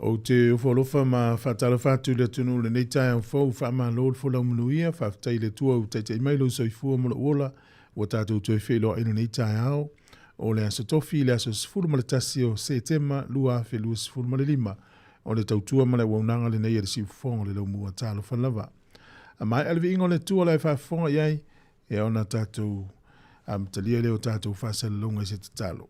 O te ufolofa ma whatala whatu le tunu le nei tai ang fau wha ma lor fola umunuia, whaftai le tua u te mailo soifua mula uola, o tātou tue whelo inu nei tai ao, o le aso tofi le aso sifuru ma le tasi o se tema lua fe lua sifuru ma le lima, o le tautua ma le waunanga le nei e le siufonga le lau mua talo whanlava. A mai alvi ingo le tua lai whafonga iai, e ona tātou talia leo tātou whasala longa i se te talo.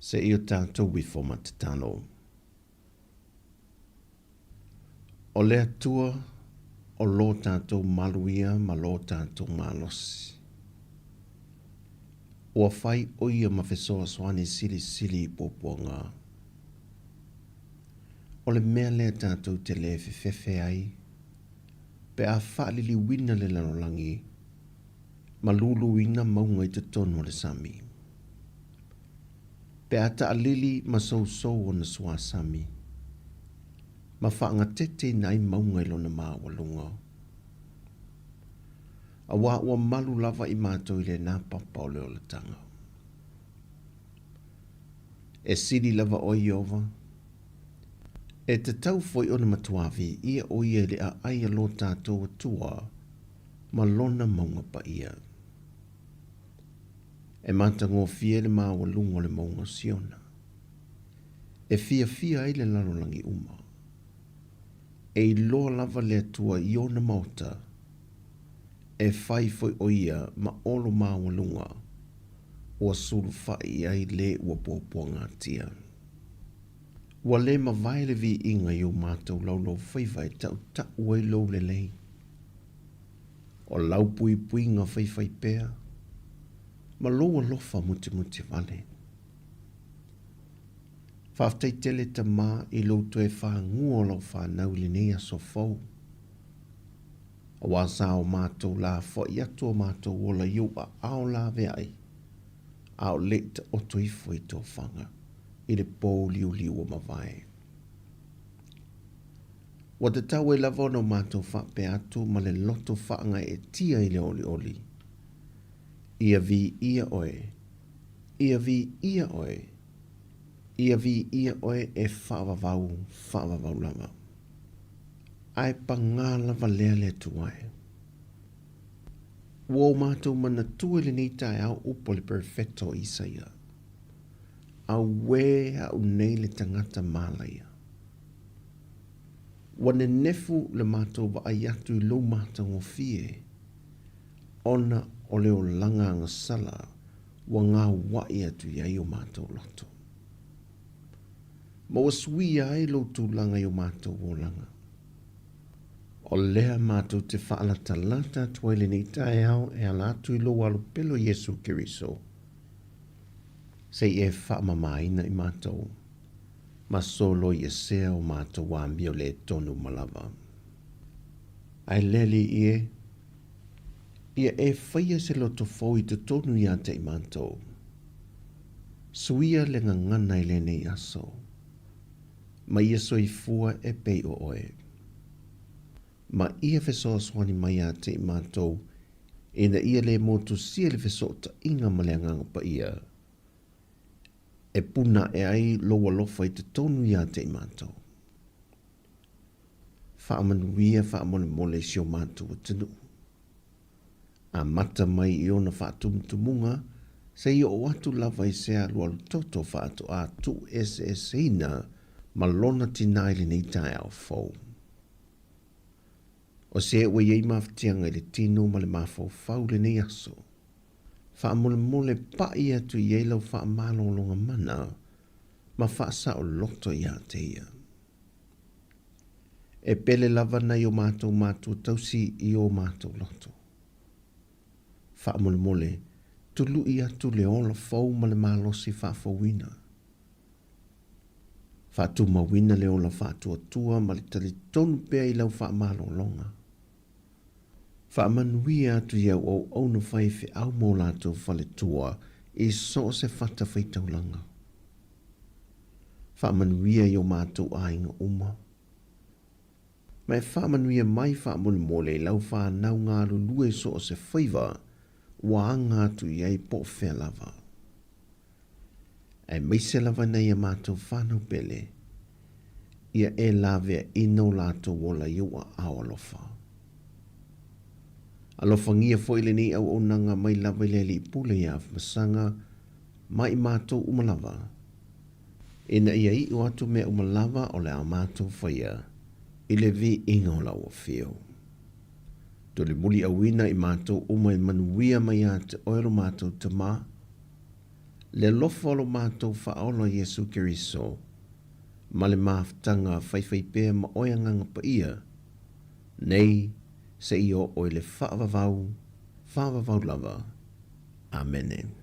Se io tātou wifo matatano. O lea tua, o lo tātou maluia, ma lo tātou malosi. Ua whai oia mawhesoa soani sili sili I poponga. O le mea lea tātou te le fefefe ai, pe a whaalili wina le lanolangi, ma lulu ina maunga I te tono le sami. Pe ata alili ma sou o na sua sami. Ma whaanga tete nai maunga I lona maa walunga. A wā ua malu lava I mātou I le nā papa o leo le tanga. E siri lava o Iova. E te tau foi o na matuavi ia o ia le a aia lo tātou atua ma lona maunga pa ia. E mata ngō fia le maa walunga le maunga siona. E fia ai le lalolangi uma. E I loa lava le atua I ona mauta. E whai foi o ia ma olo maa walunga. Ua suru whai ai le ua pōpua tia. Ua le ma vai le vi inga I o mātou laulau whaiwhai tau ta uai lau le lei. O lau pui ngā whaiwhai pēr. Ma loa lofa muti vale. Whaftai tele ta mā I loutu e wha ngua lau wha nauli nea so fau. A wasa o mātou la fo I ato mātou wola iu a ao la veai. Ao leita o toifo I tō whanga. I le pō liu o mawai. Wa te tau e lava no mātou wha pe atu ma le loto whaanga e tia i le oli oli. Ia vi ia oe. Ia vi ia oe. Ia vi ia oe e whaavavau lava. Ai pa ngā lava lea le tuai. Wō mātou mana tue le nei tae au upo le perfecto Isaia. Au we au nei le tangata mālaia. Wane nefu le mātou wa ayatu I lo mātou o fie. Ona o leo langa anga sala wa ngā wai atu iai o mātou loto. Ma wasui ai lo tu langa I o mātou o langa. O lea mātou te whaalata lata tuaile ni tae au e ala atu I lo alu pelo Yesu Kiriso. Sei e whaamamaina I mātou. Ma solo I sea o mātou wa mio le tonu malava. Ai leli ie. Ia e whaia se loto fau I te tonu ia te I mātou. Suia le ngangana I le nei aso. Ma ia soifua e pei o oe. Ma ia fesoa swani mai a te I mātou. Ina ia le motu sia le fesoa ta inga maleanganga pa ia. E puna e ai loa lofa I te tonu ia te I mātou. Whaamanuia whaamole sio mātou o tinu. A mata mai I ona whaatumutumunga, se I o atu lava I sea lualu toto whaatu a tu ina ma lona tinaile nei tae au fau. O se ue iei mawhatianga I le tino ma le mawhau fau le nei aso. Whaamole pai atu iei lau whaamalolonga mana, ma whaasa o loto ia te ia. E pele lava na I o mātou tausi I o mātou loto. Whaamole tulu I atu le ola fau ma le malosi whaafawina. Whaatu mawina le ola whaatu atua ma le tali tonu pea I lau whaamalolonga. Whaamanuia atu iau o auna whai whi au mō lātou whale tua I so se whata whaitaulanga. Whaamanuia I o mātou ainga uma. Mai whaamanuia mai whaamole lau whanau ngā lulue so se whaiva wa anga atu iai po whea lava. Ai meise lava nei a mātou whanau pele. Ia e lawea ino lātou wola iua awalofa. Alofangia foile ni au onanga mai lava leli pule ia masanga mai mātou umalava. Ina ia I o atu me umalava o le a mātou whaia. I le vi inga o lau o fio. To le muli awina I mātou umai manuia mai a te oero mātou te mā. Le lofa o lo mātou whaola Yesu Kiriso. Ma le māwhtanga whaiwhaipea ma oianganga pa ia. Nei, se I o le whaavavau lava. Amen.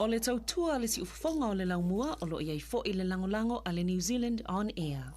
O le tautua le si ufafonga o le laumua o lo iai fo i le langolango a le New Zealand On Air.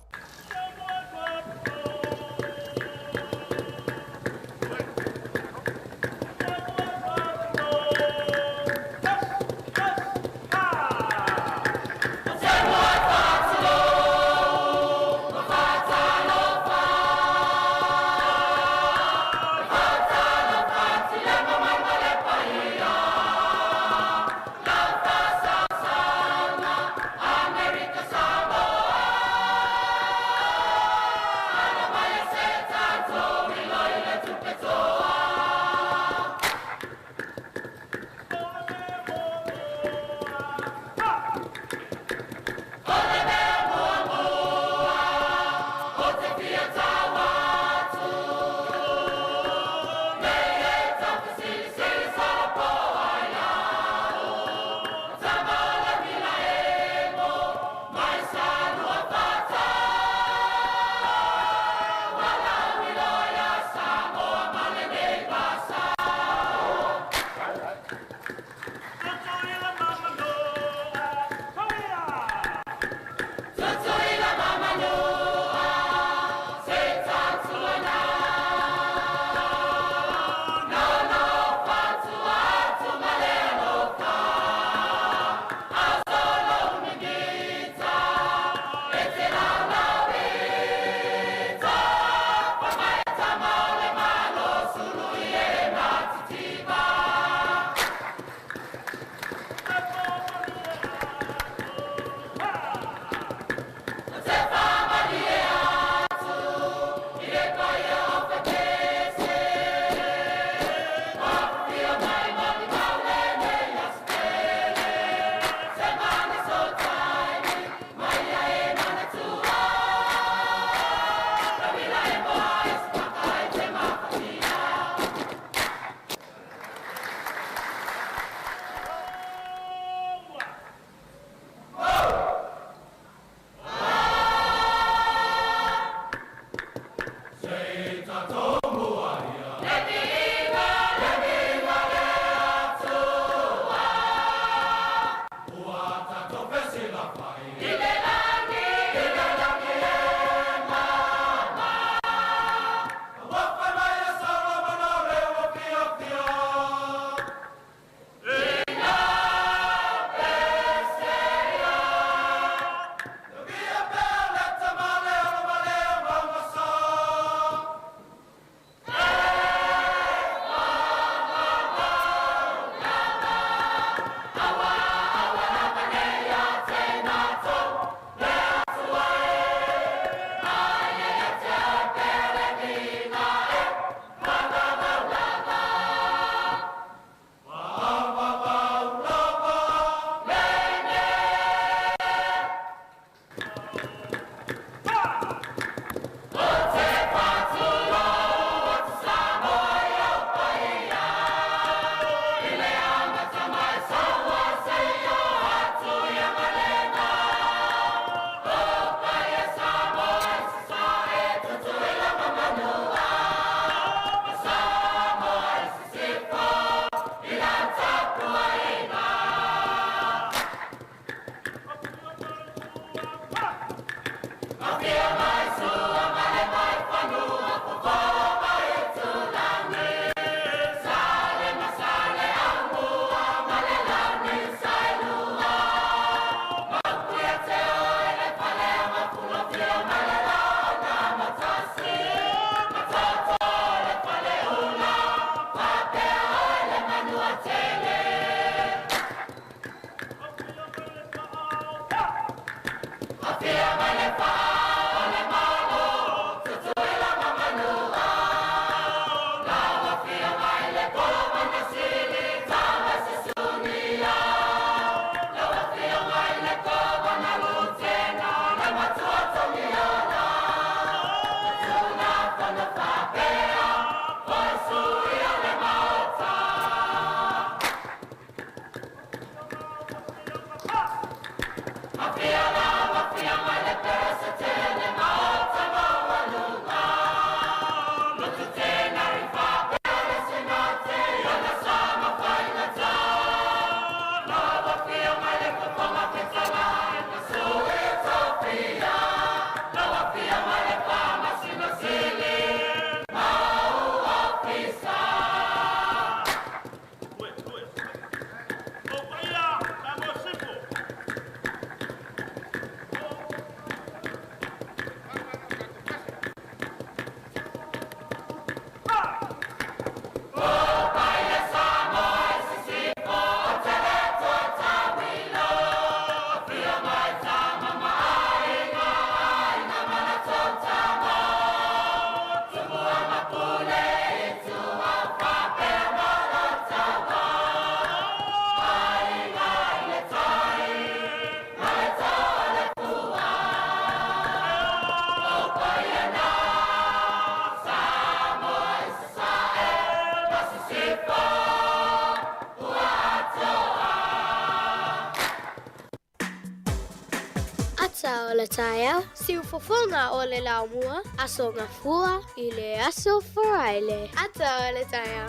Ata o le taia, siufofonga o le laumua, aso ngafua i le aso foraile. Ata o le taia.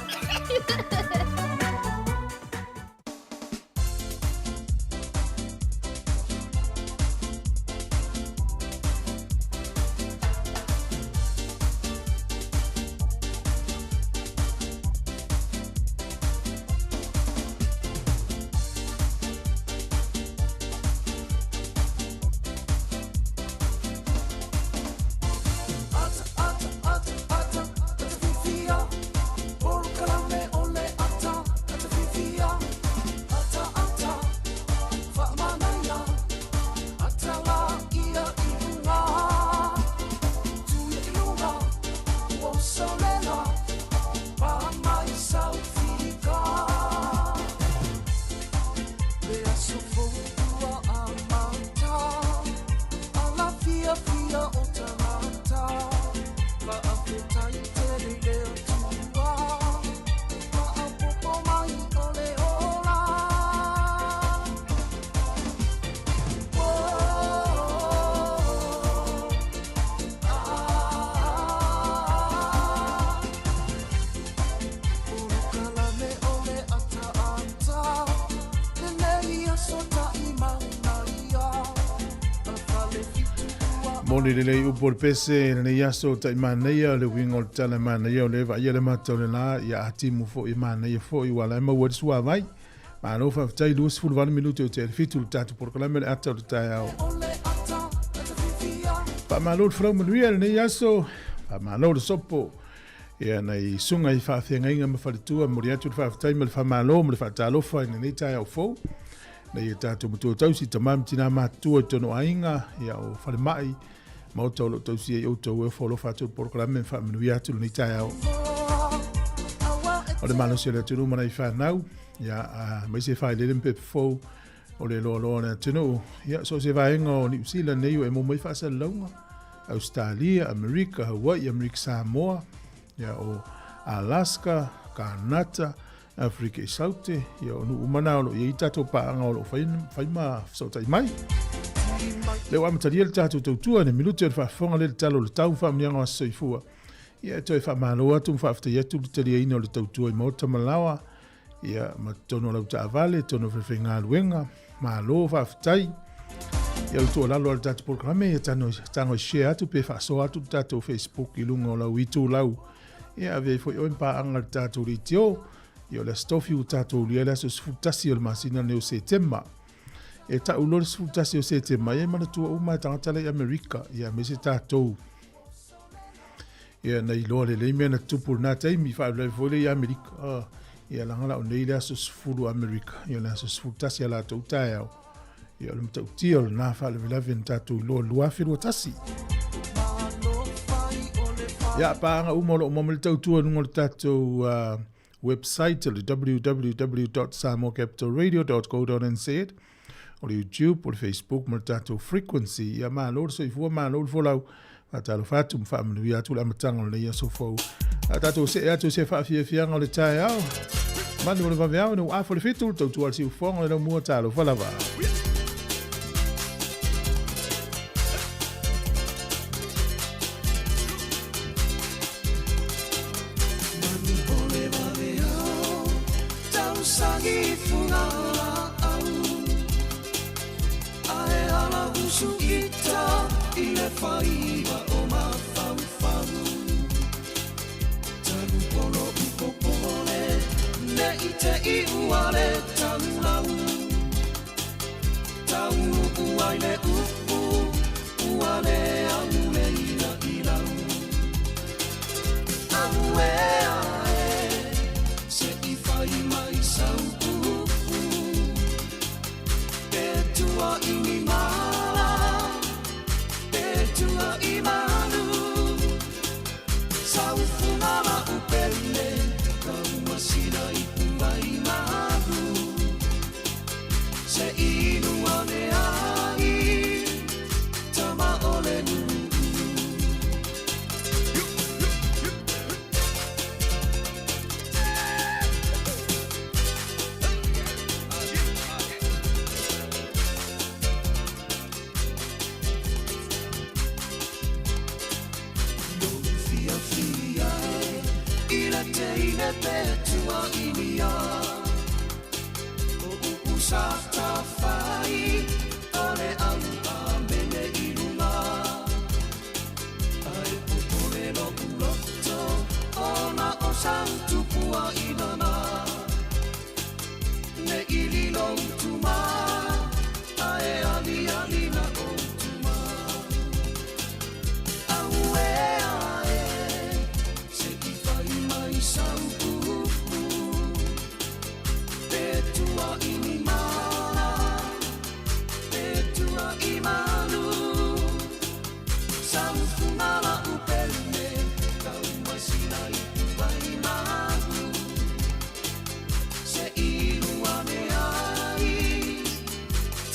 Moni le upo le pese le yaso ta imaneia le wingo tala maneia le va ia le matau le la ia atimu fo imaneia fo i wala ma wad sua vai ma no fa tai lus fu 20 minuti o te fitu tatu por kala me ata o tai au pa ma lo from le yaso pa ma lo sopo ia nei sunga i fa fenga inga ma fa tu mo ria tu fa tai me fa ma lo fa talo fa ni tai au fo nei tatu mo tu tausi tamam tina ma tu to no ainga ia o fa mai mau tau lo tau sia i outou e wholo whātou porokrame wha minui atu ni tai au. O le malo se le tunu mana i whanau, ia mai se whai leren pepe fau o le loa loa na tunu. Ia so se vaenga o New Zealand nei o e mo mai whaasa launga. Australia, Amerika, Hawaii, Amerika, Samoa, ia o Alaska, Kanata, Afrika i saute, ia o nu umana o lo i tato paanga o lo whaima sautai mai. Le wa mataria le tatu Tautua ne minuto e whafonga le talo le tau whamnianga o soifua. Ia toi whamalo atu mwhaftai atu le taria ina o le Tautua i mauta malawa. Ia matono lau ta avale, tono whewhenga luenga, malo whaftai. Ia utua lalo al tatu programe, ia tango i share atu pe whaso atu tatu Facebook i lunga o lau itu lau. Ia vei foi oen pa anga le tatu ritio. Ia le stofi u tatu lia le aso sfutasi o le masina neo setema. E ta ulor sfutasi o setema, ia mana tua uma tangatala i Amerika, ia me se tatou. Ia nei loa le leimea na tupur na taimi, wha ulai vole i Amerika. Ia langala o nei le aso sfuru Amerika, ia le aso sfutasi a la tau tae au. Ia le mtau tia o le na wha le vilavi na tatou loa luafi lua tasi. Ia paanga uma lo umamele Tautua nungo le tatou website le www.samocapitalradio.co.nz o le YouTube o le Facebook mo le tatou frequency ia malo so i fua malo le folau atalo fatu mfamanu ia tu la matanga le ia so fo tatou se atu se fa fia o le tai au manu o le vavea no afo le fitu Tautua si ufonga le mua talo falava Whaiwa o mawhawhau Tanu polo upopole Ne i te iuare tanu lau Tau uai le upu Uale au le ina i lau Au e ae Se i whai mai sau upu E tua imi mala Tua imanu Sau fumama upele Kau masina ipu mai mahu Se inu anea petua inia o usata fai ole anga mene ilunga ai pupule no uloto ona o santu pua inana ne ililo tuma ae ali ali na o tuma aue ae se ki fai mai sampu petua inimala petua imalu samfunala upele kaumasina ikuai malu se iluane ai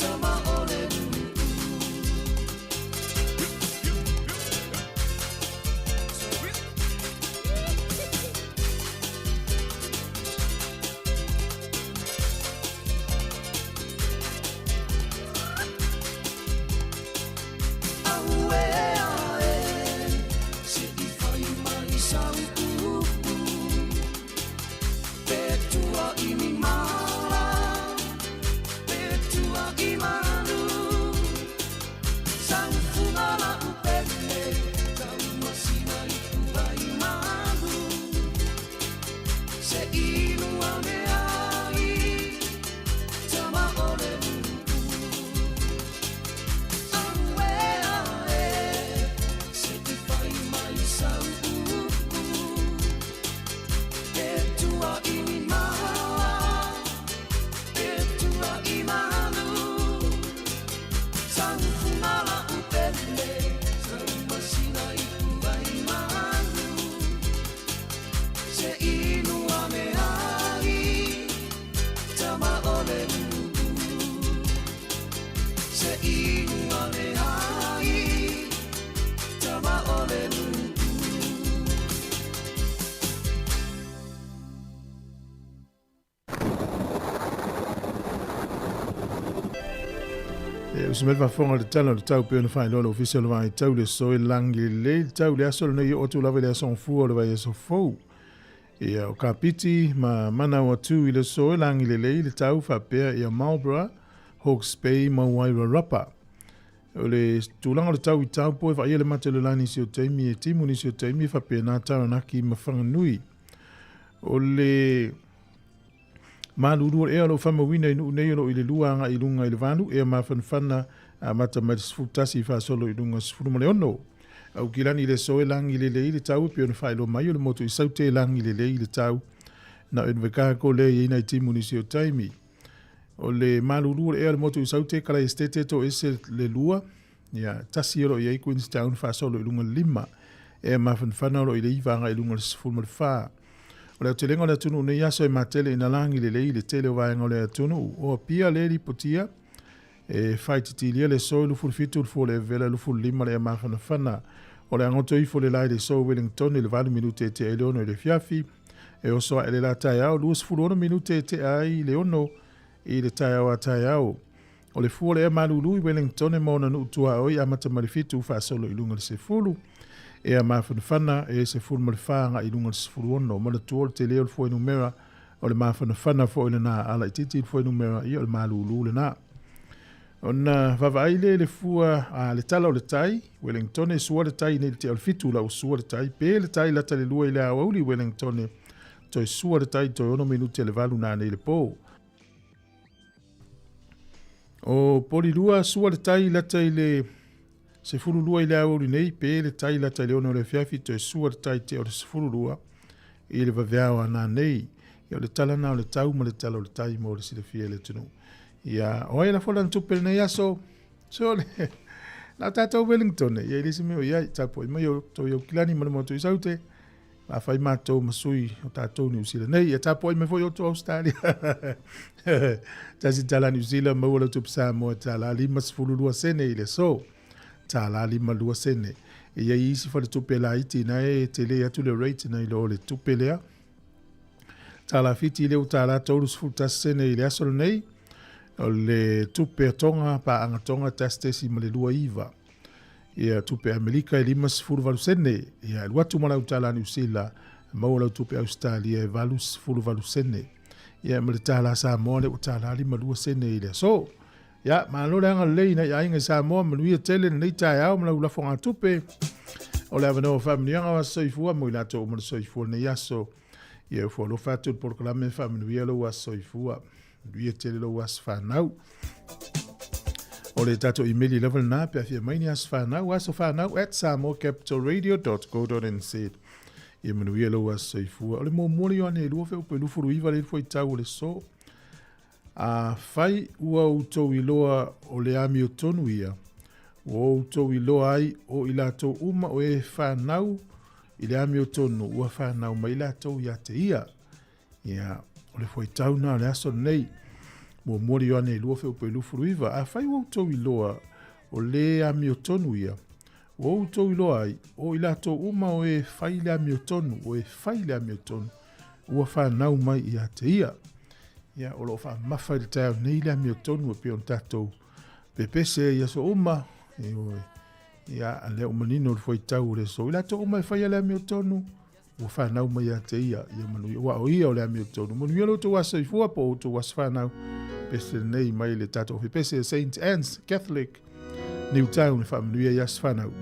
tama ole Usmel va fonga le tala le tau pe na fai lolo official vai tau le so langi le tau le aso le o tu lava le son fu le vai so fo e o kapiti ma mana o tu le so langi le tau fa pe e Marlborough Hawke's Bay ma Waira Rapa o le tulanga le tau I tau po fa le mate le lani si o taimi e timu ni si o taimi fa pe na tau na ki ma fanga nui o le malulu e alo fama wina inu nei lo ile luanga I lunga ile vanu e ma fanfana mata mas futasi fa solo I lunga sfuru male ono au kilani le so langi le ile tau pe on failo mai le moto I saute langi le ile tau na en veka ko le ina I timu ni sio taimi o le malulu e alo moto I saute kala estete to ese le lua ya tasiero ye Queenstown fa solo I lunga lima e ma fanfana lo ile ivanga I lunga sfuru male fa o le telenga le tunu ne yaso I matele ina langi le tele o vaenga le tunu o pia le li potia e faititi le so lu fulfitu fu le vela lu ful lima le mafana fana o le angoto I fu le lai le so Wellington le 20 minute te ele ono le fiafi e o so ele la taia o lu fu 1 minute te ai le ono I le taia o taia o le fu le malulu I Wellington e mona nu tua o I amata marifitu fa solo I lunga le se fulu e a mawhanawhana e se fulmariwhanga I lunga le sifuru ono. Mana tuol te leo le fwoi numera o le mawhanawhana fwoi le nā ala I titi le fwoi numera I o le malulu le nā. Ona vavaile le fua le tala o le tai, Wellington e sua le tai nei te alfitu la o sua le tai, pe le tai lata le lua I le awauli Wellington toi sua le tai toi ono minuti le valu nā nei le pō. O poli lua sua le tai lata I le se furu lua I le awauli nei, pe le tai lata le ono le fiafi toi sua le tai te o le se furu lua I le vaveawa nā nei, I o le tala na o le tau ma le tala o le tai mo le sile fia le tunu. Ia, oe la fola ntupele nei aso, so le, la tātou Wellington, ia ilisi meo ia, tapo I mai o tau iau kilani ma le moto I saute, la fai mātou masui o tātou New Zealand. Nei, ia tapo I me foi o to Australia. Tasi tala New Zealand, maua la tupu Sāmoa, tala lima sifululua sene I le so, tala lima lua sene. Ia isi fale tupela iti na e tele atu le rate na ilo le tupelea. Tala fiti leo tala tauru sifultas sene I le asol nei, o le tupe tonga pa anga tonga tastesi ma le lua iwa. Ia tupe Amerika I lima sifuru valu sene. Ia luatu mala utala New Zealand mau lau tupe Australia fulu valu sene ia ma le tala Samoa le o tala lima lua sene i le so ia malo le anga lei na ia inga Samoa manuia tele na nei tai au ma lau lafonga tupe o le avanoa whaminianga wa soifua mo i lato o mana soifua na iaso ia ufo lo fatu por kalame whaminuia lo wa soifua luia tele lo was whanau o le tato email level na pe afia mai ni as whanau aso whanau at samoacapitalradio.co.nz ia manuia lo was soifua o le momoli o ane lua feo pe lufuru iwa le foi tau le so a fai ua utou iloa o le ami o tonu ia o utou iloa ai o ilato uma o e whanau i le ami o tonu ua whanau mai ilato ia te ia o le foi tau na le aso nei mo mori o ane lua feo pe lufuru iwa a fai ua utou iloa o le ami o tonu ia o utou iloa ai o ilato uma o e fai le ami o tonu o e fai le ami o tonu ua whanau mai ia te ia ia o lo fa mafa le tau nei le ami o tonu o pion tatou pepese ia so uma ia ale o manino le foi tau le so ilato uma e fai le ami o tonu ua whanau mai ia te ia manu ua o ia o le ami o tonu manu ia lo to wasa i fua po o to wasa whanau pese nei mai le tatou pepese St. Anne's Catholic Newtown le whamanu ia ias whanau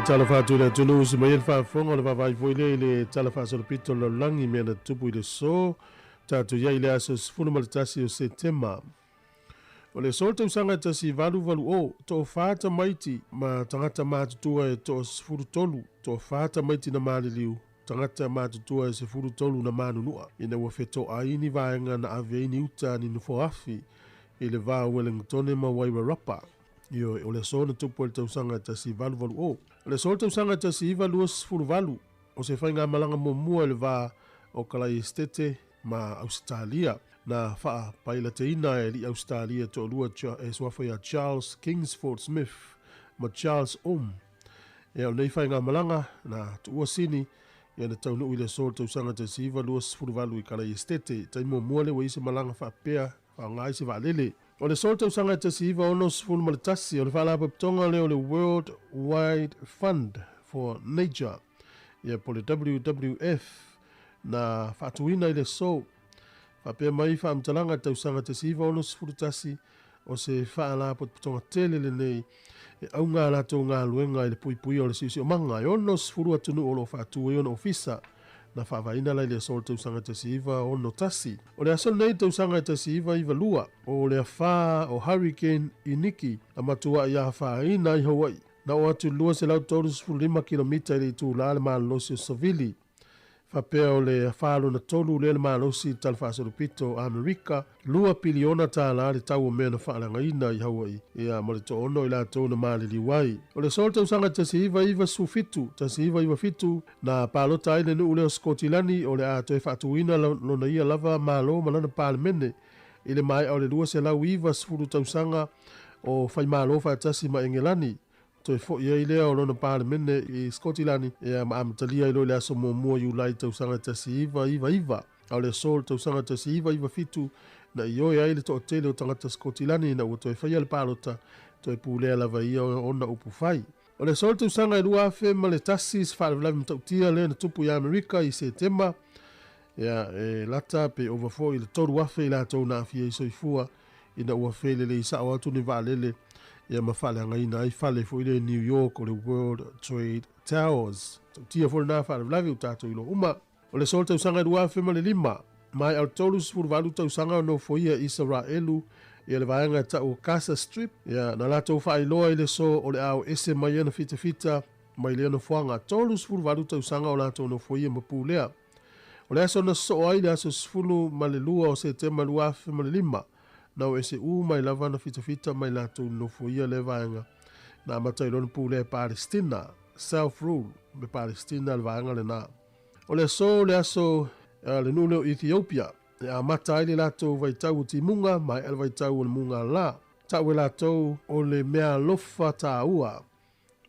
tala fatu le tulu si mai fa fonga le vai foi le tala fa so pito lo langi me na tupu le so tatu ya ile aso funu maltasi o setema o le solta usanga tasi valu o to fata maiti ma tangata matutua e to furu tolu to fata maiti na maliliu tangata mātutua e se furu tolu na manunua. Ina ua wheto aini vaenga na aveini uta ni nufoafi i le vā Wellingtone ma Wairarapa. Io o le sona tupu le tausanga tasi valu o. Le sona tausanga tasi iwa luas furu valu. O se whainga malanga mua le vā o Kalai Estete ma Australia. Na wha paila te ina e li Australia to lua e swawhia Charles Kingsford Smith ma Charles E o nei whainga malanga na tuua sini ia na taunu i le sona tausanga tasi iwa luas furu valu i Kalai Estete. Taimo mua le wa isi malanga wha pea wha ngai se wa lele. O le sona tausanga tasi iwa ono sifunu malatasi o le wha pitonga leo le World Wide Fund for Nature. Ia po le WWF na whaatuina i le so. Whapea mai whaamtalanga tausanga tasi iwa ono sifunu tasi o se whaala pitonga tele le nei e au ngā lato ngā luenga i le pui o le siusi o manga. E ono sifunu atunu o lo whaatu e ono ofisa na whaavaina lai le sona tausanga tasi iwa ono tasi. O le aso nei tausanga tasi iwa lua o le wha o Hurricane Iniki a matua i a whaina i Hawaii. Na o atu lua se lau tolu 5 kilomita i le tu la le malosi o Savili. Whapea o le whaalo na tolu le malosi talwhasorupito Amerika. 2 piliona tā la le tau o mea na whaalanga ina i Hawaii. Ia mo le to ono i la tau na malili wai. O le sona tausanga tasi iwa sufitu. Tasi iwa fitu na palota aile nu ule o Skotilani o le ato e whaatuina lona ia lava malo malana palemene. Ile mai au le lua se lau iwa sifuru tausanga o whai malo whaatasi ma Engelani. To e fo ia ile o lona palemene i Skotilani. Ia ma amatalia ilo le aso mua iulai tausanga tasi iwa. Au le sol tausanga tasi iwa fitu. Na ioi aile to otele o tangata Skotilani na ua to e whaia le palota to e pūlea lava ia ona upu whai. O le sol tausanga i lua afe ma le tasi se whaalavi mtautia le na tupu i Amerika i Septemba. Ia e lata pe overflow i le toru afe i la tau na afia i soifua i na ua whele le isa o atu ni vaalele. Ia ma whale anga ina i whale fo i le New York o le World Trade Towers. Tautia fo le na whaalavi utato i lo uma. O le sol tausanga i lua afe ma le 5. Mai au tolu sifuru valu tausanga no foia Israelu ia le vaenga ta o Gaza Strip. Ia na la tau whaailoa i le so o le au ese mai ana fita mai le ana fuanga. Tolu sifuru valu tausanga o la tau no foia mapulea. O le aso na so ai le aso sifuru ma le lua o Septemba lua afe ma le 5. Na o ese mai lava na fita mai la tau no foia le vaenga. Na amatai lona pulea Palestina. Self-rule me Palestina le vaenga le na. O le so le aso le nule o Ethiopia. E a mata ai le lato vaitau ti munga, mai ele vaitau o le munga la. Tau e lato o le mea lofa Tautua.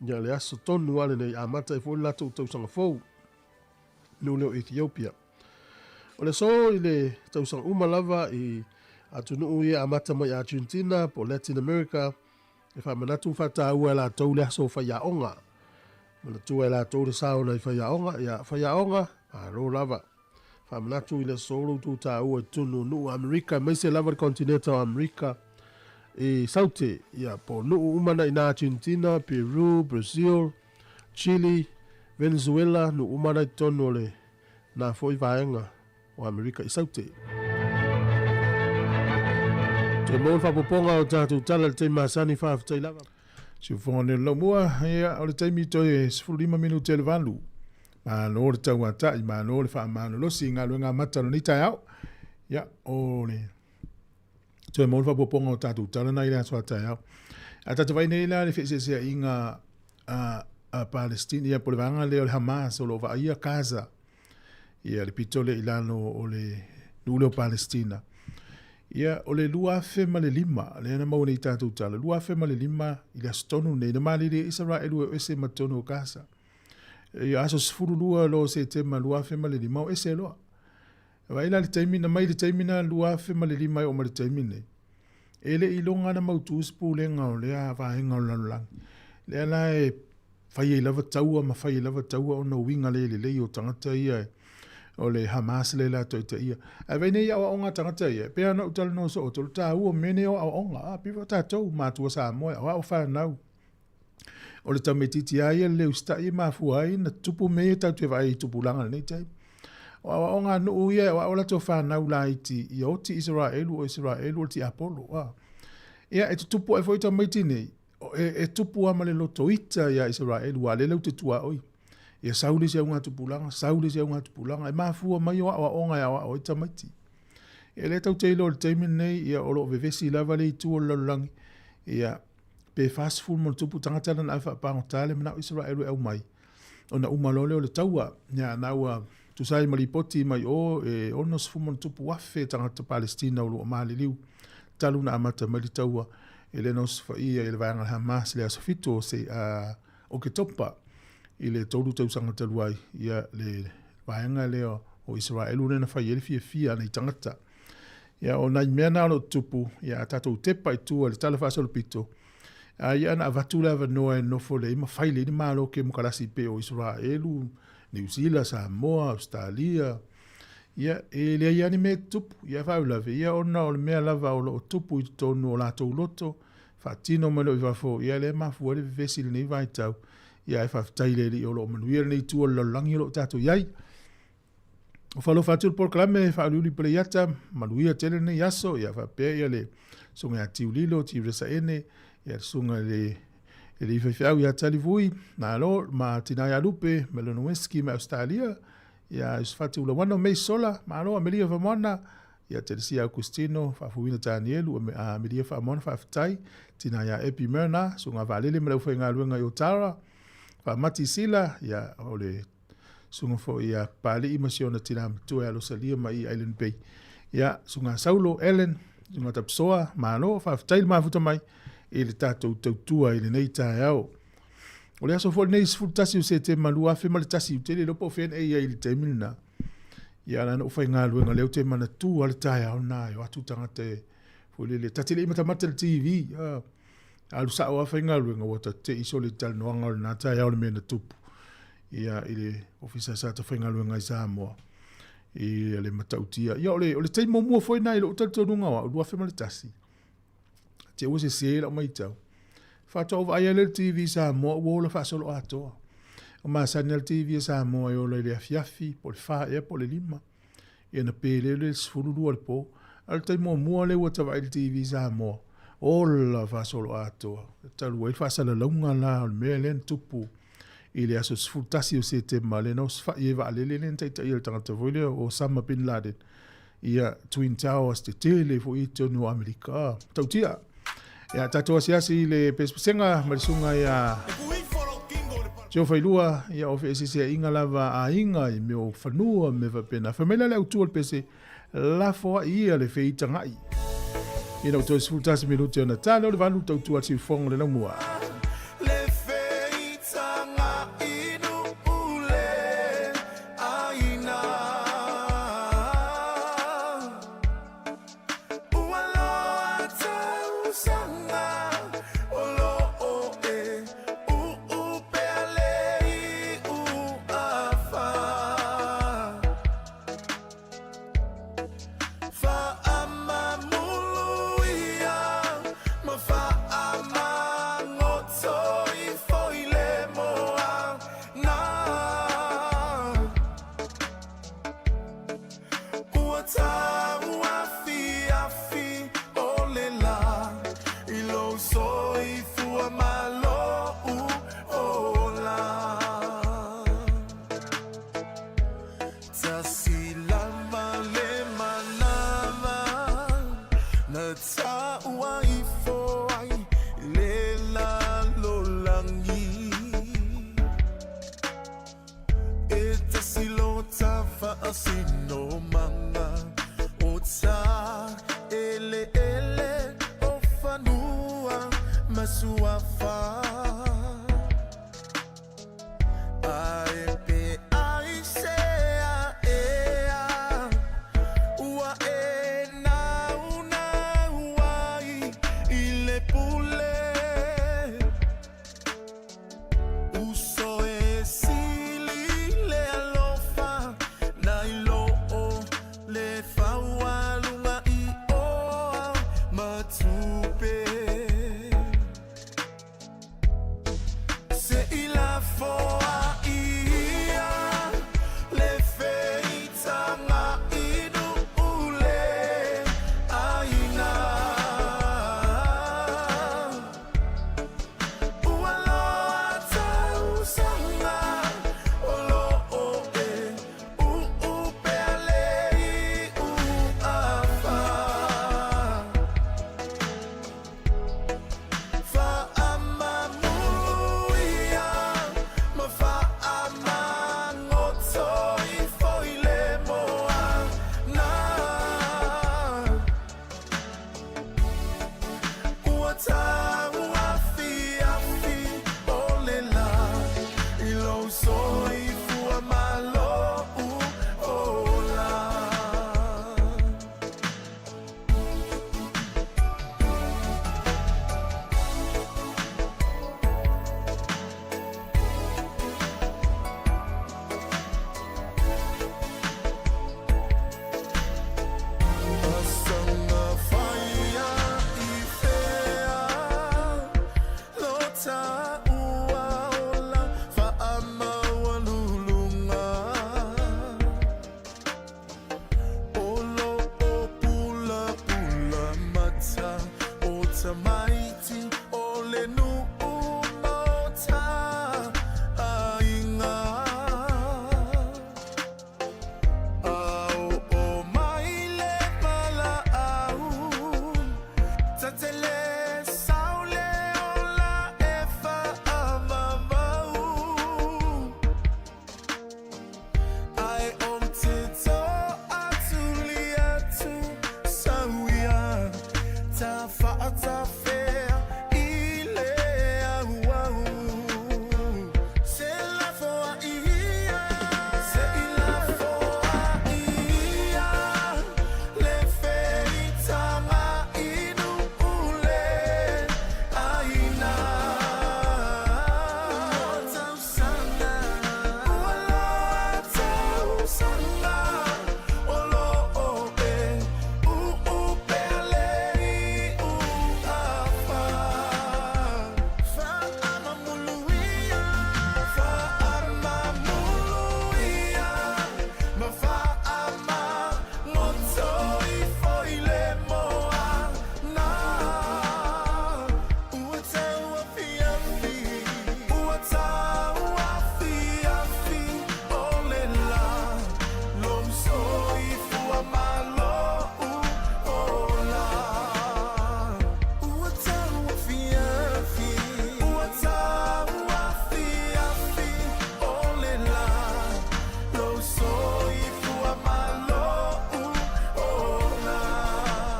Ia le aso tonu ale nei a mata e fo le lato tausanga fou. Nule o Ethiopia. O le so i le tausanga umalava i atunu ia a mata mai Argentina po Latin America. E wha manatu wha Tautua e lato le aso whaiaonga. Manatu e lato le saona i whaiaonga. Ia whaiaonga a ro lava. Whamanatu i le solo tu Tautua tunu nuu Amerika, mai se lava continental Amerika e saute, ia po nuu umana i na Argentina, Peru, Brazil, Chile, Venezuela, nuu umana i tonu le na foi vaenga o Amerika i saute. Te moun whapoponga o tātou tala le te masani whaafitai lava. Si whone lo mua, ia o le teimi toi e 15 minuto le valu. Mano le tau atai, mano le wha mano losi ngā luenga matano ni tai au. Ia, o le. Tue mo le whapoponga o tātou tala na i rea soa tai au. A tata vai nei la le whesesea i ngā Palestina, ia po le vanga leo le Hamas o lo wa ia Gaza. Ia le pitole i lano o le nule o Palestina. Ia o le lua afe ma le 5, le ana mau nei tātou tala. Lua afe ma le 5 i le astonu nei na mali le Israelu e ese matono o Gaza. Ia aso sifuru lua lo se te ma lua afe ma le 5 o ese loa. Waila le taimina, mai le taimina lua afe ma le 5 o ma le taimine. Ele i longa na mautu uspu le ngau le a vahenga o lanulang. Le ala e whai e lava taua ma whai e lava taua o na winga le lei o tangata ia o le Hamas le la toita ia. A vene ia o onga tangata ia. Pea na utala no so o tolu ta ua mene o onga. A piwa tātou mātua Sāmoa. A o whanau. O le taumetiti a ia le usta ia mafuai na tupu me tau te vai tupu langa nei tai. O onga nuu ia o la to whanau la iti i o ti Israelu o ti Apollo. Ia e tupu e foita maiti nei. E tupu ama le loto ita ia Israelu a le lau te tua oi. Ia saule se unga tupulanga, e mafua mai o onga ya o itamaiti. E le tau teilo le teimin nei, ia olo vevesi lava le itu o lalulangi, ia pe fast food mo tupu tangatana na alfa pango tale, mana Israelu au mai. Ona umalole o le taua, ia naua tusai malipoti mai o, e onos fu mo tupu wafe tangata Palestina o lo maliliu, talu na amata mali taua, e le nos fa ia, e le vanga Hamas, le asofito se o ke topa, i le tolu tau sanga taluai, ia le vanga leo o Israelu nena fa yele fia nei tangata. Ia o nai mea na lo tupu, ia tatou tepa i tua le talafasa lo pito. Ia na avatula vanoa e nofo le ima faile ni malo ke mukalasi pe o Israelu, New Zealand, Samoa, Australia. Ia e le ia ni me tupu, ia faulave, ia ona o le mea lava o lo tupu i tonu o latou loto, fatino malo i wafo, ia le mafu le vesi le nei vai tau. Ia e whaftaile li o lo manuia nei tua lalangi lo tatou iai. O falo fatul por klame faululi pele yata, manuia tele nei yaso, ia whapea ia le sunga tiu lilo, tiu resa ene, ia sunga le ifefiau ia tali vui, na lo, ma tina ia lupe, melonueski me Australia, ia isfati ula wano mei sola, ma lo, Amelia Famona, ia telesi Augustino, fafuina Danielu, Amelia Famona, faftai, tina ia Epi Merna, sunga valele me lau whainga luenga i Otara, fa mati sila, ia ole sunga fo ia pali imasiona tina mtua alo salia mai Island Bay. Ia sunga Saulo, Ellen, sunga tapsoa, malo, faftai mafuta mai, ele tatou tautua ele nei tae au. O le aso fo nei sfutasi o se te malua fe maletasi o te le lopo fen e ia ili te milina. Ia lana ufai ngā luenga leo te mana tu ale tae au nā, o atu tangate fo le tatile imata mata le TV. Alu sa o afai ngā luenga wata te iso le tal noanga o le nā tae au le mena tupu. Ia ile ofisa sa ta fai ngā luenga i Sāmoa. Ia le matautia. Ia ole te mo mua foi nai lo tato nunga wa, lua fe maletasi. Te ose se la mai tau. Fato vai le TV Sāmoa wo la fa solo ato. O ma sa nel TV Sāmoa yo le afiafi po le fa e po le lima. E na pele le sfulu du al po. Al te mo mua le wata vai le TV Sāmoa. O la fa solo ato. Talu e fa sala longa la al melen tupu. Ile aso sfutasi o se te male no sfa e va le len tai tai el tangata voile o Osama bin Laden. Ia Twin Towers te tele fo i tonu Amerika. Tautia. Ia tatoa siasi le pespesenga marisunga ia Tio failua ia ofesi se inga lava a inga i meo fanua me va pena. Famela le autua le pese la foa ia le feitangai. Ina o toi sfutasi minuti o Natale o le vanu tautua si fonga le naumua.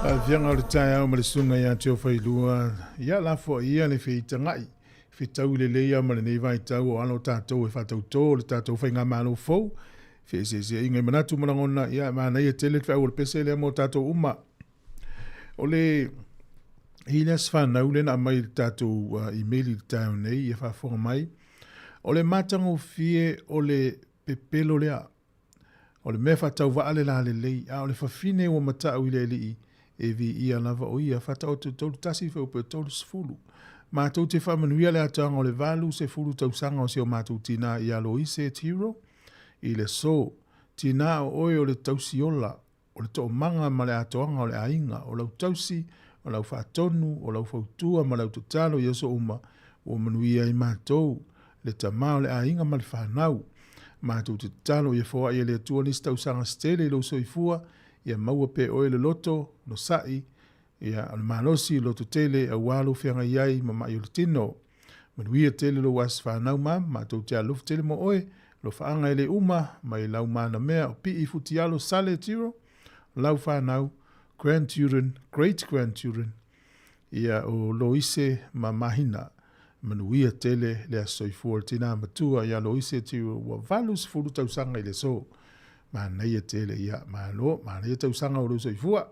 Fianga o le tai au ma le sunga ia teo whailua. Ia la fo ia le whitangai. Whitau le leia ma le nei vai tau o alo tātou e whatau tō, le tātou whainga malo fau. Se ingai manatu marangona ia ma nei e tele whau le pese le mo tātou uma. O le hilas whanau le na mai tātou emaili le tau nei e whafonga mai. O le matango fie o le pepelo lea. O le mea whatau waale la le lei. A o le whawhine o matau i le li e vi ia lava o ia whatau te tolu tasi whau pe tolu sifulu. Mātou te whamanuia le atanga o le valu se fulu tau sanga o se o mātou tina i alo i se tiro. I le so, tina o oe o le tausiola, o le to manga ma le atoanga o le ainga, o lau tausi, o lau whaatonu, o lau whautua ma lau tutalo i aso uma, o manuia i mātou, le tamao le ainga ma le whanau. Mātou te talo i a fōa i le atua nisi tau sanga stele i lo soifua, ia maua pe oe le loto, no sai, ia al malosi loto tele a walo whianga iai ma mai o le tino. Manuia tele lo was whanau ma, mātou te alofu tele mo oe, lo whaanga ele uma, mai lau mana mea o pi i futi alo sale tiro, lau whanau, grandchildren, great-grandchildren, ia o loise ma mahina, manuia tele le a soifua tina matua, ia loise tiro wa valus furu tau sanga i le so, ma neia tele ia malo, ma neia tau sanga o lo soifua.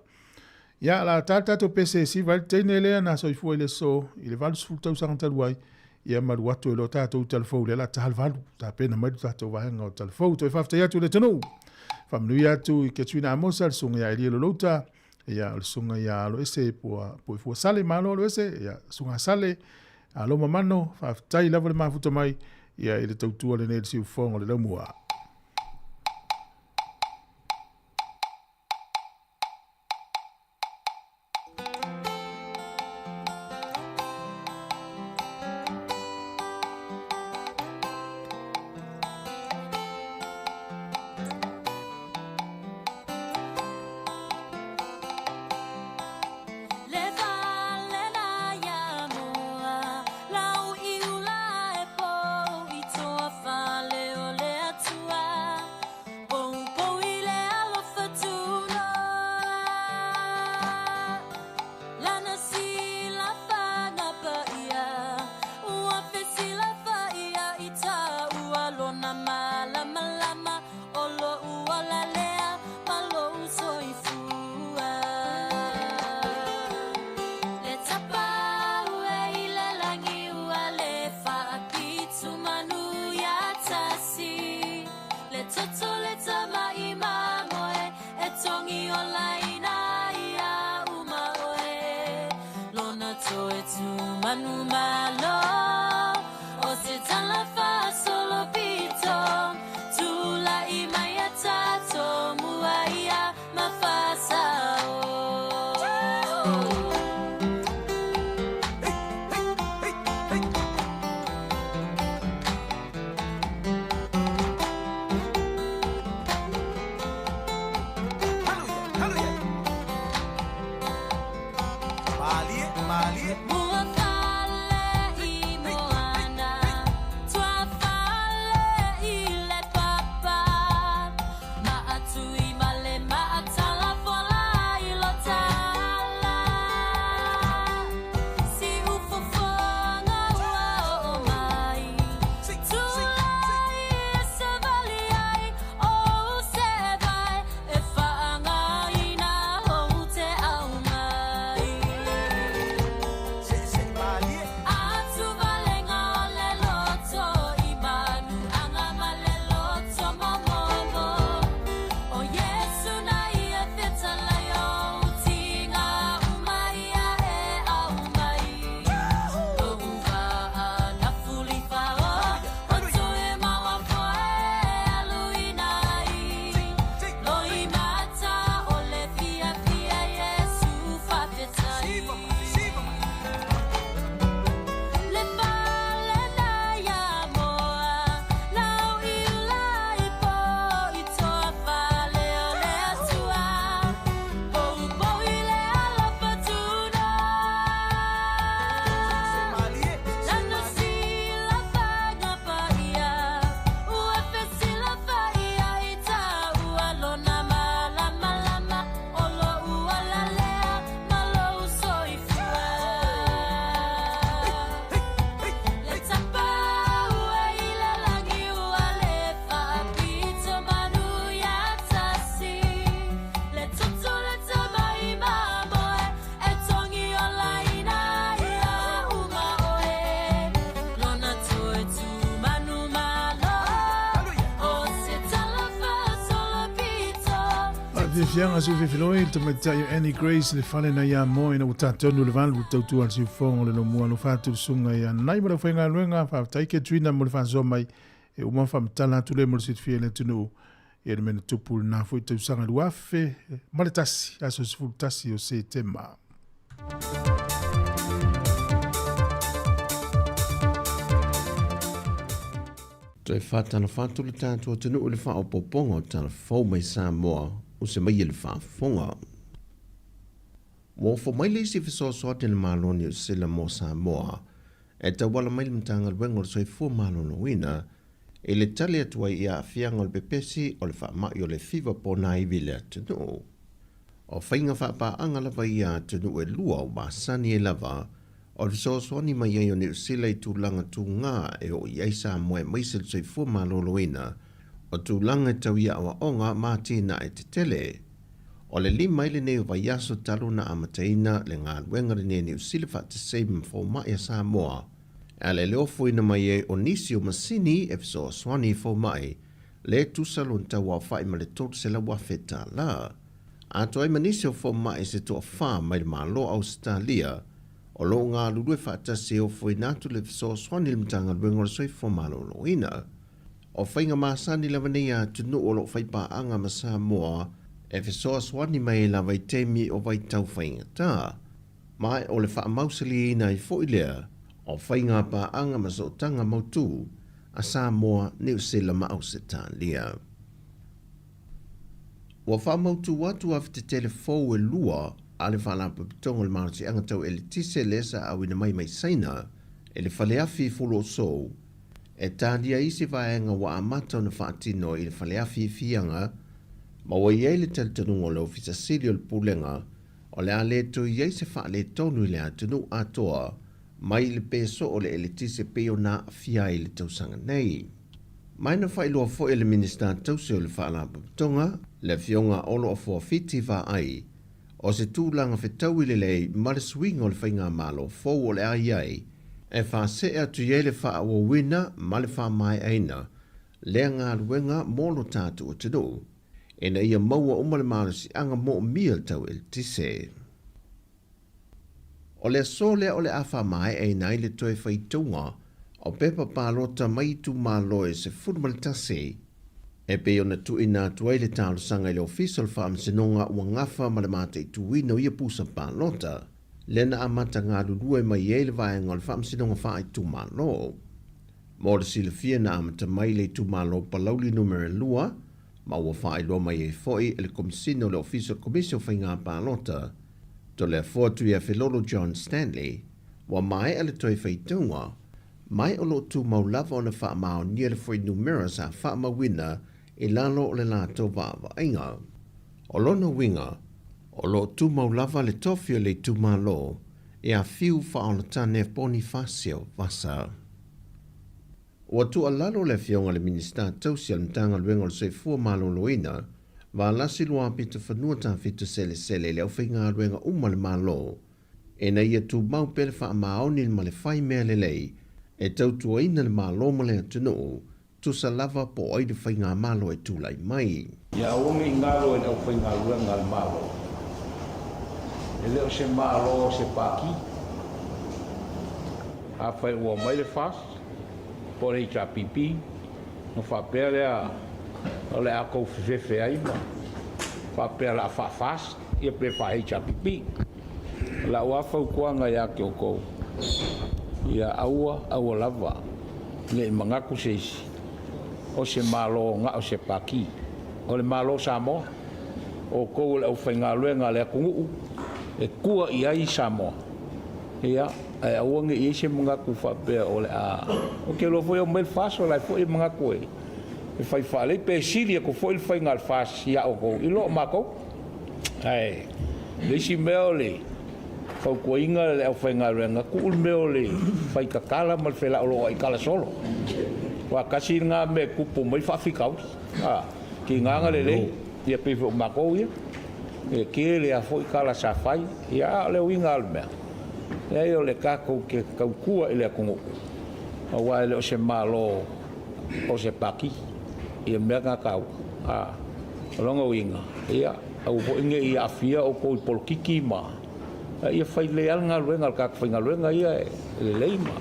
Ia la tata pese si val teine lea na soifua i le so, i le valus furu tau sanga taluai, ia maru atu e lo tātou talfou le la tahal valu, tā pena mai tātou vahenga o talfou, toi whaftai atu le tanu. Whamnui atu i ketuina amosa, le sunga ia ilia lo lauta, ia le sunga ia alo ese po i fua sale malo alo ese, ia sunga sale, alo mamano, whaftai lava le mafuta mai, ia i le tautua le ne le siu fonga le laumua. Lau iula e po i toa whale o le atua. fianga su filoi to mai any grace le fale na ya mo ina utatonu le valu tautua al sifongo le no mua no fatu sunga ya nai mara fenga luenga fa taike trina mo le fa so mai e uma fa mtala tu le mo sit fiele tunu e le men tupu na fu te sanga luafe maletasi aso su tasi o se tema Toi fata na fatu le tātua tunu o le wha o poponga o tala fau mai Samoa o se mai le wha fonga. Mo fo mai leisi fiso soate le maloni o sila mo Samoa e ta wala mai le mtanga luenga o le soifua maloni wina e le tali atua i a fianga o le pepesi o le wha mai o le fiva po na iwi le atunu. O whainga wha pa anga lava i a atunu e lua o masani e lava o le soaswani mai ai o ne usila i tūlanga tū ngā e o iai Samoa e maise le soifua maloloina o tūlanga e tau ia awa onga mātina e te tele. O le lima ile neo vai aso talu na amataina le ngā luenga le ne usila wha te seim fo mai a Samoa. A le leofo ina mai e o nisi o masini e soaswani fo mai le tūsalo tau au whai ma le tōtu se la wafeta la. A toai manisi o fo mai se tō wha mai le malo Australia o lo ngā lulue whaatase o fwoi nātu le fiso swani le mtanga luenga le soi fo malo loina. O whainga māsani lawa nei a tunu o lo whaipa anga ma Samoa e fiso swani mai la vai temi o vai tau whainga tā. Mai o le wha mausali ina i fwoi lea o whainga pa anga ma so tanga mautu a Samoa New Zealand ma au se tā lia. Wa wha mautu watu a te telefou e lua ale whala papitongo le marasi anga tau e le tise lesa au ina mai saina e le whaleafi fulo sou e tādia isi vaenga wa amata na whaatino i le whaleafi fianga ma wa iei le talitanungo le ofisa sili o le pulenga o le ale to iei se whaale tonu i le atunu atoa mai le peso o le ele tise peo na fia i le tausanga nei. Mai na whailoa fo e le minister tause o le whala papitonga le fionga olo o fua fiti va ai o se tūlanga whetau ile lei mare swing o le whainga malo fau o le ai e wha se atu ye le wha o wina ma le wha mai aina le ngā ruenga molo tātu o tino e na ia maua umale maro si anga mo mia tau el tise. O le sole o le awha mai aina i le toi whaitunga o pepa pālota mai tu malo e se furmalitase e pe ona tu ina tuai le talo sanga le official farm sinonga ua ngafa ma le mate tu wino ia pusa pa lota. Lena amata ngā lulue mai e le vaenga le farm sinonga wha tu malo. Mo le sila fia na amata mai le tu malo palauli numere lua, ma ua wha loa mai e foi le komisino le official commission wha ngā pa lota. To le fortu ia Filolo John Stanley, wa mai ale toi whaitunga, mai o lo tu maulava o na wha mao nia le foi numera sa wha mawina i lalo o le lato wawa inga. O lona winga, o lo tu maulava le tofio le tu malo, e a fiu whaona tane Bonifacio vasa. O tu alalo le fionga le minister tausi al mtanga luenga le soifua malo loina, wa lasi lua pita whanua ta fitu sele le au whainga luenga le malo, e na ia tu mau pele wha maoni ma le whai mea le lei, e tautua ina le malo ma le atunu, tu sa lava po ai de whainga malo e tūlai mai. Ia ongi ngaro e au whainga luenga le malo. E leo se malo se paki. A whai ua mai le whas, po rei ta pipi, no whapea lea, o le ako whiwhewe ai ma. Whapea la whawhas, ia pe whahei ta pipi. La ua whaukuanga ia ke o kou. Ia aua lava, le mangaku seisi. O se malo nga o se paki. O le malo Samoa. O kou le au whainga luenga le akungu. E kua i ai Samoa. Ia, e auange i se mangaku whapea o le a. O ke lo foi o meil faso lai foi mangaku e. E whai whale pe siria ko foi le whainga le fas ia o kou. I lo mako. Ai, le si meo le. Fau ko inga le au whainga luenga. Ku ul meo le. Whai kakala mal whela o lo ai kala solo. Wa kasi nga me kupu mai whawhikau. Ki nganga le lei, ia pewe o mako ia. E ke le a fo i kala sa whai, ia le winga almea. E o le kako ke kaukua i le akungu. A wai le o se malo o se paki. Ia mea ngā kau. Longa winga. Ia, au ho inge ia afia o ko polkiki ma ia fai le alga luenga ka fainga luenga ia le leima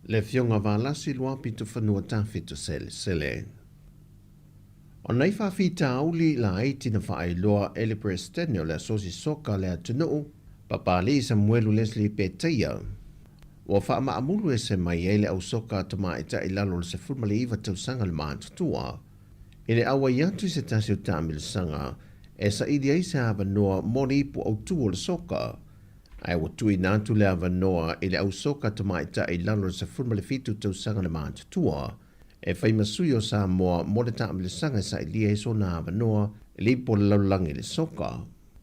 Le fionga valasi lua pitu whanua tawhitu sele. O nei whawhita auli la aiti na whaailoa ele prestenio le asosi soka le atunuu, papali Samuelu Leslie Peteia. Wa whaama amulu e se mai ele au soka atama ita ilalo le se fulmale iwa tausanga le maa tutua, ele awa iatu se tasi o tamil sanga, e sa idi aise hawa noa mori ipu au tuo le soka, ai wa tui nātu le awa noa ele au soka atama ita ilalo le se fulmale fitu tausanga le maa tutua, e whai masui o Samoa mo le tamil sanga sa ilia iso na awa noa, ili po le laulangi le soka.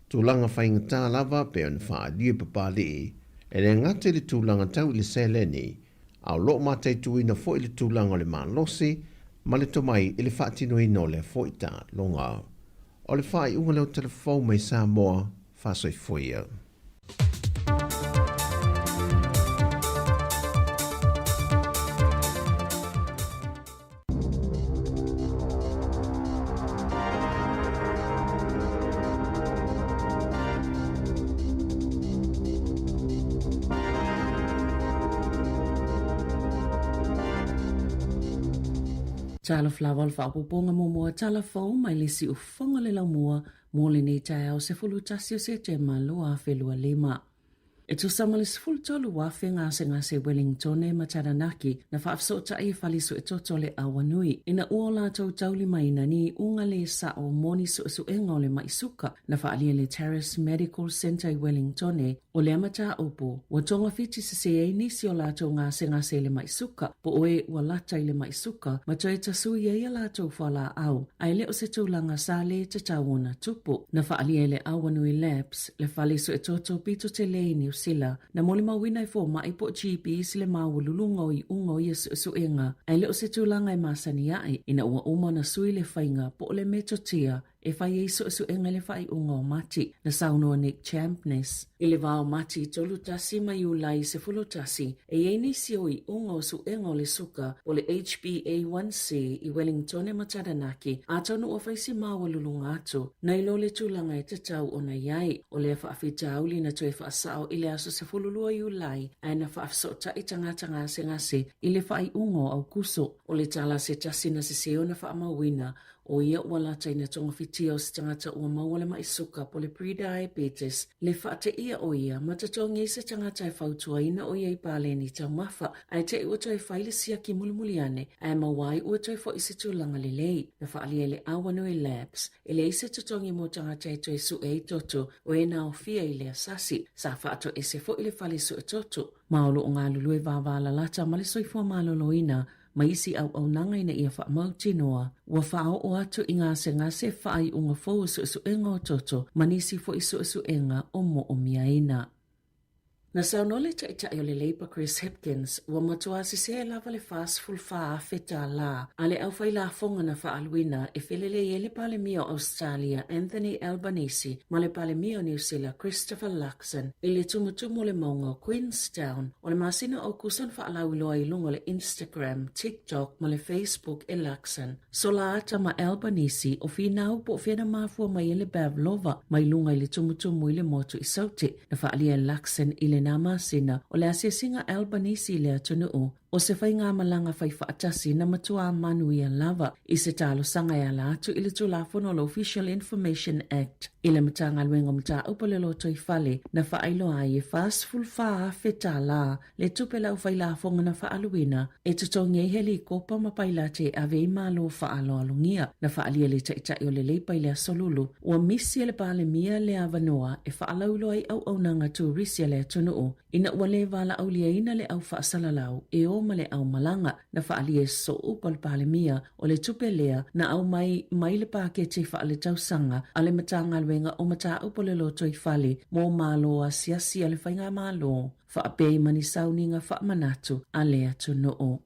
Tūlanga whainga tā lava pe on wha lia papali, e le ngate le tūlanga tau i le seleni, au lo matei tui na fo i le tūlanga le malosi, ma le tomai i le whaatino ino le fo i tā longa. O le whai unga leo telefon mai Samoa, whasoi foia. Tala flawal whaapoponga mo mua tala fau mai le si ufonga le lau mua mo le nei tai au se fulu tasi o se te malua a whelua lima. E tu sama le sifulu tolu wafe ngase Wellington e Mataranaki na whaafsota i whaliso e totole awanui. Ina uola tau tauli maina ni unga le sa o moni su enga o le maisuka na whaalia le Terrace Medical Center i Wellington e o le amata opo. Wa tonga fiti se e nisi o la tau ngase le maisuka po oe ua lata i le maisuka ma toi tasui e la tau whala au. Ai le o se tūlanga sa le te tauona tupu na whaalia le awanui labs le whaliso e toto pito te leini sila na moli mawina i fo mai po GP sile mawululunga i ungo i suenga ai leo se tūlanga i masani ai ina ua uma na sui le whainga po le metotia e whai e suenga le whai ungo mati na saunoa Nick Champness i le vao mati tolu tasi mai ulai se fulu tasi e eini sio i ungo suenga le suka o le HbA1c i Wellington e Mataranaki a tonu o whaisi mawululunga atu na ilo le tūlanga e te tau o na iai o le whaafitauli na toi whaasao i le aso se fululua i ulai ai na whaafsota i tangata ngase i le whai ungo au kuso o le tala se tasi na se seo na whaamawina o ia walata ina tonga fitia o se tangata ua mawale maisuka po le pre-diabetes le whaate ia o ia matatongi i se tangata e whautua ina o ia i pale ni tau mafa ai te i uto e whaile sia ki mulimuliane ai mawai uto e fo i se tūlanga le lei na whaalia le awanu e labs e le i se tutongi mo tangata e toi su e toto o e na o fia i le asasi sa whaato e se fo i le whale su e toto maolo o ngā lulu e vāwala lata ma le soifua maloloina ma isi au nanga ina ia wha mautinoa, wa whao o atu i ngase whai unga fōu su enga o toto, manisi fo i su enga o mo o miaina. Na saunole ta o le Labour Chris Hipkins, wa matua se lava le fast full faa feta la, ale au fai la fonga na faa alwina e felele ye le pale mio Australia Anthony Albanese, ma le pale mio New Zealand Christopher Luxon, e le tumutumu le maunga Queenstown, o le masina o kusan faa lauiloa i lungo le Instagram, TikTok, ma le Facebook e Luxon. So la ata ma Albanese o finau po fena mafua mai le Bavlova, mai lunga i le tumutumu i le motu i saute, na faa lia Luxon i le nama sina o le asesinga Albanese le atunuu o se whai ngā malanga whai whaatasi na matua manu i lava i se talo sanga ia la atu i le tulafono le Official Information Act i le matanga luenga mata upalelo toi whale na whailo ai e fast full faa feta la le tupe lau whai la fonga na whaaluina e tutongi e heli kopa mapaila te ave i malo whaalo alungia na whaalia le taitai o le leipa i le asolulu ua misi le pale mia le avanoa e whaalaulo ai au nanga turisia le atunuu ina ua le vala aulia ina le au whaasalalau e o ma le au malanga na whaalia so upal pale mia o le tupe lea na au mai le pake te whaale tausanga a le matanga luenga o mata upalelo toi whale mo malo a siasi a le whainga malo whaapei mani sauninga whaamanatu a le atunuu.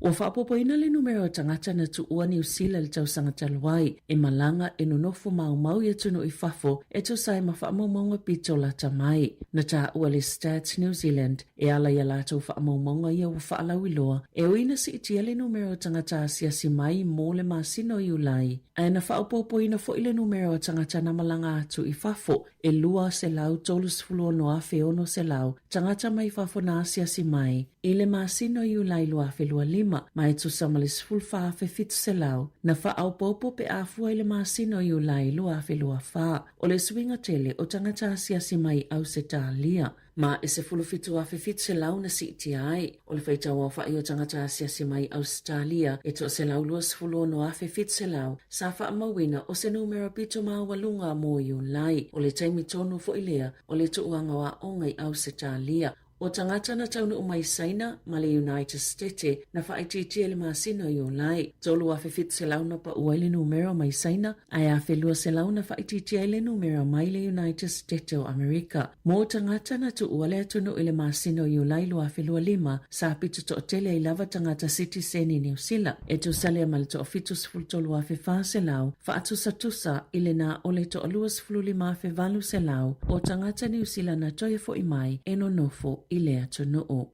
Ua whaapopoina le numero o tangata na tuua New Zealand le tausanga talawai e malanga e nonofo mau ia tunu i fafo e tausai ma whaamaumaunga pito la tamai. Na tā ua le Stats New Zealand e ala ia lātou whaamaumaunga ia ua whaalau iloa e uina si itia le numero o tangata asiasi mai mō le masino i ulai. Ai na whaapopoina fo i le numero o tangata na malanga atu i fafo e lua se lau tolu sifulu no afe ono se lau tangata mai fafo na asiasi mai. I le masino i ulai lua afe lua lima mai tu samalis full fa fe fit se lau na fa au popo pe afua ile masino i ulai lua afe lua fa o le swinga tele o tangata asiasi mai au se talia ma e se fulu fitu afe fit se lau na si iti ai o le feita wafa i o tangata asiasi mai Australia e to se lau lua sifulu no afe fit se lau sa fa amawina o se numero pito maa walunga mo i ulai o le taimi tonu fo ilea o le tuuanga wa ongai au se talia. O tangata na tauna o mai saina ma le United States na whaititi le masino i ulai. Tolu a fit se lau na pa ua le numero mai saina, ai a whelua se lau na whaititi le numero mai le United States o Amerika. Mo tangata na tu ua le atunu i le masino i ulai lua whelua lima, sa pitu to tele i lava tangata citizen i New Zealand. E tu sale mal to fitus ful tolu a wha se lau, whaatusa tusa i le na o le to aluas fulu lima valu se lau, o tangata New Zealand na toia fo i mai, e no nofo i le atunuu.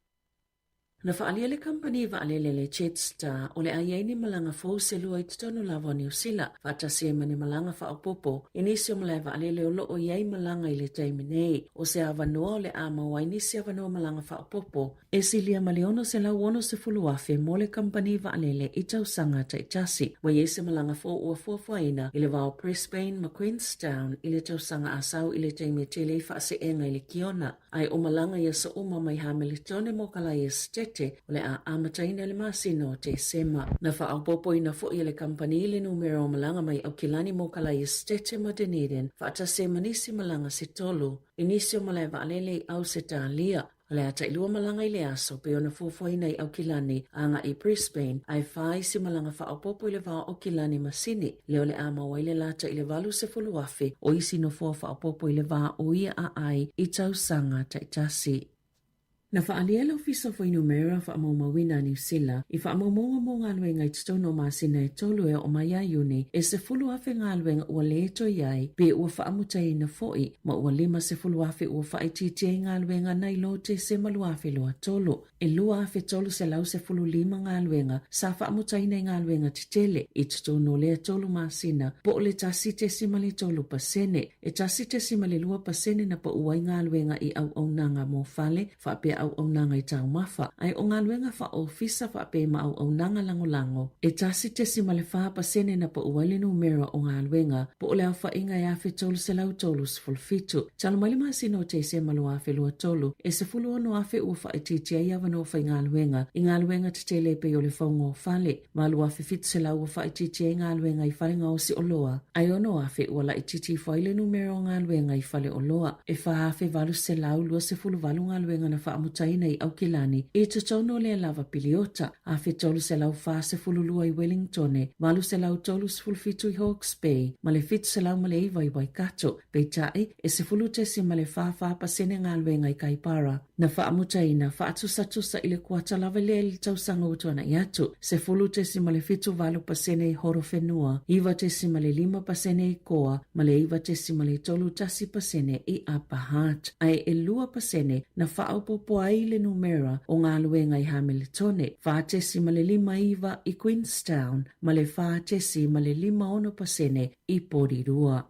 Na whaalia le company waalele le Jetstar o le aieni malanga fau se lua i tonu lava New Zealand. Whaatasi e mani malanga whaapopo. Inisi o malai waalele o loo iei malanga i le taiminei. O se avanoa o le ama wa inisi avanoa malanga whaapopo. E silia maleono se lau ono se fuluafe mo le company waalele i tausanga taitasi. Wa iese malanga fau ua fuafuaina i le wao Brisbane ma Queenstown i le tausanga asau i le taimitele i whaase enga i le kiona. Ai o malanga ia sa uma mai Hamiltone mo kalai estate o le a amataina le masino te sema. Na whaaupopo ina fo i le kampani le numero o malanga mai au kilani mo kalai estate ma Dunedin. Whaata se manisi malanga se tolu. Inisi o malai waalele au se talia. Le ata ilua malanga i le aso pe ona fuafuaina i au kilani anga i Brisbane ai whai si malanga whaaupopo i le wao o kilani masini. Leo le ama wa ile lata i le valu se fuluafe o isi no fua whaaupopo i le wao o ia a ai i tausanga taitasi. Na whaaliela ofisa fo inumera whaamaumawina New Zealand i whaamaumonga mo ngā luenga i tutono māsina e tolu e o mai iuni e se fulu afe ngā luenga ua leto iai pe ua whaamutai na foi ma ua lima se fulu afe ua whaititia ngā luenga nei lo te se malu afe loa tolu. E lua afe tolu se lau se fulu lima ngā luenga sa whaamutai nei ngā luenga titele i tutono lea tolu māsina po le tasi te simale tolu pasene e tasi te simale lua pasene na pa uai ngā luenga i au au nanga mo fale whapea au nanga i tau mafa. Ai o ngā luenga wha o fisa wha pe ma au nanga lango. E tasi te si male wha pasene na pa uwale numero o ngā luenga po o leo wha inga i awhi tolu se lau tolu siful fitu. Talo mali masino te se malu awhi lua tolu e se fulu ono awhi ua wha ititia i awano wha i ngā luenga. I ngā luenga te te lepe o le whaunga o whale. Malu awhi fitu se lau ua wha ititia i ngā luenga i whale ngā o si o loa. Ai ono awhi ua la ititi wha ile numero o ngā luenga i whale o loa. E wha awhi valu se lau lua se fulu valu ngā luenga na wha taina i au kilani e tutono le lava piliota a tolu se lau fa se fululua i Wellingtone malu se lau tolu se fulfitu i Hawke's Bay ma le fitu se lau male iwa i Waikato pe tai e se fulute si male fa pasene ngā luenga i Kaipara na wha amutaina wha atusa i le kuata lava le li tausanga utuana i atu se fulute si male fitu valu pasene i horo whenua iwa te si male 5 pasene i koa ma le iwa te si male tolu tasi pasene i Apahat ai e lua pasene na wha aupopo ai le numera o ngā luenga i Hamiltone, whātesi ma le 5 iwa i Queenstown, ma le whātesi ma le 5 ono pasene i Porirua.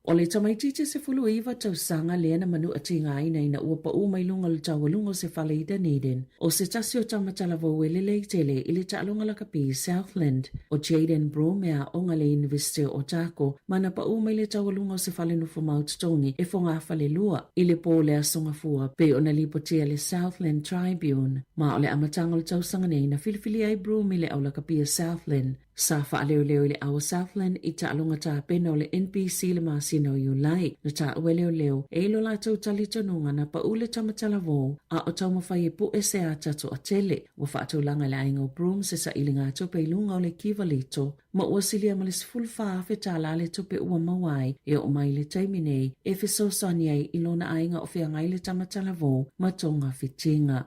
O le tamaitite se fulu iwa tausanga lea na manu ati ngā ina ina ua pa umai lunga le tawalungo se whale i Dunedin. O se tasi o tamatala vau e lele i tele i le taalonga lakapi i Southland. O Jaden Bromea o ngale University o Otago, mana pa umai le tawalungo se whale nufu maututongi e whonga whale lua i le po le asonga fua pe o na lipotia le Southland Tribune. Ma o le amatanga le tausanga nei na filifili ai Brome le au lakapi i Southland. Sa whaaleo leo i le awa Southland i taalonga tā pena o le NPC le masina o Iulai. Na tā ue leo e ilo lātou tali tonunga na pa ule tamatala vō a o tau mawhai e pu e se a tato a tele. Wa whaatou langa le aingo Broome se sa ili ngā tope ilunga o le kivalito. Ma ua silia ma le sifulu whaafe tā la le tope ua mawai e o mai le taiminei e fisosani ai ilona ainga o whiangai le tamatala vō ma tonga fitinga.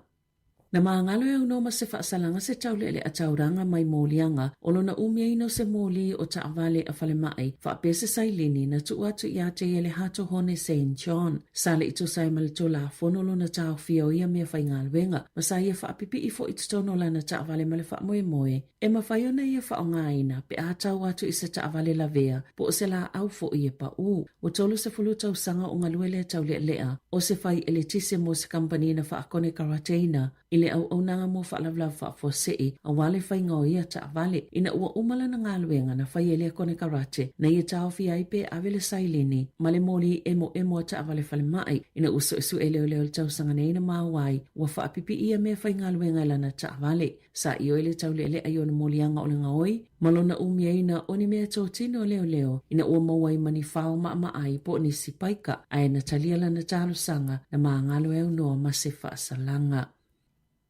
Na maangalo e uno ma se whaasalanga se taulele a tauranga mai mōlianga o lona umia ino se mōli o taawale a whale mai whaapese sailini na tu atu i ate ele hato hone St. John. Sale ito sai malito la fono lona tau fio ia mea whaingalwenga ma sa ia whaapipi i fo itotono la na taawale male whaamoe moe. E ma whaiona ia whaongaina pe a tau atu i se taawale la vea po o se la au fo ia pa u. O tolu se fulu tau sanga o ngaluele taule lea o se whai ele tise mo se kampani na whaakone karateina ile au nanga mo whaalavlav whaafosei a wale whaingo ia taawale ina ua umala na ngaluenga na whai ele kone karate na ia tau fi aipe avele sailini male moli emo a taawale whale mai ina uso isu ele ole tau sanga neina mawai ua whaapipi ia me whai ngaluenga ilana taawale sa iyo ele tau lele ayona molianga ole ngaoi malona umia ina oni mea tōtino leo ina ua mawai mani whao maai po ni sipaika ai na talia lana talo sanga na maangalo e unoa ma se whaasalanga.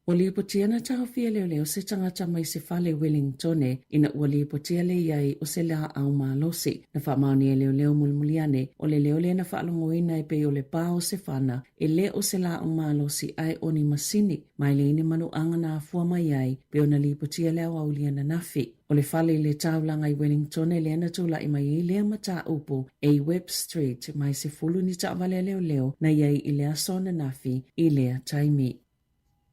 O lipotia na tahawhia leo se tangata mai se whale Wellingtone ina ua lipotia le iai o se la au malosi na whaamaoni e leo mulmuliane o le leo le na whaalongoina e pe o le pā o se whana e le o se la au malosi ai oni masini mai le ine manu anga na afua mai ai pe o na lipotia leo au liana nafi. O le whale le taulanga i Wellingtone le ana tūla i mai i lea mata upu e Webb Street mai se fulu ni taawale leo na iai i lea sona nafi i lea taimi.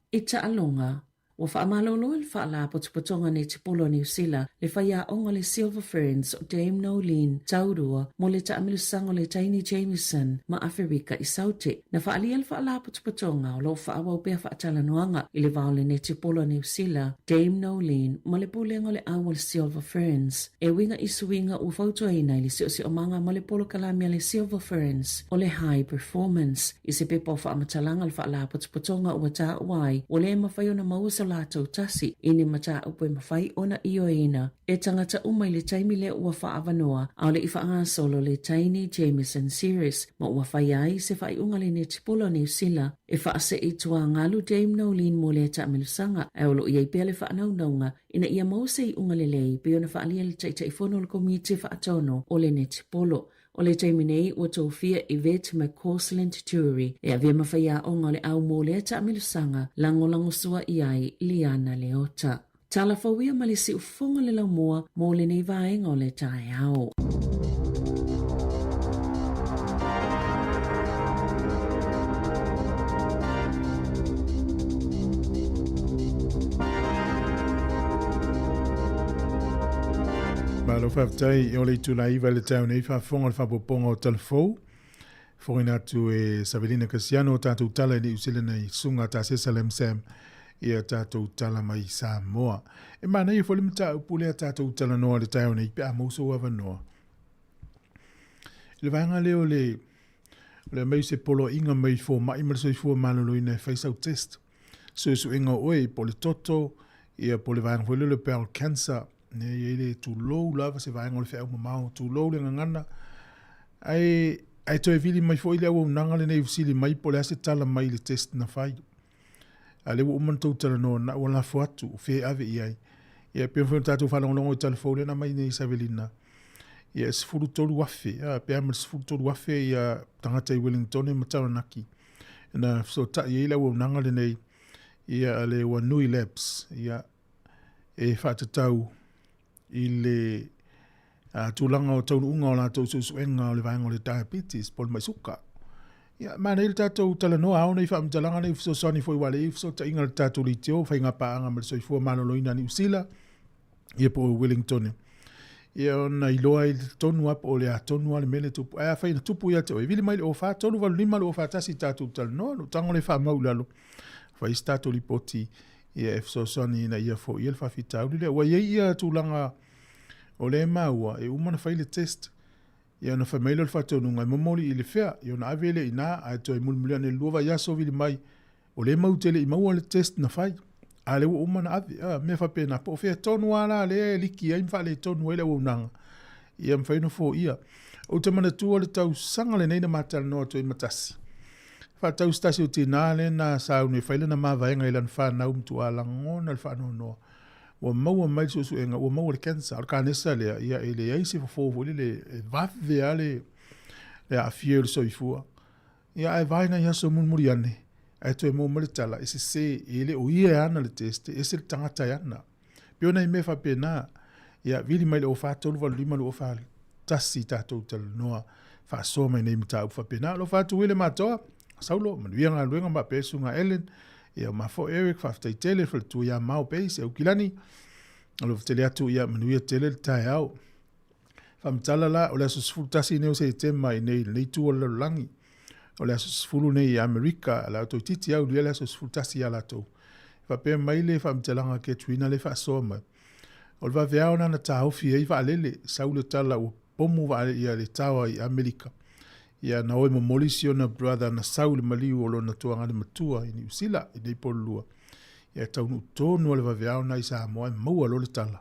I alonga, wa whaamalolo il whaala potupotonga ne te polo New Zealand le whaia onga le Silver Ferns o Dame Nolene, Tautua, mo le taamilusanga le Taini Jameson ma Afrika i saute. Na whaalia il whaala potupotonga o lo whaawa o pia whaatalanoanga i le vaole ne te polo New Zealand, Dame Nolene, ma le pulenga le awa le Silver Ferns. E winga i suinga u fautuaina i le si o manga ma le polo kalamia le Silver Ferns o le High Performance. I se pepa o whaamatalanga le whaala potupotonga ua tā uai o le mawhaiona mausa lātou tasi ine mata upe mawhai ona iyo ina. E tangata umai le taimi le ua whaavanoa au le iwha solo le Taini Jameson Series ma ua whai ai se whai unga le ne tipolo New Zealand e whaase i tua ngalu Dame Nolene mo le taamilusanga e olo iai pia le whaanaunga ina ia mause i unga le lei pe ona whaalia le taitaifono le komiti whaatono o le ne tipolo. O le taiminei ua tōwhia i vet McCausland Jury e avia mawhaia onga le au mō le taamilusanga langolango sua i ai Liana Leota. Tala whawia ma le si ufonga le laumua mō le nei vaenga o le tae au. Malo whaftai o le tula iwa le tau nei whafonga le whapoponga o talafou. Whorina atu e Savelina Kasiano o tātou tala ni usile nei sunga ta Sesalem Sam i a tātou tala mai Samoa. E mana i whole mta upule a tātou tala noa le tau nei pe a mouso awa noa. Le vanga leo le mai se polo inga mai fo mai mara fo malolo ina face out test. So inga oe po le toto i a po le vanga whole le pearl cancer. Ne ele tu low lava se vai ngol fe o mau tu low le ngana ai to evili mai foi le o nanga le nei usili mai pole ase tala mai le test na fai ale o man to tala no na wala foatu fe ave ai e pe fo tatu fa longo telefone na mai nei Savelina yes fulu tolu wafe pe am fulu tolu wafe ya tangata i Wellington ma taranaki na so ta ile o nanga le nei ia ale wa nui labs ia e fa tau ile tulanga o tau unga o la tau suenga o le vaenga o le diabetes pol mai suka. Ia mana il tātou tala noa au nei whaamtalanga nei so soni foi wale if so ta inga le tātou li teo whainga paanga ma le soi fua manoloina ni usila ia po Wellington. Ia ona iloa i tonu ap o le a tonu ale mele tupu. Aia whaina tupu ia teo. E vili mai le ofa tonu walu lima le ofa tasi tātou tala noa no tango le wha maulalo. Whai tātou li poti ia e so soni na ia fo ia le whawhitau li le. Wa ia tūlanga o le maua e umana whai le test. Ia na whamailo le whatonu ngai momoli i le whea. Ia na avele i nā a toi mulmulia ne luova yaso vili mai. O le mautele i maua le test na whai. A le ua umana avi. Mea whapena po whea tonu ala le liki ai mwha le tonu ele ua unanga. Ia mwhaino fo ia. O te mana tua le tau sanga le neina matala noa toi matasi. Whatau stasi o tina le na saune whaile na mawaenga ilan whanau mtu ala ngona le whanau noa. Ua maua mai susu enga, ua maua le cancer. Alka nesa lea, ia ele eisi fofofo le vavea le a fie le soifua. Ia e vaina ia so munmuri ane. ai toi mo mo le tala ese se ele o ia ana le teste ese le tangata ana pe ona I me fa pena ia vili mai le o fa tolu va lima le o fa tasi tatou tal noa fa so mai nei mta fa pena lo fa tu ile matoa saulo manuia luenga ma pesu nga Ellen ia ma fo Eric fa tai tele fa tu ia mau pe se o kilani lo tele atu ia manuia tele tai au fa mtala la o le so tasi ne o se tema nei tu o le langi o le aso nei Amerika la to titi au le aso tasi ala to fa pe mai le fa mtalanga ke tuina le fa so mai o va vea ona na tau fia I va lele saule tala o pomu va ia le tawa I Amerika ia na oi momolisi ona brother na saule maliu o lona tuanga le matua I New Zealand I nei polua ia taunu tonu le va vea ona I Samoa maua lo le tala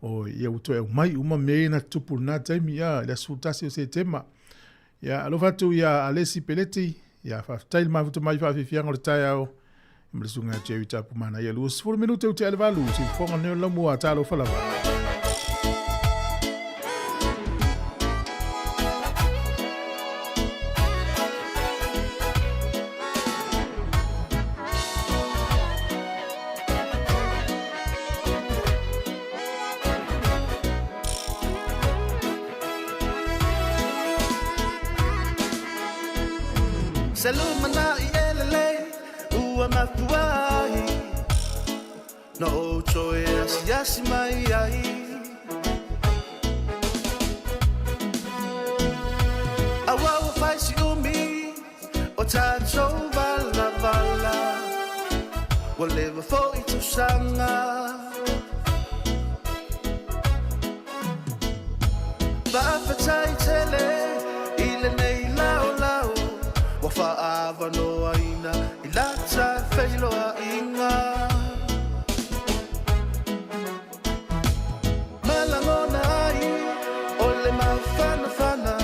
o ia uto e mai uma me na tupu na taimi ia le asutasi o se tema ia alo fatu ia alesi peleti ia fa tail ma futu mai fa fianga le tai au Mle sunga Jerry tapu mana ia luas 4 minute o te alvalu si fonga ne la mua talo falava Salumana ielele ua mafuai no choias yasi mai ai awa fai si umi o tato vala vala whatever for itu sanga ba fatai tele ile nei lao lao wa fa ava no aina ilata feilo a inga malangona ai ole mafana fana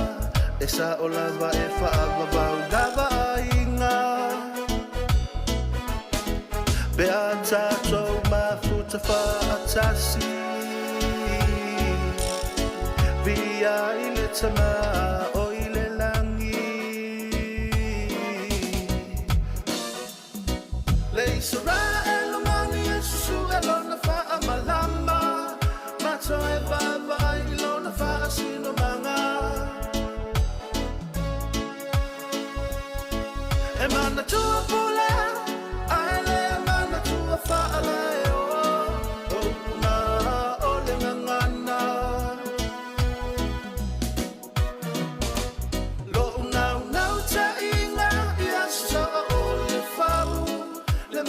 esa olava e fa ava ba dava inga beata so mafuta fa atasi via ile tama Israel mani Yesu elona fa amalama mato e baba elona fa sino manga e mana tu pula ale mana tu fa ale o na ole ngana lo na ta inga yaso ole fa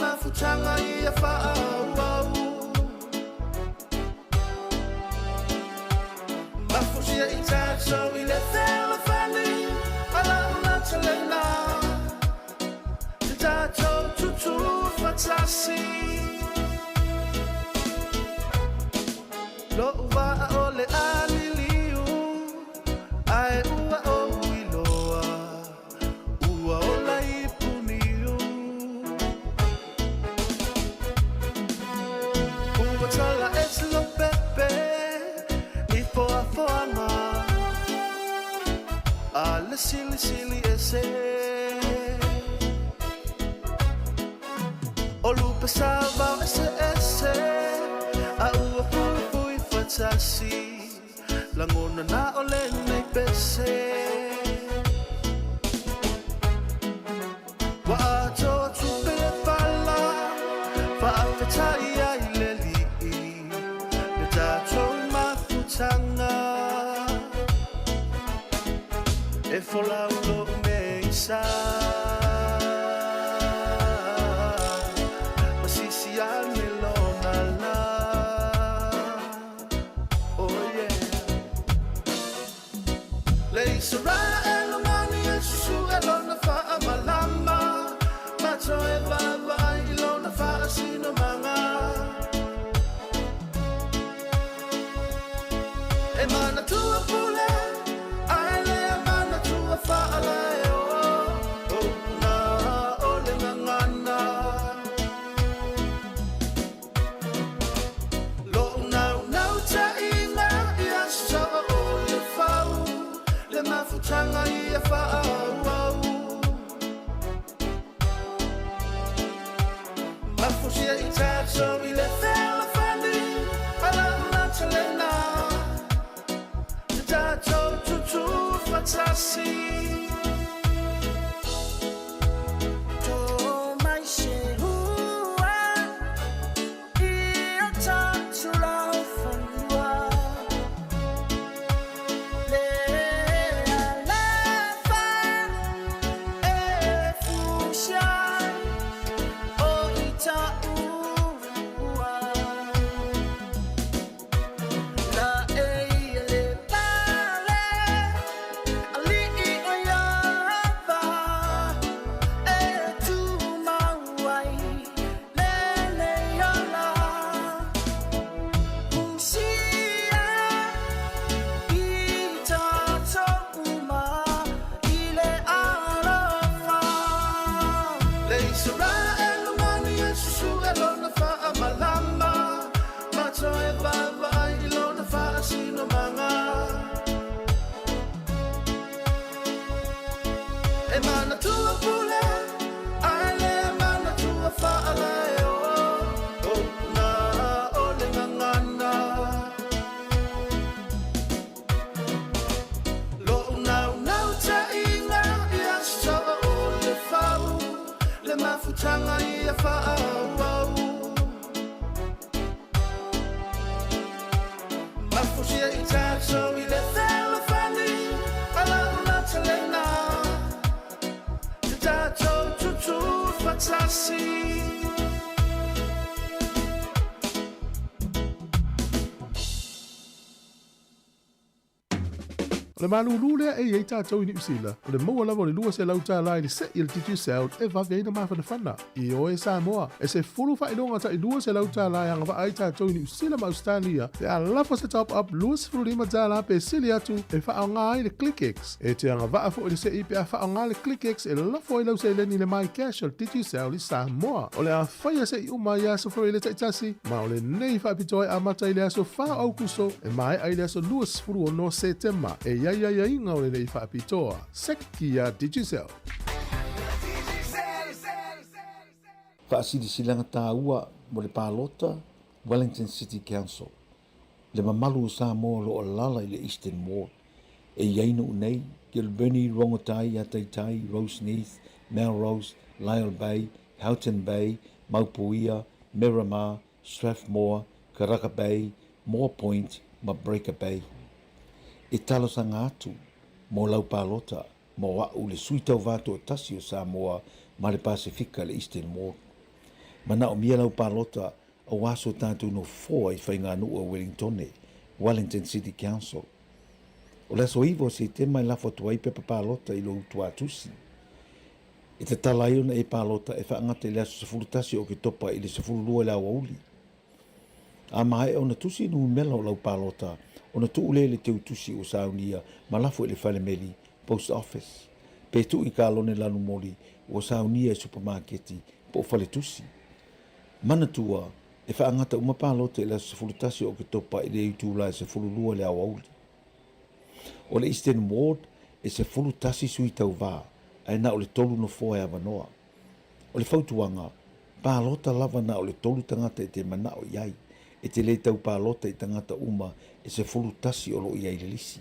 mafutanga ia fa'au mafusia itaso ile fela fali ala una talena tato tutu fatasi lo uva ole aliliu ai ua o iloa ua ola ipuniu Tala es lo pepe ni foanga alle sili ese olu pesava ese a ua fui fatasi langona na ole nei pese wa to tu pe fala fa fatai e fola ulo meisa masisi anelona la oh yeah le Israel mani Yesu elona fa amalama mato e baba elona fa sino manga e mana tua pula ale mana tua fa ale o na ole ngana lo na ta inga ia so ole fa le mafutanga ia fa putanga ia whaau mafusia I tātou I le whela whani ala una talena te tātou tutu whatasi Le malulu lea e ei tātou I New Zealand. O le maua lava o le lua se lau tā lai le se I le titi sound e wawe ina mawhana whana. I o e Samoa. E se fulu whainonga ta I lua se lau tā lai anga wa ai tātou I New Zealand ma Australia. Te a lafa se top up lua se fulu lima tā la pe sili atu e whao ngā ai le ClickX. E te anga wa afo I le se I pe a whao ngā le ClickX e lafo I lau se leni le mai cash o le titi sound I Samoa. O le a whaia se I uma I aso whawe le taitasi. Ma o le nei whapitoe a mata I le aso wha au kuso e mai ai le aso lua se fulu o no September. E ia inga o le nei whaapitoa. Seki a Digicel. Whaasiri silanga Tautua mo le Pālota, Wellington City Council. Le mamalu o Samoa lo o lala I le Eastern Ward. E iaino unei, Gilbert Rongotai, Ataitai, Rose Neath, Melrose, Lyell Bay, Houghton Bay, Maupuia, Miramar, Strathmore, Karaka Bay, Moore Point, Mabreka Bay. E talosanga atu, mo lau Pālota, mo wa'u le suitau vātu o tasi o Samoa, ma le Pasifika le Eastern Ward. Mana o mia lau Pālota, o waso tātou no foa I whainga anu o Wellingtone, Wellington City Council. O le so iwo se te mai lafo tuai pepa Pālota I lo utua tusi. E te talaiona e Pālota e whaangata I le aso sefulu tasi o ke topa I le sefulu lua lau auli. A mai o na tusi nu mela o lau Pālota, ona tuule le teu tusi o saunia ma lafo le whalemeli post office. Pe tu I kālone lanu moli o saunia e supermarketi po whale tusi. Manatua e whaangata uma Pālota I le sefulutasi o ke topa I le utula e sefululua le awauli. O le Eastern Ward e sefulutasi sui tau vā, ai na o le tolu no foa e avanoa. O le fautuanga, Pālota lava na o le tolu tangata e te mana o iai. E te le tau Pālota I tangata uma e se fulu tasi o lo I le lisi.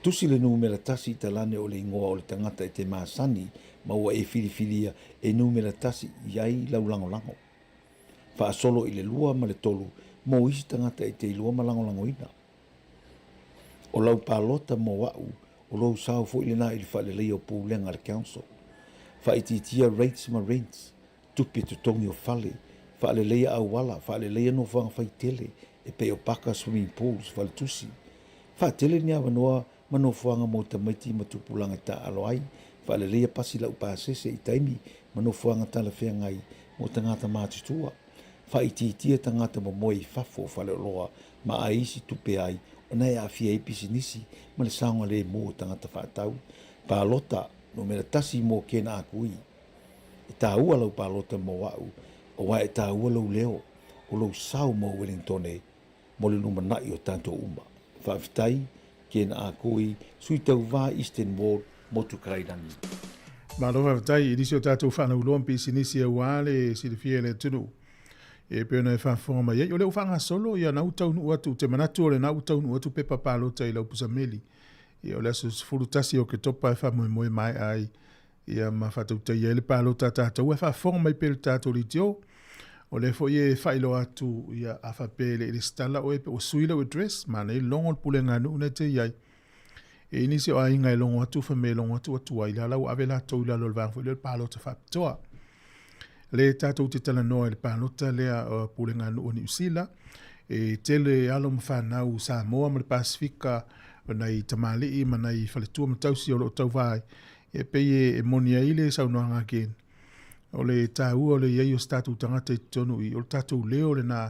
Tusi le numera tasi I talane o le ingoa o le tangata e te maasani ma ua e filifilia e numera tasi iai lau lango. Wha solo I le lua ma le tolu mo isi tangata e te ilua ma lango ina. O lau Pālota mo wau o lau sao fo ile na I le wha le lei o pūlenga le council. Wha ititia rates ma rents, tupi tutongi o fale, wha le leia au wala, wha le leia no whanga whai tele, e pe o paka swimming pools, wha le tusi. Wha tele ni awa noa, mano whanga mo ta maiti matupulanga ta aloai, wha le leia pasi lau pāsese I taimi, mano whanga tala whengai, mo tangata mātutua. Wha ititia tangata mo moi fafo, wha le loa, ma a isi tupe ai, o nei a fia I pisinisi, ma le saunga le mo tangata whaatau. Pālota, no mera tasi mo kena akui. E tā ua lau Pālota mo wau, o wa e tā ua lau leo, o lau sau mo Wellingtone, mo le numa nai o tanto uma. Whaafitai, kena a kui, sui tau wā Eastern Ward, motu karairangi. Malo whaafitai, I disi o tātou whanau loan pisi nisi a wale, si le fia le tunu. E peona e whaafonga mai, o leo whanga solo, ia nau tau nu atu, te manatu o le nau tau nu atu pepa Pālota I lau pusameli. Ia o le aso furu tasi o ke topa e whamoe mai ai, ia ma whatau tai e le Pālota tātou e whaafonga mai pele tātou li teo. O le fo ye whailo atu ia a whapele le stala o epe o suila o dress, ma nei longo pule ngā nuna te iai. E inisi o ainga e longo atu whame longo atu atua I la lau ave la tau la lolvang fo le Pālota whapitoa. Le tātou te tala noa le Pālota lea pule ngā nua ni usila, e tele alo mwhanau Samoa ma le Pasifika, nei tamali I ma nei whaletua matausi o lo tau vai, e peye e monia ile sau noa ngā kēn. O le tāua o le iei o tātou tangata I tonu I o le tātou leo le nā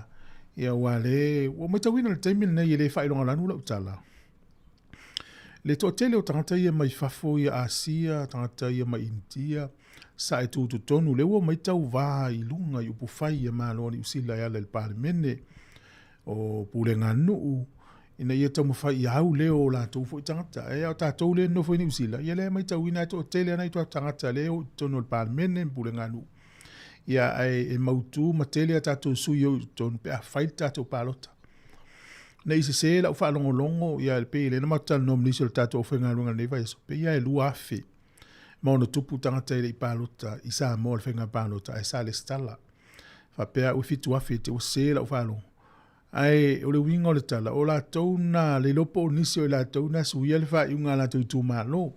ia wale, o mai tawina le taimina nei e le whailonga lanu lau tala. Le to tele o tangata ia mai fafo ia Asia, tangata ia mai India, sa e tūtu tonu, le ua mai tau vā I lunga I upufai ia māloa ni usila ia le pārimene o pule ngā nuu, ina ia tau mawhai I hau leo o lātou fo I tangata, e o tātou le no fo I ni usila, ia le mai tau ina to tele anai to tangata leo tonu le pārimene pule ngā nuu. Ia e mautu ma tele a tātou sui o tonu pe a whai tātou Pālota. Nei se la ufa longo ia le pe le na matal nom ni se tātou whenga runga nei vai so pe ia e lua afe. Mauna tupu tangata i pālota i Samoa le whainga pālota e sa le stala. Whapea ui fitu afi te o sēla o whalo. Ai, o le winga o le tala, o la tauna, le lopo o nisi o la tauna, suia le wha iunga la tau tū mālo.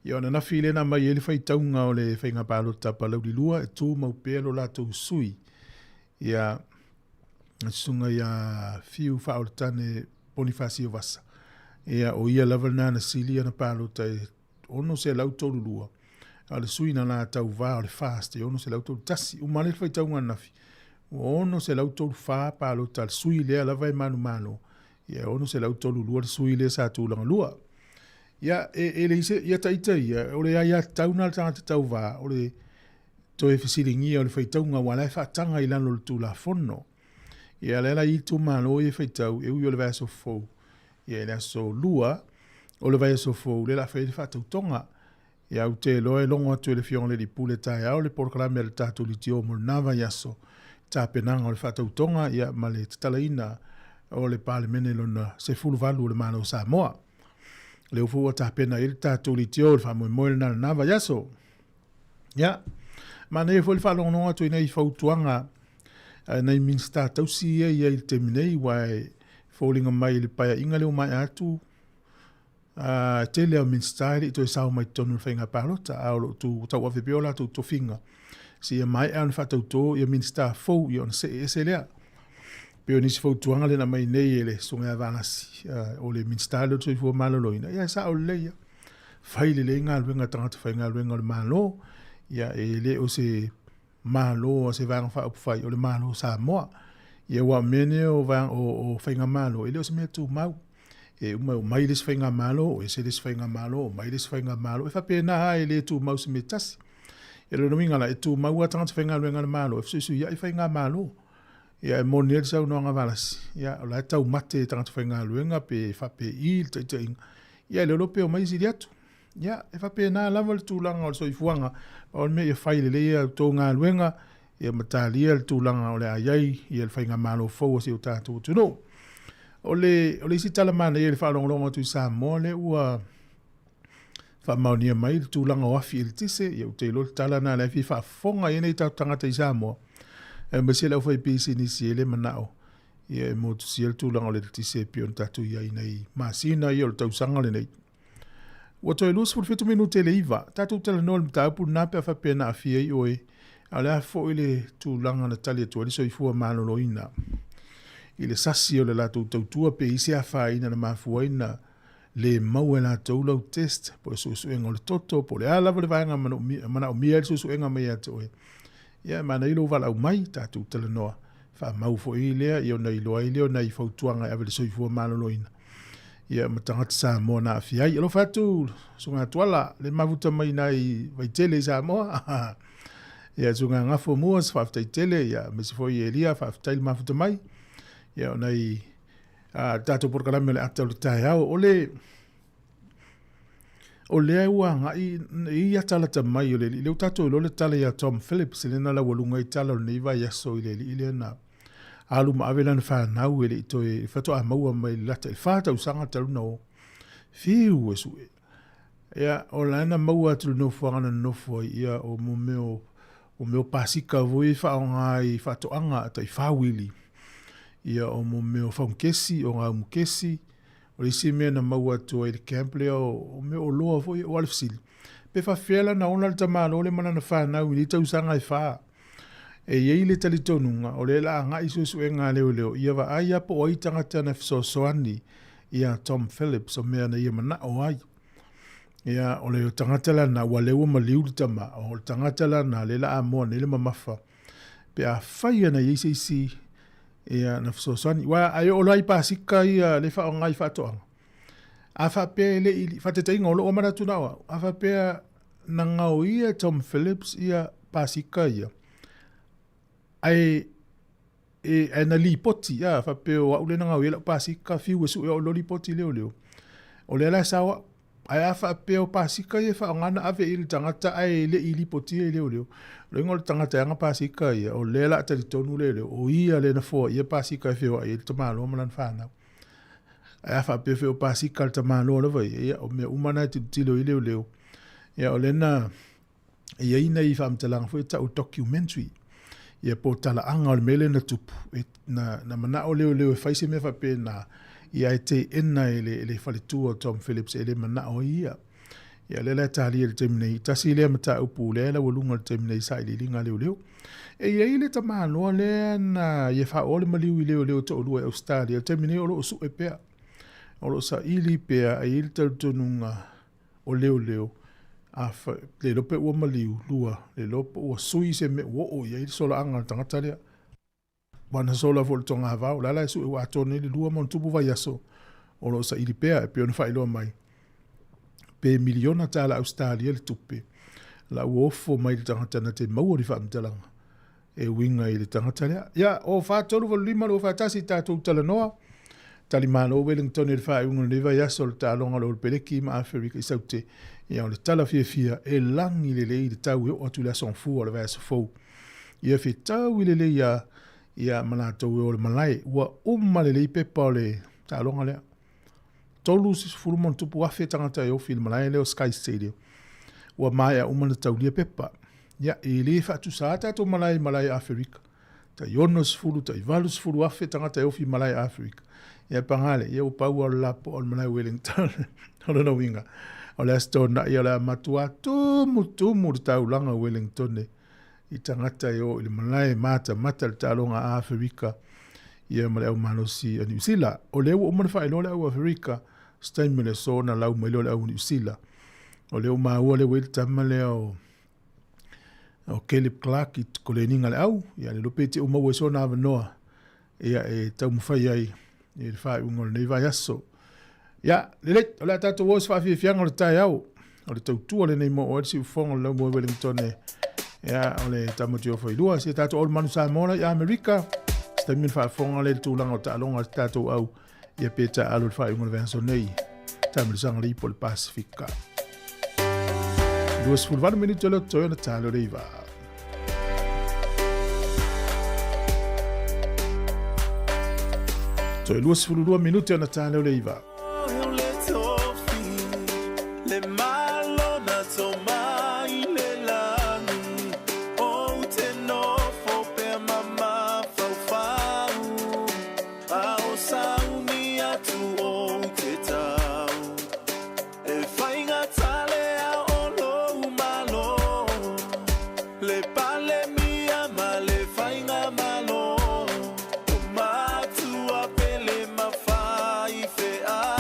Ia ona na while na mai e le whai taunga o le whainga pālota pa lau di lua, e tū mau pēa lo la tau sui. Ia, sunga ia fiu wha o le tane Bonifasio Vasa. Ia, o ia lava na sili ana pālota e ono se lau tolu lua. A le sui na la tau vā o le fast, e ono se lau tolu tasi, umale le whai taunga nafi. Ono se lau tolu wha pālota, le sui lea lava e manu mano. Ia, ono se lau tolu lua, le sui lea sa tūlanga lua. Ia, le ise, ia taita ia, o le ia tauna le tangata tau vā, o le toe fisiringi o le whai taunga wala e whaatanga i lano le tūla fono. Ia, le la i tū mano e whai tau, e ui o le vai so fau. Ia, le so lua, o le vai so fau, le la whai le whaatau tonga. Ia, u te loe longo atu e le fiong le li pule tai au, le porkalame le tātou li tio mo nava yaso. Tā penanga o le whaatau tonga, ia, ma le tatalaina o le pāle mene lona se fulu valu o le mana o Samoa. Le ufu o tā pena ili tātou li tio, le whamoe moe le nava yaso. Ia, ma nei fo le whalongo atu i nei whautuanga, nei minsta tausi ia i te minei, wai fōlinga mai le paia inga leo mai atu, te leo minsta ili to e sao mai tonu le whainga pālota, au tu tau awe beola tu tofinga. Si ia mai au le whatau tō, ia minsta fau, ia ona se lea. Peo nisi whautuanga le na mai nei ele, songa vanasi, o le minsta leo tu i fua maloloina. Ia sa o leia, whai le ngā luenga tangata whai ngā luenga o le malo, ia e le o se malo o se vanga wha upwhai o le malo Samoa. Ia wa mene o whai ngā malo, e leo se mea tū mau. E o mai les whai ngā malo, o e se les whai ngā malo, o mai les whai ngā malo, e whapena ha e le tū mau se me tasi. E lo nominga la e tu maua tangata whainga luenga le malo. E fsuisu ia i whainga malo. Ia e moni el sau noanga valasi. Ia o la e tau mate tangata whainga luenga pe whape i il taita inga. Ia e lolo pe o mai siri atu. Ia e whape na lama le tūlanga o le soifuanga. O le me ia whaile le ia tō ngā luenga. Ia matalia le tūlanga o le aiai. Ia le whainga malo fau o se o tātou tuno. O le isi talamana ia le whalongolonga tu Samoa le ua... Whamaunia mai, tūlanga o afi il tise, iau te ilo tala nā le fi whafonga i nei tau tangata i Samoa. E masi lau whai pisi ni si ele manao. Ia e motu si el tūlanga o le tise pion tatu ia i nei masina i o le tau sanga le nei. Ua toi lus fur fitu minute le iwa, tatu tala noa le mtaupu nape a whapena a fia i oe, a le a fo i le tūlanga na tali atua, liso i fua mālolo ina. I le sasi o le lato tautua pe isi a wha ina na mafua ina, le mau e la taulau test, po e susuenga o le toto, po le alawa le vaenga mana o mia le susuenga mai ato e. Ia, mana ilo wala au mai, tātou tala noa. Wha mau fo i lea, i o nei loa i leo, nei fautuanga e awe le soifua maloloina. Ia, matangata Samoa na afiai. Alo whatu, sunga tuala, le mavuta mai nai vaitele Samoa. Ia, sunga ngafo muas, whaftai tele, ia, mesi fo i elia, whaftai le mavuta mai. Ia, o nei... tātou porkalame le atau le tae au, o le ua ngai i atala ta mai o le leu tātou ilo le tala ia Tom Phillips, le na la walunga i tala o neiva yaso i le le na alu maawela na whanau e le ito e whato a maua mai lata, e whātau sanga taluna o whiu e sue. Ia, o lana maua atu nofu angana nofu ia o meo pasika voi whaonga i whatoanga ata i whawili. Ia o mo meo whaungkesi, o ngā umkesi, o isi mea na maua tua i le camp lea o meo loa fo i o alifsili. Pe whawhiala na ona le tamalo le mana na whanau i tau sanga i whaa. E iei le tali tonunga, o le la ngā iso su e ngā leo leo, ia wa ai apo o i tangata na fisosoani ia Tom Phillips o mea na ia mana o ai. Ia o le tangata la na walewa maliu li tama, o le tangata la na le la amoa ne le mamafa. Pe a whaia na isi isi, ia na fisosani wa ai o lai pasika ia le fa ngai fa to a fa pe le fa te tinga o mana tu na a fa pe na ngau ia Tom Phillips ia pasika ia ai e na li poti ia fa pe o le ngau ia pasika fi su o lo li poti leo o le la sawa ai a fa pe o pasika ia fa ngana ave il tangata ai le ili poti leo le ngol tangata nga pasika ia o le la tali tonu le o ia le na fo ia pasika fe o ia tamalo malan fana ai a fa pe fe o pasika tamalo le vai ia o me umana tilo leo Ia o lena ia ina I whaamtalang fo ta o documentary. Ia po tala anga o le mele na tupu. Na mana o leo whaise me whape na ia te ena ele whaletua Tom Phillips ele mana o ia. Ia lela tali ele temnei. Tasi lea mata upu lela walunga le temnei sa ili linga leo. E ia ile ta manoa lea na ia wha ole maliu I leo to olua Australia. Temnei olo o su e pea. Olo sa ili pea a ili tautonunga o leo. Le lope ua maliu lua. Le lope ua sui se me ua o ia ili sola anga tangata lea. Wana sola fo le tonga havau. Lala su e ua atone li lua mon tupu vai aso. Olo sa ili pea e peo na whailoa mai. Pe miliona tala Australia le tupe. La uofo mai le tangata na te maua ni whaamtalanga. E winga I le tangata lea. Ia, o whātoru valu lima lo whātasi tātou tala noa. Tali malo Wellington e le whaeunga le vai aso le tālonga lo le peleki ma Afrika I saute. Ia o le tala fia e langi le lei le tau e o atu le ason fu o le vai aso fau. Ia fi tau I le lei ia manatou e o le malai. Ua le lei pepa o le tālonga lea. Tolu si fulumon tupu afe tangata e ofi le malai leo Sky Stadium. Ua mai a umana tau lia pepa. Ia e le whatu sa tato malai Afrika. Ta ionos fulu, ta ivalus fulu afe tangata e ofi malai Afrika. Ia pangale, ia upau o lapo o malai Wellington. Hola no winga. O le astona ia la matua tumu le taulanga Wellington ne. I tangata e o le malai mata le talonga Afrika. Ia male au manosi a New Zealand. O leo o mana whaelo le au Afrika. Stain mele so na lau mailo le au New Zealand. O leo maua le wele tamale o Caleb Clark I koleninga le au. Ia le lopete o maua so na avanoa. Ia e tau mawhai ai. Ia le whai ungo le nei vai aso. Ia, le o le tato wos whawhi fianga o le tai au. O le tautua le nei mo o si ufonga le lau Wellington e. Ia, o le tamati o whailua. Si tato o le manu Samoa I Amerika. Stamin whaafonga le tūlanga o ta'alonga le tato au. Ia peta alo le whai ungo le venso nei. Tamil sanga le ipo le Pasifika. Luas fulvana minuto le toyo na talo le iwa. Toyo luas fulvana minuto na talo le iwa. Fai fe a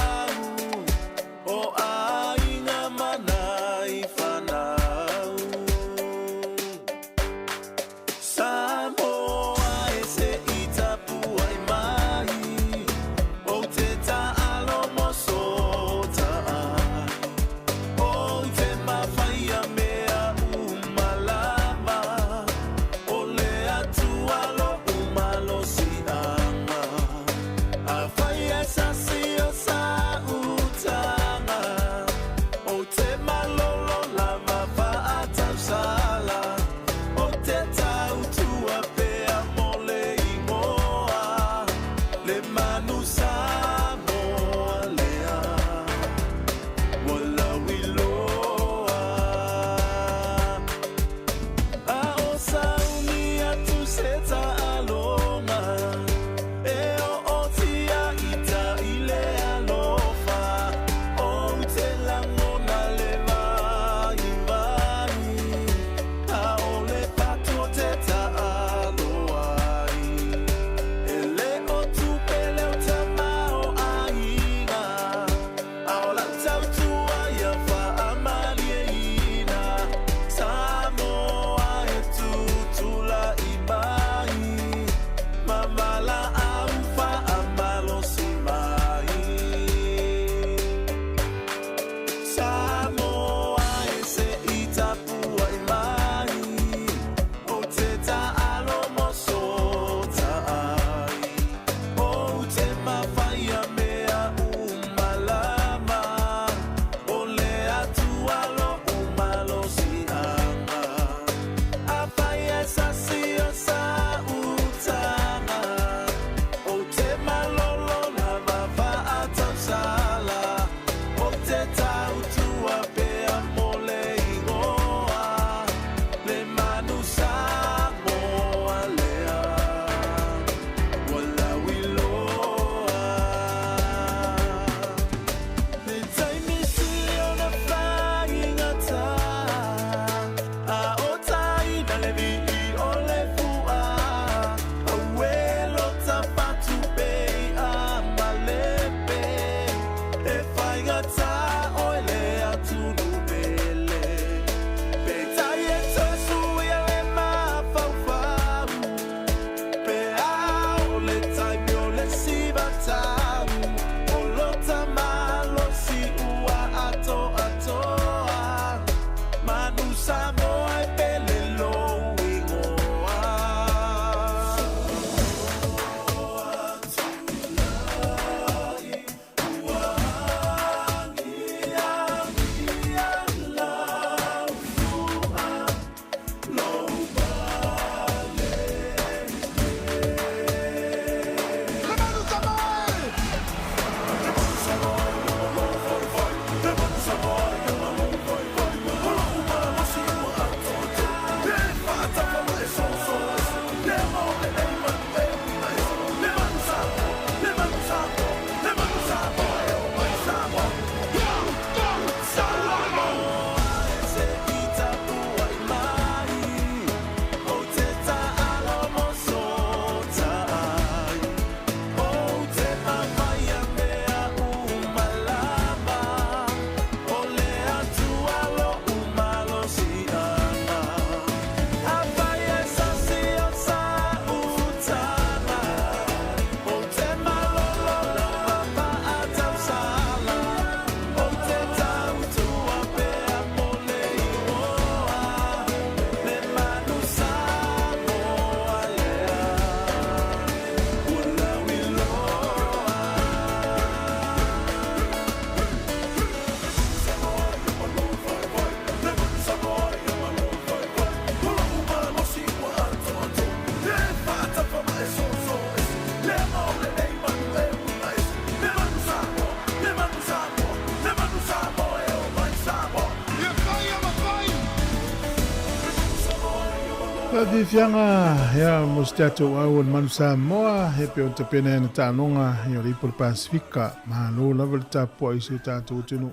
Di fianga ya mustato au manu Samoa he pe o te pena na tanonga i o Ripple Pasifika ma no level tapo i se tato tunu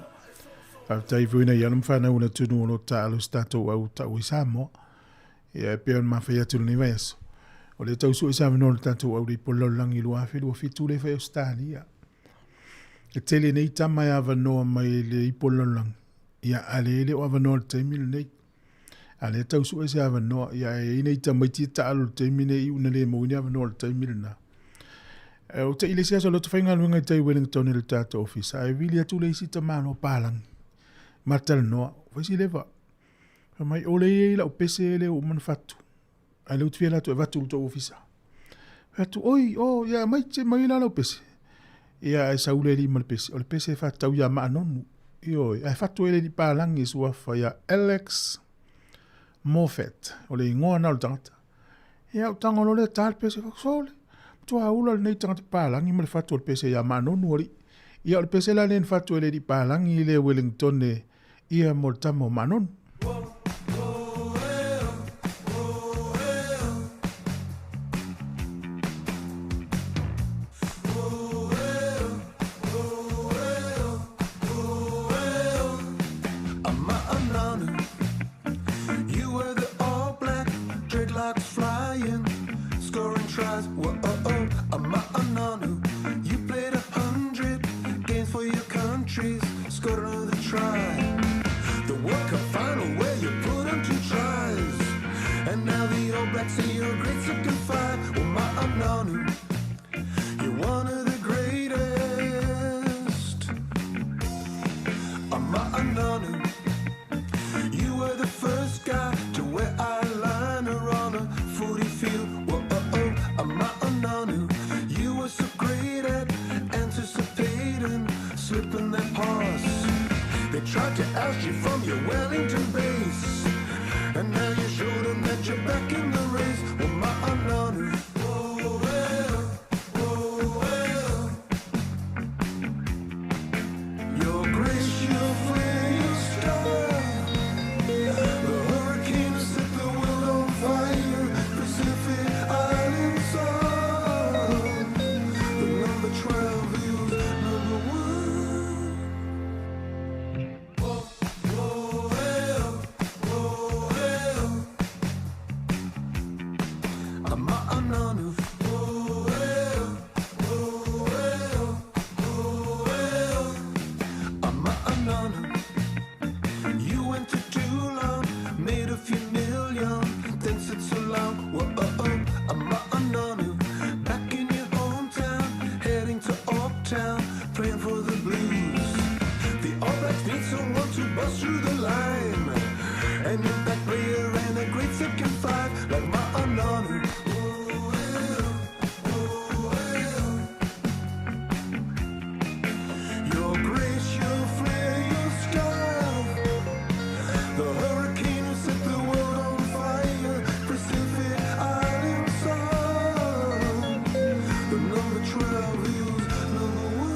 fa tai vuina ya no fa na una tunu no ta lo stato au ta o Samoa e pe on ma fa ya tunu ni veso o le tau su sa no tato au Ripple lo langi lo afi lo fitu le fa stania e tele nei tama ya va no mai le Ripple lo lang ya ale le o va no te mil nei ale tau su ese ava no ya ina ita maiti ta alu te mine I una le mo ina ava no te milna o te ile sia so lo te whainga luenga te Wellington le tata office ai vili atu le isi ta mano palang martal no wasi leva mai ole e la o pese le o manfatu ai le utfia tu e vatu to office vatu oi o ya mai te mai la lo pese ia e saule li mal pese o le pese fa tau ya ma nonu io ai fatu ele di palang is wa fa ya Alex Moffat, o le ingoa na o tangata. Ia o tanga lo le tal pese sole. Tua ula nei tangata palangi ma le fatu o le pese ia manonu ori. Ia o le pese la nen fatu ele di palangi le Wellington ne ia mo le tamo manonu. I'm playing for the Blues. The All Blacks need someone to bust through the line. And with that player and a great second five, like my honor. Your grace, your flair, your style. The hurricane who set the world on fire. Pacific Island song. The number 12 is number 1.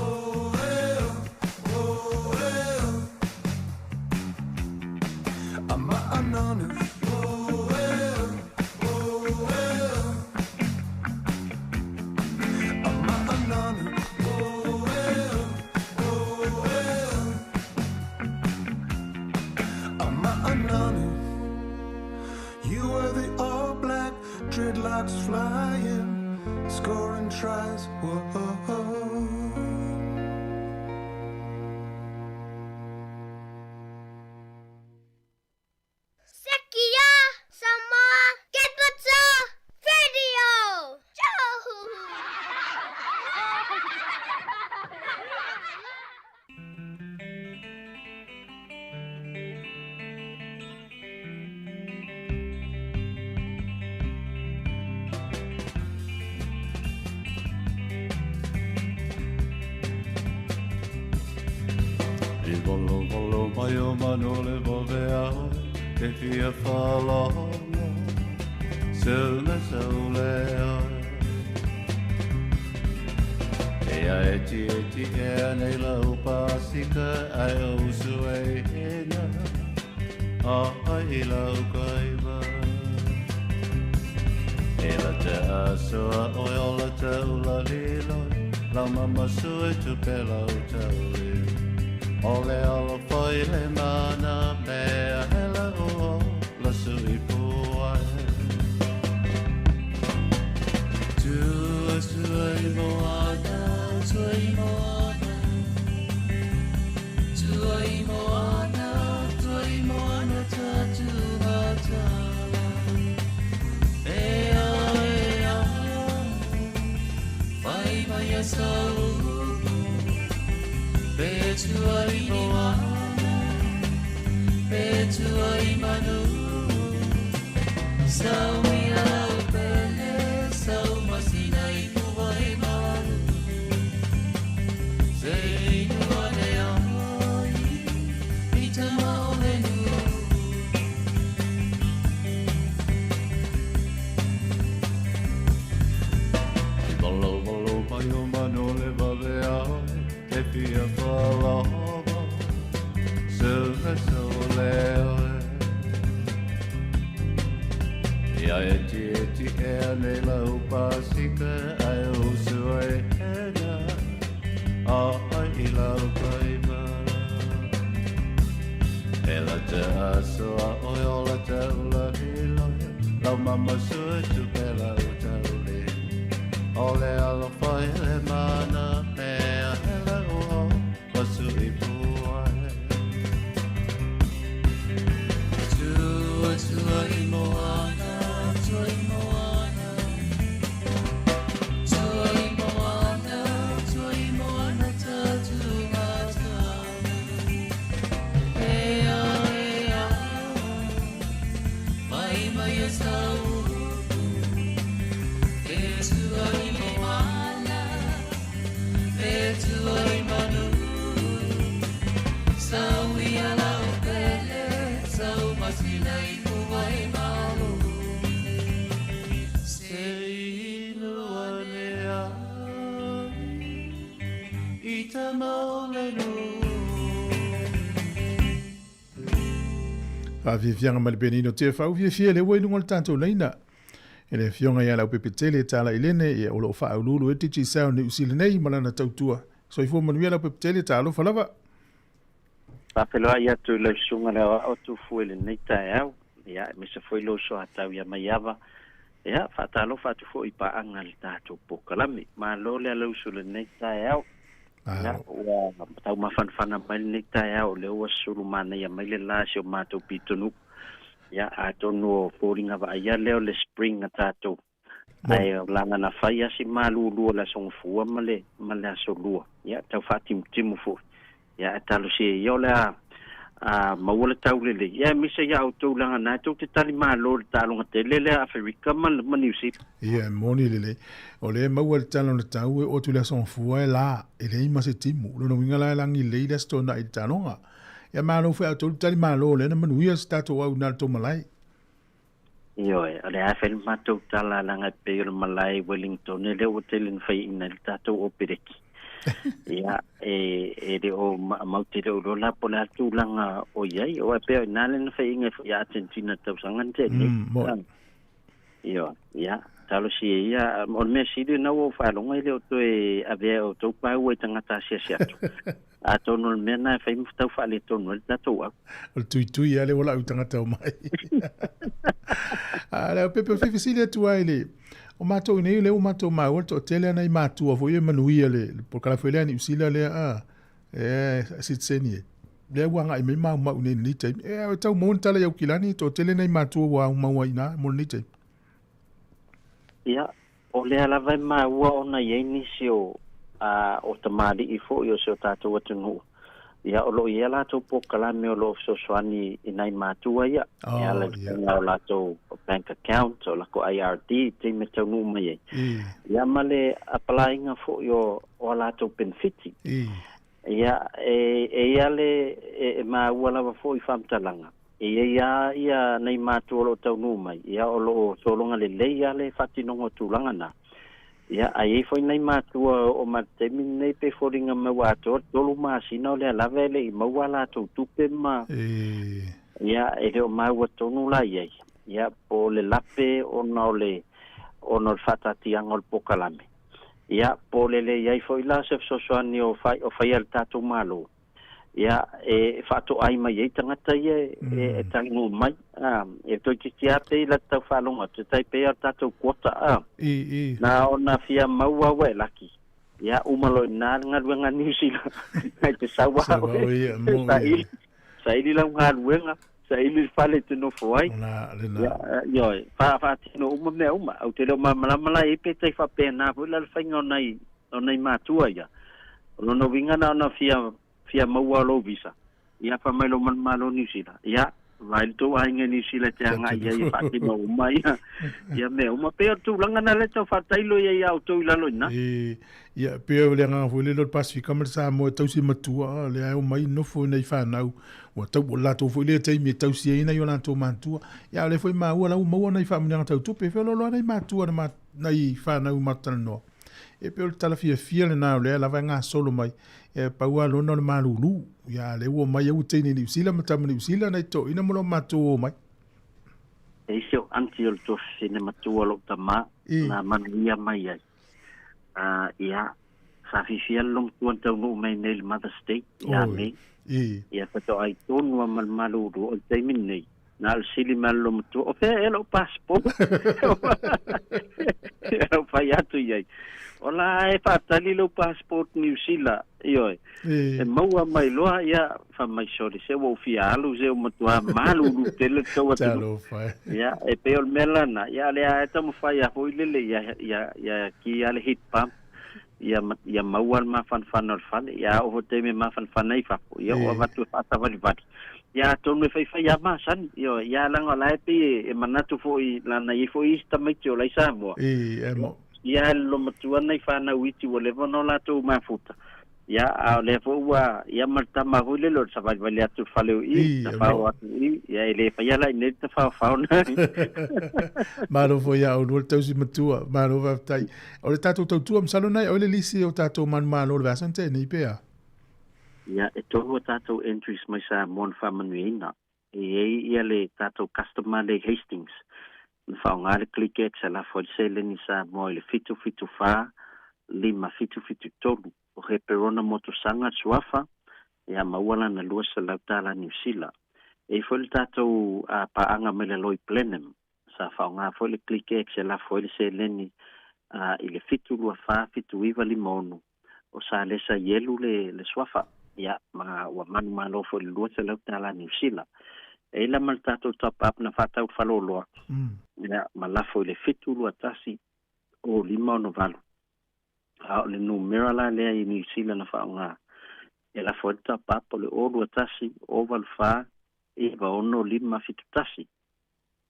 Oh, well, oh, well. I'm anonymous. Oh, well, oh, well. I'm anonymous. Oh, well, oh, well. I'm anonymous. You are the all black, dreadlocks flying, scoring tries. Whoa. Sekia, Samoa, Kepata, Radio. Ciao. I volo volo mai o manole vovea e fia falo selma saulea e a eti e nei la upasika ai o suena ai la ukaiva e la te so o la te la lilo la mama sue tu pela utauli Ole ala foi le mana mea hela o la sui pua Tuai moana Tuai moana Tuai moana Tuai moana tatu matala Ea ea Vai mai a sau Betua imoana, betua imanu, sau ia pele, sau masina ikuwa imanu, sei nuane amoi, itama olenu. Bolo bolo mayo manole vavea. E fia falava Silva soleo E a eti e nei la upasika Ai o sue hena Ai la upaiva E la te asoa o la te ula hilo Lau mama sue tu pela utauli Ole ala fai le mana mea hela o pasu i puae Tua i moana, tua i moana Tua i moana tatu matana Ea ea Mai mai a sau Vivianga Malbenino te fau via le wai lungo tanto leina. Ele fionga ia lau pepetele tala ilene ia olo fa ululu e tichi sao ni usile nei malana tautua. So ifo manuia lau pepetele talo falava. Papeloa ia tu le sunga le o tu fuele nei tai au. Ia me se foi lo so atau ia maiava. Ia fa talo fa tu foi pa angal tato pokalami. Ma lo le lo sule nei tai au. Ya, wa tau mafana mai nei tai au le o sulu mana ia mai le la so mato pitunu. Ya atonu poringa va ia leo le spring atato. ai langa na fai asi malulu la song fua male aso lua ia tau fatimutimu fu ia talo se iola mawala tau lele ia misa ia auto langa na tau te tali malo talonga te lele Afrika maniusi ia moni lele o le mawala talo na tau o tu la son fua la ele ima se timu lo no winga la langi leida stona i talonga ia malo fu auto tali malo le na manuia stato au na to malai io ale a fel mato tala langa pe malai Wellington le hotel in fai in el tato opereki ia de o mauti de o la pola tu langa o iai o pe nalen fai inga ia Argentina tau sangan te io ia talo si ia o me si de no fa longa ile o to e ave o to pa o tangata sia a tono mena fai mutau fa le tono le tato o tu ia le wala utangata o mai ala pepe fifisile tu ai o matou nei le o matou mai o to tele nei matou vo ye manuia le por kala fele ni usila le sitseni le wanga i me ma nei ni te o tau mon tala yo kilani to tele nei matou wa ma ina mon ni te ia o le ala vai ma wa ona ye ni sio o tamadi i fo yo so tato wa tunu ia o lo ia la to po kala me o lo so swani inai matua ia ia la to bank account o la ko IRD te me tonu mai ia male applying fo yo o la to benefit ia ia le ma wala fo I famtalanga ia nei matua lo tonu mai ia o lo solonga le ia le fatinongo tulanga na ia ai foi nei matua o matemi nei pe foringa me wato tolu masina le lave le mawala tu tupe ma ia e o mai wato no la ia po le lape o no le fatati angol pokalame ia po le ia foi la se soani o fai al tatu malo ia fato ai mai e tangata ia tangu mai e to kia pe la tau falonga te tai pe tatu kota na ona fia maua we laki ia umalo na ngaluenga New Zealand ai te sawa sai li lang ngaluenga sai li fale te no foi ia fa tino me au te lo mala e pe tai fa pena vo la fainga nai matua ia no vinga na fia maua lo visa ia pa mai lo malo New Zealand ia vai to ai nge New Zealand te anga ia pa ti mo mai ia me uma pe tu langa na le to fa tailo ia auto ila lo na ia pe le nga vo le lo Pacifica ma Samoa tau si matua le ai mai no fo nei fa nau o tau la to fo le te mi tau si ina yo la to mantua ia le foi ma ua la mo nei fa mi nga tau tu pe fe lo nei matua na nei fa nau matal no e pe o tala fia le na le la va nga solo mai e paua lona le malulu ia le ua mai au teini New Zealand ma tama New Zealand ai to ina mo matua mai e sio anti to sine matua lo tama na mania mai ai ia sa fia long tuan tau no mai nei mother state ia me ia pato ai tonu mal malulu o teimi nei na al sili malo matua o pe elo passport elo fai atu iai ola e fatali lo passport New Zealand io e maua mai loa ia fa mai sori se wo fia alu se matua malu tele to ia e pe ol melana ia le a ta mo fai a hoi lele ia ki ale hit pump ia maua ma fan fan ia o te me ma fan nei fa ia o vatu fata vali ia to me fai ia ma san io ia langa la e manatu foi la na i foi sta mai tio lai Samoa ia lo matua nei fa na witi o le no la to mafuta ia a le fo wa ia marta ma ho le lo sa va le atu faleu ta fa wa ia le fa ia la ne ta fa na maro fo ia o lo tau si matua maro va tai o le tato Tautua msalo nai o le lisi o tato man o le vasante nei pea ia e to tato entries mai sa mon famanuina ia le tato customer le Hastings fa ngale click ex la fo se le ni sa mo le fitu fa lima fitu tolu o he perona moto sanga suafa ia mawala na lua sa lautala New Zealand e fo le tato pa anga me le loi plenem sa fa nga fo le click ex la fo se le ni ile fitu lua fa fitu iva limonu o sa le sa yelu le suafa ia ma wa man lo fo le lua sa lautala New Zealand e la mal tato top up na fata u faloloa ia malafo le fitu lua tasi o 5 a o le numera la lea i New Zealand na whaonga e la fuerta papo le o tasi o valfa e va ono 5 fitu tasi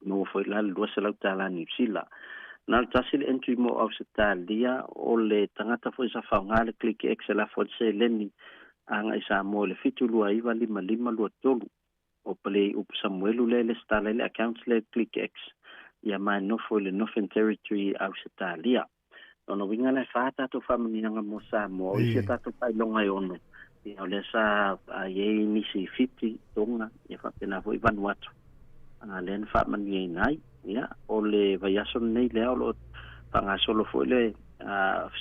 no foi la le 2 lau tala New Zealand na tasi le entry mo Australia o le tangata foi sa whaonga le click X la fuerza leni anga i Samoa le fitu lua iwa 5 lua tolu o pale up Samuelu le stala le accounts le click X ia mai no foi le Northern Territory Australia ono winga le fata to faminianga mo Samoa o se tato pai longa i ono ia le sa ye ni si fiti tonga ia fa pena foi Vanuatu len fa mani nai ia o le vayaso nei le o panga solo foi le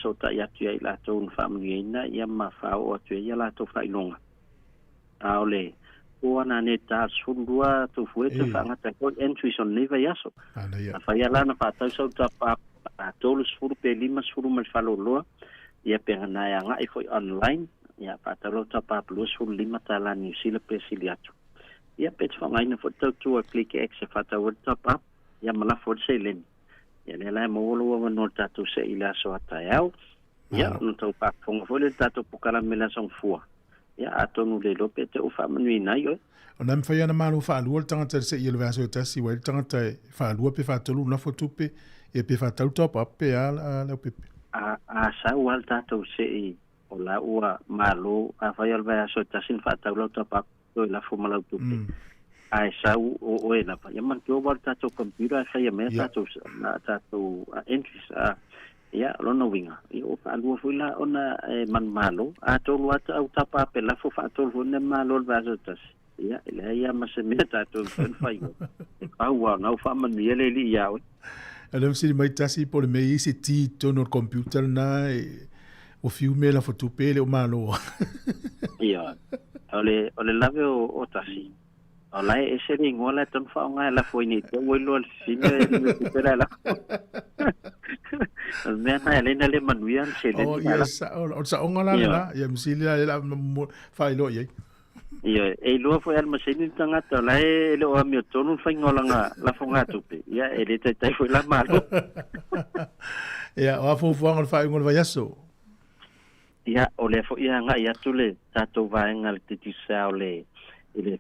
sota ia tu ia la to fa mani na ia ma fa o tu ia la to fa longa a ole o ana ne ta sundua to foi te fa ngata ko entry son nei vayaso fa ia la na fa ta so ta pa tolu sfuru pe 5 sfuru mal faloloa ia pegana ia ngai foi online ia patalo tapa plus sfuru 5 tala New Zealand pe siliatu ia pe tfangaina fo Tautua click X fata wo top up ia mala fo selen ia le la mo lo no tatu se ila so atayau ia no tau pa fonga fo le tatu pukala mela song fua ia atonu le lope te o fa manu ina yo ona me fai ana malu fa alu tangata se ia le vaso tasi wa tangata fa alu pe fa tolu na fo tupe e pe fa tau top up pe ala pe a sa wal tatu se o la ua malo a fai al vaso tasi fa tau top up to la fo malau tupe ai sa o e na pa yaman to wal tatu computer fa ya me tatu na tatu entries ia lona winga i o fa alu fo la ona man malo a to lu ata au tapa pe la fo fa to fo ne malo vaso tasi ia ele ia ma se meta to fai au wa na fa man miele li ia Alam si mai tasi po le mei se ti tono computer na o fiu me la foto pele o malo. Ia. Ole lave o tasi. Ola e se ni ngola ton fa nga la foi ni to wo lo fine pera la. Me na ele na le manuian se le. Oh yes, o sa ongola la, ya msili la fa ilo ye. Ia, e loa foi al masini tangata la e le o mi tonu fa ngola nga la fonga tupe. Ia e le tai foi la malo. Ia, o fo fo ngol fa ngol va yaso. Ia, o le fo ia nga ia tule tato va ngal titi sa ole ile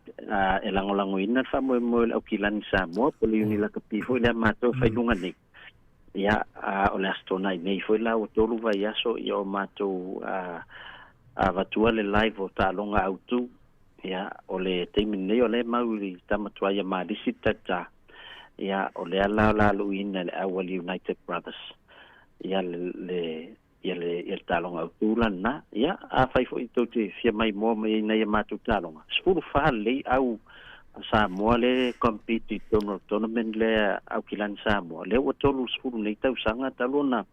e la ngola ngoina fa mo o kilani Samoa po le uni la kapi foi le mato fa lunga ni. Ia, o le astona nei foi la o tolu va yaso ia o mato a vatua le live o talonga autu ia ole temine ole mauri tamatua ia malisi tata ia ole ala luina le awal United Brothers ia le talonga autulan na ia a fai foi tote fia mai mo mai na ia matu talonga spuru fa le au Samoa le compete tournament le au kilan Samoa le o tolu spuru nei tau sanga talona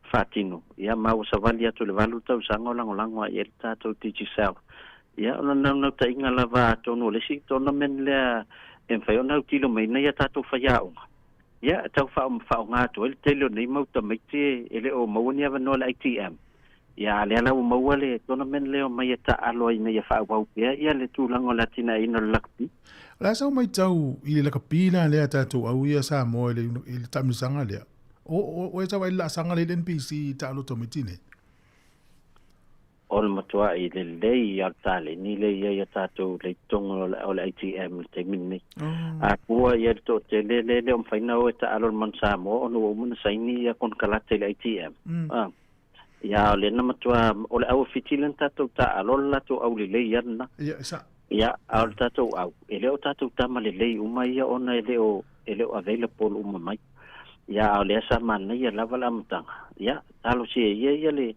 fatino ia mau savali atu le valu tau sanga langolango ia tato tiji sel ia ona na ta inga lava tono le si tournament le en fai ona tilo mai na ia tato faiao ia tau fa nga to el telo nei mau ta mete ele o mau ni ava no le ATM ia le ala o mau le tournament le o mai ta aloi na ia fa wa ia le tu lango latina ino lakpi la sa mai tau i le kapila le tato au ia sa mo le tamisanga le o e tawa ila sanga le NPC ta lo tomitine ol matua i le lei al tale ni le ia tato le tongo o le ATM te minni a kua ia to te le o faina o ta alor man Samoa ono o mun saini ia kon kalate le ATM ia le na matua o le au fitilen tato ta alor la to au le ia na ia al tato au ele o tato tama le lei uma ia ona ele o available uma mai ia le sa man ia lava la mtanga ia talo si ia le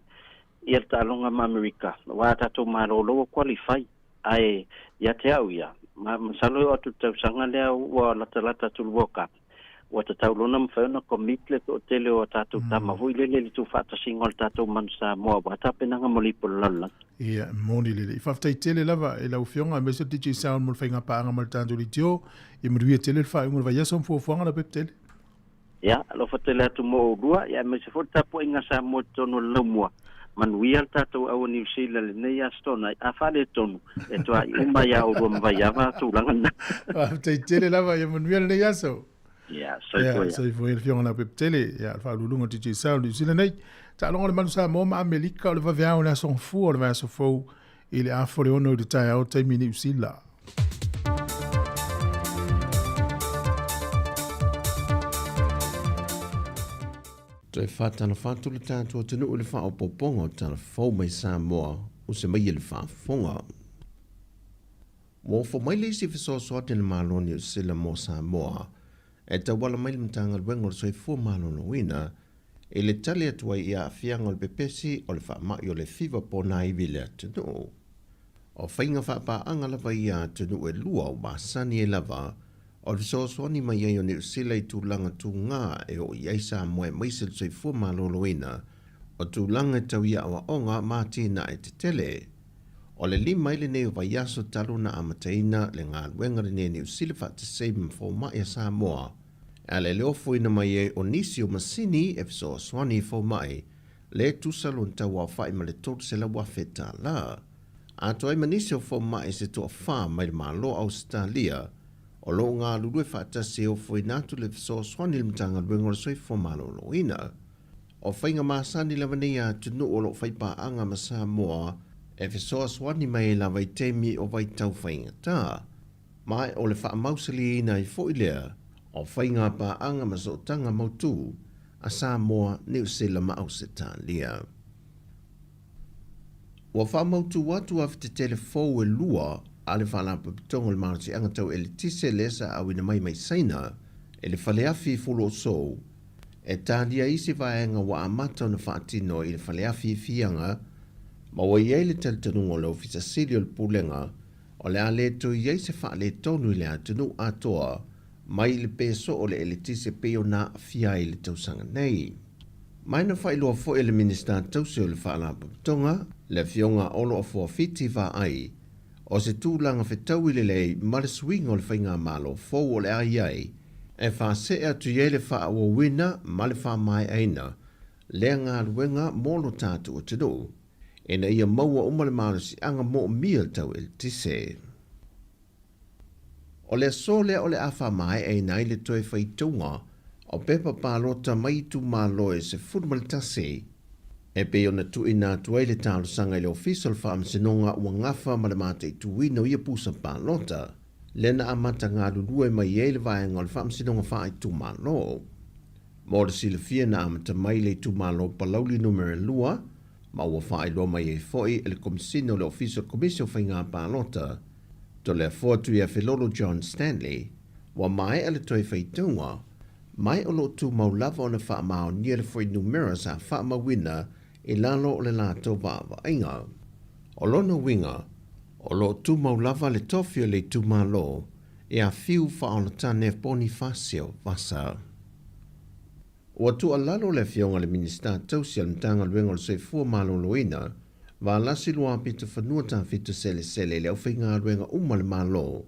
ia talonga ma America wa tato malolo qualify ai ia te au ia ma salo o tu sanga le wa la talata tu woka wa tau lona mfa na commit le to tele o tato tama vo le tu fata singol tato man Samoa wa tapena nga molipo lalla ia moni le fa ftai tele lava e la ufionga me se tiji sound mo fainga pa nga mal tanto li tio e mo ri tele fa ngol va yasom fo fo nga la peptele ya lo fatele tu mo dua ya me se fo tapo inga Samoa tono lomwa manuia tato au New Zealand nei astona a fale tonu e to uma ya o vai ya va tu langa ftai tele lava e manuia nei aso Ia, soifua ia. Soifua ia fionga na peptele, ia whaululunga titi sao New Zealand nei. Ta longa le manu Samoa ma Amerika o le waweao le asong fu o le vaso fau i le afore ono i le tai au taimi New Zealand. Toi whātana whātula tātua tunu o le whaopoponga o tana whau mai Samoa o se mai le whaafonga. Mō wha mai le si whasoasoa tena māloni o sila mō Samoa, e ta wala mai le mtanga luenga o soi fua mālono wina, e le tali atua i a fianga o le pepesi o le whaamai o le fiva po na iwi le atunu. O whainga whaapa anga lava i a atunu e lua o māsani e lava, o le soasoani mai ai o New Zealand i tūlanga tū ngā e o iai Samoa e maise le soi fua mālono wina, o tūlanga e tau ia awa onga mātina e te tele. O le lima ile nei o vai aso talu na amataina le ngā luenga le New Zealand whata seima fo mai a Samoa. A le leo fuina mai e o nisi o masini e fiso swani fo mai le tusalo nta wa whai ma le tōtu se la wafeta la. A toi manisi o fo mai se toa wha mai le malo Australia o lo ngā lulue whata se o fuina atu le fiso swani le mtanga luenga le soi fo malo loina. O whainga maasani la vanea tunu o lo whaipa anga ma Samoa e fiso swani mai la vai temi o vai tau whainga tā. Mai o le wha mausali ina i fo ilea o whainga pa anga masotanga mautu a Samoa New Zealand ma Australia. Wa wha mautu watu af te telefou e lua a le whalampa pitongo le marasi anga tau e le tise lesa a wina mai saina e le whaleafi fulo sou e tālia isi vaenga wa amata na whaatino i le whaleafi fianga ma wa iei le teltanungo le ofisa silio le pulenga o le a le to iei se wha le tonu i le atunu atoa mai le peso o le elitise peo na fia i le tausanga nei. Mai na whailoa fo e le minister tause o le whaalapa tonga, le fionga olo o fua fiti va ai, o se tūlanga whetau i le lei ma le swinga o le whainga malo fo o le ai ai, e wha se atu ye le wha awa wina ma le wha mai aina, le ngā ruenga molo tātu o tino, e na ia maua umale malo si anga mo mia tau elitise. O le sole o le afa mai e nai le toi whaitunga o pepa pālota mai tu māloe se furmalitase e pe ona tu ina tuai le tālu sanga i le official farm sinonga ua ngafa ma le mate tu wina ia pusa pālota le na amata ngā lulue mai e le vaenga o le farm sinonga whaai tu mālo. Mo le silafia na amata mai le tu mālo palauli numere lua ma ua whaai loa mai e foi e le komisino le official commission whainga pālota to le fotu ia Filolo John Stanley, wa mai ele toi whaitunga, mai o lo tu maulava o na wha mao nia le foi numera sa wha mawina i lalo o le lato wawa inga. O lono winga, o lo tu maulava le tofio le tu malo, e a fiu wha o na tane Bonifacio vasa. Ua tu alalo le fionga le minister tausia le mtanga luenga le soifua malo loina, va lasi lua pita whanua tā fitu sele leo whainga ruenga le malo.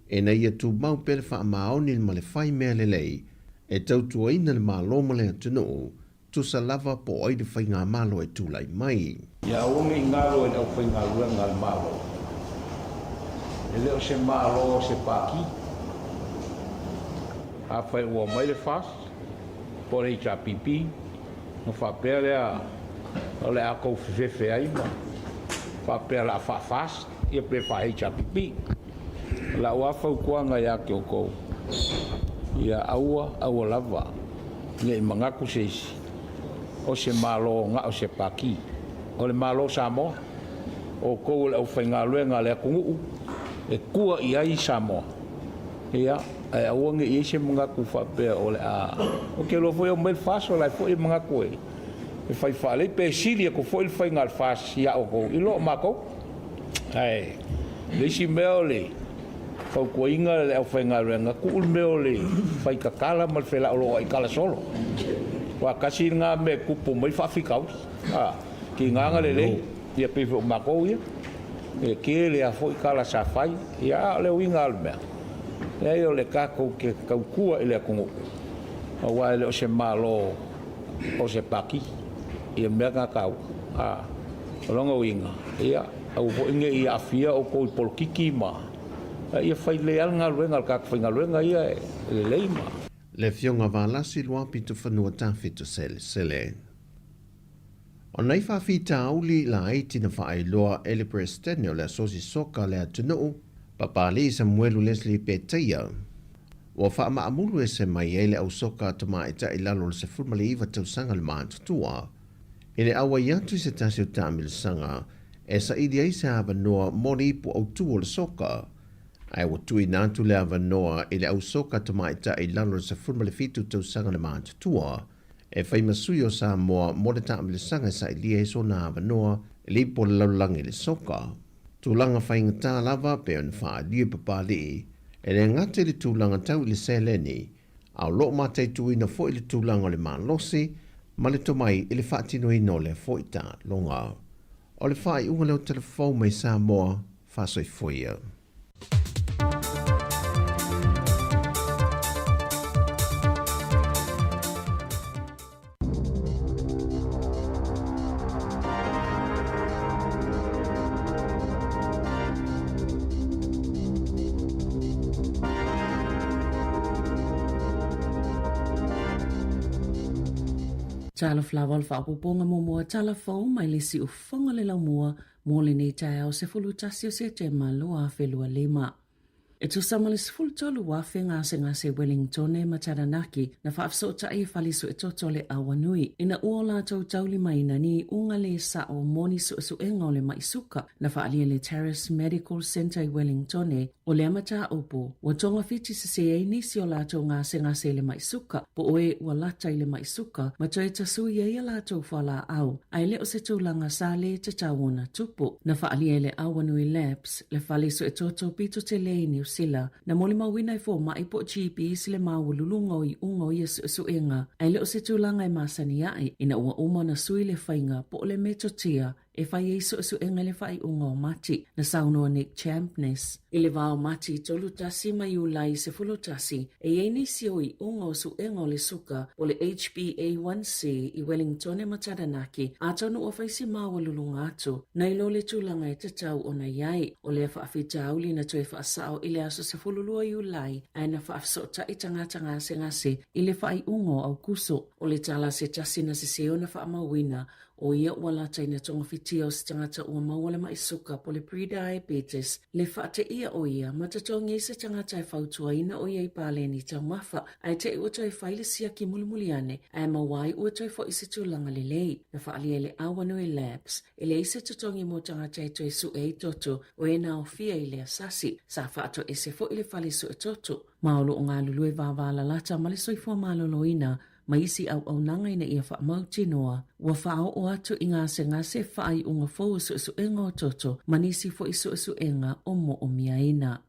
E na ia tu mau pele wha maoni ma le whai mea lelei, e tautua ina le malo ma le atunu, tu sa lava po oi de whainga malo e tūlai mai. Ia ongi ngaro e au whainga ruenga le malo. E leo se malo se paki. A whai ua mai le fast, po rei cha pipi, no whapea lea o le ako fefe ai ma fa pela fa fast e pe fa hicha pipi la wa fa kuanga ya ke ko ia aua lava le manga ku seisi o se malo nga o se paki o le malo Samoa o ko le o fenga luenga le ku e kua ia i Samoa ia ai awange i se manga ku fa pe o le a o ke lo foi o mel faso la foi manga ku e fai fale pe silia ko foi fai ngal fas ya o ko ilo mako ai le si meole ko ko inga le fai ngal nga ku meole fai ka kala mal fela o ai kala solo wa kasi nga me ku po mai fa fikau ki nga le ia pe mako ia e ke le a foi kala sa fai ya le winga al me e yo le ka ko ke ka ku ile ko wa le o se malo o se paki ia mega kau longa winga ia au vo inge ia afia o ko polkiki ma ia fai leal nga luenga ka fai nga luenga ia leima Le fionga valasi lua pitu whanua tawhitu sele. O nei whawhita auli la aiti na whaailoa ele prestene o le asosi soka le atunuu, papali Samuelu Leslie Peteia. Wa whaamaamulu e se mai ele au soka tama ita ilalo le se fulmali iwa tausanga le Tautua. Ele awa iatu se tasi o tamil sanga, e sa idi ai se hawa noa mori ipu au tuo le soka. Ai wa tui nantu le hawa noa ele au soka tama ita ilalo le se fulmali fitu tausanga le Tautua. E whai masui o Samoa mo le tamil sanga sa ili e so na hawa noa li po le laulangi le soka. Tūlanga whainga lava pe on wha lie papali, e le ngate le tūlanga tau le seleni, au lo matei tuina fo le tūlanga le malosi, ma le tomai i le whaatino ino le fo ita longa. O le whai unga leo telefon mai Samoa, whasoi foia. Tala flawal whaapoponga momoa tala fau mai le si ufonga le lau mua mo le nei tae au se fulu tasio se te malua whelua lima. E tu samale se fulu tolu wafe ngase Wellington e Mataranaki na whaafsota i falisu e toto le awanui. Ina uola tau tauli maina ni unga le sa o moni su enga o le maisuka na whaalia le Terrace Medical Center i Wellington e o le amata upo. Wa tonga fiti se e nisi o lato ngase le maisuka po oe ua lata i le maisuka ma toi tasui e lato whala au. Ai le o se tūlanga sa le te tawona tupu na whaalia le awanui labs le falisu e toto pito te leini sila na moli mawina i fo mai po GP sile mawululungo i ungo i suenga ai leo se tūlanga i masani ai ina ua uma na sui le whainga po le metotia e whai e suenga le whai ungo mati na saunoa Nick Champness. I le vao mati tolu tasi mai ulai se fulu tasi e eini sio i ungo suenga o le suka o le HbA1c i Wellington e Mataranaki a tonu o whaisi mawululunga atu na ilo le tūlanga e tatau o na iai o le whaafita auli na toi whaasao i le aso se fululua i ulai ai na whaafsota i tangata ngase i le whai ungo au kuso o le tala se tasi na se seo na whaamawina o ia ua lata ina tonga fitia o se tangata ua mawale maisuka po le pre-diabetes le whaate ia o ia matatongi se tangata e whautua ina o ia i pāle ni tau mafa ai te ua toi whaile sia ki mulimuliane ai mawai ua toi fo isi tūlanga le lei na whaalia le awanui labs e le ise tutongi mo tangata e toi su e toto o e nao fia i le asasi sa whaato e se fo i le whale su e toto maolo o ngā lulue vāwala lata ma le soifua maloloina ma isi au nanga ina ia wha mautinoa, ua whao o atu i ngase whai unga fōu su enga o toto, manisi fo isu enga o mo o mia ina.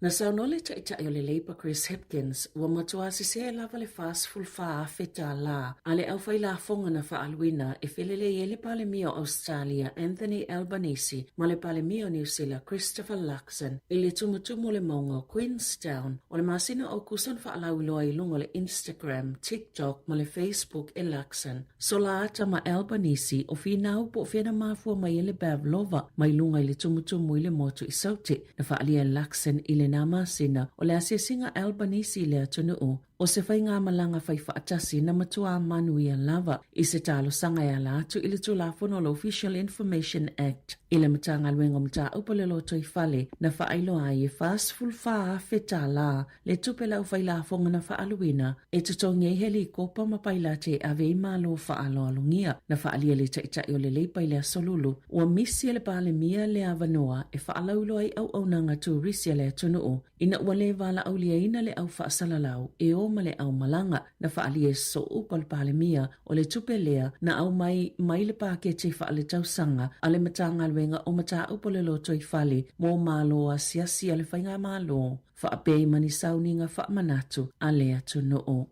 Na saunole ta ita o le Labour Chris Hipkins, ua matua si se lava le fastful faa feta la, ale au fai la fonga na faaluina e felele ye le palemio Australia Anthony Albanese, ma le palemio New Zealand Christopher Luxon, i le tumutumu le maunga Queenstown, o le masina o kusan faalauiloa i lungo le Instagram, TikTok, ma le Facebook e Luxon. So la ata ma Albanese o finau po fena mafua mai le Bavlova, mai lunga i le tumutumu i le motu i sauti, na faalia Luxon i le nama sina o le asesinga Albanese le atunuu o se whai ngā malanga whai whaatasi na matua manu ia lava i se talo sanga ia la atu i le tulafono lo Official Information Act i le matanga luenga mta upale lo toi fale na whailo ai e fastful faa feta la le tupela u whai la fonga na whaaluina e tutongi e heli kopa mapaila te ave i malo whaalo alungia na whaalia le taitai o le leipa i le asolulu ua misi le pale mia le avanoa e whaalaulo ai au nanga tu risia le atunuu ina ua le vala au lia ina le au whaasalalau e o ma le au malanga na whaalia so upal pale mia o le tupelea na au mai le pake te whaale tausanga a le matanga luenga o mata upale lo toi fale mo malo a siasi a le whainga malo whaapei mani sauninga whaamanatu a le atunuu.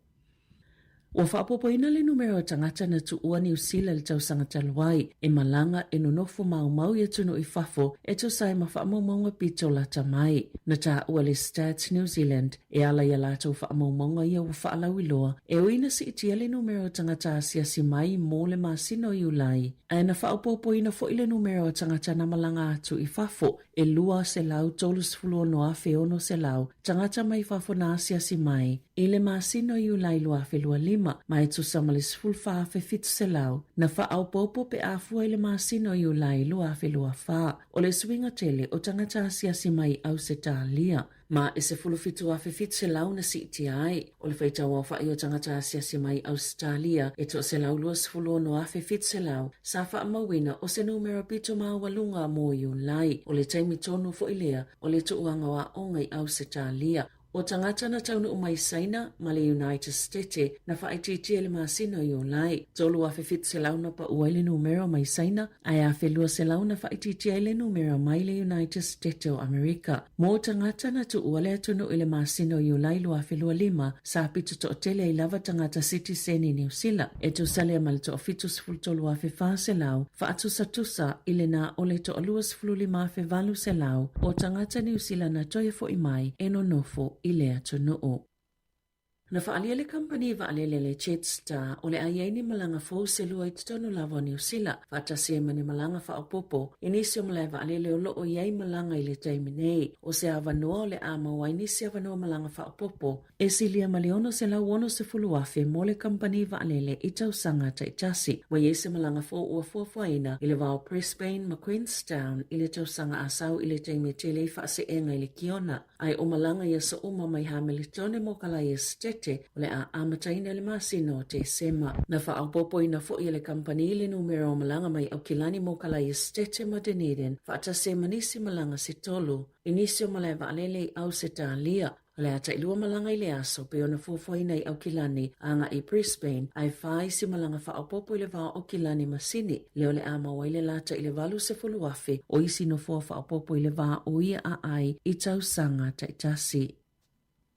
Ua whaapopoina le numero tangata na tuua New Zealand le tausanga taluai e malanga e nonofo mau i atunu i fafo e to sai ma whaamaumaunga pito la tamai. Na ta ua le Stats New Zealand e ala ia lato whaamaumaunga ia ua whaalau iloa e uina si itia le numero tangata asiasi mai mo le masino i ulai. A na whaapopoina fo i le numero tangata na malanga atu i fafo e lua se lau tolus fulo no afe ono se lau tangata mai fafo na asiasi mai I le masino i ulai lua whelua lima, ma e tu samale sfulfa fe fitu se lau. Na wha au popo pe afua i le masino i ulai lua whelua wha. O le swinga tele o tangata asiasi mai au se tālia. Ma e se fulu fitu a fe fitu se lau na si iti ai. O le whaita wafa i o tangata asiasi mai au se tālia. E to se lau lua sfulu ono a fe fitu se lau. Sa wha mawina o se numero pito maa walunga mo i ulai. O le taimi tonu fo ilea. O le tuuanga wa ongai au se tālia. O tangata na taunu umai saina ma le United States na whaititia le masino i ulai. Tolu a fefit se launa pa ua le numero mai saina, ai a felua se launa whaititia le numero mai le United States o Amerika. Mo tangata na tu ua le atunu i le masino i ulai lua felua lima, sa pitu to tele i lava tangata citizen i New Zealand. E tu sale mal to fitu sfulu tolu a fefa se lau, whaatusa tusa i le na ole to alua sfulu lima fe valu se lau, o tangata New Zealand na toia fo i mai, eno nofo i lea tunuu. Na whaalia le company waalele le Jetstar o le aiaini malanga fo se lua i tutonu lava New Zealand. Whaatasia mani malanga whaapopo. Inisio malai waalele o loo iai malanga i le taimi nei. O se avanoa o le ama wa inisi avanoa malanga whaapopo. E silia maleono se lau ono se fuluafe mo le company waalele i tausanga taitasi. Wa iese malanga fo ua fuafuaina i le vao Brisbane ma Queenstown i le tausanga asau i le taimi tele i whaase enga i le kiona. Ai o malanga ia sa uma mai hamelitone mo kala ia stete o le a amataina le masino te sema. Na whaaupopo ina fo i le company le numero o malanga mai au kilani mo kala ia stete ma Dunedin. Whaatase manisi malanga se tolu. Inisio malai waalele au se tālia. Le ata ilua malanga i le aso pe ona fuafuaina i au kilani anga i Brisbane ai whai si malanga whaaupopo i le vao au kilani masini. Leo le ama wa ile lata i le valu se fuluafe o isi no fua whaaupopo i le vao o ia a ai i tausanga taitasi.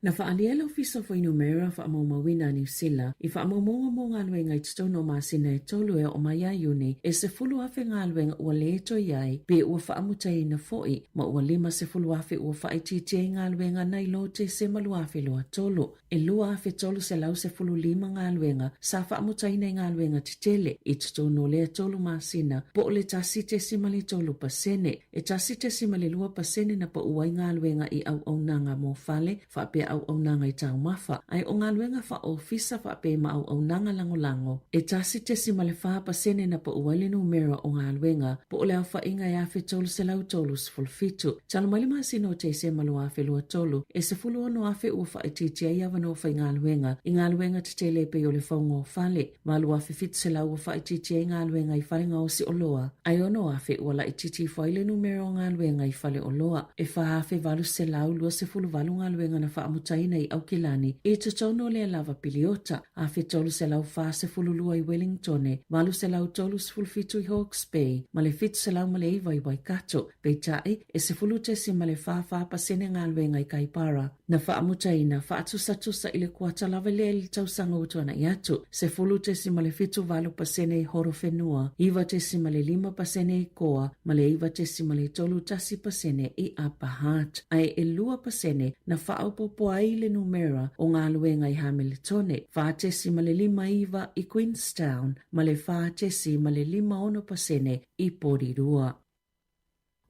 Na whaalia le ofisa fo inumera whaamomawina New Zealand i whaamomonga mo ngā luenga i tutono māsina e tolu e o mai iuni e se fulu afe ngā luenga ua leto iai be ua whaamutai na foi ma ua lima se fulu afe ua whaititia ngā luenga nei lo te se malu afe lua tolu. E lua afe tolu se lau se fulu lima ngā luenga sa whaamutai nei ngā luenga titele i tutono lea tolu māsina po o le tasi te simali tolu pasene. E tasi te simali lua pasene na pa uai ngā luenga i au nanga mo fale whaapea au nanga i tau mafa. Ai o ngā luenga wha ofisa wha pe ma au nanga lango. E tasi te si male wha pasene na pa uwale numero o ngā luenga po o leo wha inga ia whi tolu se lau tolu se fulfitu. Talo mali masino te se malu awhi lua tolu e se fulu ono awhi ua wha ititia ia wano wha i ngā luenga. I ngā luenga te tele pe o le whaunga o whale. Malu awhi fitu se lau ua wha ititia i ngā luenga i whale ngā o si o loa. Ai ono awhi ua la ititi whaile numero o ngā luenga i whale o loa. E wha awhi valu se lau lua se fulu valu ngā luenga na wha amutai nei au kilani e tutono le lava piliota a fitolu se lau fa se fululua i Wellingtone malu se lau tolu se fulfitu i Hawke's Bay ma le fitu se lau ma le iwa i Waikato peitai e se fulute si ma le fa pasene ngā luenga i Kaipara na wha amutaina wha atusa i le kuata lava le li tausanga utuana i atu se fulute si ma le fitu valu pasene i Horo Whenua iwa te si ma le 5 pasene i Koa ma le iwa te si ma le tolu tasi pasene i Upper Hutt ai e 2 pasene na wha aupopo ai le numera o ngā luenga i Hamiltone, whaatesi ma le 5 iwa i Queenstown, ma le whaatesi ma le 5% i Porirua.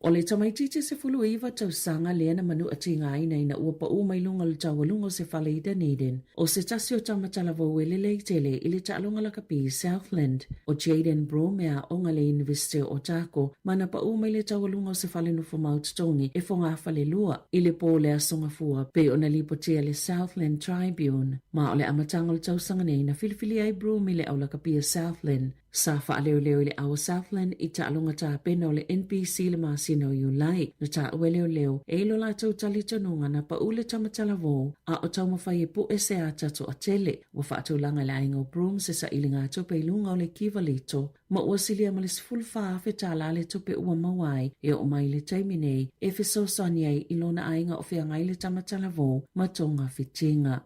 O le tamaitite se fulu iwa tausanga leana manu ati ngā ina ua pa umai lunga le tawalunga se whale i Dunedin. O se tasi o tamatala wawele le tele i le taalunga laka pi Southland. O Jaden Bromea o ngale University o Tako, mana pa umai le tawalunga se whale nufu maututongi e fonga whale lua. I le po le asonga fua pe o na lipotea le Southland Tribune. Ma o le amatanga le tausanga nei na filifili ai Brome le au laka pi Southland. Sa whaaleo le awa Southland i taalunga ta pena o le NPC le masina o Iulai. Na ta leo e ilo la tau tali tonunga na pa ule tamatala vo a o tau mawhai e pu e se a tato a tele. Wa whaatau langa le ainga o Broome se sa ilinga tope ilunga o le kiva lito. Ma ua silia ma le sifulu whaafe ta la le tope ua mawai e o mai le taiminei e fiso saniai ilona ainga o whianga i le tamatala vo ma tonga fitinga.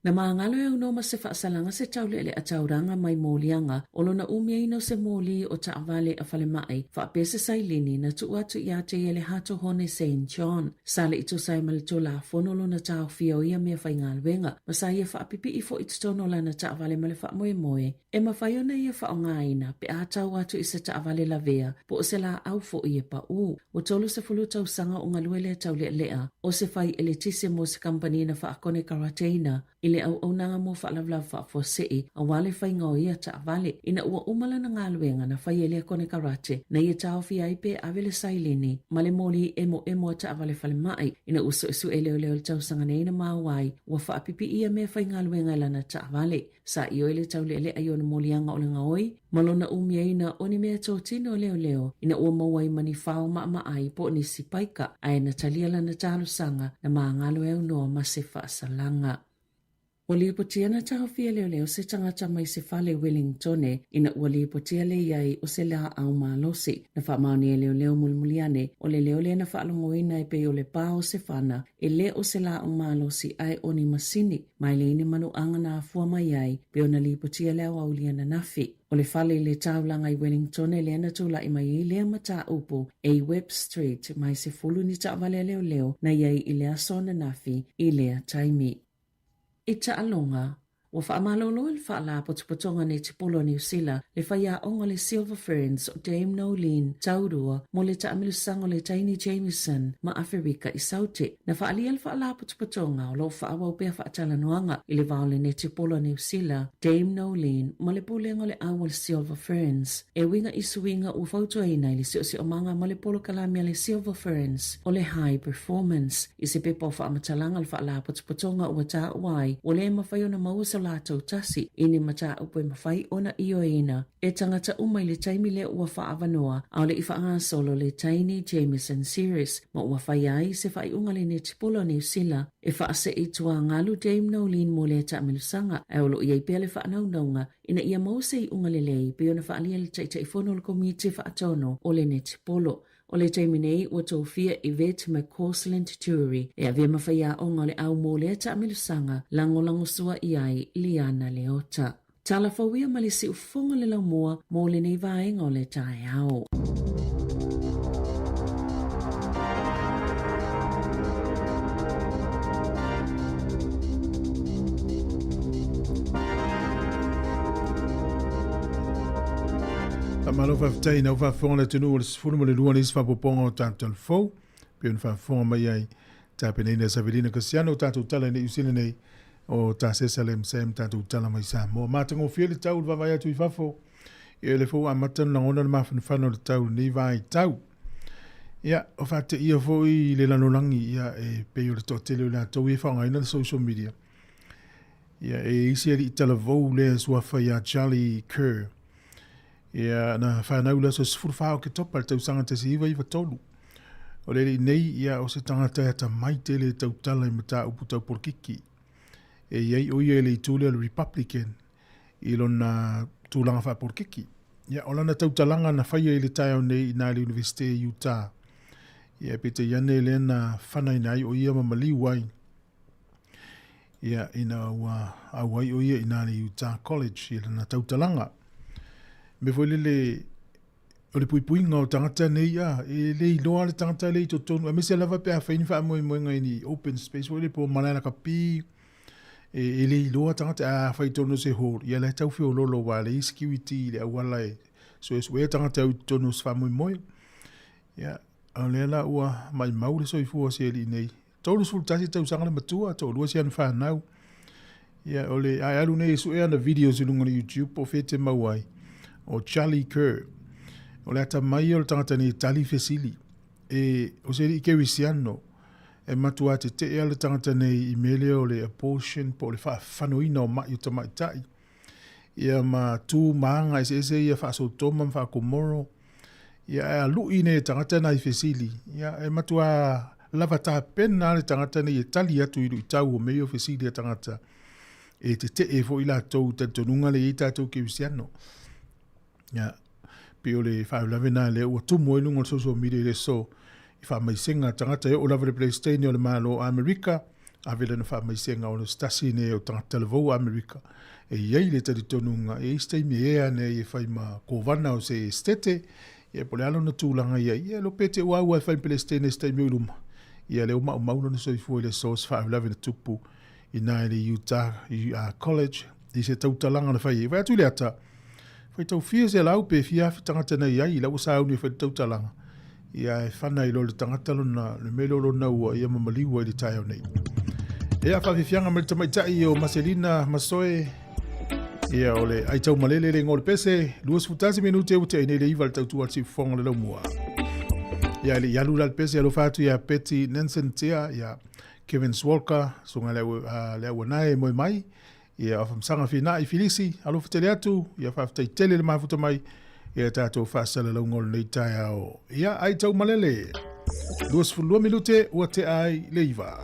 Na maangalo e unoma se whaasalanga se taulele a tauranga mai mōlianga o lona umia ino se mōli o taawale a whale mai whaapese sailini na tuatu ia te ele hato hone St. John. Sale ito sai malito la fonolo na tau fia o ia mea whaingalwenga ma sa ia whaapipi ifo itotono la na taawale male whaamoe moe. E mawhaiona ia whaongaina pe a tau atu i se taawale la vea po o se la au fo ia pa u. O tolu se fulu tau sanga o ngaluele taulea lea o se whai ele tise mo se kampani na whaakone karateina. ile au nanga mo whaalavla whaafosei a wale whainga o ia ta avale ina ua umala na ngaluenga na whaielea kone karache na ia tau fia ipe avele sailini male moli emo ta avale whale mai ina usu leo le tau sangane ina mawai ua whaapipi ia me whaingaluenga ilana ta avale sa iyo ele tau le ayona molianga o le ngaoi malona umia ina oni mea tōtino leo ina ua mawai mani whao maai po ni sipaika ai na talia lana talo sanga na maangalo e unoa ma se whaasalanga. Wali potia na tahawhia leo se tangata mai se whale Wellingtone ina wali potia le iai o se la au malosi na whaamaoni e leo mulmuliane o le leo na whaalongoina e pe o le pao se whana e le o se la au malosi ai oni masini mai le ini manu anga na afua mai ai pe o na li potia leo au liana nafi. O le whale le taulanga i Wellingtone le ana tula i mai lea mata upo e Webb Street mai se fulu ni taawale leo na iai i lea sona nafi i lea taimi. I alonga, wa whaamalolo il whaala potopotonga ne te polo New Zealand le whaia onga le Silver Ferns o Dame Nolene Tautua mo le taamilusanga le Taini Jameson ma Afrika i saute. Na whaalia il whaala potopotonga o lo whaawa upea whaatala noanga i le vaole ne te polo New Zealand Dame Nolene mo le pulenga le awa le Silver Ferns. E winga isu winga u fautua ina ili si o manga mo le polo kalamia le Silver Ferns o le High Performance. I se pepa o whaamatalanga le whaala potopotonga ua ta wai o le mawhaio na mausa lātou tasi ini mata upo mawhai ona iyo ina. E tangata umai le taimi le ua whaavanoa au le iwha solo le Taini Jameson Series ma ua whai ai se whai unga le ne tipolo New Zealand e whaase i tua ngalu Dame Nolene mo le taamilusanga e olo iei pia le whaanaunga ina ia mause i unga le lei pe ona whaalia le taitaifono le komiti whaatono o le ne tipolo. O le taiminei ua tōwhia Yvette McCausland Turi e avea mawhaia onga le au mō le taamilusanga lango sua i ai Liana Leota. Tala whauia ma le si ufonga le lau mua mō le nei vaenga o le tae au. Malo whaftai na whawhonga tunu o le sifuru mo le lua nisi whapoponga o tātou fau. Pio na whawhonga mai ai tāpene ina Saverina Kasiano tātou tala nei usina nei o tā Sesalem Sam tātou tala mai Samoa. Mātango whia le tau le wawai atu i whafo. E le fau a matanu na ngona le mawhanwhano le tau nei vai tau. Ia, o whate ia fo i le lanolangi ia e peo le tōtele o le atou e whaonga ina le social media. Ia, e isi ali i tala vau le sua whai a Charlie Kerr. Ia na whanau la so sifuru whao ke topa le tausanga te si iwa tolu. O le nei ia o se tangata e ta mai te le tautala i mata upu tau porkiki. E iei o ia le itule le Republican i lona tūlanga wha porkiki. Ia o lana tautalanga na whaia i le tai au nei i nā le University of Utah. Ia pete iane le na whanai nai o ia mamali wai. Ia ina awai o ia i nā le Utah College i lana tautalanga. Me foi le o le puipuinga o tangata nei a e le iloa le tangata le to tonu a me se lava pe a faini fa mo ngai ni open space o le po malana ka pi e le iloa tangata a fai tonu se hol ia le tau fi o lolo wa le security le wala e so es we tangata o tonu fa mo ia a le la ua mai mau le so i fu se li nei tolu sul tasi tau sanga le matua to lu se an fa nau ia o le ai alu nei so e na videos no ngoni YouTube po fete mawai o Charlie Kerr. O le ata mai o le tangata ni tali fesili. E o se li kewisiano. E matua te te ea le tangata nei i mele o le abortion po le whanoina o mai o tamai tai. Ia ma tū maanga ese ia whaaso toma mwha komoro. Ia e lui ne tangata nei fesili. Ia e matua lava taha pena le tangata nei e tali atu i tau o meo fesili a tangata. E te e fo ila tau tantonunga le i tātou kewisiano. Ya pio le whaulave nā le ua tumo i lunga social media le so i whamaisenga tangata e o lava le Palestine o le malo Amerika a vele na whamaisenga o le stasi ne o tangata le vau Amerika e iei le tari tonunga e istei me ea ne e whaima kovana o se stete e pole alo na tūlanga iei e lo pete ua ua e whaim Palestine e stei me uluma i le uma o mauna na soifua le so se whaulave na tupu i nā le Utah College i se tautalanga na whai e vai atu le ata fai tau fia se lau pe fia fi tangata nei ai lau sa uni fai tau talanga ia e whana i lo le tangata lona le melo lona ua ia mamaliwa i le tai au nei Ia whawhiwhianga mai tamaitai o Marcelina Masoe. Ia ole ai tau malele le ngol pese. 2 minute u te ine le iwa le tautua si fonga le laumua. Ia le yalu lal pese alo fatu ia Betty Nansen tia. Ia Kevin Swalker. Sunga le wanae moi mai. Ia whamsanga whina i Filisi. Alo fatele atu. Ia whaftai tele le mafuta mai. Ia tātou whasala lau ngol nei tai ao. Ia ai tau malele. 2 minute ua te ai le iwa.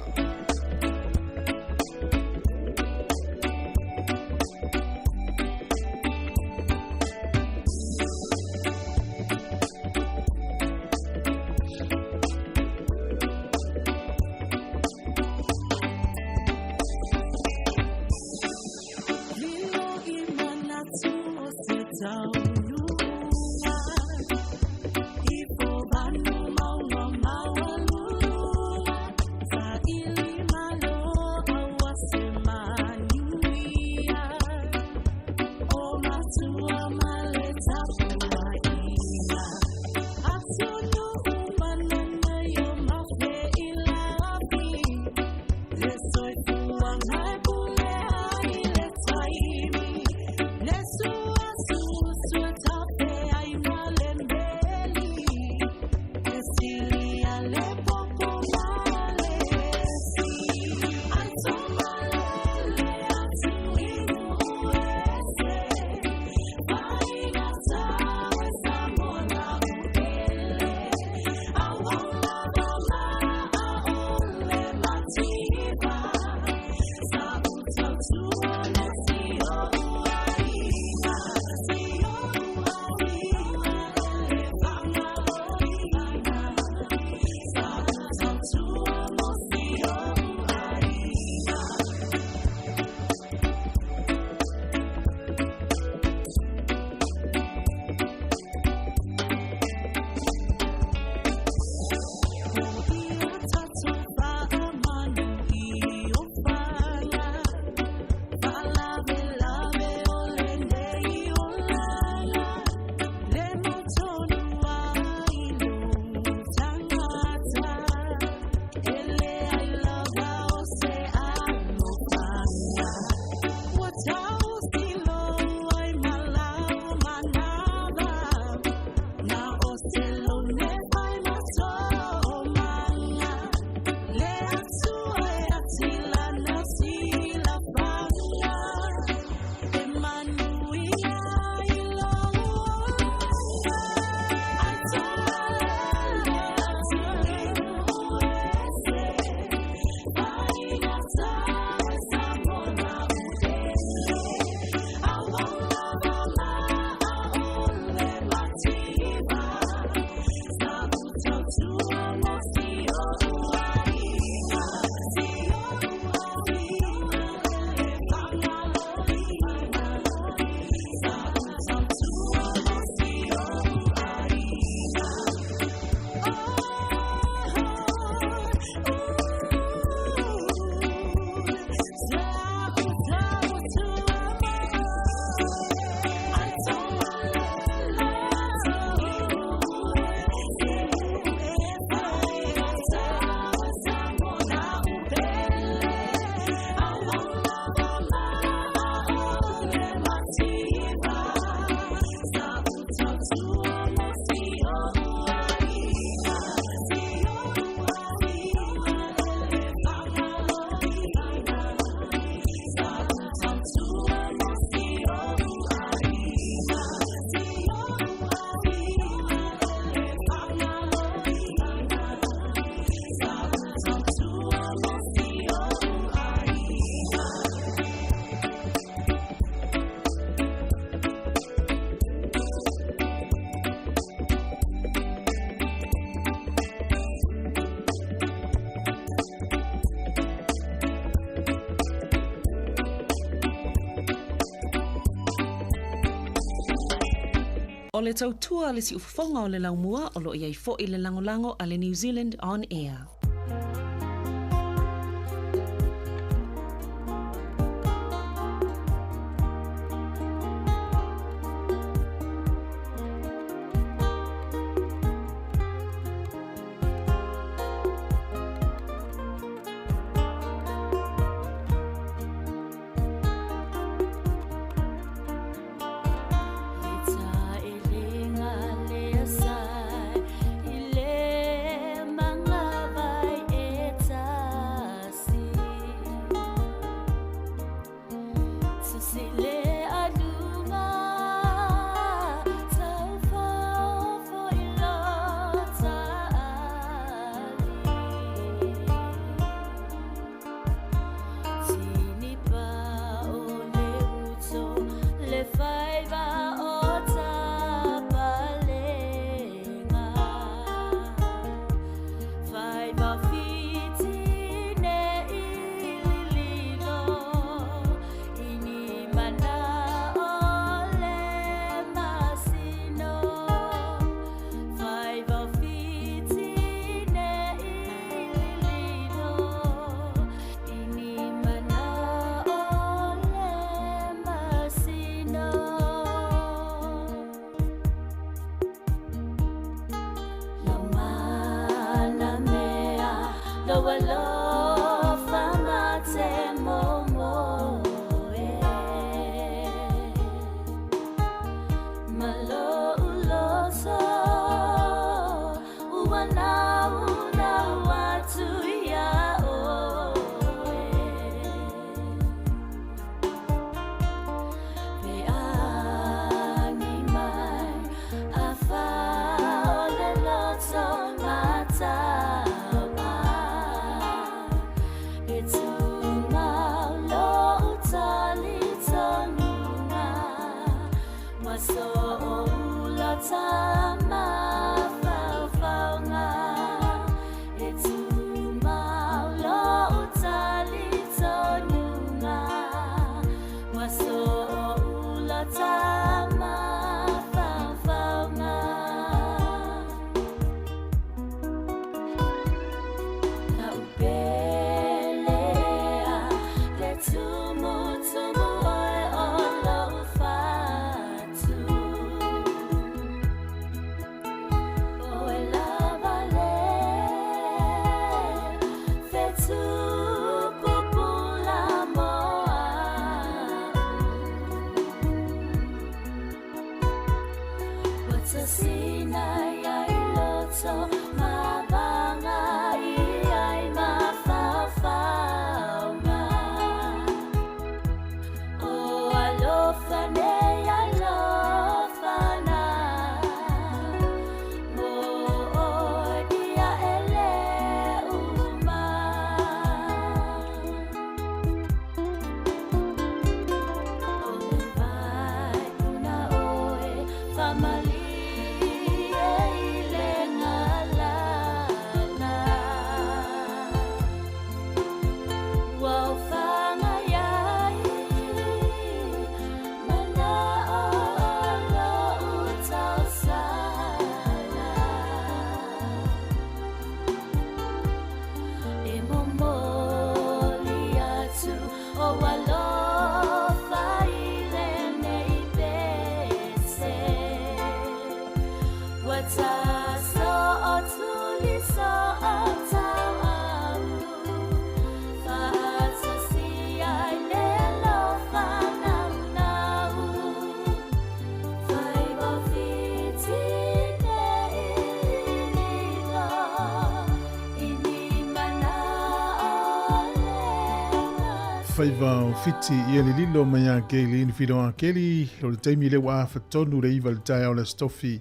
O le tautua le si ufonga o le laumua o lo iai fo i le langolango a le New Zealand On Air. Whaiva o fiti i le lilo mai a Keli ni whiro a Keli o le taimi le wa whatonu le iwa le tai au le stofi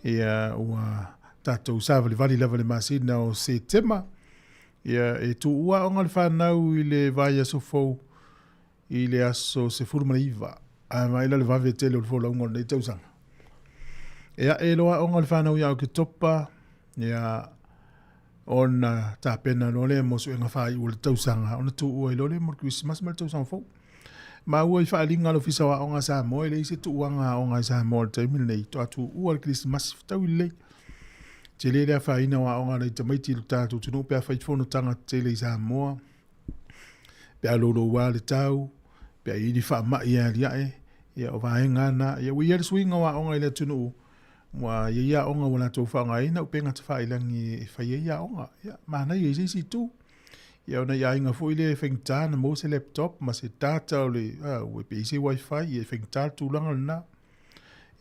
ua tātou sāwa le vali lava le masina o se tema e tu ua onga le whanau i le vai aso fau i le aso se furuma le iwa a maila le vave tele o le fola unga le tausanga e loa onga le whanau i au ke topa ona tapena no le mosu enga fai o le tausanga ona tu ua i lole mo Christmas ma le tausanga fau ma ua i whaalinga lo fisa wa onga Samoa le ise tu uanga onga Samoa le taimile nei to atu ua le Christmas tau i lei te le rea whaina wa onga le tamaiti lu tātou tunu pia whaifono tanga te le Samoa pia lolo wa le tau pia i di wha mai a liae ia o vaenga na ia ui ere swinga wa onga i le tunu wa ia onga wala tō whanga ina upenga te whailangi whai ia onga ia mana ia isi tu ia ona ia inga fo ile whengta na mo se laptop ma se data o le ue pe isi wifi ia whengta tūlanga na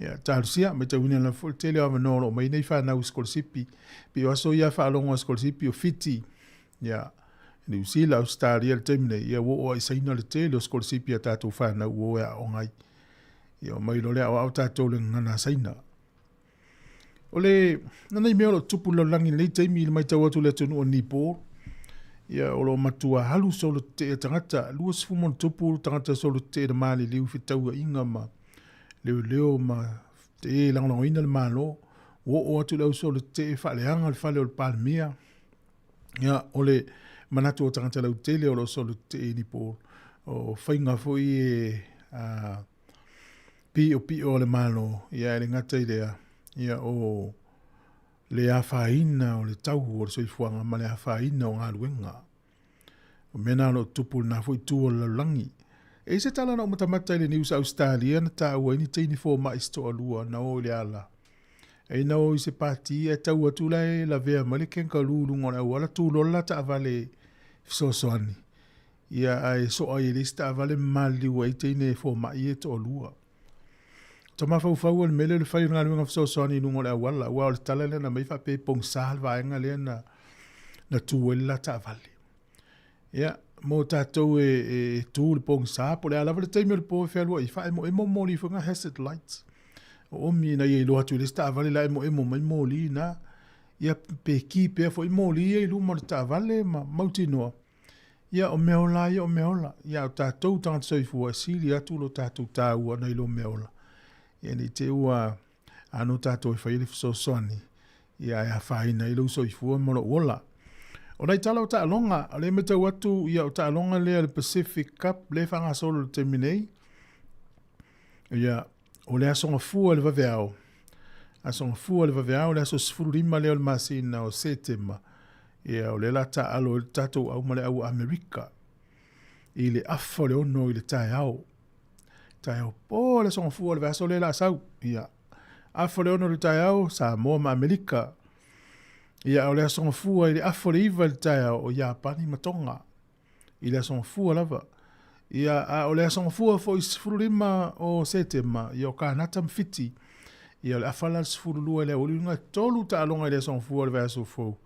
ia tārusia me tawina na fo tele awa noro mai nei whanau skolsipi pe waso ia whaalonga skolsipi o fiti ia ni usila Australia le temne ia wo o isaina le tele o skolsipi a tātou whanau o ea ongai ia mai lo le au tātou le ngana saina ole nanai mea lo tupu lo langi nei taimi le mai tau atu le tunu o nipo ia o lo matua halu solo te tangata lua sifumon tupu tangata solo te de mali liu fitau inga ma leo ma te langolongo ina le malo o atu leo solo te whaleanga le whale o le palmia ia ole manatu o tangata leo te leo lo solo te nipo o whainga foi pi o le malo ia le ngata idea ia o le awhaina o le tau o le soifuanga ma le awhaina o ngā luenga. O mena no tupu na fui tu o le langi. E se tala na o matamata le News Australia na tā ua ini teini fō ma isto alua na o le ala. E nao I se pati e tau atu lai la vea male kenka lulu ngona wala tu lola ta avale fisosoani. Ia ai so ai lista avale mali wai teine fo mai e to lua. Tama fau al mele le fai ngā lunga fisosoani ngona wala. Ua o le tala le na meifa pe pong salva enga le na tuwela ta avale. Ia, mo tātou e tū le pong sā, po le alawa le teime le po e whelua I wha e mo moli whunga hazard lights. O omi na i loa tu le sta avale la e mo mai moli na. Ia pe ki pe fo I moli e lu mo le ta avale ma mauti noa. Ia o meola, ia o meola. Ia o tātou tanga soifua sili atu lo tātou tāua na I lo meola. Ia ni te ua anu tātou e whaile fisosoani. Ia e hawhaina I lo soifua mo lo ola. O nei tala o ta alonga, le me tau atu ia o ta alonga le Pacific Cup, le whanga solo le terminei. Ia, o le asonga fua le vaveao. Asonga fua le vaveao, le aso sifuru rima leo le masina o setema. Ia, o le la ta alo le tatou au male au Amerika. I le afo le ono I le tae au. Tae au, po le asonga fua le vaso le la sau. Ia, afo le ono le tae au, Samoa ma Amerika. Ia o le asonga fua I le afo le iwa le tae o Japani matonga. I le asonga fua lava. Ia o le asonga fua fo I sifuru lima o setema. Ia o kānata mwhiti. Ia o le afala sifuru lua le oli unga tolu ta alonga I le asonga fua le vaso fo.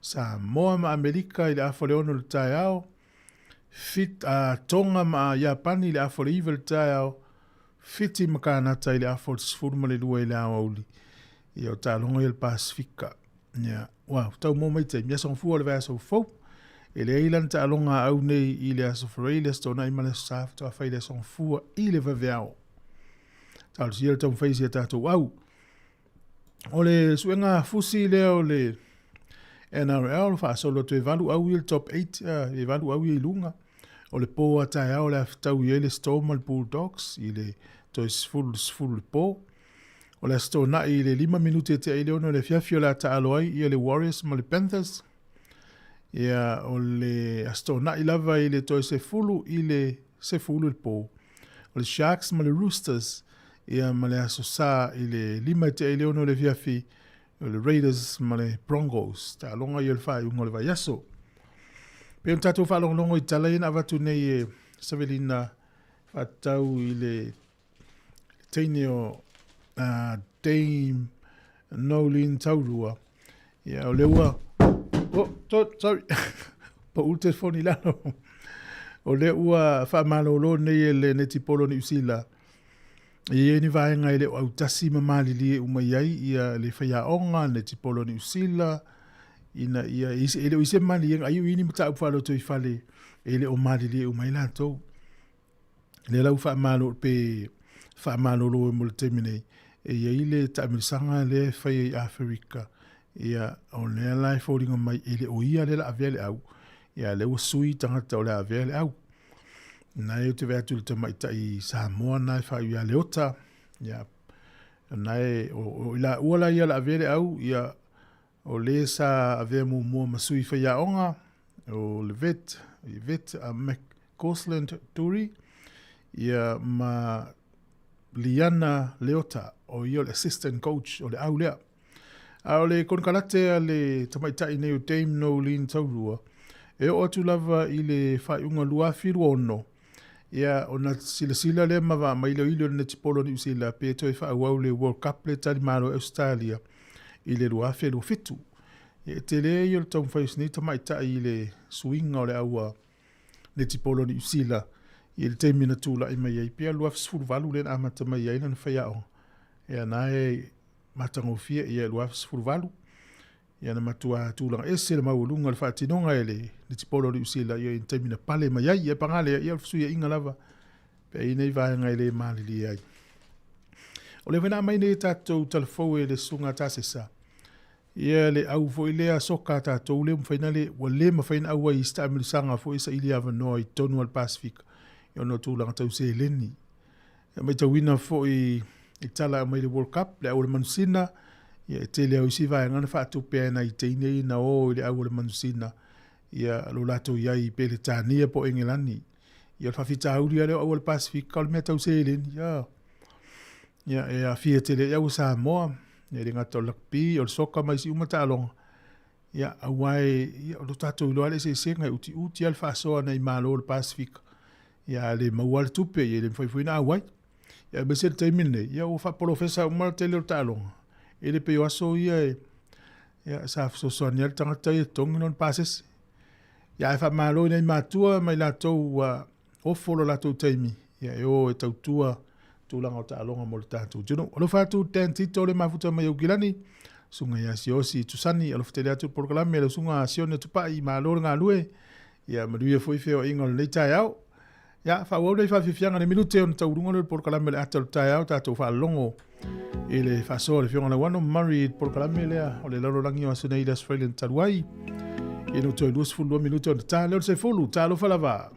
Samoa ma Amerika I le afo le ono le tae au. Fit tonga ma Japani I le afo le iwa le tae au. Fiti ma kānata I le afo le sifuru ma le lua I le auli. Ia o ta alonga I le Pasifika. Ia, wow, tau mō mai te, mia song fua le vea so fau. E le eilan ta alonga au nei I le aso wharei le stona I male saf, ta whai le song fua I le vaveao. Tau si ele tau mwhaisi a tātou au. O le suenga fusi leo le NRL, wha solo tu e valu au I le top 8, e valu au I lunga. O le pō a tae au le aftau I le Storm al Bulldogs, I le toi sfulu le pō. O le asto na I le 5 minute te ai leono le fiafio la ta aloai I le Warriors ma le Panthers. Ia o le asto na I lava I le toi se fulu le po. O le Sharks ma le Roosters. Ia ma le aso sa I le 5 te ai leono le fiafi. O le Raiders ma le Broncos. Ta longa I le whai ungo le vai aso. Pe un tatou whalongongo I tala ina avatu nei e Savelina whatau I le teine o Dame Nolin Taurua. Ia o leua. Sorry. Pa ulte foni lano. O leua whamalolo nei le neti polo ni usila. Ia ni vaenga I le au tasi mamali li umaiai ia le whaiaonga neti polo ni usila. Ina ia ele o ise mali yang ayu ini mata upalo to ifale. Ele o mali li umaila to. Le lau whamalo pe whamalolo mo le terminei. E ia ile ta mirsanga le whai Afrika. Ia o le lai fōringa mai ele o ia le la avele au. Ia le usui tangata o le avele au. Nai o te vea tuli te maita I Samoa nai whai ia leota. Ia nai o ila uala ia la avele au. Ia o le sa avea mua masui whai aonga. O le vet a McCausland Turi. Ia ma Liana Leota o I o le assistant coach o le au lea. A o le konkalate a le tamaitai nei o Dame Nolin Taurua. E o atu lava I le whaiunga luafiru ono. Ia o na sila le mawa ma ilo ilo na tipolo ni usila pe toi whaauau le World Cup le talimaro Australia I le luafiru fitu. E te le I o le taumwhais ni tamaitai I le swinga o le aua le tipolo ni usila. I le te mina tūla I mai ai pia luaf sfuru valu le amata mai ai na whaiao. Ia nae matangofia ia luaf sfuru valu. Ia na matua tūlanga ese le maulunga le whaatinonga e le tipolo ni usila ia I te mina pale mai ai. Ia pangale ia fusuia inga lava. Pe I nei vaenga I le malili ai. O le wena mai nei tātou talafou e le sunga tāsesa. Ia le au fo I lea soka tātou le mwhaina le wa le mawhaina aua I sta amilisanga fo isa ili ava noa I tonu al Pasifika. Ia no tūlanga tau se leni. Ia mai tau wina fo I tala mai le World Cup, le au le manusina. Ia te leo isi vai ngana whaatu pēna I teinei na o le au le manusina. Ia lo lato iai pele tānia po Engelani. Ia le whawhita auri leo au le Pasifika, le mea tau se leni. Ia e a fia te le au Samoa. Ia le ngata o lakpi, o le soka mai si umata alonga. Ia awai, ia o lo tatou iloa le se ngai uti al whaasoa nei malo le Pasifika. Ia le maua le tupe, ia le mwhaifuina awai. Ia bese le taimine, ia o whapolofesa umara tele o talonga. Ia le peo aso ia ia sa fsosoa ni al tangata ia tongi non pases. Ia e whamalo nei matua mai latou ofolo latou taimi. Ia e tautua tūlanga o talonga mo le tātou. Juno, o lo whātou ten tito le mafuta mai au gilani. Sunga ia si osi tusani, alo whatele atu porokalame, alo sunga sione tupai, malo ngā lue. Ia maruia foi feo inga le tai au. Ia, whawau nei whawhiwhianga ne minute on taurunga le porokalame le atal tai au, tātou whalongo. E le whasoa le whionga le wano, mari porokalame lea, o le laro rangi o asunei le Australian taruai. E no toi luas fulua minute on tā, leo se fulu, tā lo whalava.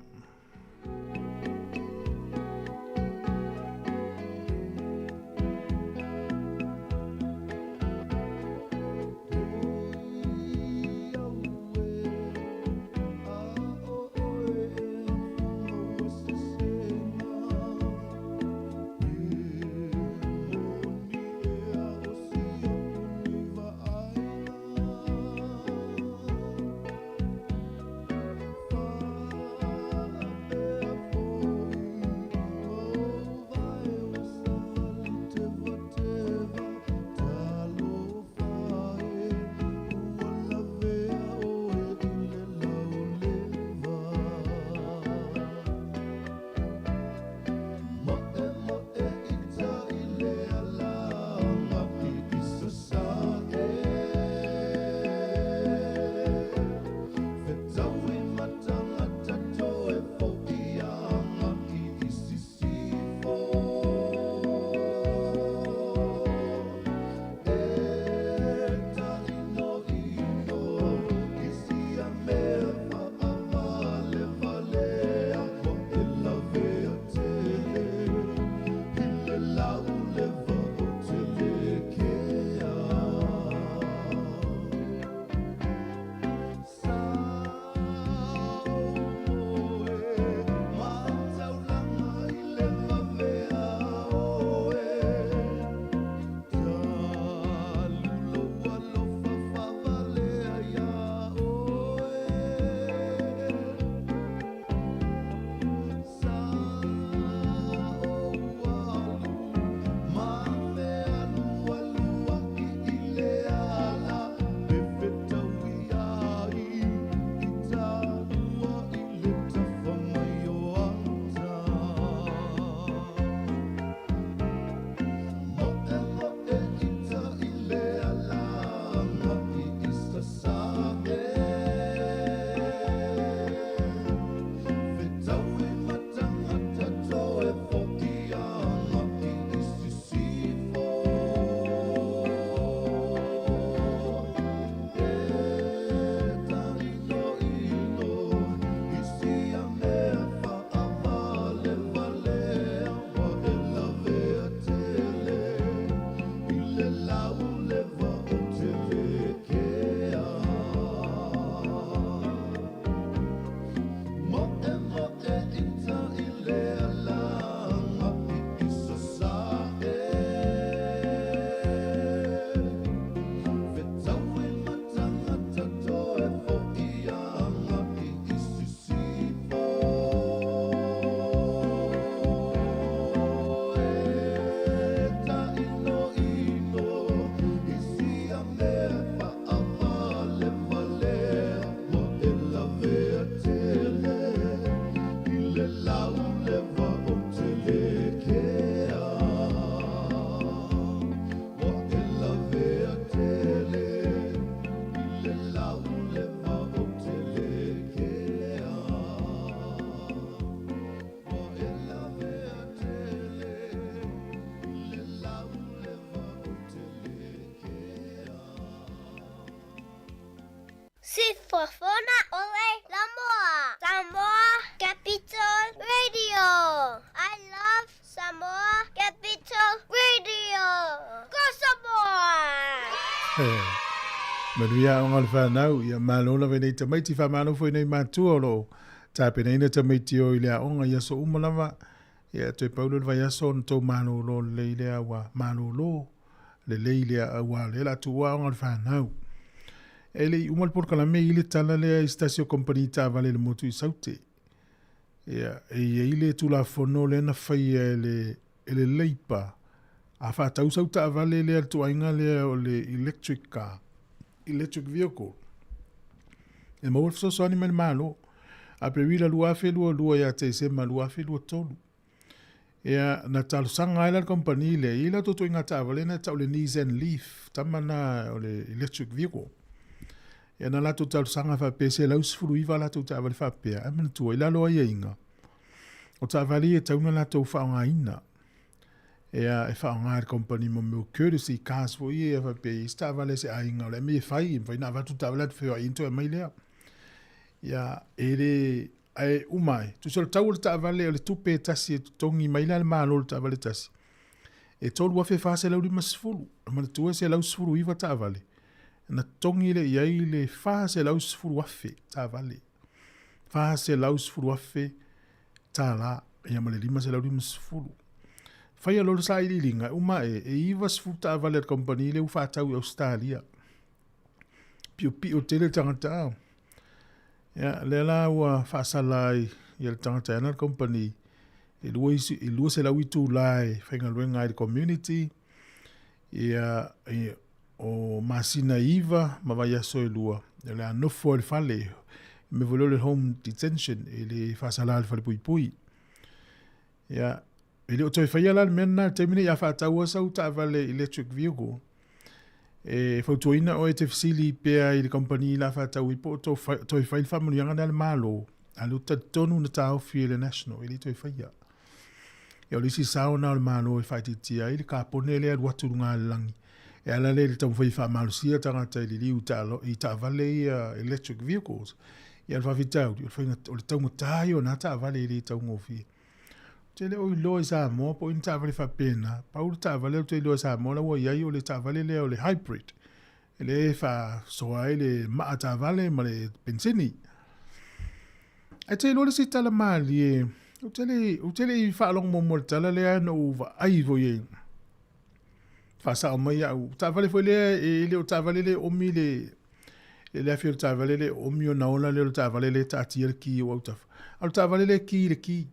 Sifofona ole Samoa. Samoa Capital Radio. I love Samoa Capital Radio. Go Samoa! Manuia o ngal whanau, ia malola venei tamaiti whamano fwoi nei mātua lo. Tāpe nei na tamaiti o ilea onga ia so umalama. Ia toi paulo vai aso na tau malolo le ilea wa malolo. le leile aua le la tua o ngal whanau. Ele umal por kala me ile tala le stasio company ta vale le motu I saute. Ia, ile tu la fono le na fai ele leipa. A fa tau sauta vale le tu ainga le o le electric car, electric vehicle. E mo so so ni mal malo. A pe wila lua fe lua ya te se ma lua fe lua tolu. Ia na talu sanga ila company le ila to inga ta vale na tau le Nissan Leaf tamana o le electric vehicle. Ia na la to talu sanga fa pese la usfuru iva la to ta vale fa pe. Amen tu ila lo ia inga. O ta vale e tauna la to fa nga ina. Ea e whaonga company mo meu courtesy cars fo I e pe sta vale se ainga le me fai na vatu tavela te feo into e mai lea. Ia ere ai umai tu sol tau ta vale le tupe tasi tongi mai le malo ta vale tasi. E tolu wa fe fa se lauri masfulu. Ma tu se lau sfulu iva ta vale. Na tongi le ia le fa se lau sfulu wa fe ta vale. Fa se lau sfulu wa fe ta la ia ma le lima se lauri masfulu. Fai a lolo sa ili linga, uma e iwa sfuta vale company le ufa tau Australia. Pio tele tangata. Ya, le la ua whaasalai i le tangata ana company. I lua se lau itu lai, whainga luenga i community. Ia, o masina iwa, mawai aso i lua. Le anofo le fale, me volo le home detention, i le whaasalai le fale pui pui. Ia, ele o toi whaia la mena temine ia whaataua sau ta vale electric vehicle. E whautuina o e te whisili pea I le company la whaatau I po toi whail whamurianga na le malo. Alu tonu na tau fie le national, ele toi whaia. E o lisi sao na le malo e whaititia, ele ka pone le adu atu ngā langi. E ala le tau whai whamalusia tangata I liu I ta vale electric vehicles. I al whawhitau, o le tau ngatai o na ta vale ele tau ngofie. Tele o ilo Samoa po in ta vale fa pena. Paul ta vale to ilo Samoa la wo yai o le ta vale le o le hybrid. Ele fa so ai le ma ta vale ma le pensini. E te lo le sita la mali e o tele fa long mo tala le no va ai vo ye. Fa sa o ya ta vale fo le le o ta vale le o mi le afio ta vale le o mi na ola le ta vale le ta tier ki o ta. Al ta vale le ki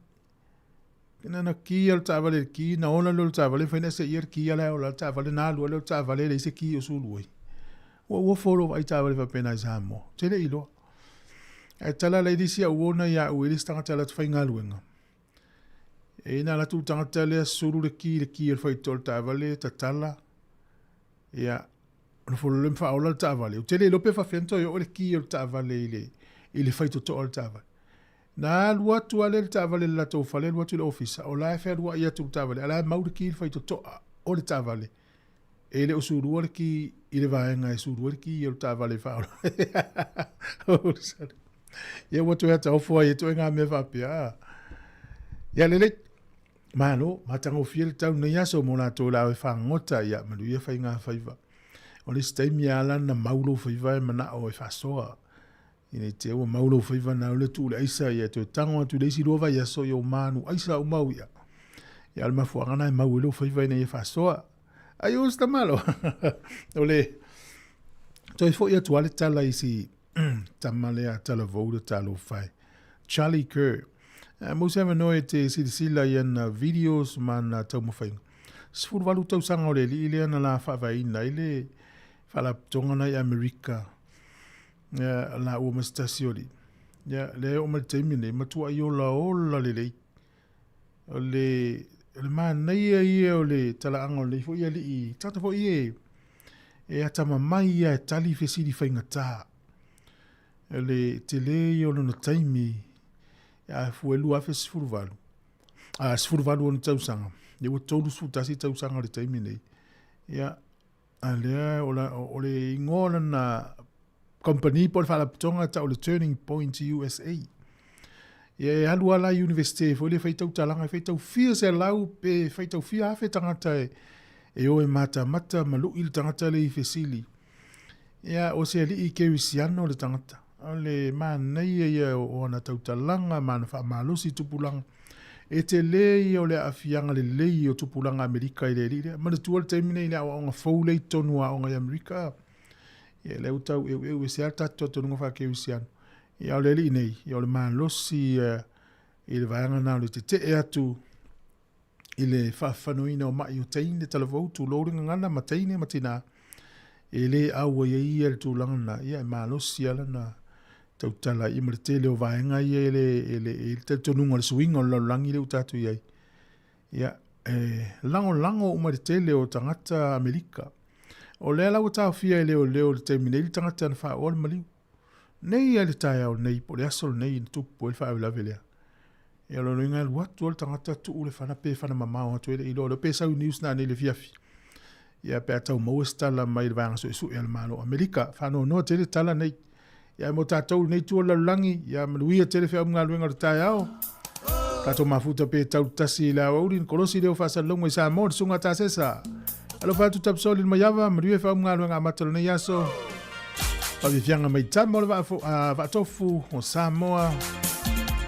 Kena na ki al ta vale ki na ona lo ta vale fai na se ir ki ala o ta vale na lo ta vale le se ki o sulu. Wo folo ai ta vale fa pena Samoa. Tele ilo. E tala le disi a uona ya u ili stanga tala fai ngaluenga. E na la tu tanga tala sulu le ki fai tol ta vale ta tala. Ya no folo le fa ola ta vale. Tele lo pe fa fento yo le ki o ta vale ile fai to tol ta vale. Na lua tu ale ta vale la to fale lua tu le office o la fe lua ia tu ta vale ala mauri ki fai to o le ta vale ele o suru le ki ile va nga suru le ki o ta vale fa ia watu ya ta ofo ia to nga me va pia ia le mano matango fiel ta na ia so mona to la fa ngota ia ma ia fa nga fa iva o le stai mi ala na maulo fa iva mana o fa soa ine te o maulo faiva na le tu le aisa ia te tango tu le si lova ia so yo manu aisa o mau ia ia alma fuanga na mau lo faiva ina ia fa soa ai o sta malo ole to fo ia tu ale tala isi tamale a tala voda talo fai Charlie Kerr mo se no te si la ia videos man tamo fai sfur valu tau sanga ole ile na la fa vai na ile fa la tonga na America ya la o mastasioli ya le o mal temine matua io la ola le man nei ia o le tala ango le fo ia li tata fo ie e ata mai ia tali fesi di fainga ta le tele io no taimi ya fu elu afes furvalu a sfurvalu on tausanga le o tolu su tasi tausanga le taimi nei ya ale o le ingola na company por fala tonga ta o le Turning Point USA. Ia alu ala universite fo le feitau talanga feitau fia se lau pe feitau fia afe tangata e o e mata malu il tangata le fesili. Ia o se li ke wisiano le tangata. O le man nei ia o na tau talanga man fa malusi tupulanga. e te lei o le afianga le lei o tupulanga Amerika i le lile. Ma le tuol teimine i le awa onga fau lei tonu a onga i Amerika. Ia le utau e se alta tonu ngā whake usiano. Ia o le li nei, ia o le maa losi i le vaianga nao le te e atu i le whawhanoina o mai o teine talavou tu lōringa ngana ma teine ma tina. E le aua ia le tūlanga na ia e maa losi ala na tautala i mara tele o vaenga i e te tonunga le suinga o laulangi le utatu iai. Ia, lango o mara tele o tangata Amerika. O lea lau tau fia i leo le temine ili tangata na wha o le maliu. Nei ale tai au nei, po le asol nei na tupu e wha au lave lea. Ia lo ringa lu watu o le tangata tu ule whana pe whana mamao atu ele ilo. Le pe sau news na nei le fiafi. Ia pe atau mauas tala mai le vaenga so isu e le malo Amerika. Whano noa tele tala nei. Ia mo tātou nei tua laulangi, ia manuia tele whea mga luenga le tai au. Kato mafuta pe tau tasi la auri, kolosi leo whasa longa i Sāmoa, sunga tā sesa. Alo whatu tapsoli ma yawa, manuia whea mga luenga amatalo nei aso. Pavifianga mai tama o le watofu o Samoa.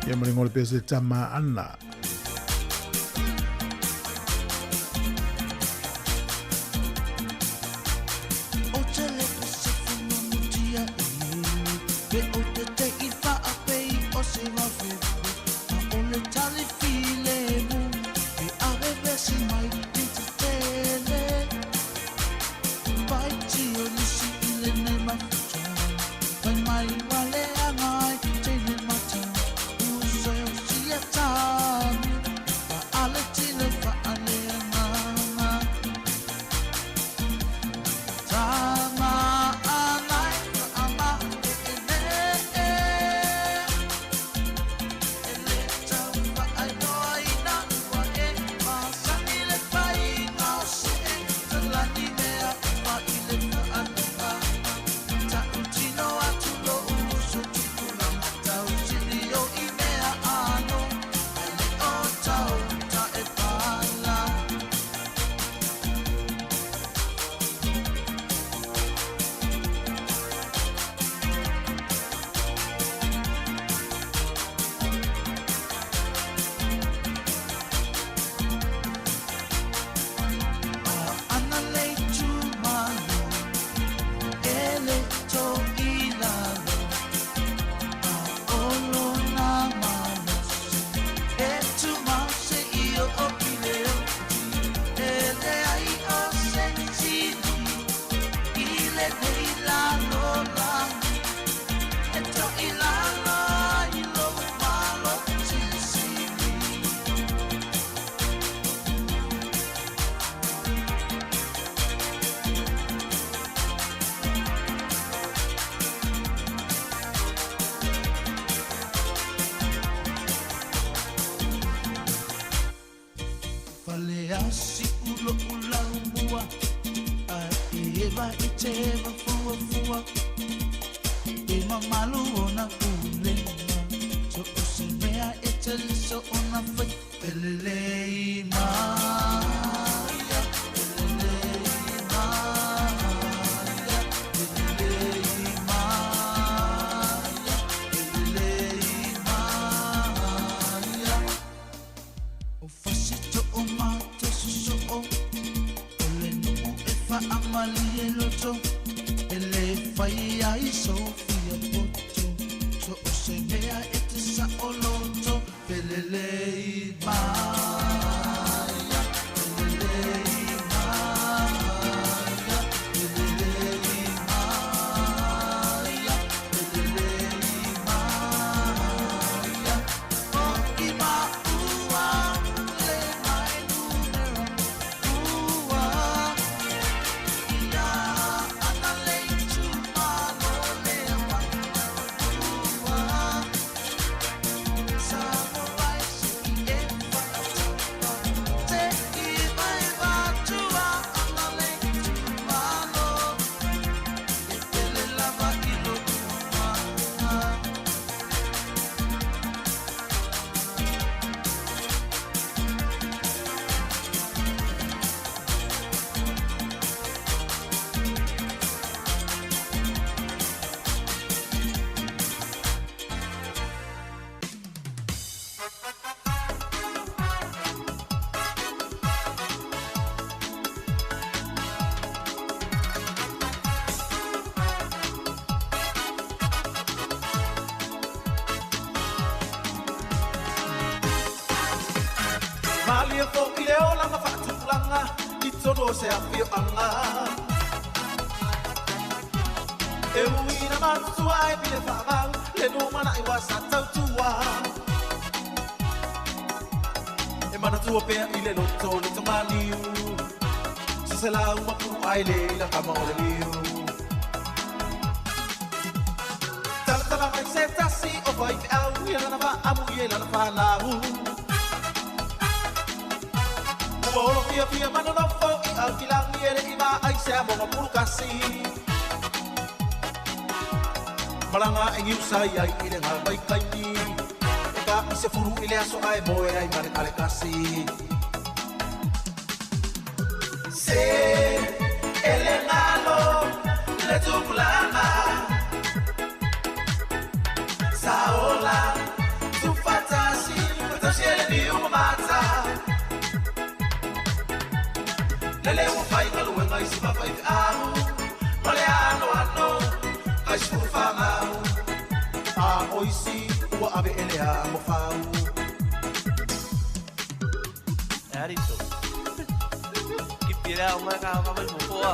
Ia maringo le pese tama ana. Malia fo i leo langa whaatulanga I tono se a whio anga E uina matua e pile whaamau Le no mana I wasa tautua E mana tua pea I le loto le tamaliu Se se lau mapu ai le la kama o le liu Tala mai se tasi o vai au I lana wa amu I lana whanau Olo pia pia mano no fo I au kilangi ele I ma ai se amo mapuru kasi Malanga e ngiusai ai I le ngā mai kaini E ka I se furu I le aso ai moe ai mare kale kasi Se ele ngalo le tukulanga Saola tu fatasi Fatasi ele ni umamata Lele wa fai kalu e ngai si ma fai au Male ano Kai spufa mau A oisi ua ave ele a mo fau Arito Ki pira o mai ka ma mo foa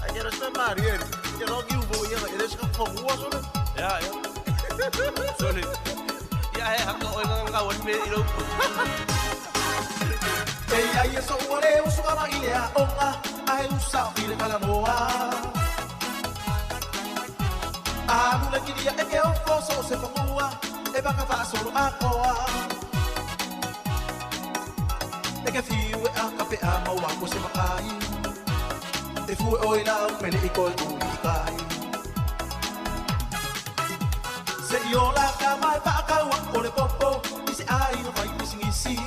Ai era sta Mariel Que não que o vou ia ele se com rua só Ya Sole Ya é haka o nga won me ilo Ei ai so ore o so ma ile a onga ai usa ile kala noa A mula kiria e ke o foso se famua e baka fa solo a koa E ke fiu e a kape a maua ko se makai E fu o ila mele I koi uli kai Se io la kama e baka wa o le popo I se ai no vai misingisi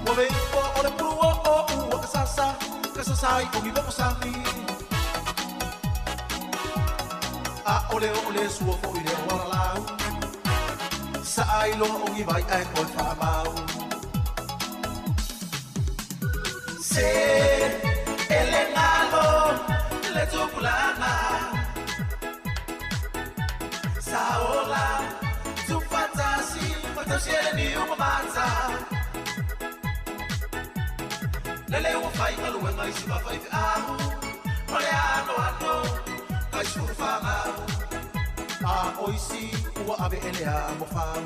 Wame o ole pruo o ua kasasai o mi bomo sami A ole sua fo I le wala lau Sa ai lo o mi vai ai koi whaamau Se ele ngalo le tukulana Saola tu fatasi ele ni umamata Lele wa fai kalu e ngai si ma fai au Male ano Kai spufa mau A oisi ua ave ele a mo fau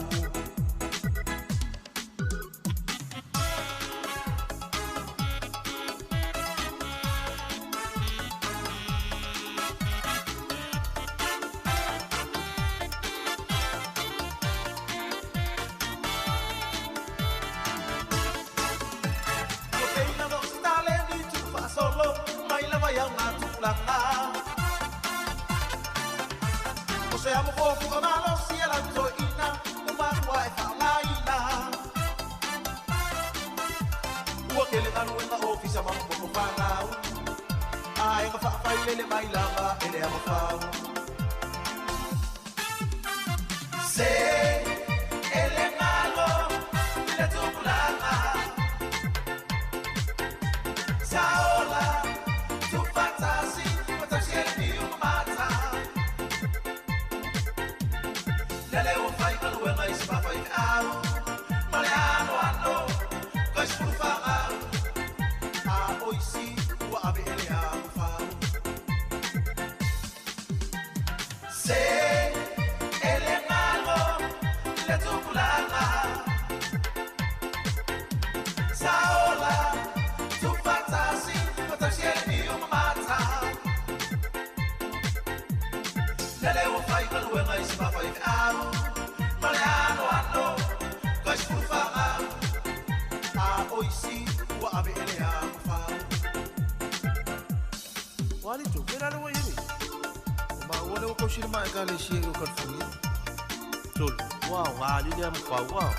Wow.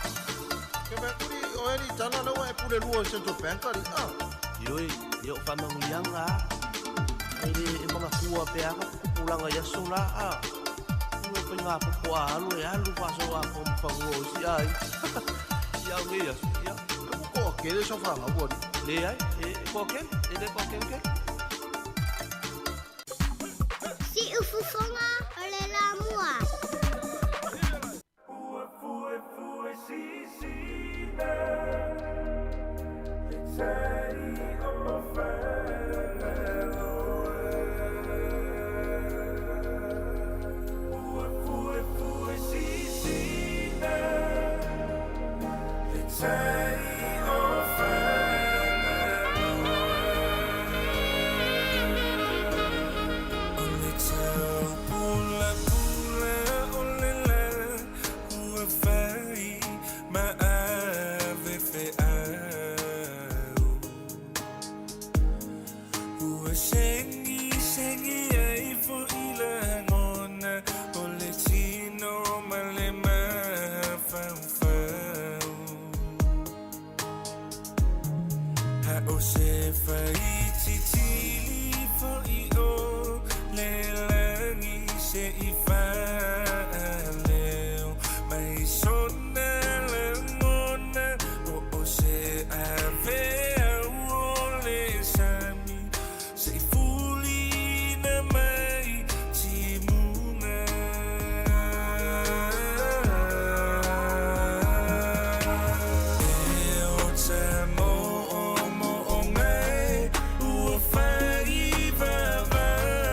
Kebe kuri o eri tana na wa e pure luo se to penkari Yo whamanguyanga Aire e mga kua pe anga Pulanga yaso la Ua pe ngā popo a alu e alu Faso a kong whangu o si ai Ia nge yaso Ia Ko o kere so whanga wori Le ai e koke E le koke ke Si ufufonga o le la mua Ue fu Ua sengi ai fo ila ngona o le tino ma le mawhawhau. Ha o se whai titili fo I o le langi se I whaleo. Mai sona le ngona o se avea o le sami. Se I fuli na mai timuna. E o Samoa ngai ua whai vavale.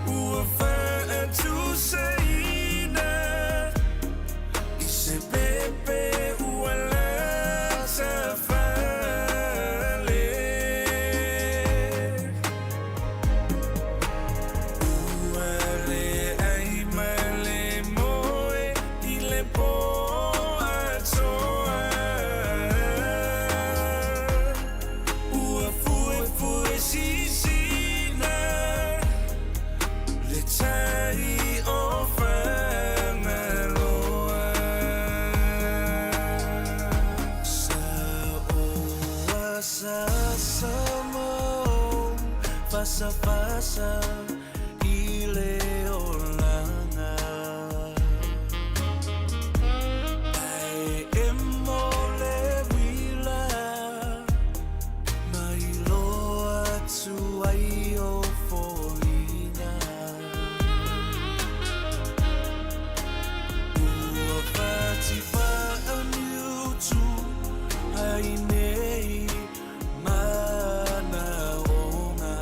Ua whaatu saina I se pepe ua lasa whale. Ua le ai ma le moe I le po atoa. Ua fue sisina le tai o whangaloa. Sāoa sa Samoa fasa I le olanga. Ai e mole wila mai loa tu ai o foina. Ua pati pa aniutu ai nei mana onga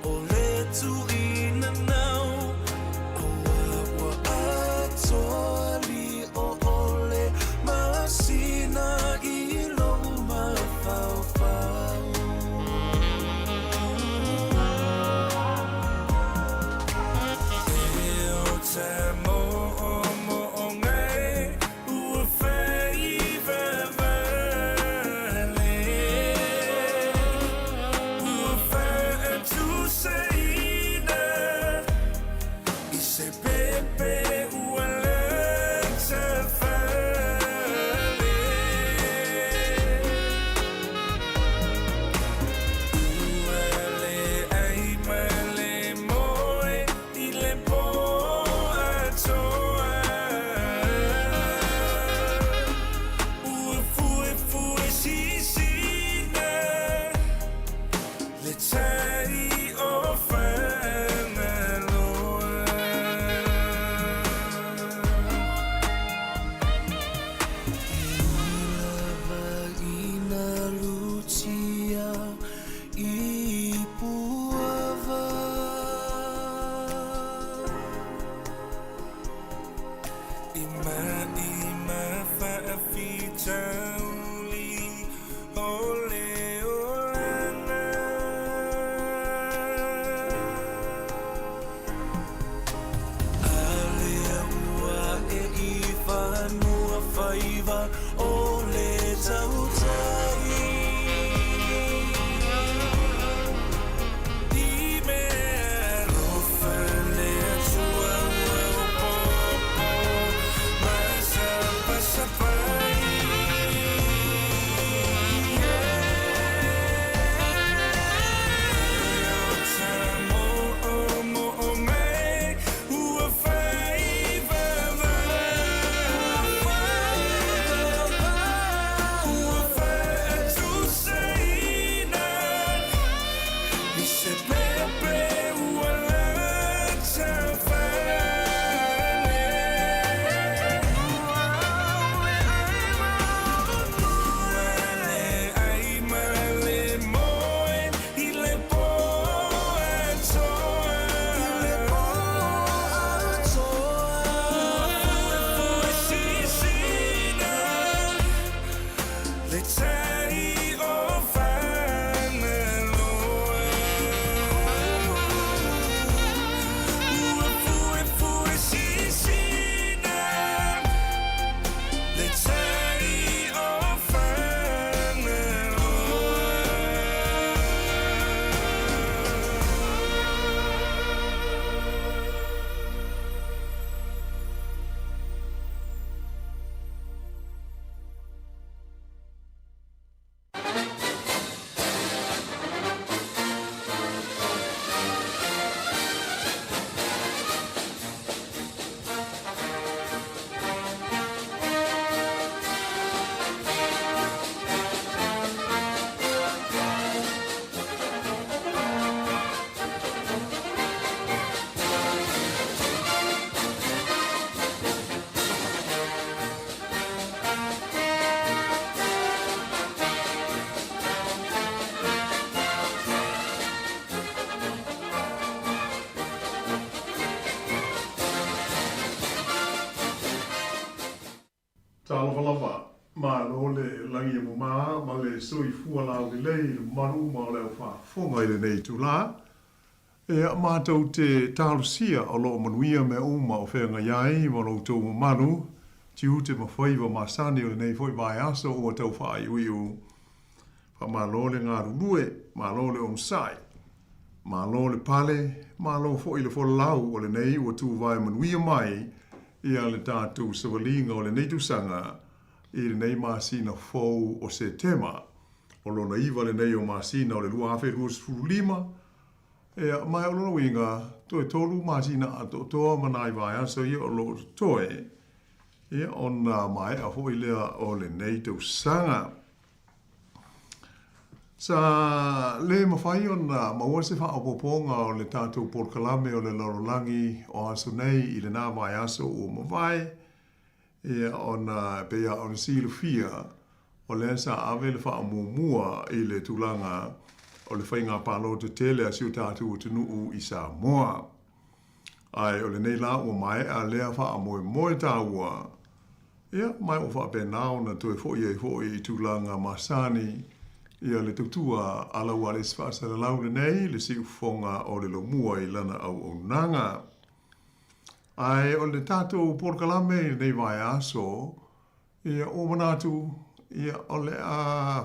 o le tu I ma le soi fua la o le manu ma le fa fonga i nei tu la. E mātou te tālusia o lo manuia me uma o whenga iai ma lo tō manu. Tiu te mawhaiwa masani o le nei foi vai aso o tau whai ui u. Wha ma lo le ngā rurue, ma lo le onsai. Ma lo le pale, ma lo fo i le fo lau o le nei o tu vai manuia mai. Ia le tātou sawalinga o le nei tusanga. I le nei masina fau o se tema. O lo naiva le nei o masina o le lua awhi ruas furulima. E mai o lo winga, toi tolu masina a to toa manai vai aso ia o lo toe. Ia on mai a hoi lea o le nei tusanga. Sa le mawhai o na maua se wha opoponga o le tātou porkalame o le lorolangi o aso nei i le nā vai aso o mawai. Ia o na pea o na silu fia o le sa ave le wha mua i le tulanga o le whainga palo te tele a siu tātou o tunuu i Samoa. Ai o le nei la o mai a lea wha moe tāua. Ia mai o wha penao na toi foi i tulanga masani. Ia le Tautua alau ale sfasa le lau le nei, le siu fonga o le lomua i lana au nanga. Ai o le tātou porkalame nei vai aso, ia o manatu, ia o le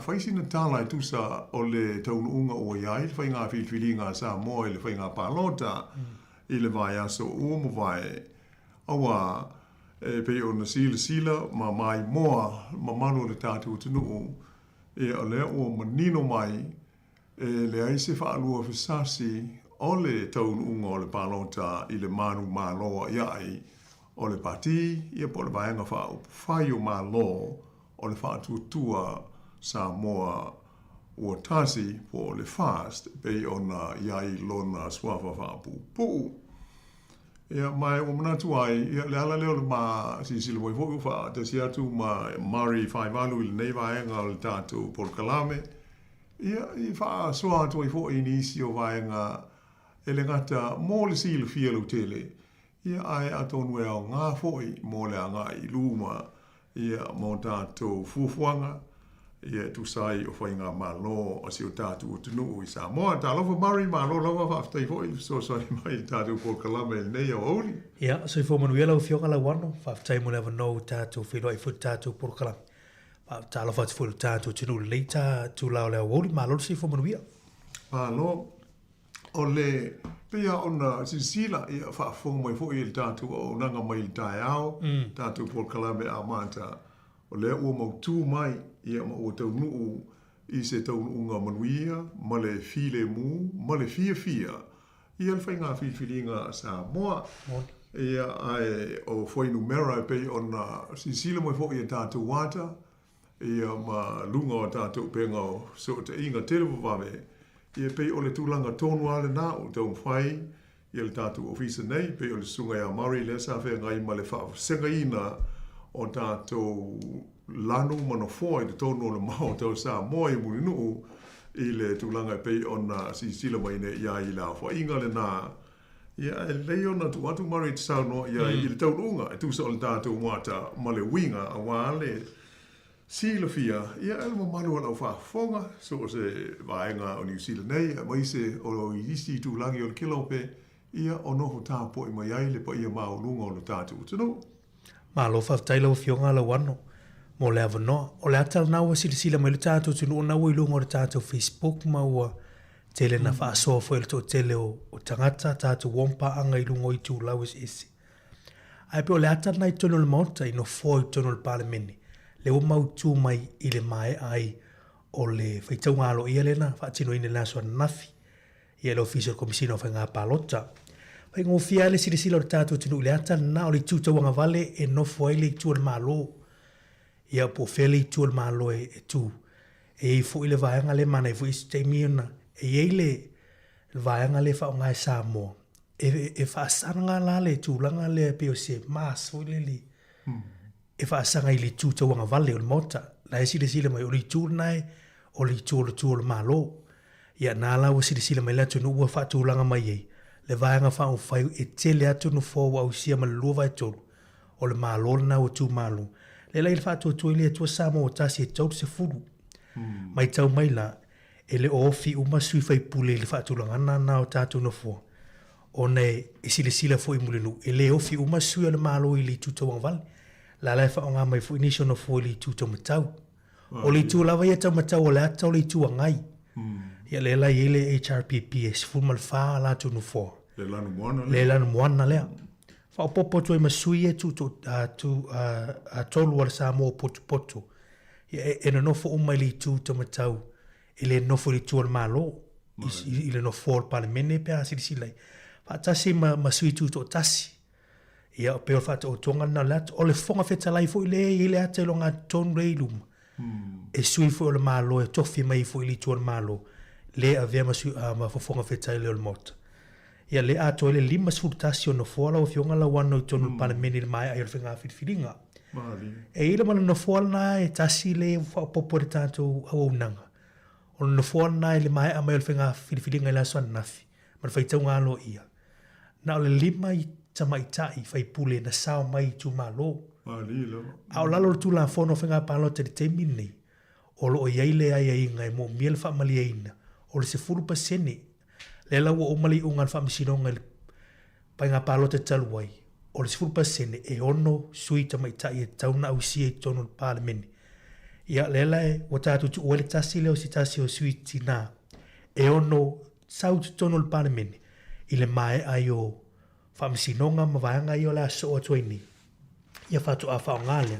whaisina tālai tusa o le taunuunga o iai, le whainga whilwhilinga Sāmoa i le whainga pālota, i le vai aso o mawai. Awa, pe o na sila, ma mai moa, ma manu le tātou tunuu, e o lea o manino mai, e le aise whaalua whisasi o le taununga o le pālota i le manu māloa iai o le pati, ia po le vaenga whai o mālo o le whaatutua Samoa ua tasi po le fast, pe ona iai lona swafa whaapupu. Ia mai o manatu ai, ia le ala leo le ma sisila moi foku wha, te si atu ma Mari whaivalu i le nei vaenga o le tātou porkalame. Ia i wha soa atu ai fo i nisi o vaenga e le ngata mō le sila fialu tele. Ia ai atonu e au ngā foi mō le anga i luma. Ia mō tātou fuafuanga. Ia tu sai o whainga malo o si o tātou o tunuu i Samoa. Tā lofa Mari malo lava whaftai fo i so sai mai tātou porkalame i nei o auli. Ia, so i fo manuia lau fionga lau wano, whaftai mo lewa nou tātou whiloa i fut tātou porkalame. Tā lofa te fulu tātou tunuu le nei tātou lau leo auli, malo si fo manuia. Malo, o le pia ona sisila ia whaafonga mai fo i le tātou o nanga mai i tai au, tātou porkalame a mata. O lea ua mautu mai, ia ma ua taunuu i se taununga manuia, ma le file mu, ma le fia. Ia le whainga whilwhilinga Samoa. Ia ai o whainu mera pe ona sisila mai fo i a tātou wata. Ia ma lunga o tātou penga o so te inga telewa wame. Ia pe o le tūlanga tonu ale nā o taun whai. Ia le tātou ofisa nei, pe o le sunga ia Mari le sa whea ngai ma le whaasenga ina o tātou lanu manofoa i te tonu o le mao tau Samoa i muni nuu i le tūlanga pei ona sisila mai ne ia i la wha inga le nā. Ia e leo na tu atu Mari te sauno ia i le taununga e tusa o le tātou muata ma le winga a wale sila fia. Ia e ma manu ala whaafonga so se vaenga o New Zealand nei ma ise o i isi tūlangi o le kilope ia o noho tāpo i mai aile pa ia maulunga o le tātou tunu. Malo whaftai lau fionga lau wano. Mo le avanoa, o le atal naua silasila mai le tātou tunu o naua i lunga o le tātou Facebook maua tele na whaasoa fo ele tō tele o tangata tātou wampa anga i lunga i tū lau isi. Ai pe o le atal nai tono le maota i no fo i tono le palemene. Le o mau tū mai i le mae ai o le whaitau ngalo ia lena whaatino ine nasua nafi. Ia le official commissioner o whainga pālota. Pai ngō fia le silasila o le tātou tunu le atal na o le tūtawanga vale e no fo ai le tū le malo. Ia po fele i tū le malo e tū. E i fo i le vaenga le mana i fo i steimiona. E i le vaenga le wha o ngai Samoa. E wha asanga la le tūlanga le pe o se maas fo i le li. E wha asanga i le tūtawanga vale o le mota. La e silasila mai o le tū nai o le tū le malo. Ia nāla o silasila mai la tunu ua wha tūlanga mai ei. Le vaenga wha o whai e tele atu no fo wa usia ma le lua vai tolu. O le malo na o tū malo. Le la il fatu tu ile tu Samoa tasi tau se fulu. Mai tau mai la ele ofi uma sui fai pule il fatu langa na o tatu no fo. One isile sila fo imulinu ele ofi uma sui le malo ili tu tau val. La la fa nga mai fo inisho no fo ili tu tau matau. O li tu lava ia tau matau o le ata o li tu ngai. Ia le la ile HRPPS fu mal fa la tu no fo. Le lanu moana lea. Fa popo tu ma sui tu tolu al Samoa potu. E no fo umali tu tomatau. Ele no fo li tu al malo. Ile no fo al palemene pe asili silai. Fa tasi ma sui tu to tasi. Ia pe fa to tonga na lat o le fonga feta lai fo ile ate longa ton reilum. E sui fo le malo e tofi mai fo ili tu al malo. Le avea ma sui ma fo fonga feta ile al mot. Ia le ato ele lima sfurtasio no foala o fionga la wano i tonu palemene le mai ayo whenga whitwhiringa. E ila mana no foala na e tasi le whapopore tātou au nanga. O no foala na e le mai ama ayo whenga whitwhiringa ila soan nafi. Man whaitau ngā lo ia. Na o le lima i tamaitai whaipule na sao mai tu malo. Ao lalo tu la fono whenga palo te te mini. O lo o iaile ai ai ngai mo miel whamali aina. O le se furu pasene. Le la wo mali ungan fa misinonga pa nga palo te taluai o le 10% e ono sui ta mai tai e tauna au si e tonu parliament ia le la e o tatu tu o le tasi le o si tasi o sui tina e ono sau tu tonu parliament i le mai ai o fa misinonga ma vanga i o la so o tuini ia fatu a fa ngale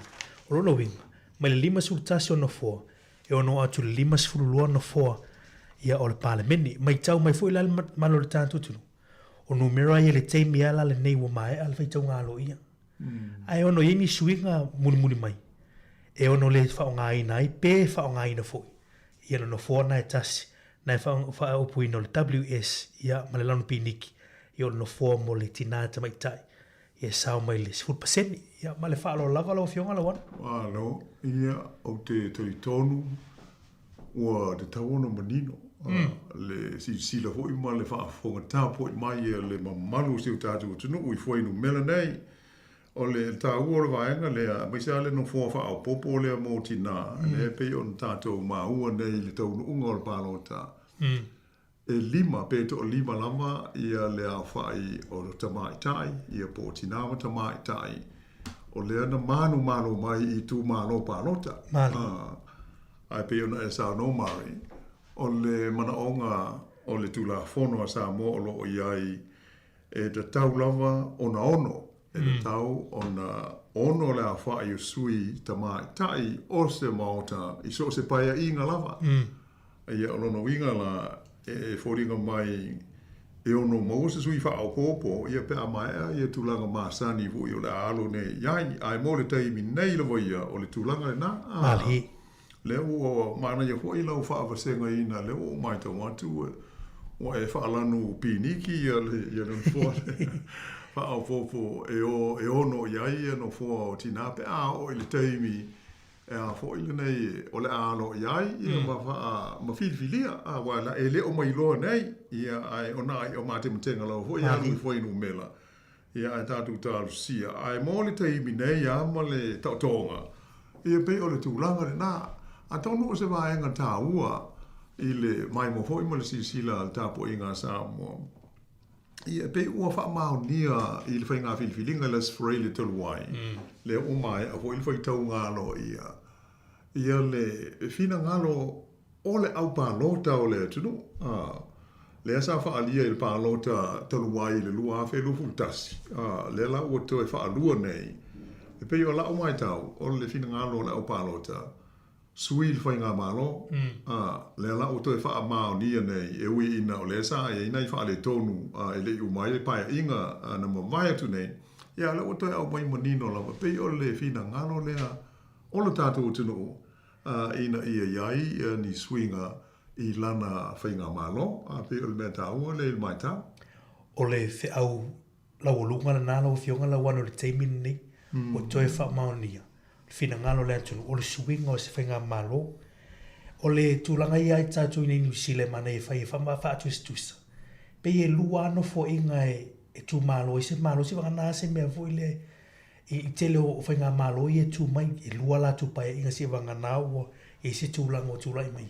o lo winga ma le lima su tasi o no fo e ono atu le lima su lu no fo ia o le palemeni mai tau mai foi la malo le tantu tunu o numero ai le teimi ala le nei wo mai al fai tau ngalo ia ai ono yemi suinga muni mai e ono le fa nga ina ai pe fa nga ina foi ia no fo na tasi na fa o puino le WS ia ma le lanu piniki ia no fo mo le tinata mai tai ia sao mai le 10% ia ma le fa lo lava lo fionga la wan no ia o te tonu ua te tauana manino le sila hoi ma le whaafonga tāpoi mai le mamalu siu tātou tunu ui whainu mela nei o le tāua le vaenga le mai sa le no fua whaau popo le mō tina le pe on tātou maua nei le taunu unga o le pālota e lima pe to lima lama ia le a whai o le tamai tai ia po tina ma tamai tai o le ana manu mai i tu malo pālota ai pe ona e sa no mari o le manaonga o le tula fono a Samoa o loo iai e te tau lava ona ono e te tau ona ono le a whaai o sui tamai tai o se maota i so se paia inga lava ia o lono inga la e whoringa mai e ono mau se sui wha au popo ia pe a maea ia tulanga masani fu i o le alo nei iai ai mo le taimi nei lava ia o le tulanga le na le o mana ia foi lau whaawasenga ina le o mai tau matu o e whaalanu piniki ia le fōre whaau fōfo e ono iai e no fōa o tina pe a o i le teimi e a fō i le nei o le alo iai ia ma whilwhilia a wala e le o mai loa nei ia ai o nai o mate mtenga lau fō ia lui fōi nu mela ia ai tātou tālu sia ai mō le teimi nei a ma le tautonga ia pe o le tūlanga le nā a tonu o se vaenga Tautua i le mai mo foi mo le sisila al tapo i ngā Samoa. Ia pe ua wha mao nia i le whainga whilwhilinga les frei le toluai. Le o mai a foi le whai tau ngalo ia. Ia le fina ngalo o le au pālota o le tunu. Le asa wha alia i le pālota toluai le lua awhi lufu tasi. Le la ua toi wha alua nei. E pe o la o mai tau o le fina ngalo o le au pālota. Sui il whainga malo, le ala o toi wha mao nia nei, e ui ina o le sa, e ina i wha le tonu, e le umai le paia inga na mamai atu nei, ia le o toi au mai manino lava, pei o le fina ngalo lea, o le tātou tunu, ina ia iai ni suinga i lana whainga malo, pei o le mea tāua le il mai tā. O le whi au lau lunga na nālo o fionga la wano le teimin nei, o toi wha mao nia. Fina ngalo le atunu, o le suinga o se whainga malo, o le tūlanga i ai tātou i nei Sile mana e whai e whama whaatu se tusa. Pe e lua ano fo inga e tū malo, i se malo, si wanga nā se mea fo i le I tele o whainga malo i e tū mai, e lua la tū pai inga si wanga nāua, e se tūlanga o tūlai mai.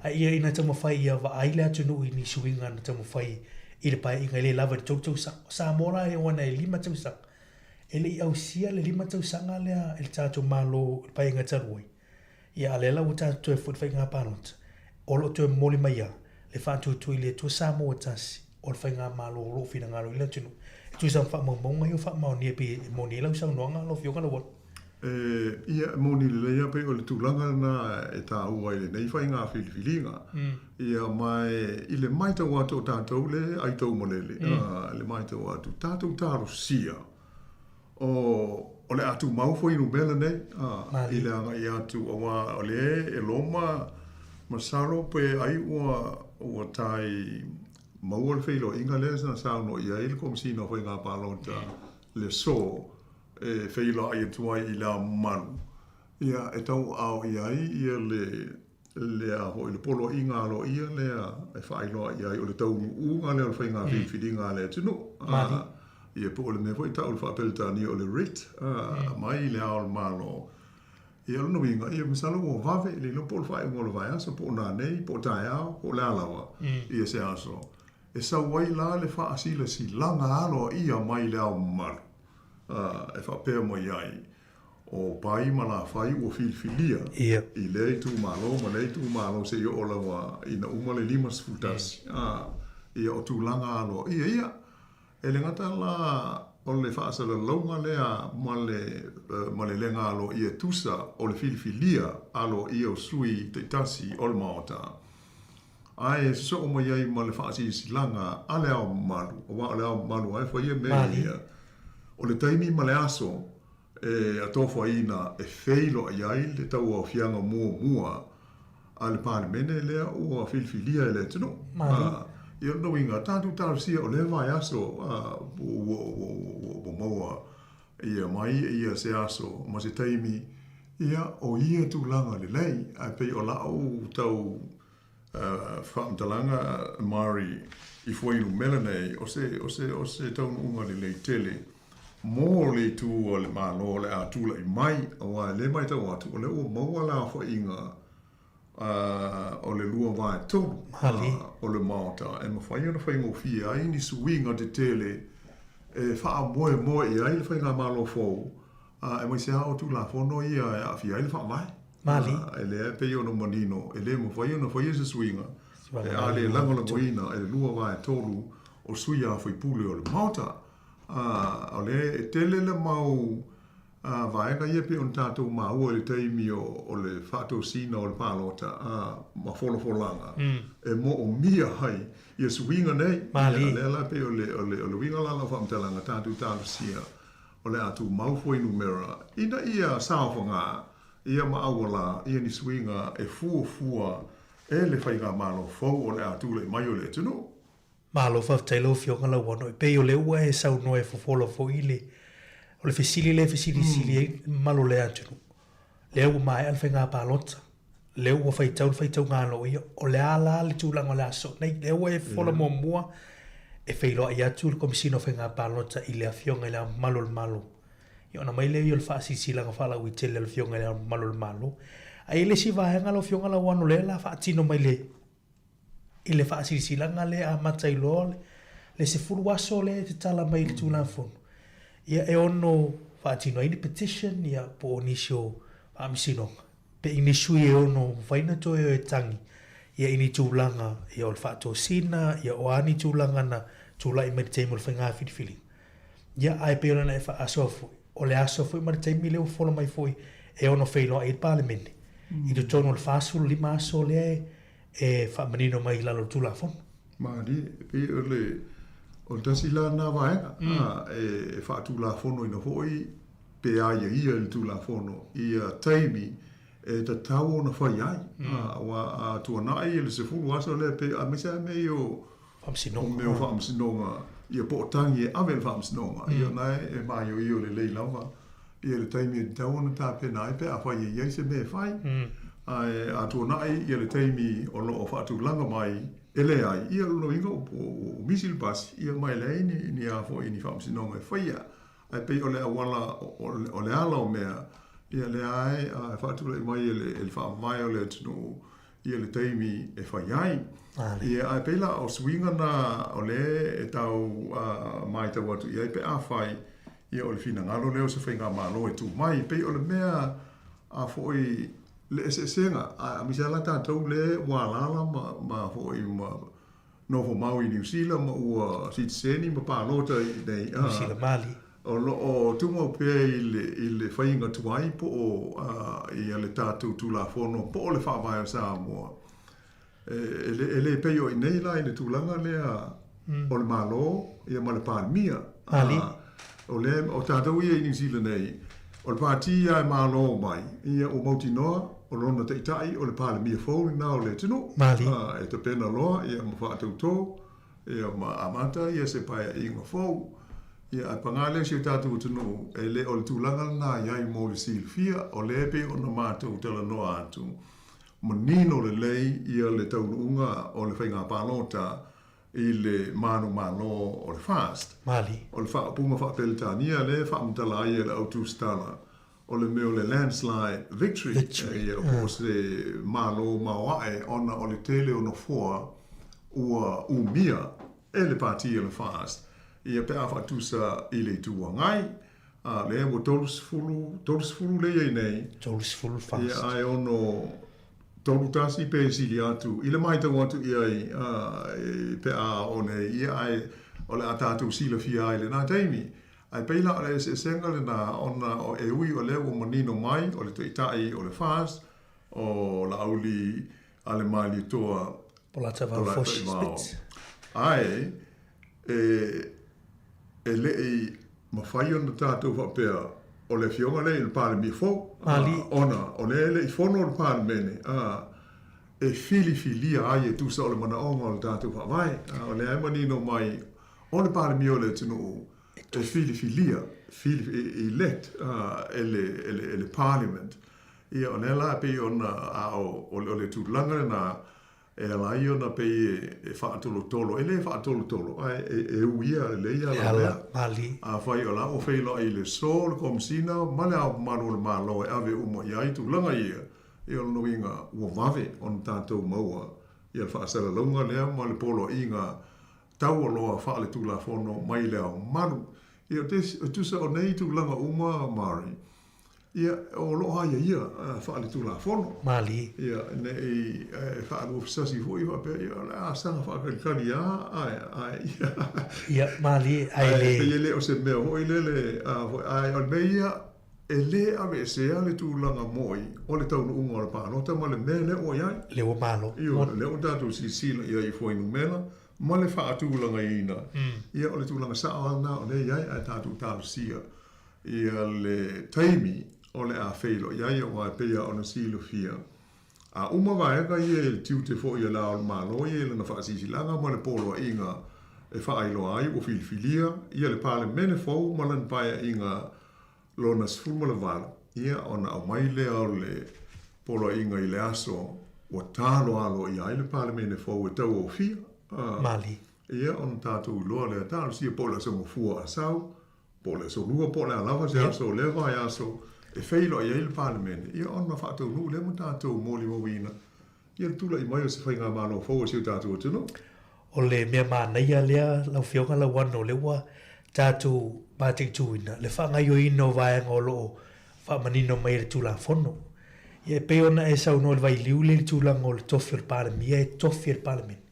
A ia ina tamu whai ia wa aile atu nui ni suinga na tamu whai i le pai inga le lava tau tau sang. Sāmoa e wana e 5 tau sang. E le i au sia le 5 tau sanga lea e le tātou malo pai inga taruai. Ia ale la o tātou e fut whainga pānota. Olo tu e moli mai ia, le whātou tui le tu Samoa tasi, o le whainga malo o lo whina ngaro ila tunu. Tu sang wha maunga i o wha mauni e pi moni e lau sang noanga lo whionga la wot. Ia moni le leia pe o le tūlanga na e tā ua i le nei whainga whiliwhilinga. Ia mai, i le mai tau atu o tātou le ai tau molele. Le mai tau atu tātou tāro sia. O le atu maufo inu mele nei. I le anga i atu o le e loma masaro pe ai ua tai maua le whilo inga le sana sauno i aile komisina whainga pālonta le so e whilo ai tuai i la manu. Ia e tau au i ai ia le aho i le polo inga alo ia lea e whailo i ai o le tau unga lea le whainga whiwhiringa lea tunu. Ia po le me fwoi tau le whapelta ni o le rit mai le ao le malo. Ia luna winga, ia misalo o vave, le lo pol fai ngolo vai aso, po na nei, po tai ao, po le alawa, ia se aso. E sa wai la le wha asila si langa alo ia mai le ao maru. E wha pēr mo iai. O pai ma la whai o filfilia. I le tu malo, ma le tu malo se yo ola wa ina uma le 5 futasi. Ia o tu langa alo, ia. E le ngata la o le whaasala launga lea ma le lenga alo ia tusa o le filfilia alo ia o sui te tasi o le maota. Ai so o mai ai ma le whaasi silanga a le ao malu. O wa le ao malu ai whaia mea ia. O le taimi ma le aso e atofo ina e feilo ai ai le tau au fianga mua a le pāle mene lea o a filfilia e le tino. Ia no inga tātou tārusia o le vai aso o maua ia mai ia se aso ma se taimi ia o ia tūlanga le lei a pei o lau tau whaamtalanga Mari i fuainu melanei o se tau unga le lei tele mō le tū o le mālo le a tūla i mai o le mai tau atu o le o maua la wha inga o le lua vai tonu o le maota e mawhai ana whai ngofia ai ni suinga te tele e wha moe i ai le whai ngā malo fōu e mai se hao tu la whono ia e a fi ai le wha mai e le e pei ono manino e le mawhai ana whai se suinga e a le langola moina e le lua vai tonu o sui a whai pule o le maota o le e tele le mau vaenga ia pe on tātou maua le taimi o le whātou sina o le pālota ma wholofolanga. E mo o mia hai ia suinga nei. Le ala pe o le winga lala whamtalanga tātou tālusia o le atu maufoi numera. Ina ia sāwhanga, ia maawala, ia ni suinga e fua e le whainga malo fau o le atu le mai o le tunu. Malo whaftailo fionga la wano e pe o le ua e sau noe fofolo fo ile. O le fesili malo le atunu. Le ua mai alfa ngā pālota. Le ua whaitau ngā lo ia. O le ala le tūlanga le aso. Nei, le ua e fola mua e whailoa i atu le komisino whai ngā pālota i le a fionga i le malo. I ona mai le i o le whaasisilanga whala ui tele le fionga i le malo. A i le si vahenga lo fionga la wano le la whaatino mai le. I le whaasisilanga le a matai lo le se furu aso le te tala mai le tūlanga fono. Ia e ono whaatino ini petition ia po onisio whaamisinonga. Pe inisui e ono whaina toi o e tangi. Ia ini tūlanga ia o le whaato sina, ia o ani tūlanga na tūla i meriteimi o le whainga whiriwhiri. Ia ai pe ona e whaasoa fui. O le asoa fui meriteimi leo whola mai fui e ono whaino ai pāle mene. I tu tono le whaasuru 5 aso lea e whaamanino mai lalo tūla fono. Maari, pe ole o tasi la na vaenga e whaatu la fono ina hoi pe aia ia le tu la fono ia taimi e ta tau na whai ai a tuanai e le se fulu aso le pe a mesa me o whamsinonga ia potangi e ave le whamsinonga ia nai e mai o io le leilawa ia le taimi e tau na ta pe nai pe a whai e se me whai a tuanai ia le taimi o lo o whaatu langa mai ele ai ia lo ingo o misil bas ia mai le ni a fo ini fam sinonga faia ai pe o le awala o le ala o mea ia le ai a whaatula i mai ele wha mai o le tunu ia le teimi e whaiai ia ai pe la o swinga na o le e tau mai tau atu ia pe a whai ia o le fina ngalo leo se whainga malo e tu mai pe o le mea a foi le senga a misala tātou le walala ma foi ma Novo Maui New Zealand ma ua Sitseni ma pālota i nei New Zealand Mali o tunga pe i le whainga tuai po o i le tātou tula whono po o le whaamai o Samoa e le peo i nei la i le tūlanga lea o le malo i ma le pāmia o tātou ia i New Zealand nei o le pāti ia e malo mai ia o Mauti Noa o lona te itai o le pālemia fōni nā o le tino. Mali. E te pena loa, ia ma whātou tō, ia ma amata, ia se paia inga fōu. Ia a pangale si o tātou tino, e le o le tūlanga nā iai mō le silfia, o le epe o na mātou tala noa atu. Ma nino le lei, ia le taununga o le whainga pālota, i le manu malo o le fast. Mali. O le whaapunga whaapelitania, le whaamutala ia le autustala. O le meo le landslide victory. O se malo mawae ona o le tele o no foa ua umia e le pati e le fast. Ia pe afa tusa i le tua ngai. Le e mo tolus fulu le iei nei. Tolus fulu fast. Ia ai ono tolu tasi pe sili atu. I le maitau atu iai pe a one ia ai o le atatu sila fia ai le nā teimi. Ai peila o le senga le na ona o e ui o le o manino mai, o le tuitai o le fast, o la auli ale mali toa. Polata vau foshi spits. Ai, e le i mawhai ona tātou whapea, o le fionga le i le pāle mi fō. Mali. Ona, o le i whono o le pāle mene. E filia ai e tusa o le mana onga o le tātou whawai. O le ai manino mai, o le pāle mi o le tino e elect ele parliament ia ona la pe ona o le tulanga na e la iona pe e fa tolo ai e uia le ia la Mali a fai ola o fai lo ile sol komsina mala manu le malo e ave umo ia i tulanga ia e ono inga o vave on tanto moa ia fa sala longa le ma le polo inga tau loa fa le tula fono mai le manu ia tu sa nei tu langa uma mari ia o lo haia ia fa le tula fono Mali ia nei fa lo sasi foi va pe ia la sa fa que calia ai ia Mali ai le o se me o ile le ai o meia ele ave se ale tu langa moi o le tau unga o le pa no ta male mele o ia le o malo le o datu si sila ia i foi numela ma le whaatūlanga ina. Ia o le tūlanga sa'ana o le iai a tātou tālusia. Ia le taimi o le a wheilo iai o ngā pea o na silo fia. A uma vaega ia e tiu te fo ia la o le malo ia le na whaasisilanga ma le polo inga e whaailo ai o filifilia. Ia le pāle mene fau ma lan paia inga lona sfulma le vala. Ia o na au mai lea o le polo inga i le aso o tālo alo iai le pāle mene fau e tau o fia. Mali. Ia on tātou loa lea tālu sia po le so mafua asau, po le so lua po le alawa se aso le vai aso, e whailo i eile pālemene. Ia on ma whātou nu le mo tātou mōli mawina. Ia tula i mai o se whainga mālo fau siu tātou atino. O le mea mānaia lea lau whionga lau wano le wa tātou mātik tuina. Le whangai o ino vāenga o loo whamanino mai le tūla whono. Ia e peona e sau no le vai liu le tūla ngō le tofi o le pālemi. Ia e tofi o le pālemene.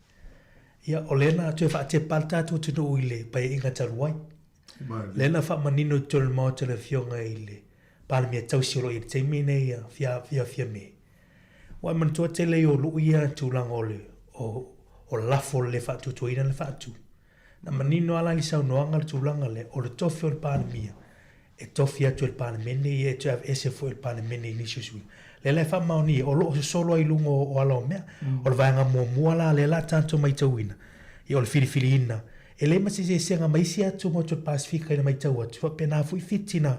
Ia o lena tu fa te palta tu tu ile pa inga taluai. Lena fa manino tol mo te le fionga ile. Pal mi tau silo i te mine ia fia me. Wa man tu te le o lu ia tu langole o lafo le fa tu ina le fa tu. Na manino ala i sa no anga tu langale o le tofio le pal mia. E tofia tu le pal mene e tu have ese fo le pal mene ni susu. Le fa mauni o lo solo ai lungo o ala mea o le vanga mo la le la tanto mai tauina i o le filifiliina e le ma se senga mai sia tu mo tu pasifika ina mai tau atu fa pena fu fitina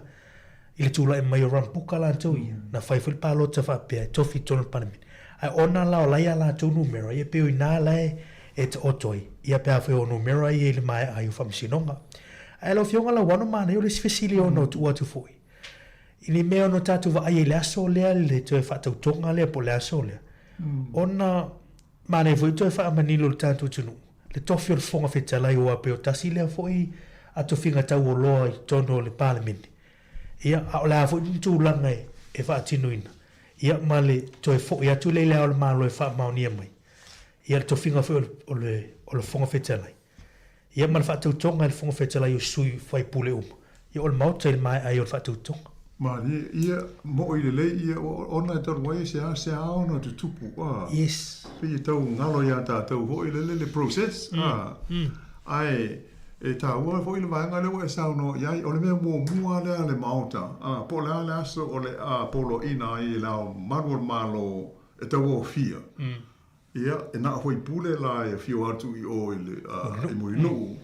i le tula e mai rampuka la tauia na fai fu palo ta fa pe tofi ton panami ai ona la o la ya la tu numero e pe ina la e te otoi ia pe fu o numero i le mai ai fa msinonga Ai lo fionga la wano mana yo le sfesili ono tu atu foi. Ini mea no tatu va ai le aso lea le to e whatau tonga lea po le aso lea. Ona mana e voi to e wha amanilo le tatu tunu. Le tofi o le fonga whetalai o ape o tasi lea foi a to finga tau o loa i tono le palemini. Ia a o lea foi nitu langa e wha atinu ina. Ia ma le to e foi atu le lea o le malo e wha maunia mai. Ia le to finga foi o le fonga whetalai. Ia ma le wha tau tonga le fonga whetalai o sui whai pule uma. Ia o le mauta il mai ai o le wha tau tonga. Mali, ia mo i le ia ona e tau wai se ona tu tupu. Yes. Pia tau ngalo ia tātou ho i le process. Ai, e Tautua ho i le vaenga leo e sauno iai, o le mea mua lea le mauta. Po lea le aso o le polo ina i lao manual malo e tau o fia. Ia, e na hoi pule la e fio atu i o i le mui nuu.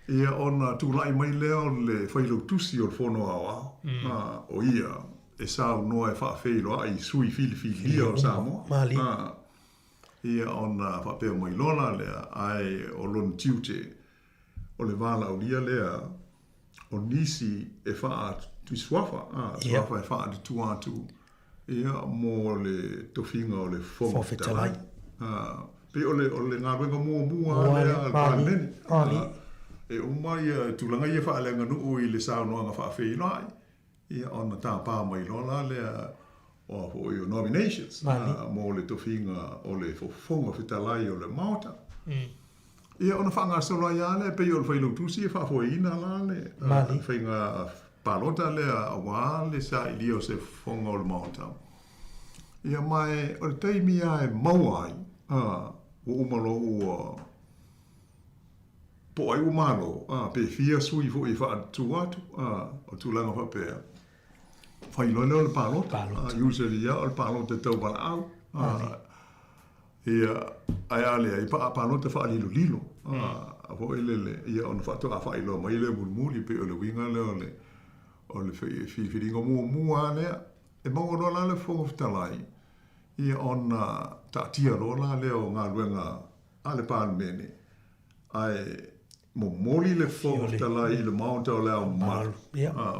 Ia ona tūlai mai leo le whailau tusi o le whono awa. O ia, e sau noa e whaafeilo ai sui fili ia o Samoa. Mali. Ia ona whapeo mai lona lea ai o lon tiute o le wala o lia lea o nisi e wha tuiswafa. Swafa e wha tu atu. Ia mo le tofinga o le whonga fitalai. Pe o le ngā wenga mua lea palemeni. E umai tūlanga ia whaalenga nuu i le saunoanga whaafei lai. Ia ona tā pā mai lola lea o i nominations. Mō le tofinga o le whonga whitalai o le Māota. Ia ona whaanga sola ia le pe o le whailau tusi e whaafoi ina la le. Whainga palota lea awa le sa ili o se whonga o le Māota. Ia mai o le teimi ai mauai. O umalo ua po ai umalo pe fia sui fo i fa tu atu o tu langa fa pe fa i lolo le palo usually ya o palo te tau bala au ia ai ale ai pa palo te fa lilo a fo ile ia on fa to a fa i lo mai le muli pe o le winga le o le fi ringo mu ale e mo no la le fo of talai ia on ta tia lo la le o nga luenga ale pan mene ai mo moli le fo tala i le Māota o le au maru.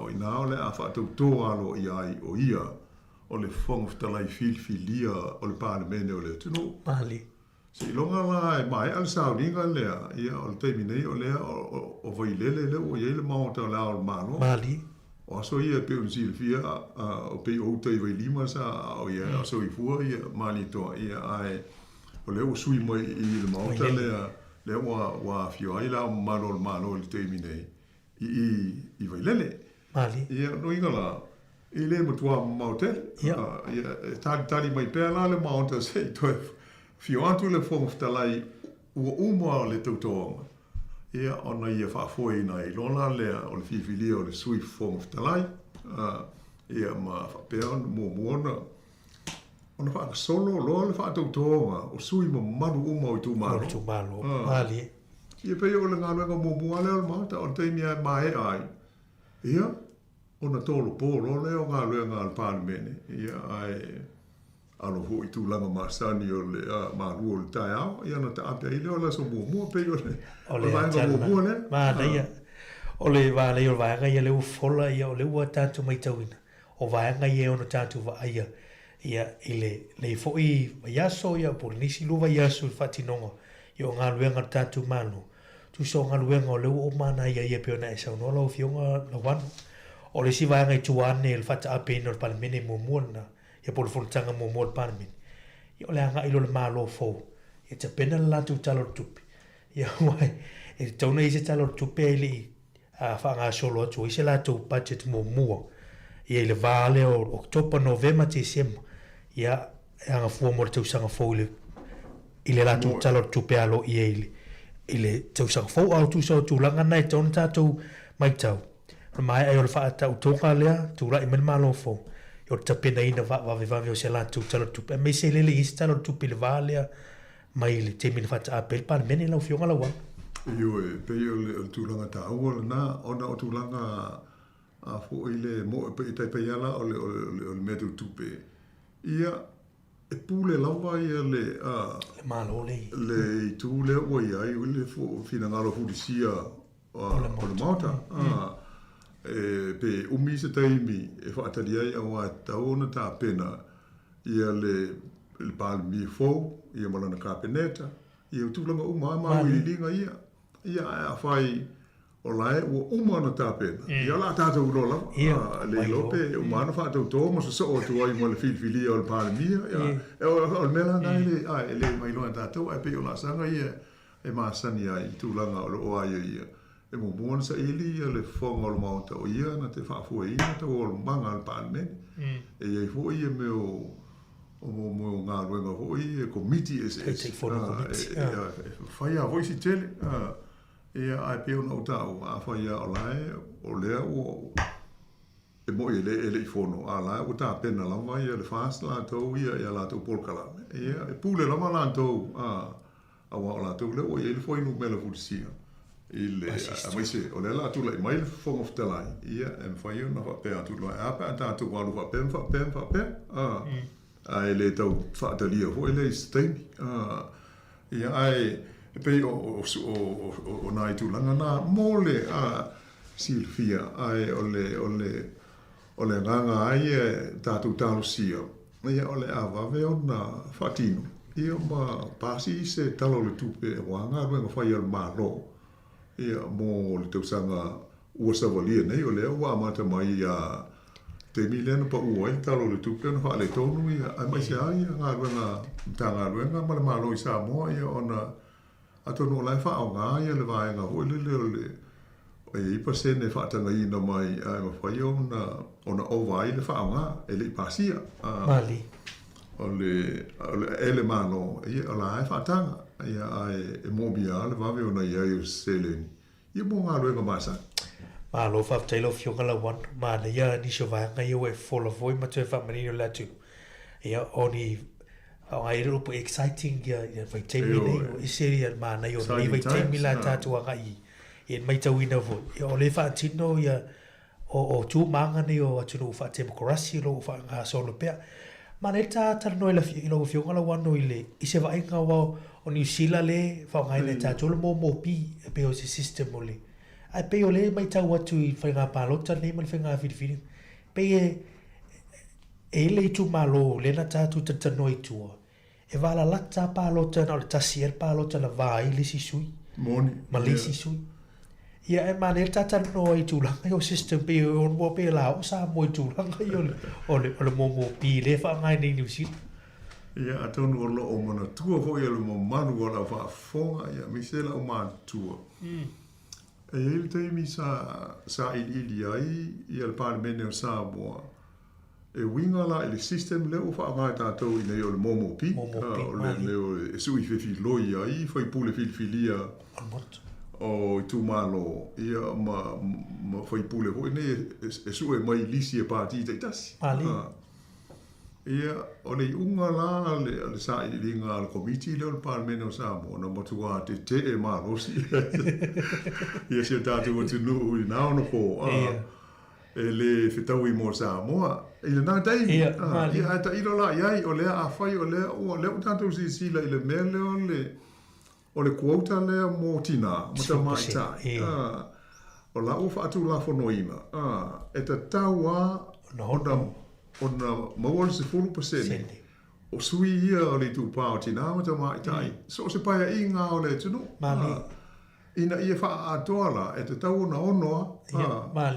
O ina o le a whaatau tō alo i ai o ia o le fonga tala i filia o le palemene o le tunu. Mali. Se ilonga la e mai al sauringa lea ia o le teimi nei o lea o vailele le o ia le Māota o le au mano. Mali. O aso ia pe unsi le fia o pe o tei vailima sa o ia aso i fua ia mali toa ia ai o le o sui mai i le Māota lea le wa fio ai la malo le teimi nei i vailele mali ia no ingala i le motua Māotel ia tali mai pe la le Māota se to fio atu le fonga talai uma le tautonga ia ona ia whaafoi na i lona le o le fifilia o le sui fonga talai ia ma whapea muona ona fa solo lo le fa tautonga o sui mo manu uma o tu malo mali ia pe o le ngalo nga mo le o Māota o te mia mai ai ia ona tolo polo le o ngalo nga al palemene ia ai alo ho i tu langa masani o le malu o le taiao ia na ta ape ile o la so mo pe o le vanga mo le ma ia o le va le o vanga ia le fola ia o le ua tatu mai tauina o vanga ia ona tatu va ia ia ile le foi yaso ia por nisi luva yaso fatinonga yo nga luenga tatu manu tu so nga luenga le o mana ia pe ona esa no lo fionga la wan o le si va nga tuane el fata ape no palemene mo mona ia por fontanga mo mo palemene yo le nga ilo le malo fo ia te pena la tu talo tupi ia wai e tona ise talo tupi ili a fa nga solo tu ise la tu budget mo mo ia le vale o october november december ia anga fua mo te usanga fo ile la tu talo tupi alo ia ile te usanga fo au tu so tu langa nai ton tatu mai tau mai ai o fa ta utonga lea tu la imen malo fo yo te pena ina va o se la tu talo tupi me se le is talo tupi le vale mai le te min fa ta apel pa meni la fionga la wa yo pe yo le tu langa ta o na ona o tu langa a fo ile mo pe tai pe yala o le metu tupi ia e pule lava ia le malo le tu le o ia i le fo fina ngalo fu disia o le mauta. Pe umi se taimi e whaataria i awa tau na tā pena ia le palmi fōu, ia malana kāpeneta, ia utulanga uma i linga ia. Ia a whai o lae ua umana tā pena. Ia la tātou urola. Le lope umana whātou tō, ma so o tuai mo le filfili o le palmia. O le mela ngai le mailoa tātou, ai pe o la sanga ia e maasani ai tūlanga o le oa ia. E mo buona sa ili le fonga o le mauta o ia na te whaafua ina ta o le manga al palmeni. E iei fo ia me o ngā ruenga fo ia komiti e se. Whaia voisi tele. Ia ai peo na o tau a whaia o lae o lea o e mo i le i fono a lae o tā pena lama ia le fast la tau ia la tau polkalame. Ia e pule lama la tau a wa o la tau le o ia le foinu me la fulisia. Il a maise o le la tu la mai form of the line ia en faio na fa pe atu la apa ta tu wa lu fa pe ai le tau fa ta lia ho ele stain ia ai pe o nai tu langa na mole Silvia ai o le nganga ai ta tu talo sia ia o le ava ve ona fatino ia ma pasi se talo le tupe wanga nga fa ia malo ia mo le tau sanga ua savalia nei o lea ua amata mai a te milena pa ua i talo le tupe na wha le tonu ia ai mai se ai ngā ruenga ma le malo i Samoa ia ona atonu o lai wha au ngā ia le vaenga hoi le o ia ipa sene wha atanga ina mai ai ma whai ona ova i le wha au ngā e le i pasia Mali o le ele malo ia o lai wha atanga ia ai e mobia le vave ona ia i seleni ia mo ngā ruenga masa ma lo fa tailo fionga la wan ma na ia ni so va nga yo e full of voi ma te fa manino la tu ia oni ai ro po exciting ia vai te mi nei i seria ma na yo ni vai te mi la ta tu nga i mai ta wina vo ia o le fa tino ia o tu manga ni o atu fa te democracy lo fa nga solo pe ma ne ta no la fionga la wan no ile i se va nga wa o New Zealand le fa ngai le ta tolo mo pi pe o system ole ai pe ole mai ta watu i fa nga palota nei mal fa nga filifili pe e le tu malo le na ta tu ta noi tu e va la ta palota na ta sier palota la vai le si sui moni ma le si sui ia e ma le ta noi tu la o system pe o mo pe la o sa mo tu la ole mo pi le fa ngai nei New Zealand ia atonu o lo o mana tua hoi alu mo manu o la whaafonga ia misela o mana tua. E ele teimi sa ili ai i al parlemene o Samoa. E winga la ele system leo whaangai tātou i nei o le momo pi. O le leo e sui whiwhi loi ai, whai pule whiwhilia o i tu malo. Ia ma whai pule hoi nei e sui mai lisi e pāti te tasi. Ia, o le unga la, le sa i ringa al komiti leo le parlemene o Samoa, na matua te e marosi. Ia si tātou o tunu i nao na po. E le whetau i mō Samoa. I le nā taimi. Ia, ta ilo la iai, o lea a whai, o lea tātou si sila i le mea leo o le kuota lea mō tina, mata mai tai. O la o whaatu la whanoina. E ta taua, ona mawala se 4% o sui ia o le tupā o tina mata mai tai. So se paia i ngā o le tunu. Ina ia wha atoa la, e te tau na onoa.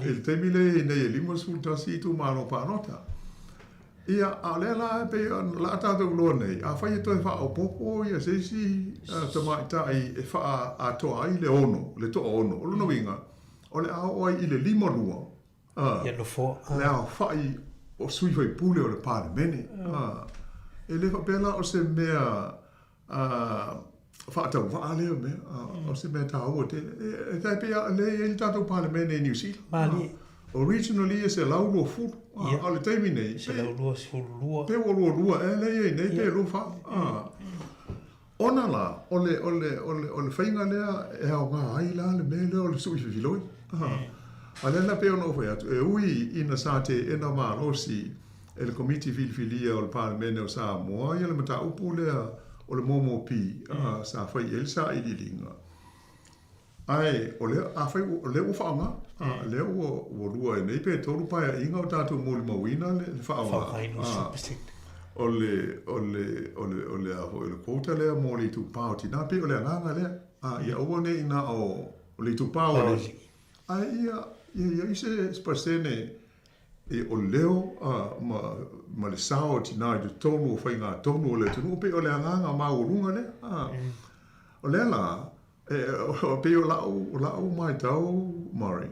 E le temile nei e lima sultasi tu mano pānota. Ia a le la e pe la tātou loa nei. A whai e toi wha o popo ia seisi ta mai tai e wha atoa ai le ono, le toa ono. O luna winga, o le ao ai i le lima lua. Ia no fo. Le ao whai o sui fai pule o le parlemene. E le whapela o se mea whaatau waa leo mea. O se mea tā ua te. E tai pia le e tātou parlemene New Zealand. Mali. Originally e se laulua furu. A le taimi nei. Se laulua furu lua. Pe o lua e le e nei pe lua wha. Ona la, o le whainga lea e hao ngā ai la le mea leo le sui whiwhiloi. A lena pe ono fai atu, e ui ina sa te ena maa rosi e le komiti filfilia o le parlemene o Samoa, ia le mata upu lea o le momo pi, sa fai el sa i linga. Ai, o leo, a whai, o leo o whaanga. Leo o rua e nei pe tolu pai a inga o tātou mōli mawina le whaanga. Whakaino supersect. O le a ho le kouta lea mōli tu pāo tina pe o le anganga lea. Ia ua ne ina o le tu pāo le. Ai, ia ise spasene e o leo ma le sao tina i tu tonu o whainga tonu o le tunu pe o le anganga ma urunga lea. O lea la, o pe o lau mai tau, Mari.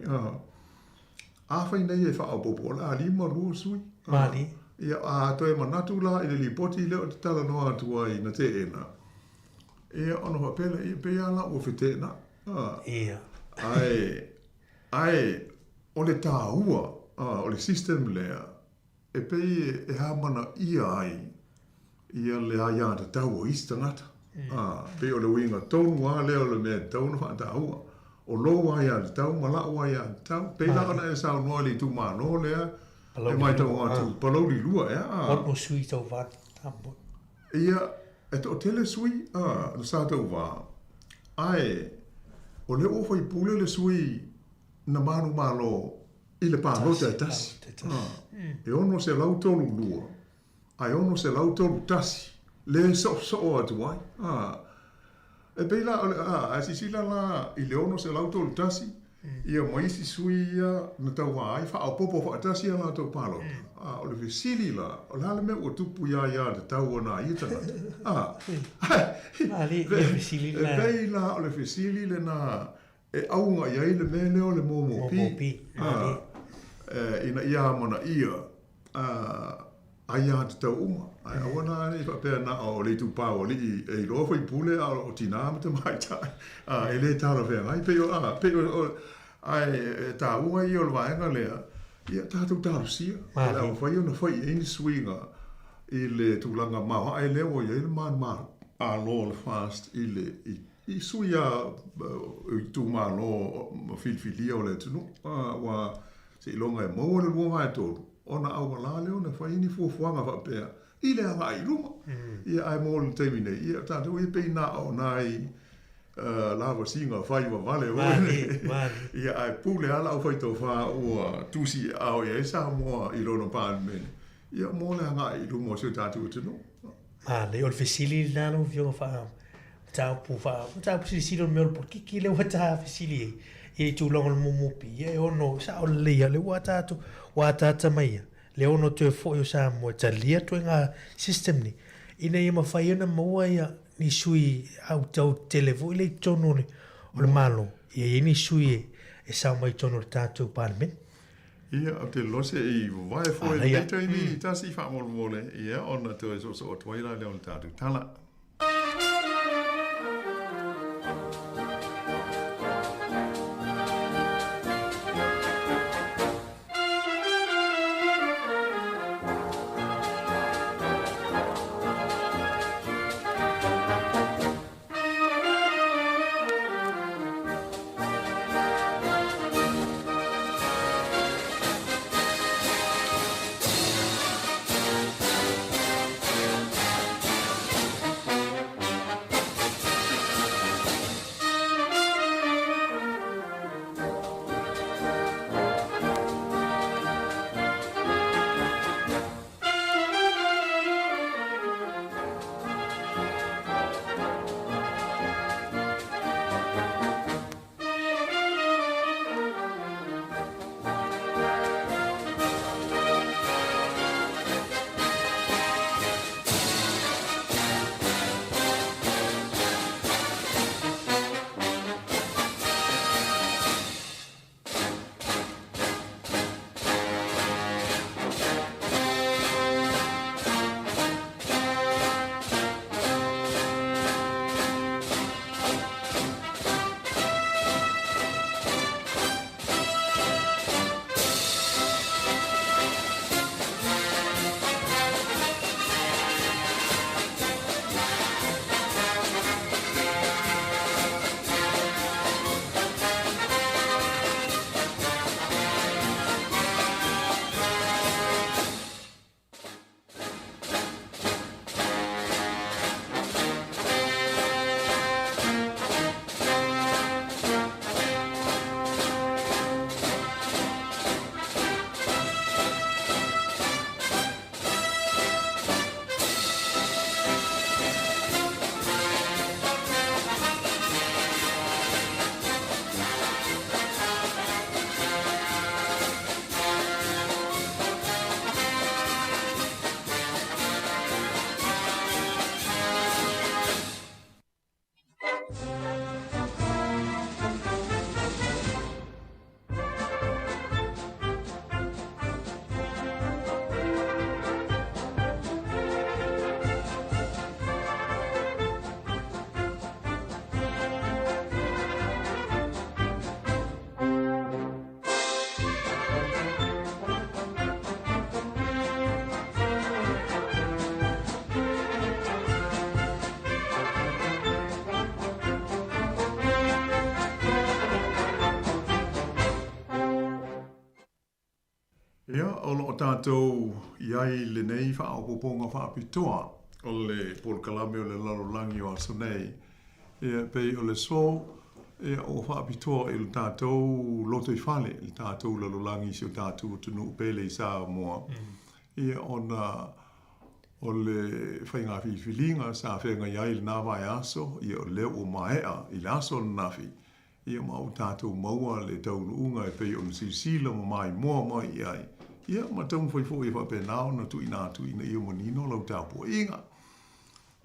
A whai nei e wha popo, o la lima rua sui. Mali. Ia a toi manatu la i le lipoti leo te tala noa atua i na te ena. Ia ono hapela i pe ala o white na. Ia. Ai, o le tāua, o le system lea, e pe e hamana ia ai, ia le aia te tau o istangata. Pe o le winga tonu a leo le mea tonu wha tāua. O lo aia te tau, malao aia te tau. Pe lakana e sao noa li tu mano lea, e mai tau atu, palau li lua ea. Ono sui tau vātu tambo. Ia, e to tele sui, na sa tau vā. Ai, o le ofa i pule le sui na manu malo i le pālo te tasi. E ono se lau tolu lua. Ai ono se lau tolu tasi. Le so atu ai. E peila, a sisila la i le ono se lau tolu tasi. Ia maisi sui ia na tau ai, wha au popo wha tasi ia la tau pālo. O le vesili la, o le hale mea ua tupu ia te tau o nā i tangata. Le vesili la. E peila o le vesili le na e aunga iai le mea leo le momo pi. Ina ia mana ia. Aia te tau uma. Ai awana ni whapea na o le tu pāo li e rofa i pule o tina te mai tai. E le tāra whea ngai. Peo ai tā unga i o le vaenga lea. Ia tātou tāru sia. E au whai o na whai e ni suinga i le tūlanga maha. Ai leo i le man maru. A lo le fast i le i suia i tū malo filfilia o le tunu. Wa se ilonga e maua le lua mai tōru. Ona au la leo na whai ni fuafuanga whapea. I le anga i ruma. Ia ai mōlu teimi nei. Ia tātou e pei nā o nai lava singa whai wa vale. Ia ai pūle ala au whai tau wha ua tusi au ia e Samoa i lono pāni mene. Ia mōle anga i ruma o sio tātou tino. Le ol fesili nano vionga wha. Tau pu wha. Tau pu sili on meol por kiki le wata fesili e. E tu longa momopi. E ono sa o leia le wata wata maia. Le ono te fo yo Samoa talia tu nga system ni. Ina ia mawhai ana maua ia ni sui au tau televo ile tono ni o le malo. Ia ni sui e sa mai tono le tātou parmen. Ia au te lose i vai fo e leita i ni tasi wha mole. Ia ona te so o tuaila leo le tātou tala. Ia, o lo tātou iai le nei wha o poponga wha apitoa o le polkalame o le lalolangi o aso nei. Ia, pei o le so, ia o wha apitoa i le tātou loto i whale, le tātou lalolangi si o tātou tunu upele i Sāmoa. Ia, o le whainga whiwhilinga sa whenga iai le nāwai aso, ia o leo o maea i le aso le nafi. Ia ma o tātou maua le taununga e pei o le sisila ma mai moa mai iai. Ia ma tau mwhaifo i whape nao na tu ina i o manino lau tāpua inga.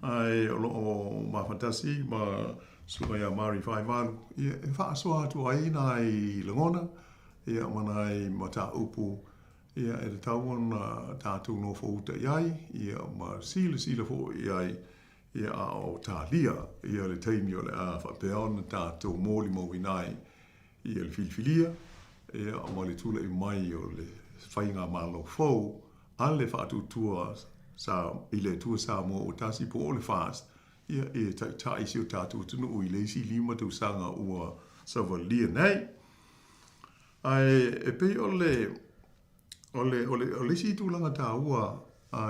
Ai o loo mawhatasi ma sua ia Mari Whaimaru. Ia e whaasoa atu aina i langona. Ia manai ma tā upu. Ia e te tauan tātou no whauta iai, ia ma sila fo iai, ia a o tā lia, ia le teimi o le a whapeona tātou mōli mawinai, ia le filfilia, ia ma le tula i mai o le whainga malo fau, a le whaatutua i le tua Samoa o tasi po o le fast, ia e tai si o tātou tunu i le isi lima tau sanga ua savalia nei. Ai e pei o le si tūlanga Tautua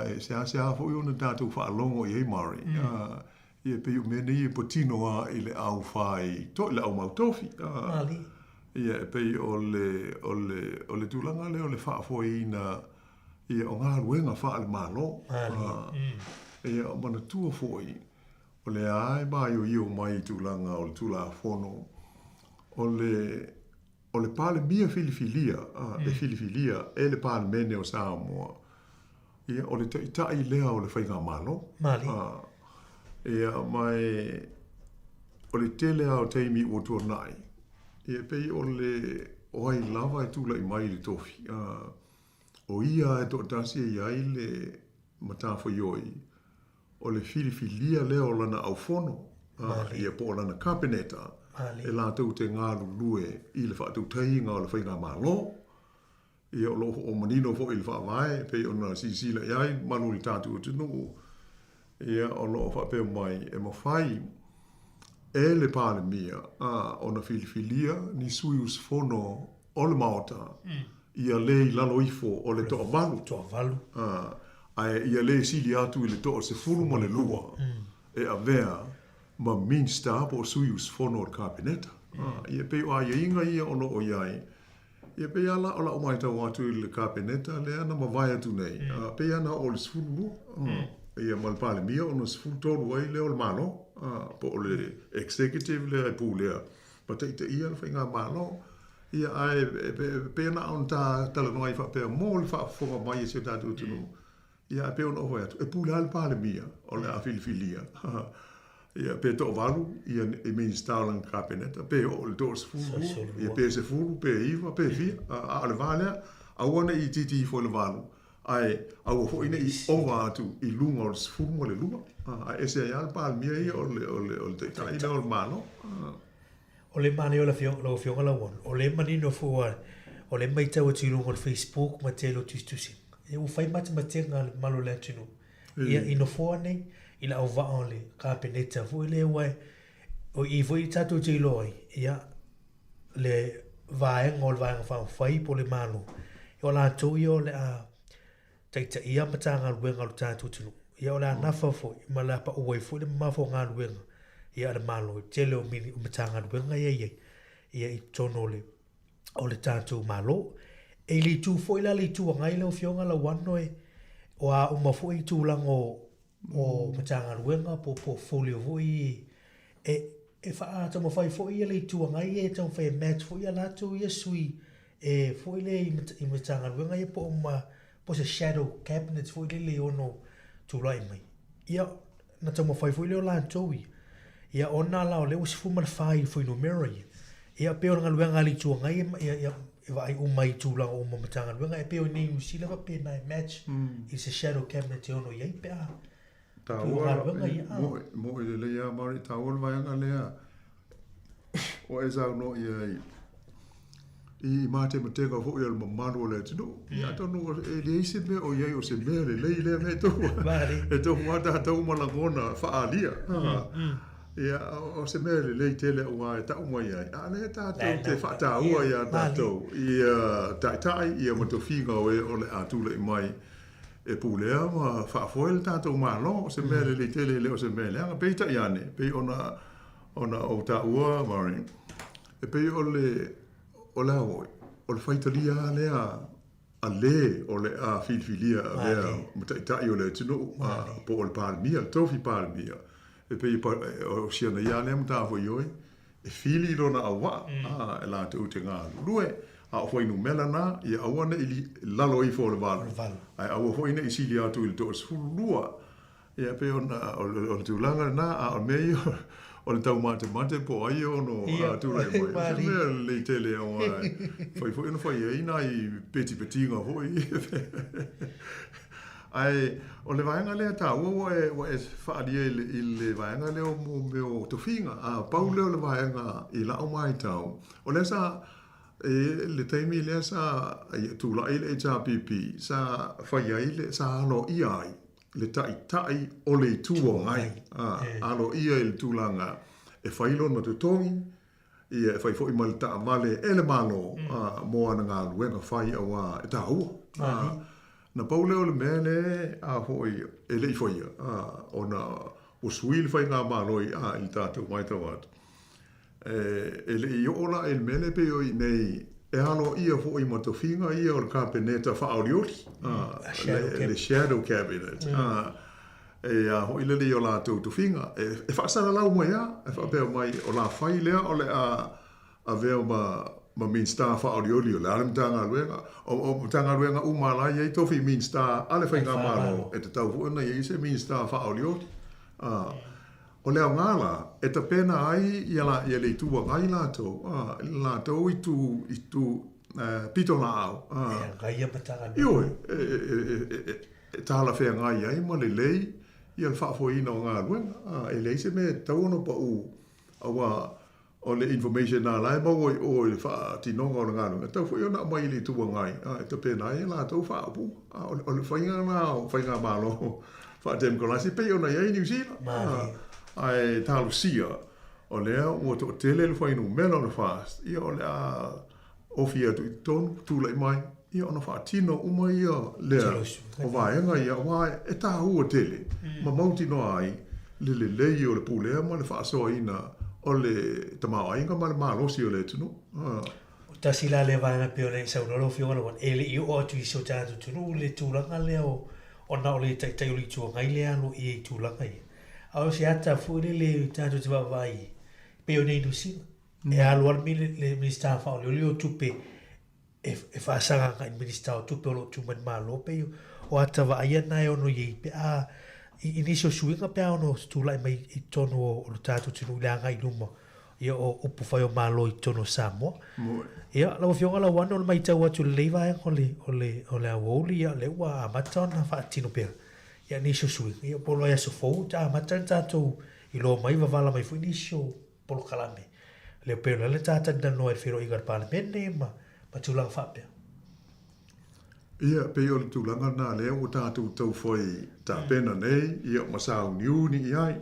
e se a fo i ona tātou whaalongo i Mari. Ia pei o mene i potinoa i le au whai, le au mautofi. Ia pei o le tūlanga le o le whaafoi ia o ngā ruenga whaale malo. Ia o mana tua foi, o le ai mai o i o mai tūlanga o le tūla whono. O le pale mia filifilia, filifilia, e le pale mene o Samoa. Ia, o le tai lea o le whainga malo. Ia, mai, o le tele au teimi o tuanai. Ia, pei o ai lava e tūla i mai le tofi. O ia e to tasi e ai le matawha ioi. O le filifilia lea o lana au fono. Ia, po o lana kabineta. E la tau te ngā lulue i le whaatau tainga o le whainga malo. Ia o manino fo i le whaawai, pei o na sisila iai, manu li tātou tunu. Ia o lo o whaapeo mai e mawhai e le pāle mia o na filifilia ni sui usfono o le maota. Ia le i lalo ifo o le toa valu. Ia le sili atu i le toa se fulu ma le lua. E a vea ma minsta po suius fonor kabineta. Ia pe o ia inga ia ono o iai. Ia pe ala ola o mai tau atu i le kabineta le ana ma vai atu nei. Pe ana o le sfulu. Ia ma le pale mia ono sfulu tolu ai le o le malo. Po o le executive le pu lea. Pa te ia le whainga malo. Ia ai pe ana on ta tala noai wha pe mo le wha fonga mai e se tatu tunu. Ia pe ono o atu. E pu le pale mia o le a filifilia. Ia pe to valu ia e me instalan kabineta pe o le dos fulu ia pe se fulu pe iva pe vi a le vale a ona i titi fo le valu ai a fo ina i ova atu i lunga o le fulu mo le lunga a ese ia pa mia ia o le te tai o le mano o le mani o la fio la won o le mani no fo o le mai tau tu lunga o Facebook ma te lo tustusi e o fai mat matenga malo le tunu ia ino fo nei ila au vaa le kabineta fo le wai o i fo i tatu te loi ia le vae ngol vae ngā whai po le manu i o la tau i o le a taita ia matanga luenga lo tatu tunu ia o la nafa fo i ma la pa uai fo le mafo ngā luenga ia le manu te leo mini o matanga luenga ia i tono o le tatu malo e li tu fo i la li tu ngai leo fionga la wano o a uma fo i tu lango o matanga ruenga po portfolio voi e fa ata mo fai foi le tu ngai e tau fai match foi la tu ia sui e foi le i matanga ruenga ia po se shadow cabinet foi le ono tu lai mai ia na tau mo fai foi le la tu ia ona la le us fu mar fai foi no mirror ia pe ona ruenga le tu ngai ia vai mai tu la o matanga ruenga e pe ni usila va pe na match is a shadow cabinet ono ia pe Tautua, mo i le ia Mari Tautua vai anga lea. O e zau no i mate matega fo ia mamano le tino. Ia tonu e le isi me o iai o se mele le me to. E to mata tau malangona faalia. Ia, o se mea le tele ua e tau mai ai. A le tātou te whataua ia tātou. Ia tai ia matofinga o le atula i mai e pūlea ma whaafoel tātou mālo. O se mea le tele le o se mea leanga. Pei tai ane. Pei ona o tāua mari. E pei o le oi. O le whaitalia lea a le o le a filfilia a mea. Tai o le tino po o le pālimia. Le tofi pālimia. E pei o siana ia lea mta fo ioi e fili lona awa e la te ute ngā lue a o whainu mela nā i awa na ili lalo i fo le valu ai awa whaina i sili atu i le toa sfulua e pei o le tūlanga nā a o mei o le tau mate po ai o no tūrai mai se mea le tele o ai whai ina whai eina i peti ngā hoi ai o le vaenga lea tā ua e whaadia i le vaenga leo meo tofinga a pau leo le vaenga i lao mai tau o le sa le teimi lea sa tūla i le HRPP sa whai ai le sa alo i ai le tai o le tūo ngai alo i ai le tūlanga e whailon ma tutongi i e whai fo i mali ta male e le malo mo ana ngā luenga whai awa e tā ua na pauleo le mele a hoi e le foia ona o suil fai nga maloi i tatu mai tawat e le i ola e mele pe o nei e alo ia foi motofinga ia o cabinet fa aulioli le shadow cabinet e a hoi le o la tu finga e fa sala la mo ya e fa pe mai o la fai le o le a veo ma min sta fa aulioli o la tanga luenga o tanga luenga umala ye tofi min sta ale fa ngama e te tau ona ye se min sta fa aulioli o leo ngala e ta pena ai ia le tua ngai la to i tu pito la au ngai ia patanga io e tala fe ngai ai mo le lei ia fa fo ina nga luenga e le se me tau no pa u awa o le information na lai mo o le fa ti no ngā ngā tau fo ona mai le tua ngai e ta pena ai la to fa pu o le fa nga malo fa tem ko la si pe ona ia New Zealand ai talu sia o lea o to tele le fai no melo le fast ia o lea ofia tu ton tu le mai ia ona fa tino uma ia lea o vai nga ia vai e ta hu tele ma mauti no ai le o le pule ma le fa so ina o le tama ai nga ma le malo si o le tu no ta sila le vai na pe le sa no fio no ele i o tu so ta tu no le tu la nga o ona o le tai o le tu ngai le anu i tu la ngai au se ata furi le tatu te vai pe o nei dusi e aluar mi le minister fa o le tupe e fa sanga ka minister o tupe o tu man malo pe o ata va ia na o no ye pe a inicio suinga pe o no tu lai mai i tono o tatu te no langa i luma ia o upu fa o malo i tono Samoa ia la fionga la wana o mai tau atu le leva o le awoli ia le wa amatona fa tino pe ia ni sui ia polo ia so fo ta matan tato i lo mai va vala mai fu ni sho polo kalame le pelo le tata da no e fero i gar parlamente ma tulang fa pe ia pe o tulanga na le o tatu tau foi ta pena nei ia masau niu ni ai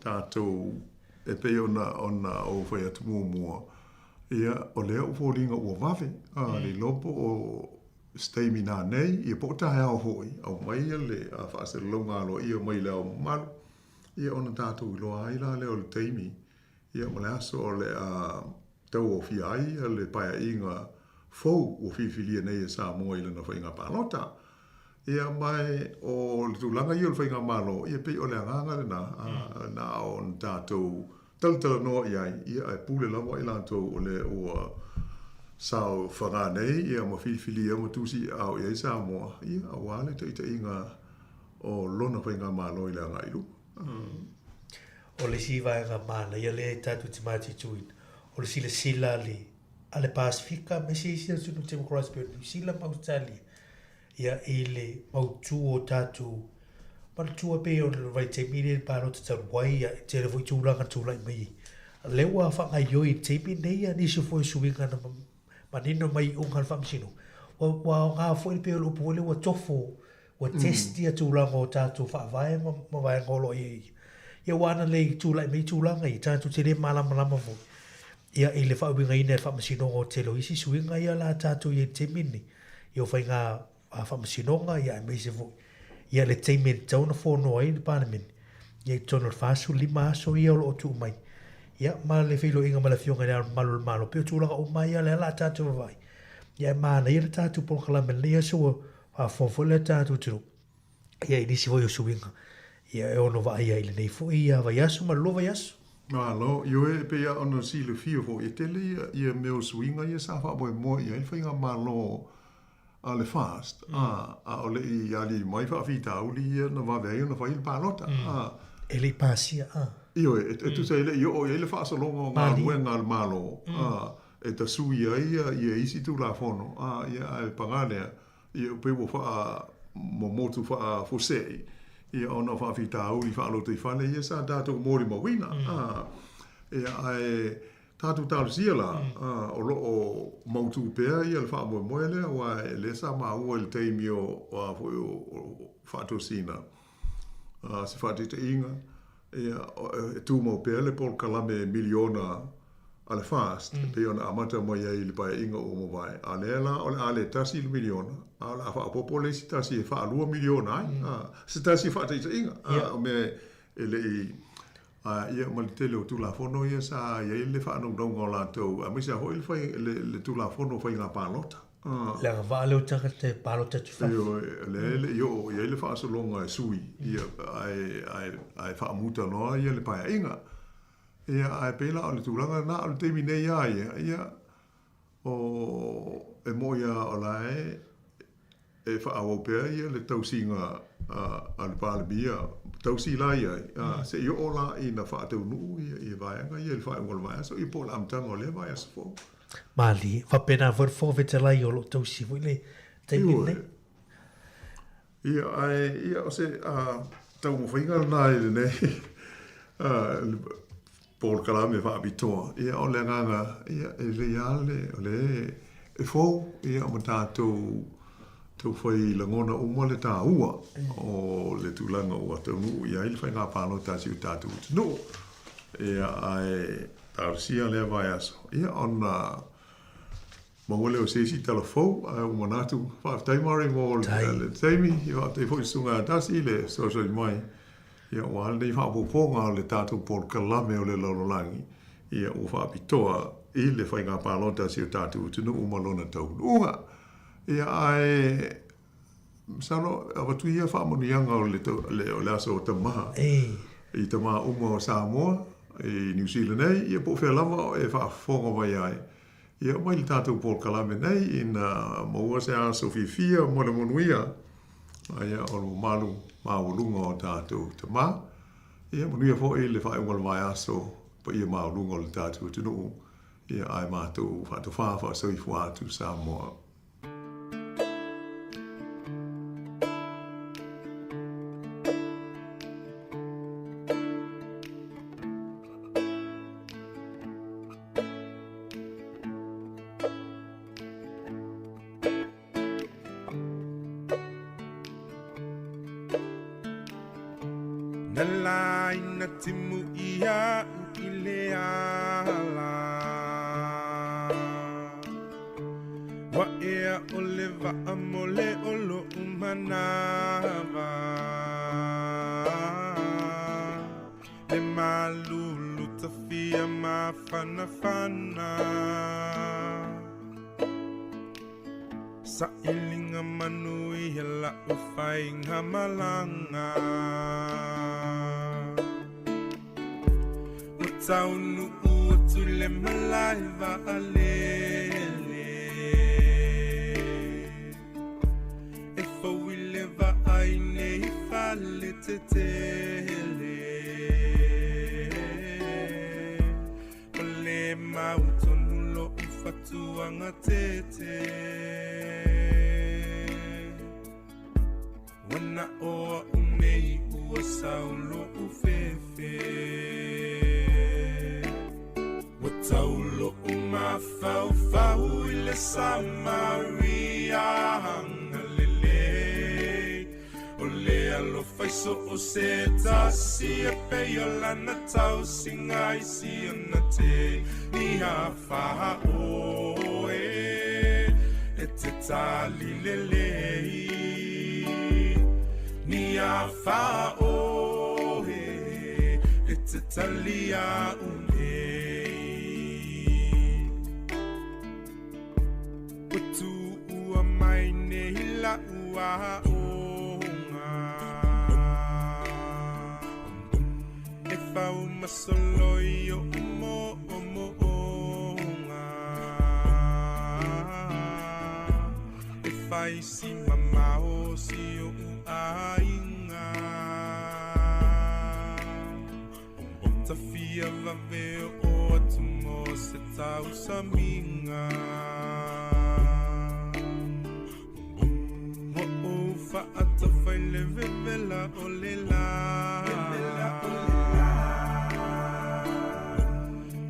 tato e pe ona o foi atu mo ia o le o folinga o vave le lopo o stay na nei i po ta ha hoi au mai le a fa se longa lo i mai le mal i ona tatu lo ai la le o le teimi i o la so le a tau o fi ai le pa inga fo o fi filia nei sa mo i le na fa inga palota i mai o le tulanga i o fa inga malo i pe o le nganga na on tatu tal no i pule la mo i la to o le o sao whanga nei ia ma whiwhili ia ma tusi au ia Samoa ia awale te ita inga o lona whainga malo i langa ilu. O le si vaenga mana ia le tatu te mati tuin o le sila le ale Pasifika me si sunu te mokras pe sila mautali ia ele mautu o tatu mautu pe o le vai te mire paro te wai ia te le voi tūranga tūlai mai lewa whanga ioi te mi nei a nisu foi suinga na manino mai ungal famsino wa nga foi pe lo pole wa tofo wa testi atu la mo tatu fa vai ma vai ngolo i ia wana le tūlai mei tūlanga i tātou te le malama fo. Ia i le whauinga ina e whamasinonga o te lo isi suinga ia la tātou i te mini. Ia whai ngā whamasinonga ia e mei se fo. Ia le te meni tauna whono ai le pāna meni. Ia i tono whāsu lima aso ia o tū mai. Ia ma le whilo inga ma le fionga ia malo peo tūlanga o mai ia le la tātou vai. Ia mana ia le tātou polo kalame le ia so a fofo le tātou tiro. Ia i nisi voi o suinga. Ia e ono va ia i le nei fo ia vai aso ma lo vai aso. Malo, io e pe ia ono si le fio fo e tele ia meo suinga ia sa fa mo ia il fainga malo a le fast. A ole i ali mai fa fita uli ia na va vei na fa il palota. E le pasia Io e tu sei le io ia le fa so longo ngā malo. E ta sui ia isi tu la fono. Ia e pangane ia pe wo fa motu fa fosei. Ia ona fa fita uli fa lo te fale ia sa dato mori mo wina. Ia ai tatu tau siela o lo o mautu pea ia le fa mo moele wa le sa ma o le teimio wa fa to sina. Se fa te inga ia tu mo pea le por kalame miliona ale fast pe ona amata mo ia le pa inga o mo vai alela ale tasi miliona ala fa popole si tasi fa 2 miliona se tasi fa te inga me ele ia mo le tele o tu la fono ia sa ia le fa no dongo la to a mi sa ho il fa le tu la fono fa inga palota la vale o taka te palota tu fa io ia le fa so longa sui ia ai fa muta no ia le pa inga ia ai pela o le tūlanga na o le teimi nei ia o e moia o lai e whaau pēr ia le tausinga a le pālebia tausi lai ai se i o la i na whaatau nuu ia vaianga ia le whae ngol vai so i po la amtanga o le vai aso fo Mali, whapena whare vete lai o lo tausi fo le teimi nei ia o se tau mo whainga na i le nei Paul kalame fa abitoa ia o le nganga ia e le ale o le e fo ia o matato to foi la ngona o mo le Tautua o le tulanga o tonu ia il fa nga palo ta si tatu no ia ai tarsia le vai aso ia ona mongole o se si telefo o manatu fa taimari mo le taimi ia te foi sunga tasi le so mai ia o ale fa poponga le tatu por kalame o le lololangi ia o fa pitoa i le fa nga palota si tatu tunu o malona tau unga ia ai sano avatu ia fa monianga o le aso tamaha i tama o Samoa i New Zealand nei ia po fe lava e fa fonga vai ai ia mai le tatu por kalame nei in mo se aso fifia mo le monuia ia o malu maulunga o tātou te mā. Ia manuia fo i le whae ngol mai aso pa ia maulunga o le tātou te nuu. Ia ai mātou whātou whāwha so i fuātu Samoa. Nalaina timu ia ile ala Wa ea oleva amole olo umanava Le malulu tafia mafana fana Sa ilinga manui hela ufainga malanga Taunu uatu le malaiva alele E fau leva aine I fale te tele Ole mautonu lo ufatuanga tete Wana oa unei ua saulo ufefe Taulo umafau fau ile Samaria hangalele Ole alo lo faiso o se tasi e peo lana tau singa isi ana te ni a wha o e te tali lelei ni a wha o e te tali a Putu ua mai ne hila ua onga E whau masoloi o umo onga E whai si mamao si o ainga Ta fia vave o atumo se tau saminga Fa'ata fai le vevela o le la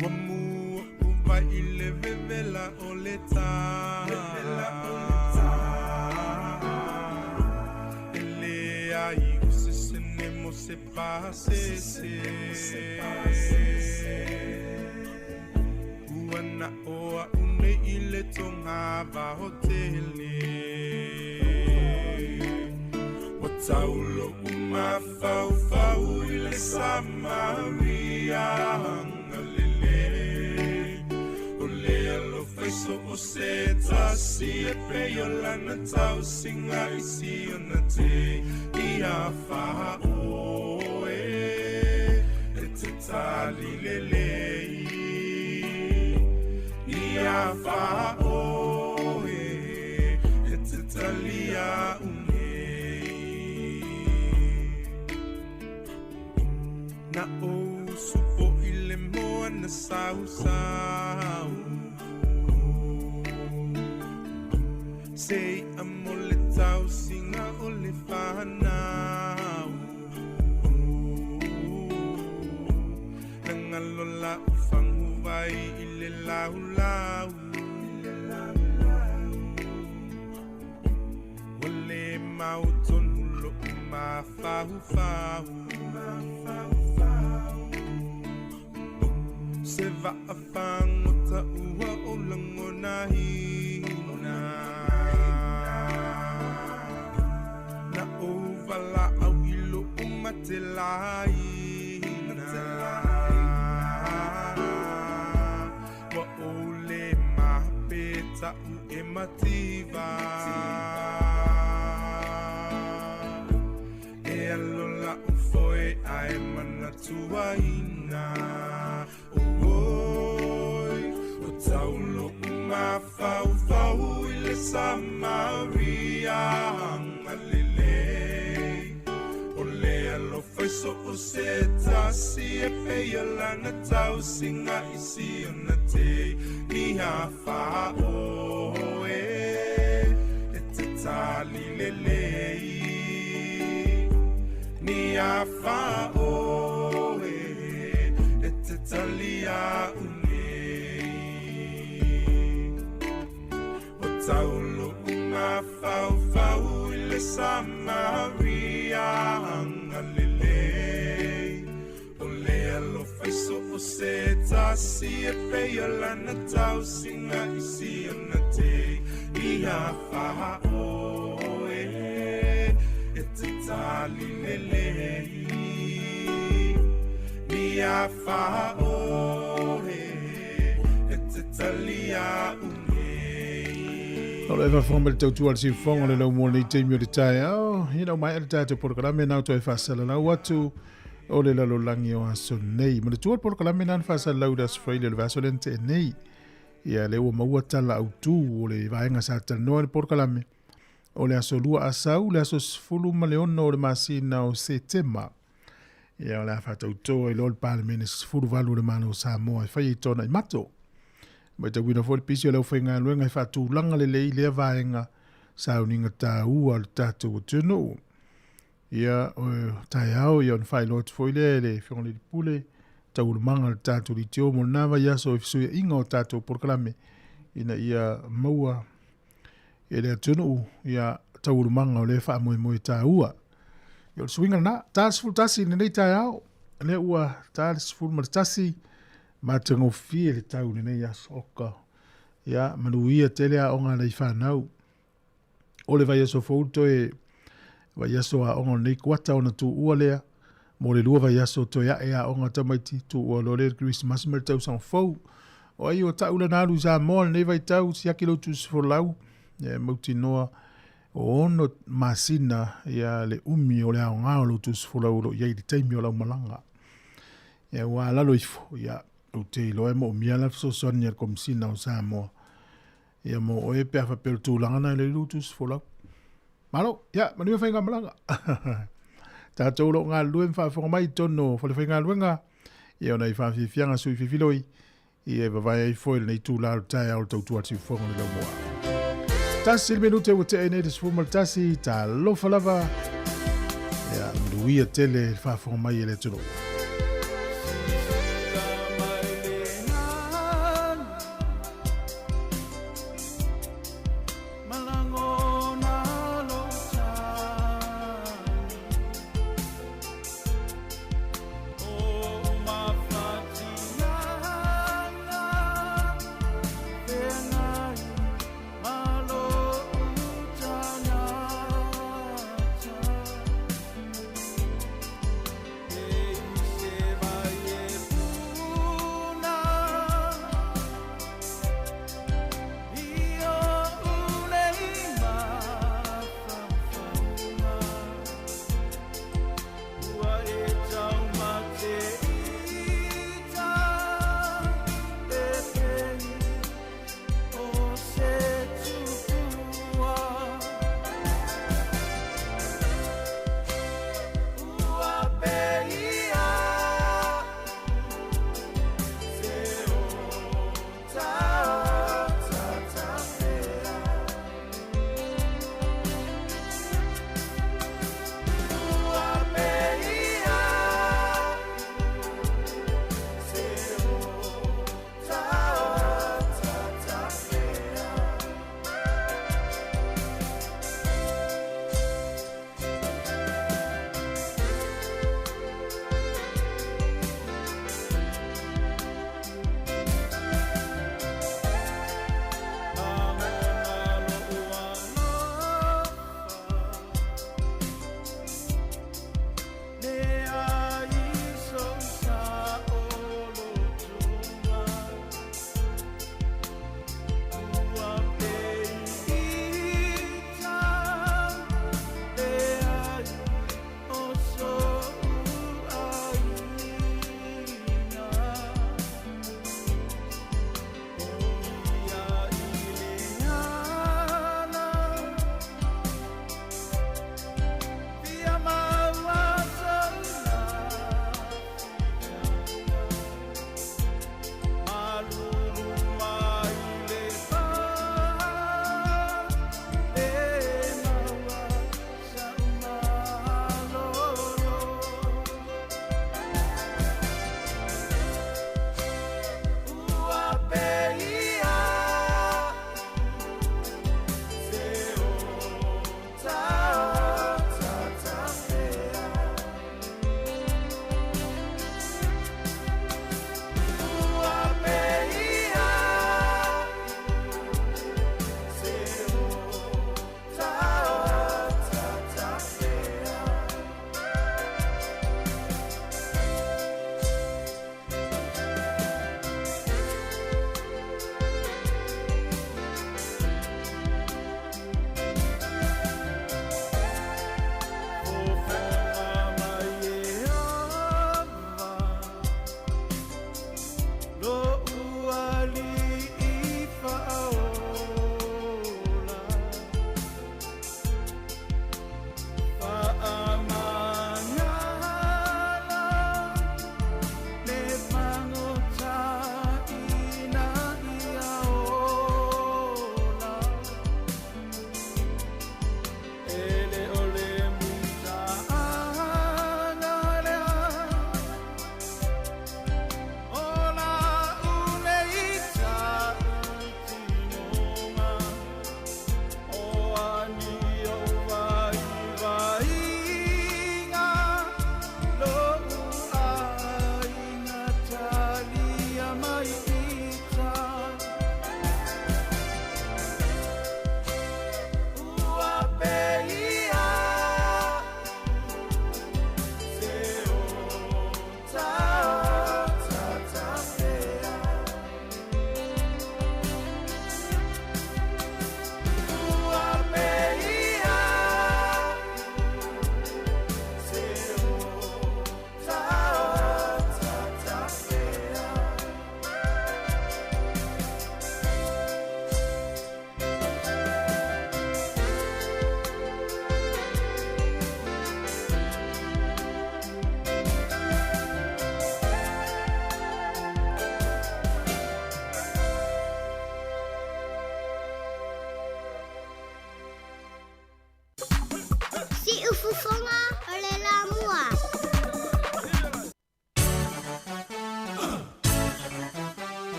Wamu uva i le vevela o le ta Ele ai se se nemo se pase Uana oa une i le tonga va hotele Taulo uma fau i le Samaria Ngalele O lea lo faiso o se tasi e peo lana tau singa isi ana te I a wha o e te tali lelei I a wha o e te tali a Na o supo i le moa na sau Sei amo le tau singa o le whanau Nangalo la ufangu vai i le lau Wale mau tonu lo ma fau Se va a whangota ua o langona hina Na o wala au ilo o matelaina Wa o le mapeta u e mativa E alola u foe ai mana tuaina Taulo uma fau i le Samaria Ngalele O lea lo faiso o se tasi e pea lana tau singa isi ana te Ni a wha o e te tali lelei Ni a wha o e te tali a Taulo uma fau i le Samaria Ngalele O lea lo faiso o se tasi e pea lana tau singa isi ana te I a wha o e te tali lelei Ni a wha o e te tali a O le whawhonga le tautua le siwhonga le lau mua nei teimi o le tae au. Hina mai le tātou porkalame nau toi whasala lau atu o le lalo langi o aso nei. Ma le tua porkalame nan whasala lau da sfraile le vaso lente e nei. Ia le ua maua tala au tū o le vaenga sa tanoa le porkalame. O le aso lua asau, le aso sfulu ma le ono o le masina o Setema. Ia o le awhatautoa i lol palemene sfulu valu le mana o Samoa. Whai i tona i mato. Mai te wina fōle pisi o leo whainga luenga i whātū langa le lei lea vaenga sa uninga tā ua le tātou o tūno. Ia o tai au ia on whai lotu fōile le whionga le pule tau manga le tātou li teo mo nawa ia so ifisuia inga o tātou porkalame ina ia maua e lea tūno ia tau manga o le wha moe moe tā ua. Yo swinga na tas full tasi ni nei tai au. Ne ua tas full ma tasi ma tengo fie le tau ni nei as oka. Ya manuia tele a onga nei whanau. Ole vai aso fouto e vai aso a onga nei kuata ona tu ua lea. Mo le lua vai aso to ya e a onga tamaiti tu ua lo le Christmas mer tau sang fou. O ai o tau la nalu Samoa nei vai tau si akilo tu sfolau. Mauti noa o ono masina ya le umi o le ao ngao lo tu sfolau lo iei di teimi o lau malanga. Ya ua lalo ifo ya o te ilo e mo miala so sonia komisina o Samoa. Ya mo o e pea fa pelu tūlangana le lu tu sfolau. Malo, ya, manua whainga malanga. Tātou lo ngā luen whaafonga mai tono, whale whainga luenga. Ia ona i whaafianga sui whiwhiloi. Ia vavai ai foil nei tū laro tai au tautua tiu whonga le lau moa. Tasi ili minute o te ene te sfumal tasi, tā lofa lava. Ia, mduia tele whaafonga mai e le tono.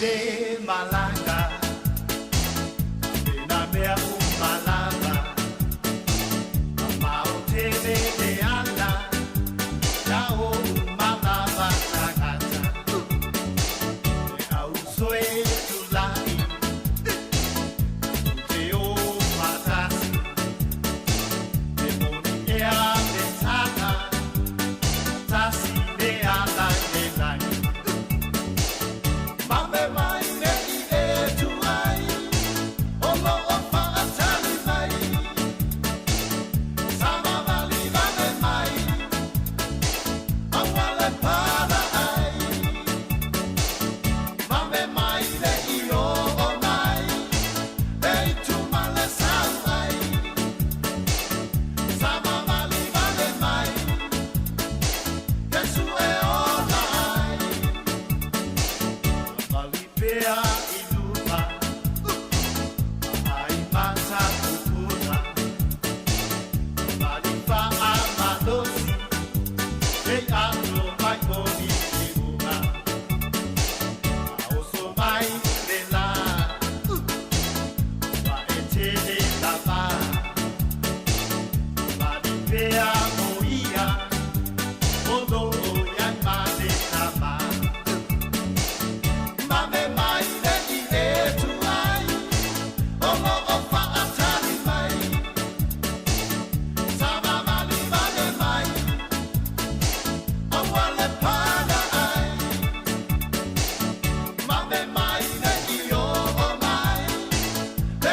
te malanga na mea malanga ma o te me ana na o malava tagata e au soe tu lai te o matasi te moni e a te tata tasi me ala e lai mame mai ne i e tu ai o lo o fa atali mai sama vali vale mai a wale para ai mame mai ne i o mai e tu male sau ai sama vali vale mai Yesu e o mai vali pea i lupa ai masa kukuna vali fa amadosi e alo mai koni i uma a oso mai le la va e te le lava vali pea moia odo o yan male tama mame mai ne i e tu ai o lo o fa atali mai sama mali vale mai o wale pana ai mame mai ne i o mai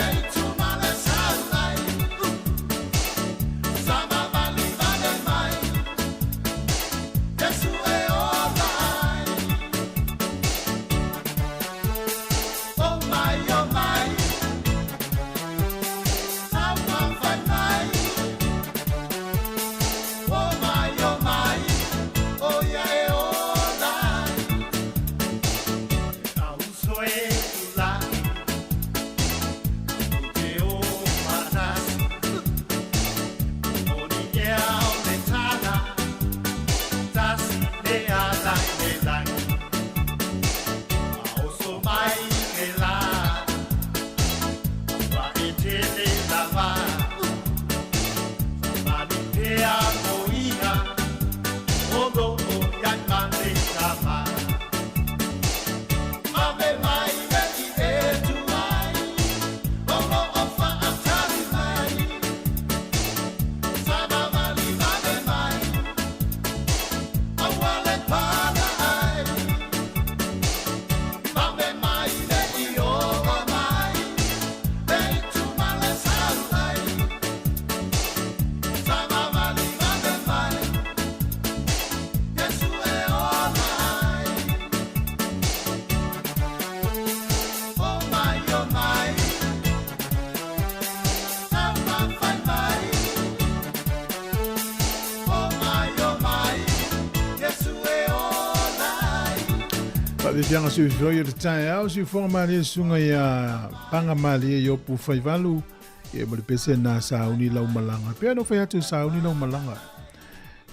e tu male sau ai sama mali vale mai Yesu e o mai oh my how come find my oh my oh yeah e o mai au soe tu lai te o matasi oni e au le tana tasi e ala e lai a oso mai e la wa e te le lava mani te a moia odo o yan mane tama mame mai ne i e tu ai o lo o fa atali mai sama mali vale mai a wale pana ai mame mai ne i o mai e tu male sau ai sama mali vale mai Yesu e o mai oh my how come find my oh my Yesu e o mai Pa vi fianga si foi o tai au si fo mali sunga ia panga mali e yo pu fai valu e mo le pese na sauni lau malanga pe no fai atu sauni lau malanga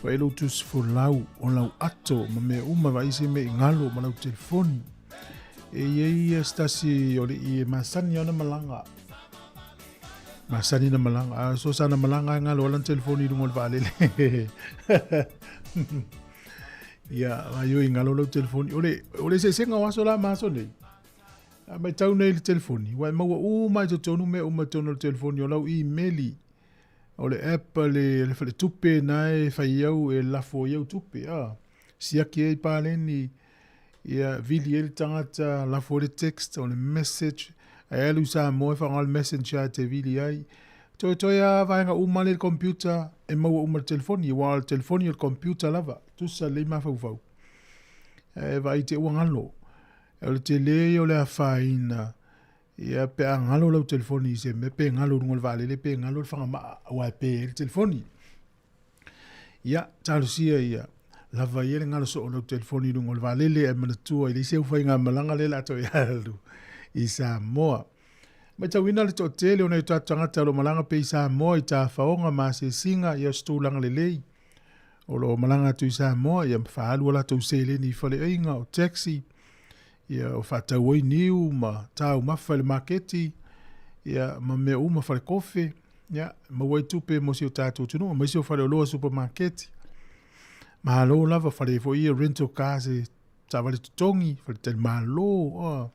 ko elo tu fo lau o lau ato ma me uma vai se me ngalo ma lau telefoni e ye stasi o le i masani ona malanga masani na malanga so sana malanga ngalo lan telefoni dungo vale ya ayo ingalo lo telefoni ole se senga waso la maso nei mai tau nei le telefoni wa ma mai to tonu me uma tonu telefoni o lau emaili ole app le fale tupe nai fai eu e la fo eu tupe sia ki e paleni ia vili el tangata la fo le text on message elu sa mo fa al messenger te vili ai to ya vainga uma le computer e ma uma telefoni wa al telefoni el computer lava tu sa le ma fa fa e vai te wangalo el tele yo le faina ia pe angalo lo telefoni se me pe ngalo ngol vale le pe ngalo fa ma wa pe el telefoni ia talusia ia la vaiele ngalo so lo telefoni ngol vale le e mana tua ile se fa nga malanga le la to ya lu i Samoa ma tawina le to tele ona to tanga lo malanga pe Samoa i ta faonga ma se singa ia stulanga le lei o lo malanga tu Samoa ia fa alu la to se le ni fa le inga o taxi Ia o whātau oi niu ma tau mawha le maketi. Ia ma mea uma whare kofe. Ia ma wai tupe mo si o tātou tunu. Ma si o whare o loa supermarketi. Ma halo lava whare fo ia rental cars e tawale tutongi. Whare tali malo.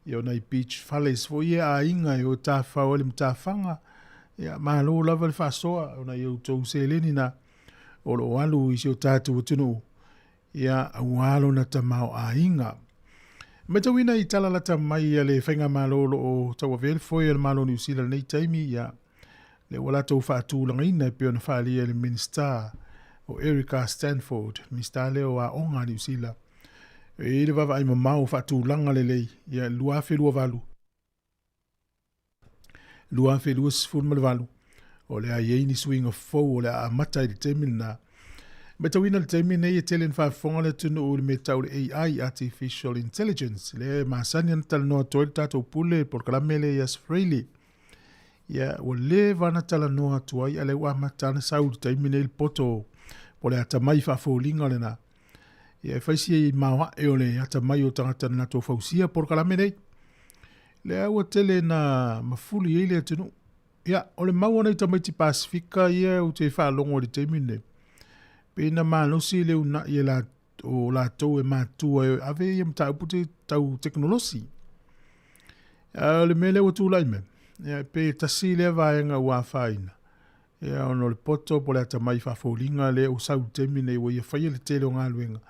Ia o nei beach whales fo ia a inga e o tā whao le mta whanga. Ia ma halo lava le whasoa. O nei o tau se leni na. O lo alu i si o tātou tunu. Ia au alo na tamau a inga. Me tau ina I tala lata mai le whainga malolo o tau a vele foi le malo New Zealand nei taimi ia le wala tau whaatu langa ina peo na whaali le minister o Erica Stanford, minister leo a onga New Zealand. E le wawa ai mamau whaatu langa le lei ia lua whelua walu. Lua whelua sifurma le walu. O le a yeini swing of fau o le a matai le taimi na me tau ina le taimi nei e telen whaafonga le tunu o le me tau le AI, Artificial Intelligence. Le maasani ana tala noa toi le tātou pule por kalame le Yas Freely. Ia o le vana tala noa tuai ale ua matana sau le taimi nei le poto po le atamai whaafolinga le na. Ia whaisi e mawa e o le atamai o tangata na tō whausia por kalame nei. Le aua tele na mafuli e le tunu. Ia o le maua nei tamaiti Pasifika ia o te whaalongo le taimi nei. Pena malosi le una ia la o la tau e matua e ave ia mta upute tau teknolosi. Le mele o tūlai me. Pe tasi le vaenga ua whaina. Ia ono le poto po le atamai whaafolinga le o sau temi nei o ia whaia le tele o ngā luenga.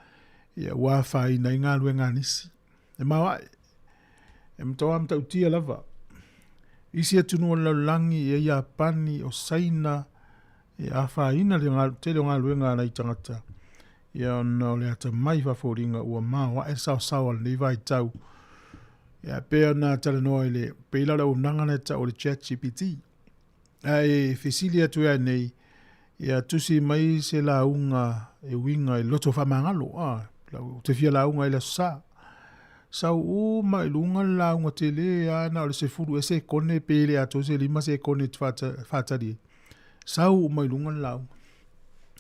Ia ua whaina I ngā luenga nisi. E mawa e mtawa mta utia lava. Isi atunu o laulangi e ia pani o saina e a whaina le tele o ngā luenga nei tangata. Ia ono le atamai whaafolinga ua mawa e sao sao al nei vai tau. Ia pea nā tala noa le peilara o nanganeta o le chat GPT. E fesili atu ea nei, ia tusi mai se la unga e winga e loto whamangalo. Te fia la unga e la sa. Sau o mai lunga la unga te le ana o le se furu e se kone pele ato se lima se kone whatari. Sau o mai lunga la unga.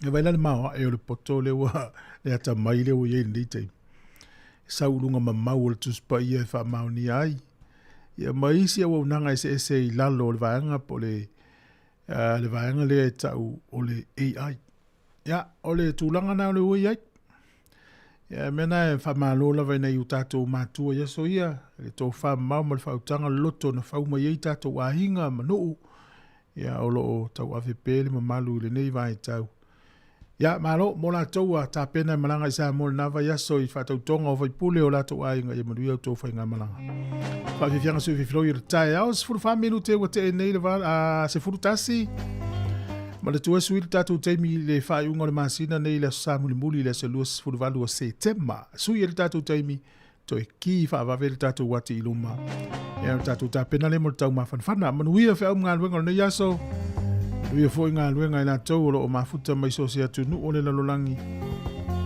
E waila le mawa e o le poto le wa le ata mai le o ye ndi te. Sau lunga mamau o le tuspa ia e wha mauni ai. Ia maisi a waunanga e se I lalo o le vaanga po le vaanga le e tau o le AI. Ia, o le tūlanga na o le ui ai. Ia, mena e wha malola vai nei u tātou mātua ia so ia. Le tō wha mau ma le whautanga loto na whauma iei tātou ahinga manuu. Ia, o lo tau ave pēle ma malu le nei vai tau. Ia, malo, mo la tau a tā pena e malanga I Sāmoa le nawa ia so I whatau tonga o vai pule o la tau ainga ia manuia o tō whai ngā malanga. Whawhiwhianga sui whiwhloi I tae au, se furu whamenu te wa te e nei le wala, se furu tasi. Ma le tua sui le tātou teimi le whai unga le māsina nei le Sāmuli muli le se lua se furu walu o se tema. Sui e le tātou teimi, to e ki whaawave le tātou wati I luma. Ia le tātou tā pena le mo le tau mawhanwhana. Manuia whi au ngā luenga o nei aso. Ia foi ngā luenga I nā tau o mafuta mai so se atu nu o le lalolangi.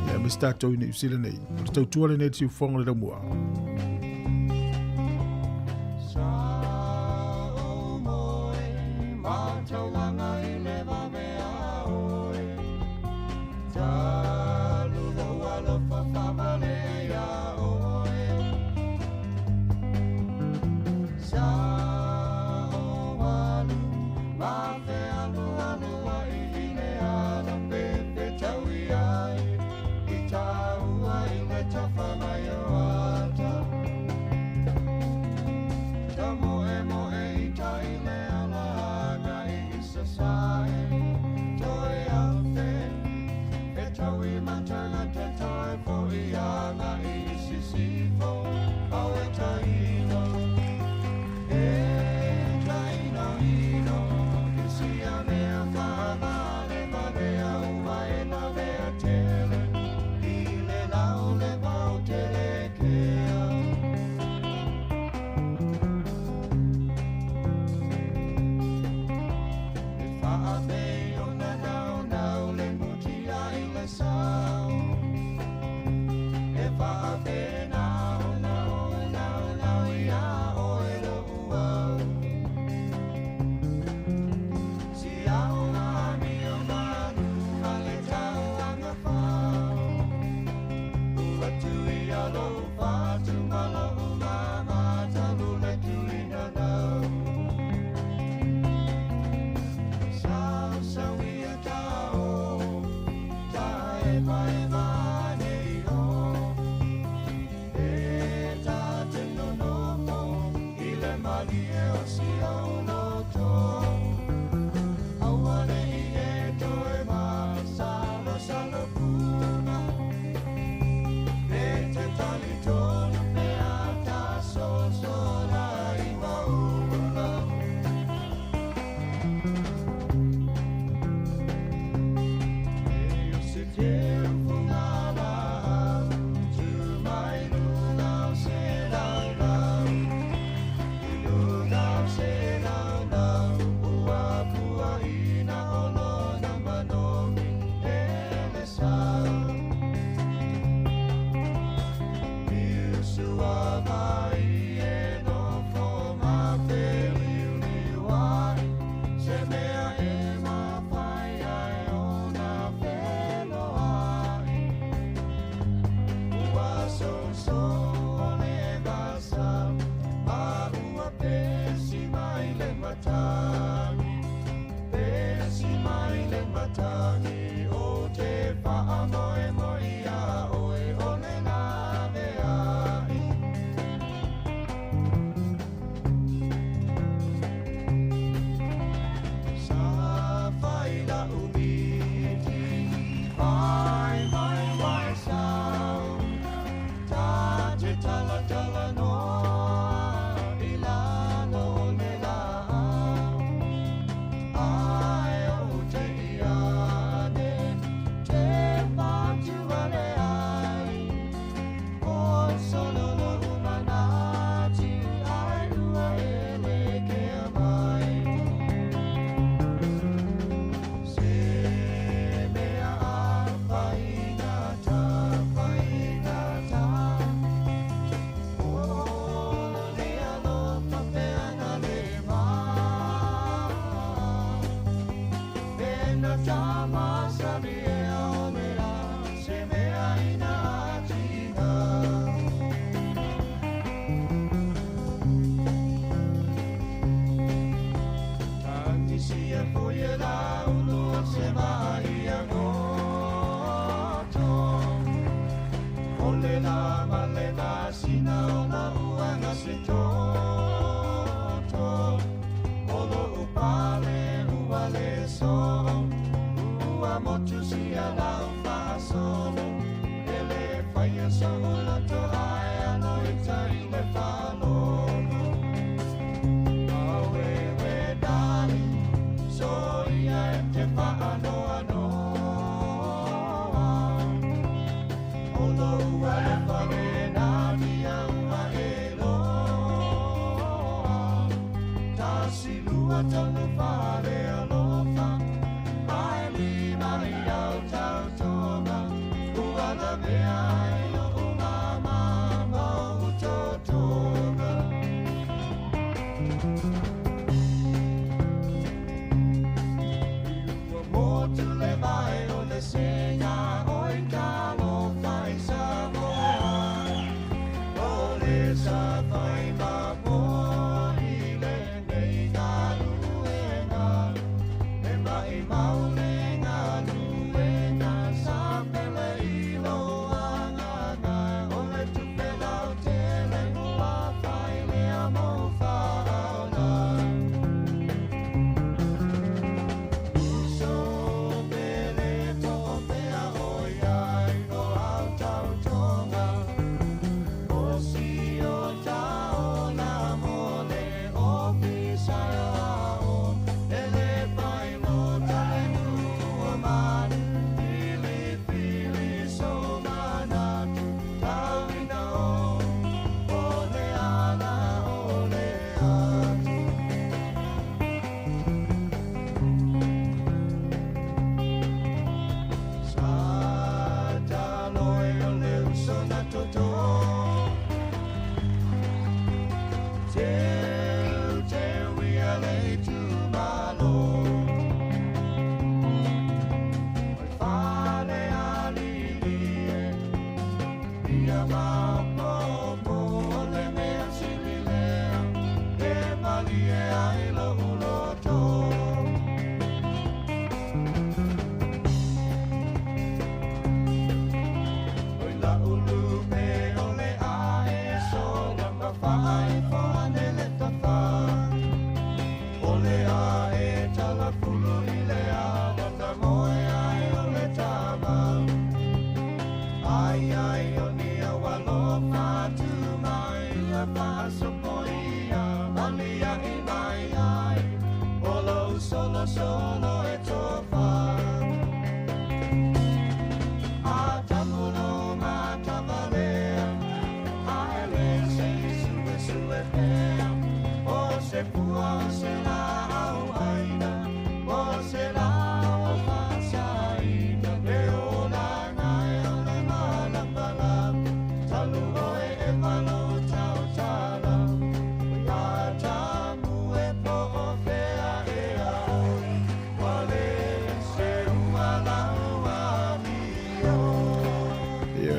Ia me statou I New Zealand nei. O tau tua le nei tiu whonga le raumua.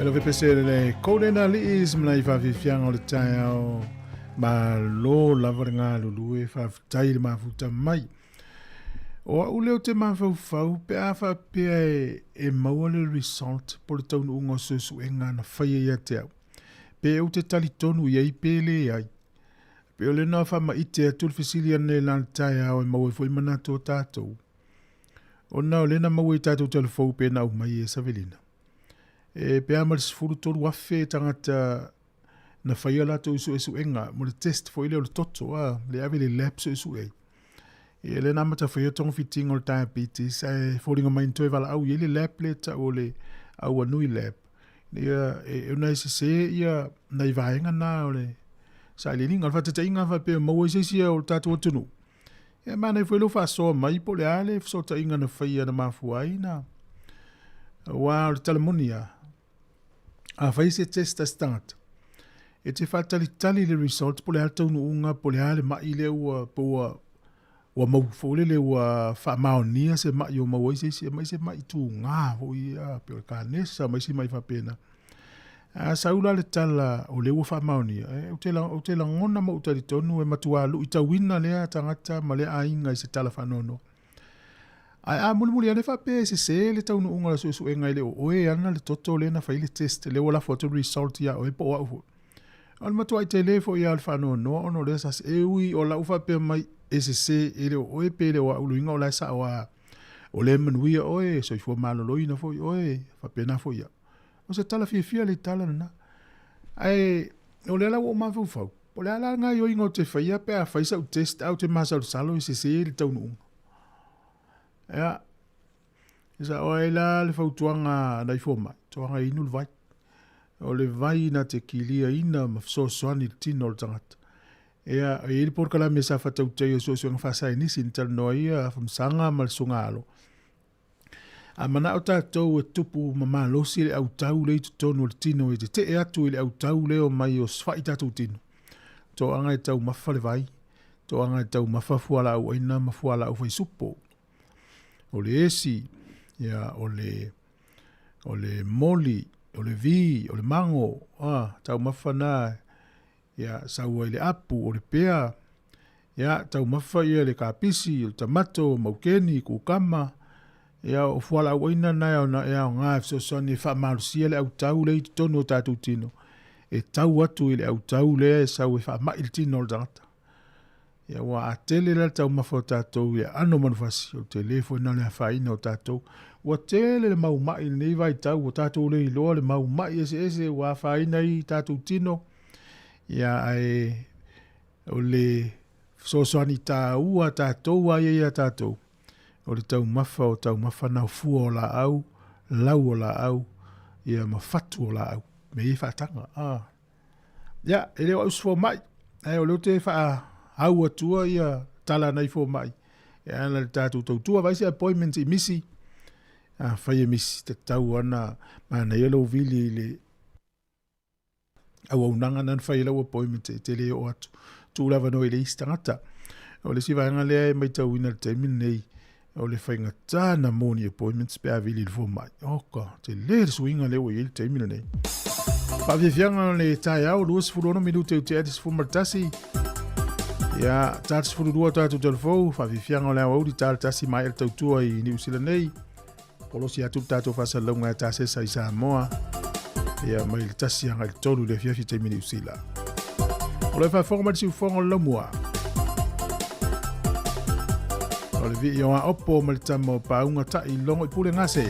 Lo vepesere le kolena li is mna I whawhiwhianga o le tai au ma lo lavaringa lulue whawhitai le mafuta mai. O au leo te mawhau pe a wha pia e maua le result po le taunu unga susu e ngana whaia ia te au. Pe au te tali tonu iai pele ai. Pe o le na wha ma ite a tulfisilia ne lan tai au e maua i fwoi manato tātou. O na o le na maua i tātou telefou pe na au mai e savelina. E pe a maris furu toru wafe tangata na whaia lato isu esu enga mo le test fo ile o le toto le ave le lapso isu ei. E le na mata whaia tongo fitinga o le diabetes e fōringa mai ntoe wala au i le lap le ta o le au anui lap. Ia e una ese se ia na i vaenga na o le sa le linga fa te inga fa pe mo ese sia o tatu tunu. E mana e foi lo fa so mai po le ale so ta inga na faia na mafuai na. Wa o telemonia. A fai se test start. E te fa tali le result po le alta unga po le ale mai le ua po wa mau fole le ua fa maonia se mai o mau ese se mai tu nga o ia pe o kanesa mai se mai fa pena. A saula le tala o le ua fa maonia o te la ngona mo utari tonu e matua lu ita wina le tangata ma le ainga se tala fa nono. A muli ane fa pe se le taunu unga la su e ngai le o e ana le toto le na fa ile test le wala photo result ya o e po wa al matua i telefo ia al fa nono ono le sas e ui o la ufa pe mai ese ele o e pele o uluinga o la sa o le manuia o e so i fo malo loina fo o e fa pena fo ia o se tala fia le tala na ai o le la o ma fo fo o le ala nga yo ingo te faia pe a faisa o test out te masa salo ese le taunu ya isa o e la le fo tuanga dai fo ma tuanga inu vai o le vai na te kilia ina ma so soani tino o tangata. Ea, e ili porka la mesa fata utei o so ngafasa inisi nital noia famsanga mal sungalo. A mana o tātou e tupu mama losi le au tau le itu tonu le tino e te e atu le au tau leo mai o sfai tātou tino. Tō anga e tau mafa le vai, tō anga e tau mafa fuala au aina mafuala au fai supo. O le esi, ea, o le moli, o le vi, o le mango, tau mafa na, ya saua ile apu, o le pea, ya tau mafa ia le kapisi, o tamato, maukeni, kukama, ya o fuala au aina na ya o ngā so soni wha marusia le au tau le i tonu o tātou tino. E tau atu ile au tau le sau e wha mai tino o tangata. Ya wa a tele le tau mafa o tātou, ya ano manufasi, o telefo ina le hawhaina o tātou, wa tele le mau mai nei vai tau o tātou le iloa le mau mai ese wa whaina i tātou tino. Ya ai o le sosoani tā ua tātou ai ia tātou. O le tau mafa nau fua o la au, lau o la au, ia mawhatu o la au. Me i whaatanga. Ya, e leo aus fo mai. Ai o leo te wha au atua ia tala nei fo mai. E ana le tātou tautua vaisi appointment i misi. Whai e misi te tau ana mana i alo vili le au nanga nan whai lau appointment te leo o atu. Tūlawa no i le istangata. O le siwa anga lea e mai tau ina le teimin nei. O le whainga tāna mōni appointments pe a vili le fo mai. Oka, te le suinga leo i le teimin nei. Whawhiwhianga le tai au, luas furono minute u te atis fumartasi. Ia, tātis fururua tātou telefou, whawhiwhianga le au di tātasi mai el tautua i New Zealand nei. Polosi atu tātou whasalonga e tāsesa i Samoa. Ia, mai le tasi anga le tolu le whiawhi te New Zealand. O le whawhonga si ufonga o lamua. O le vi i oa opo ma le tamo paunga ta i longo i pule ngase.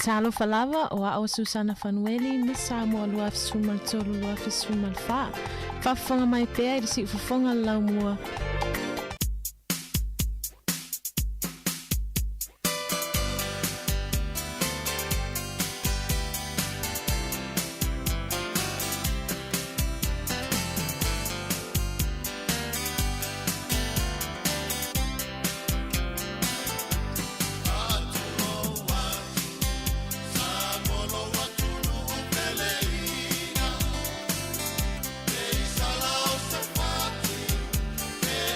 Talo falava o a Susana Fanueli ni Samoa lua fisumal tolu lua fisumal fa. Fafonga mai pea i si fafonga lau mua. Hey,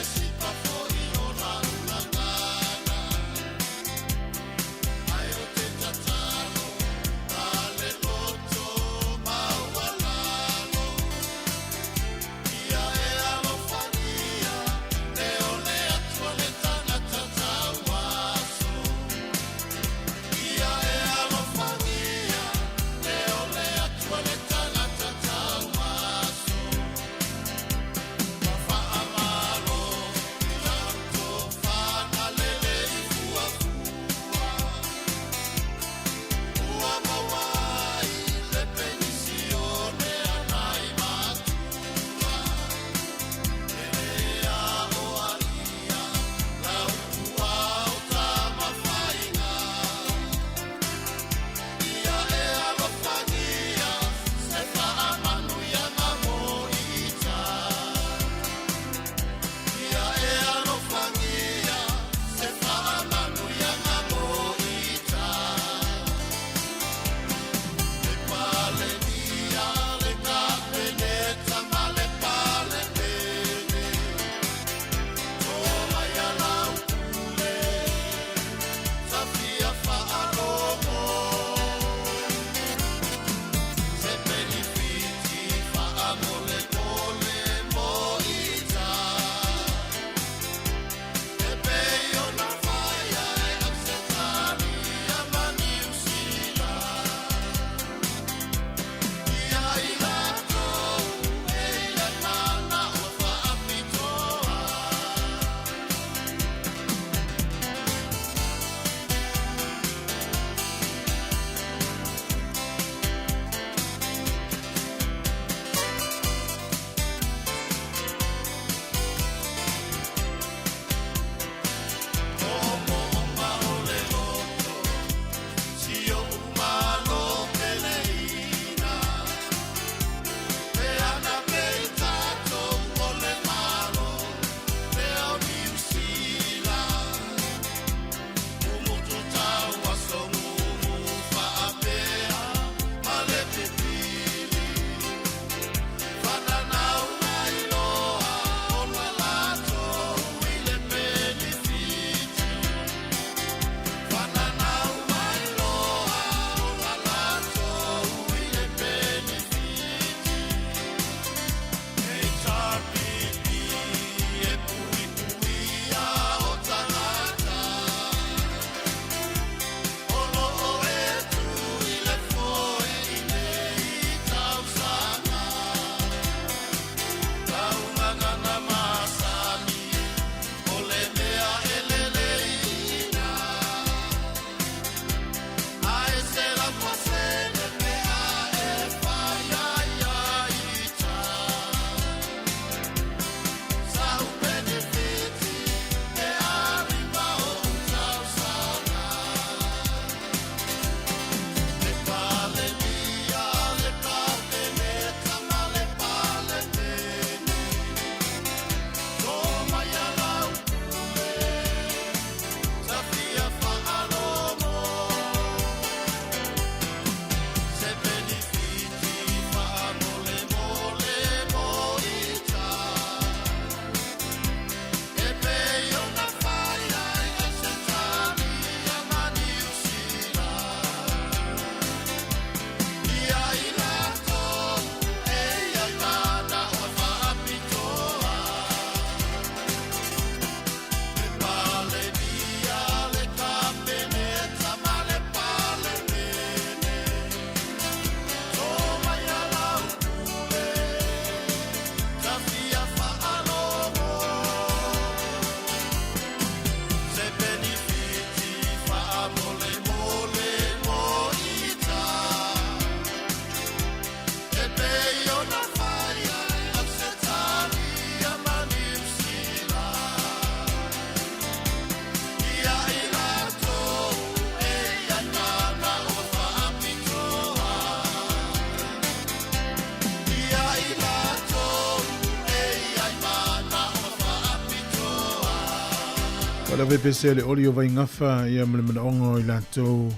Wala vepese le oli o vai ngafa ia mele ongo I lato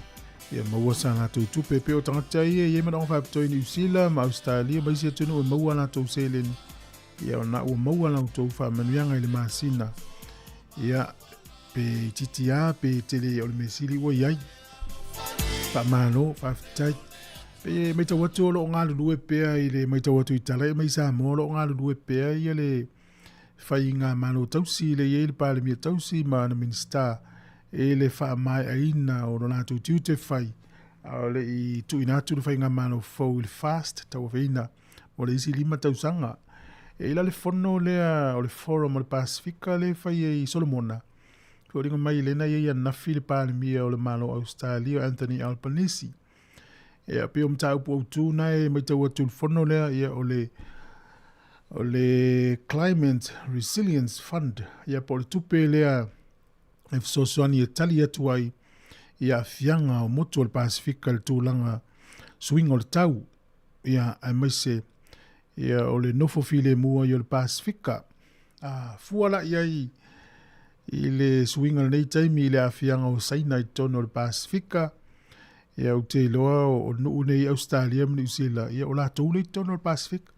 ia maua sa lato tupe pe o tangata ia mele ongo whapto I New Zealand ma Australia ma isi atunu o maua lato seleni ia o na ua maua lato whamanuanga I le masina ia pe titia pe tele o le mesili ua iai whamano whaftai pe meita watu o lo ngā lulue pea I le meita watu I tala mai Samoa lo ngā lulue pea ia le fai ngā malo tausi le ie le pāle mia tausi ma na minsta e le wha mai aina o lo nātou tiu te fai o le I tu inatu le fai ngā malo fau le fast tau veina o le isi 5 tausanga e ila le fono lea o le forum o le Pasifika le fai I Solomona ko ringa mai lena ia nafi le pāle mia o le malo Australia Anthony Albanese e a pe o mta upu au tūna e mai tau atu le fono lea ia o le Climate Resilience Fund ia po le tupe lea e fsoswani e tali atu ai ia fianga o motu o le Pasifika le tūlanga swing o le tau ia ai maise ia o le nofo file mua i o le Pasifika fuala I le swing o le nei taimi I le a fianga o saina I tono o le Pasifika ia o te loa o nuu nei Australia mani usila ia o la tau nei tono o le Pasifika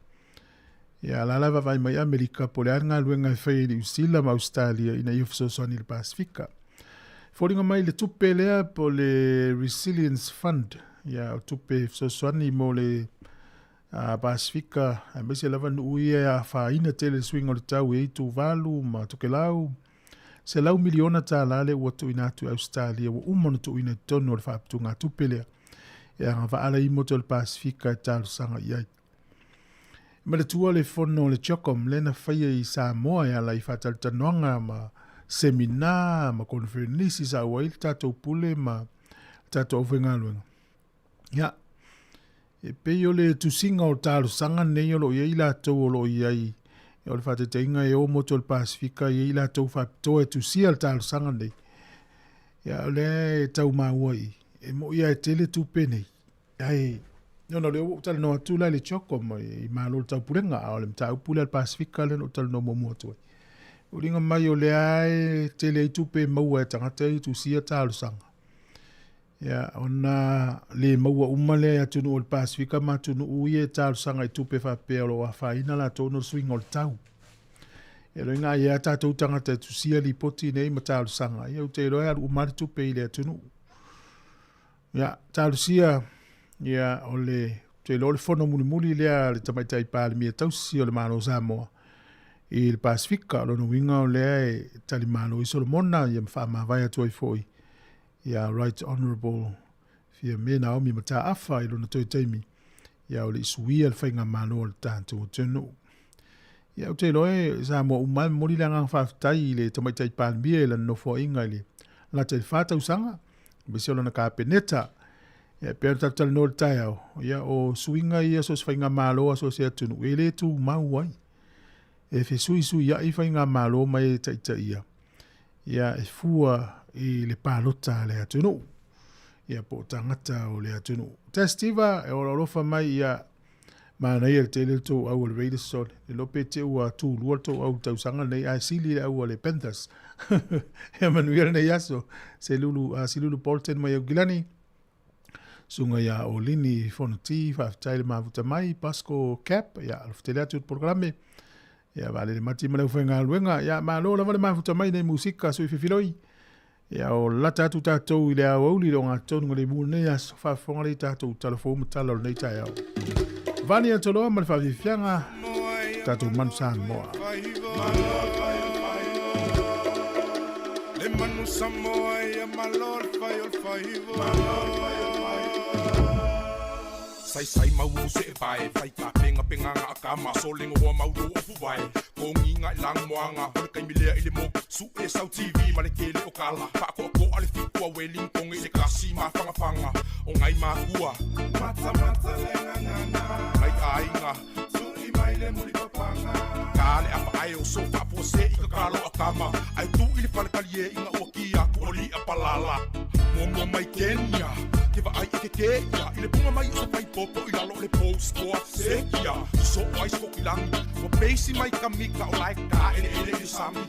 ia la lava vai mai Amerika po le anga luenga fai New Zealand ma Australia ina I fsoswani le Pasifika. Foringa mai le tupe lea po le Resilience Fund ia o tupe fsoswani mo le Pasifika a mese lava nuu ia a whaina tele swing o le tau e tu valu ma tuke lau se lau miliona ta lale ua tu inatu Australia ua umano tu ina tono le whaaptu ngā tupe lea ia ngā waala I moto le Pasifika e talo sanga iai. Ma le tua le fono le chokom lena whaia I Samoa ia lai whatal tanoanga ma seminar ma konferenisi sa wail tatou pule ma tatou whenga luenga. Ia, e pei o le tusinga o talo sanga nei o lo iai latou o lo iai o le whateteinga e o moto le Pasifika iai latou whaptoa e tusia le talo sanga nei. Ia o le tau maua I e mo ia e tele tupe nei. Ia no le o tal no atu la le choko mai malo tau purenga o le tau pule al Pasifika le no tal no momo tu. O ringa mai o le ai tele I tupe maua tangata I tu sia talo sanga. Ya ona le maua umale atu no le Pasifika ma tu no uie talo sanga I tupe fa pe lo wa fa ina la tono swing o tau. E ringa ia tatu tangata tu sia li poti nei ma talo sanga. Ia te roa u mar tupe ile atu no. Ya talo sia ia o le te lo le fono muli lea le tamaitai pāle mia tausi o le malo Samoa I le Pasifika lo no winga o lea e tali malo I Solomona ia mwha vai atu ai foi ia Right Honourable fia me Naomi mata afa I lo na toi taimi ia o le isuia le whainga malo o le tātou o tenu ia o te loe Samoa umai mori lea ngang whaftai le tamaitai pāle mia la nofo inga le la te whātau sanga besi o na ka peneta ia pe ta tal no tayo ia o swinga ia so sfainga malo so se tunu ele tu mau ai e fe sui ia I fainga malo mai taita ia e fua I le palota le atunu ia po tangata o le atunu testiva e o lofa mai ia mana ia tele to au le radio so le lopete ua tu luoto au tau sanga nei a sili au le Panthers e manuel nei aso se lulu silulu Bolton mai gilani sunga ia o lini fonti fa taile mavuta mai pasco cap ia alftele atu programe ia vale le mati mala fenga luenga ia malo la vale mavuta mai nei musika so ifiloi ia o lata atu tatou ile au li longa tonu le mune ia fa fonga le tatou telefone talo nei tai au vani atolo mal fa fianga tatou man Samoa le manu Samoa ia malor fai Sai mau se pai fai ka penga nga ka ma soling o mau do fu vai ko nginga lang moanga o kai milea ile mo su e sau TV ma le kele o kala pa ko ale fi ko weling kong ile kasi ma fanga o ngai ma kua mata le nga ai nga su I mai le muri papanga kale apa ai o so pa po se I ka kalo akama ai tu ile palkalie inga o kia ko li apalala mo mai Kenya ke va ai ke ya ile punga mai so pai popo I lalo le post ko sekia so ai ko ilang ko pesi mai kamika o like ka ele sami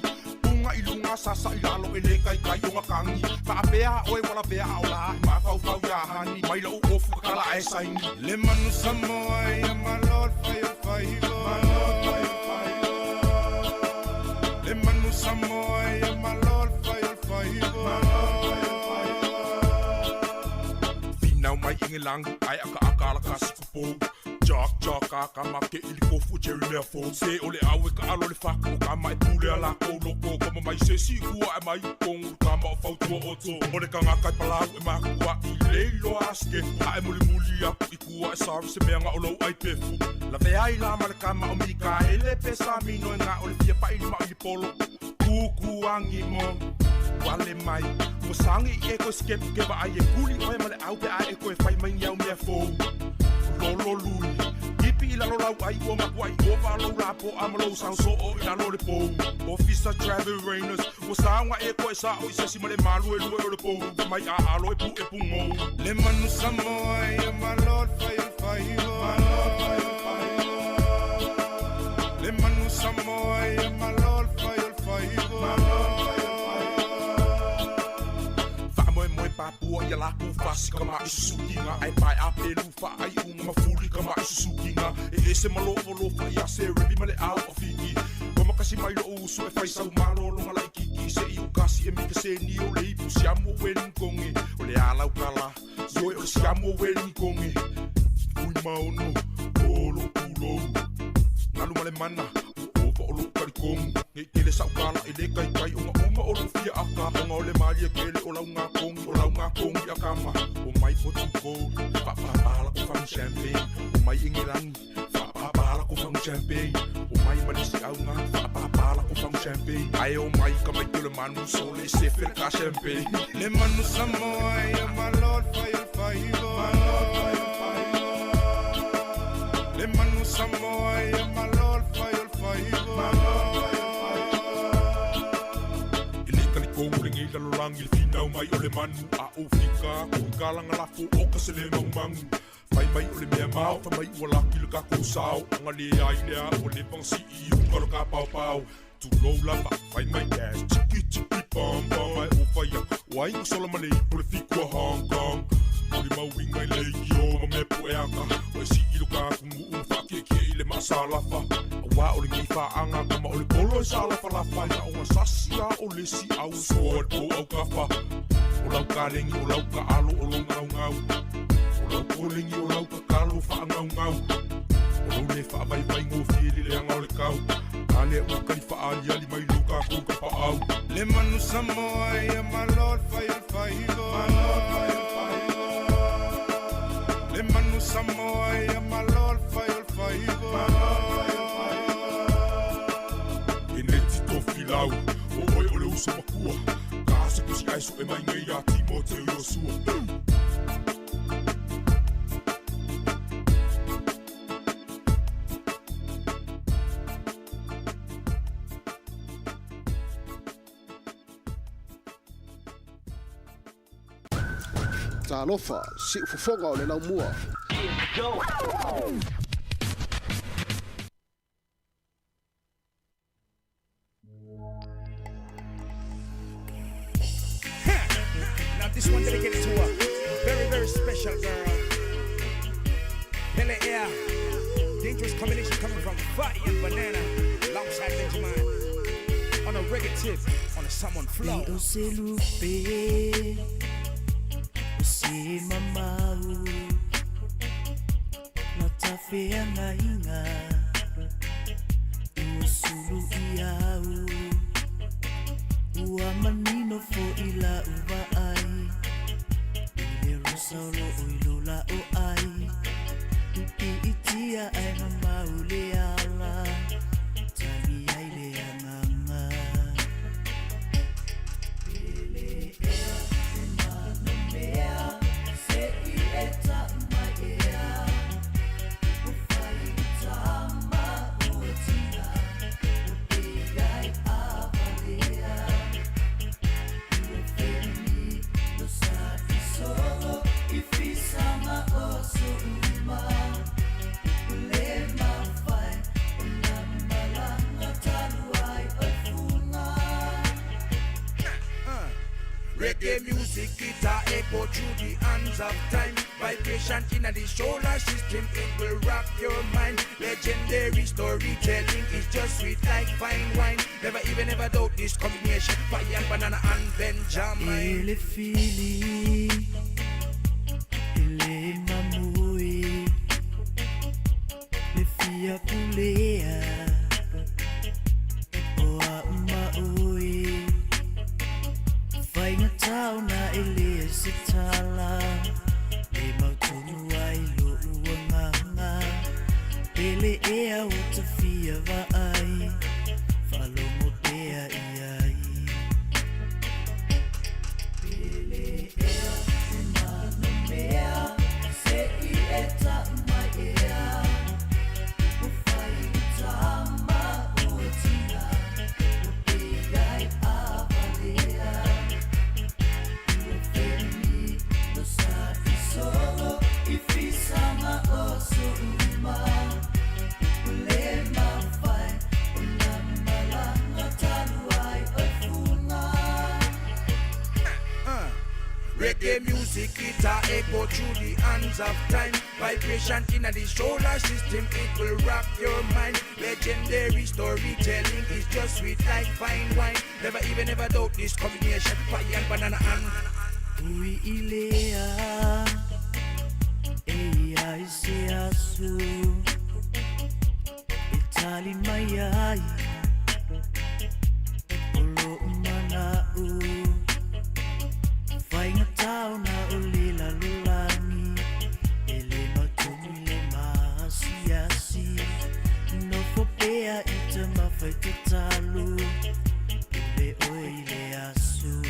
lunga I lunga sasa I lalo e le kai kai o ngakangi. Ta pea oe wala pea o la ma fau fau ya hani. Mai la uofu kala e saini. Le manu Samoa ya my Lord fire fire. My Lord fire fire. Le manu Samoa ya my Lord fire fire. My Lord fire fire. Finau mai ingelangu ai aka la kasiku po. Jack ka make ili kofu Jerry Lefo se ole awe ka alo le faku ka mai pule ala ko loko como mai se si ua e mai kong ka ma fautua oto ole ka ngaka palau e makua I leilo aske a e muli aku I kua e service me nga olo ai pefu la vea I la malaka ma o mika ele pesa mino nga ole fia pa ili ma ili polo kuku angi mo wale mai mo sangi e ko skep ke ba ai e kuli o e male au pe a e ko e fai mai nyau me fo lolo lui ipi la lola ai o makwai o va lo la po amalo san so o ila lo le po officer travel rainers o sanga e ko sa o se simale malu e lo le po mai a alo e pu mo le manu Samoa ya my Lord fire fire my Lord fire fire le manu Samoa ya my Lord fire fire my Lord fire fire mo papua ya la ku fasi kama isusuki nga ai pai a pelu fa ai uma fuli kama isusuki nga e ese malo fa ya se ribi male au ofiki como kasi mai lo uso e fai sau malo lo mala kiki se I kasi e mika se ni o le ipu siamo wen konge o le ala ukala so o siamo wen konge ui mauno olo pulo nalu male mana olo karikong nge kele sa ukala e le kai kai uma olo fia aka onga ole malia kele o launga kong ya kama o mai potu ko pa ala ko fam champagne o mai ingilang pa ala ko fam champagne o mai malisi au nga pa ala ko fam champagne ai o mai kama kele manu so le se fer ka champagne le manu Samoa ya my Lord fire fire my Lord fire fire le manu Samoa ya my Lord fire fire my Lord fire fire ele kaliko ringi kalo langi finau mai ole manu a ofika ko kalanga la fu o kasele mang fai mai ole me mau fa mai wala kilo ka ko sao ngale ai le a ole pang CEO kalo ka pau tu lo la fai mai gas chiki pom mai o fai wai solo male por fico Hong Kong ole mau winga le yo me poeaka o si ilo ka kungu fa ke le masala fa wa ole ngi fa anga kama ole polo sala fa la fa na o sasia ole si au so o au ka fa o lau ka lengi o lau ka alo o ngau ngau o lau ko lengi o lau ka kalo fa ngau ngau o lau le fa vai vai ngo fili le anga ole kau ale o ka fa ali mai luka ko ka pa au le manu Samoa ya my Lord fire fire my Lord fire fire le manu Samoa ya my Lord fire fire my Lord fire fire ineti to filau o oi ole uso makua kasi kusi aiso e mai ngai ya Timoteo Yosua Talofa, si ufofonga o le lau mua. Now this one dedicated to a very, very special girl. Pele Air, dangerous combination coming from Fatty and Banana, alongside Benjamin. On a reggae tip, on a someone flow. Si mamau na tafea na inga usulu iau ua manino fo ila uva ai ile rosalo oilola o ai uki itia ai mamau le ala tali ai le anganga ele Let music guitar echo through the hands of time. Vibration in the solar system, it will rock your mind. Legendary storytelling is just sweet like fine wine. Never even ever doubt this combination, fire and banana and Benjamin. Ele fili, ele mamui, le fia kulea, oa maui, whainga tau na ele se tala, le mautunu ai lo uanganga, ele ea o ta fia vai, whalomo tea iai. Reggae music guitar echo through the hands of time. Vibration in the solar system, it will rock your mind. Legendary storytelling is just sweet like fine wine. Never even ever doubt this combination, fire and banana and Ui ilea, eia ise asu, itali maiai, olo umanau, whainga tau na ulila lulani, ele matumi le maasiasi, no fopea ita mawhai te talu, ule oe ile asu.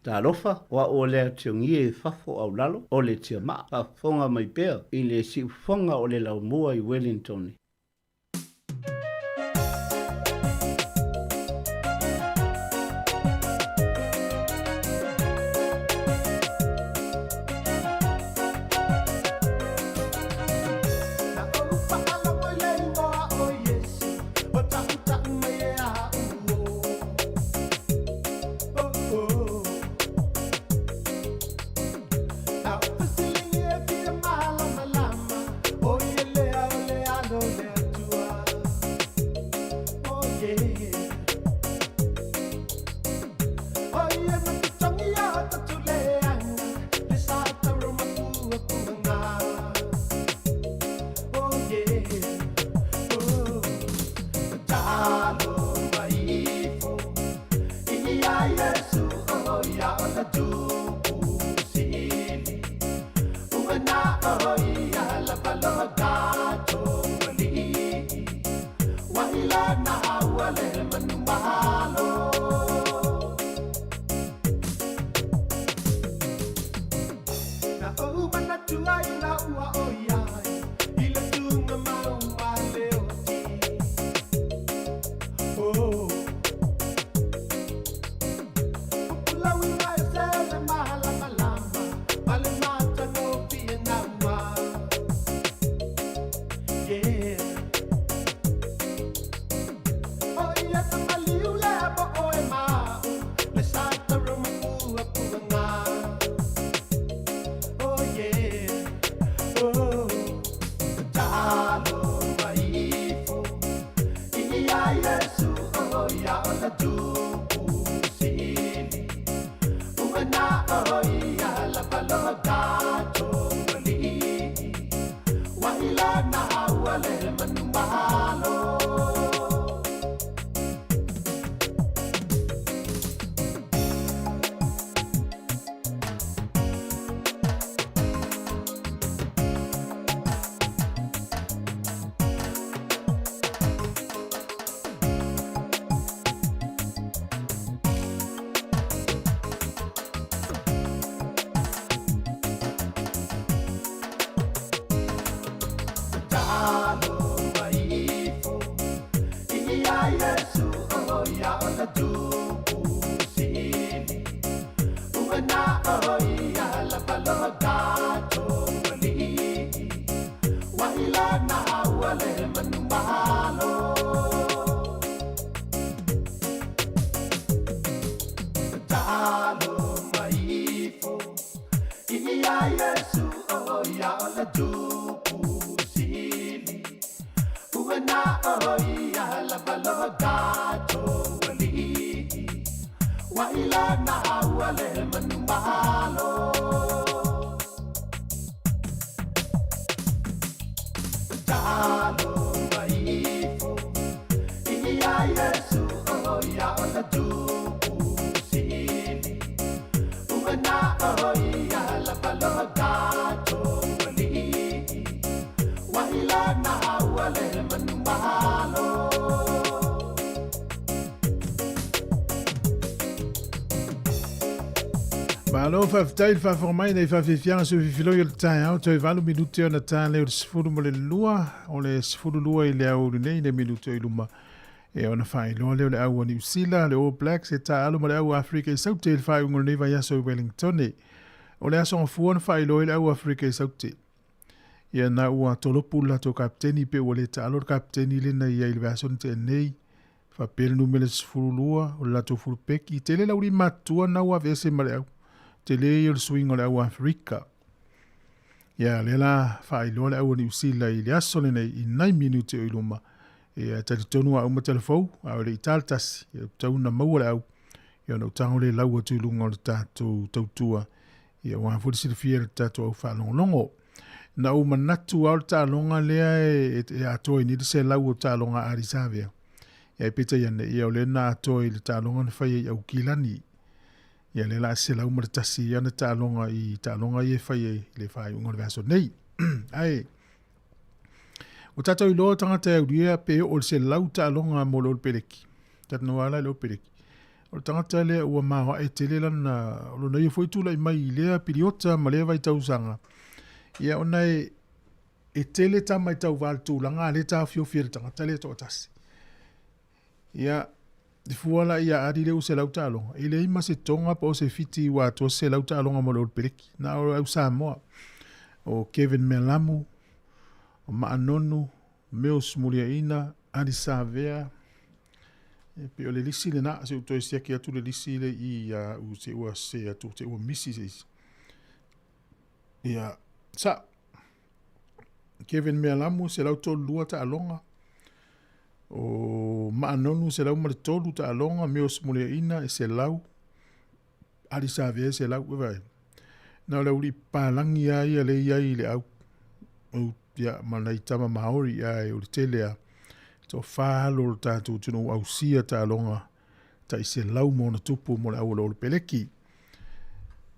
Talofa wa o le tiongi e fafo au lalo o le tia maa a fonga mai pea i le si fonga o le lau mua i Wellington. Yesu o ia o le tupu sili Uena o ia la balo dato wali Waila na wale manumalo Talo maifo Ia Yesu o ia o le tupu sili Uena o ia la balo dato wali Waila na wale manumalo Malo fa tail fa formai nei fa fifianga su fifilo il tai au toi valu minuti ona ta le sfuru mo le lua o le sfuru lua i le au nei le minuti i luma e ona fai lo le au New Zealand le All Blacks e ta alu mo le au Africa i sauti il fai ngol nei vai aso Wellington o le aso fuon fai lo le au Africa i sauti ia na ua tolopula to kapteni pe o le ta alor kapteni le na ia il vason te nei fa pel numele sfuru lua o la to furu peki tele la uri matua na ua vese ma le au te le il swing o le au Afrika. Ia le la fai lo le au New Zealand i le aso le nei i 9 minuti o iluma. Ia tali tonu a uma telefou, a le i taltasi, ia tauna maua le au. Ia no tango le lau atu ilunga o le tātou tautua. Ia wā furi fia le tātou au whalongolongo. Na uma natu au le tālonga lea e atoi ni se lau o tālonga arisavea. Ia peta iane ia o le na atoi le tālonga na whai au kilani. Ia le la se lau maratasi ana tālonga i e le whai unga le vaso nei. Ai. O tātou i loa tangata e uria pe o se lau tālonga mo lo peleki. Tātano ala lo peleki. O tangata le ua maha e te le lana o lo nei foi tula i mai lea piriota ma lea vai tausanga. Ia ona e te le ta mai tau val tūlanga le tā fio fia tangata le tō tasi. Ia di fuala ia ari leu se lau tālonga. I le ima se tonga pa o se fiti wa to se lau tālonga mo lo peleki. Na o au Samoa. O Kevin Melamu. O Maanonu. Meos Muliaina. Ari Savea. E pe o le lisi le na. Se u toi siaki atu le lisi le i u se ua se atu. Se ua misi se isi. Ia. Sa. Kevin Melamu se lau tolu lua tālonga. O Maanonu se lau male tolu tālonga. Meos Muliaina e se lau. Ari Savea se lau. Vai. Na le uri pālangi ai le iai le au. O ia manai tama maori ai uri telea. To whālo le tātou tunu au sia tālonga. Ta i se lau mona tupu mo le au le peleki.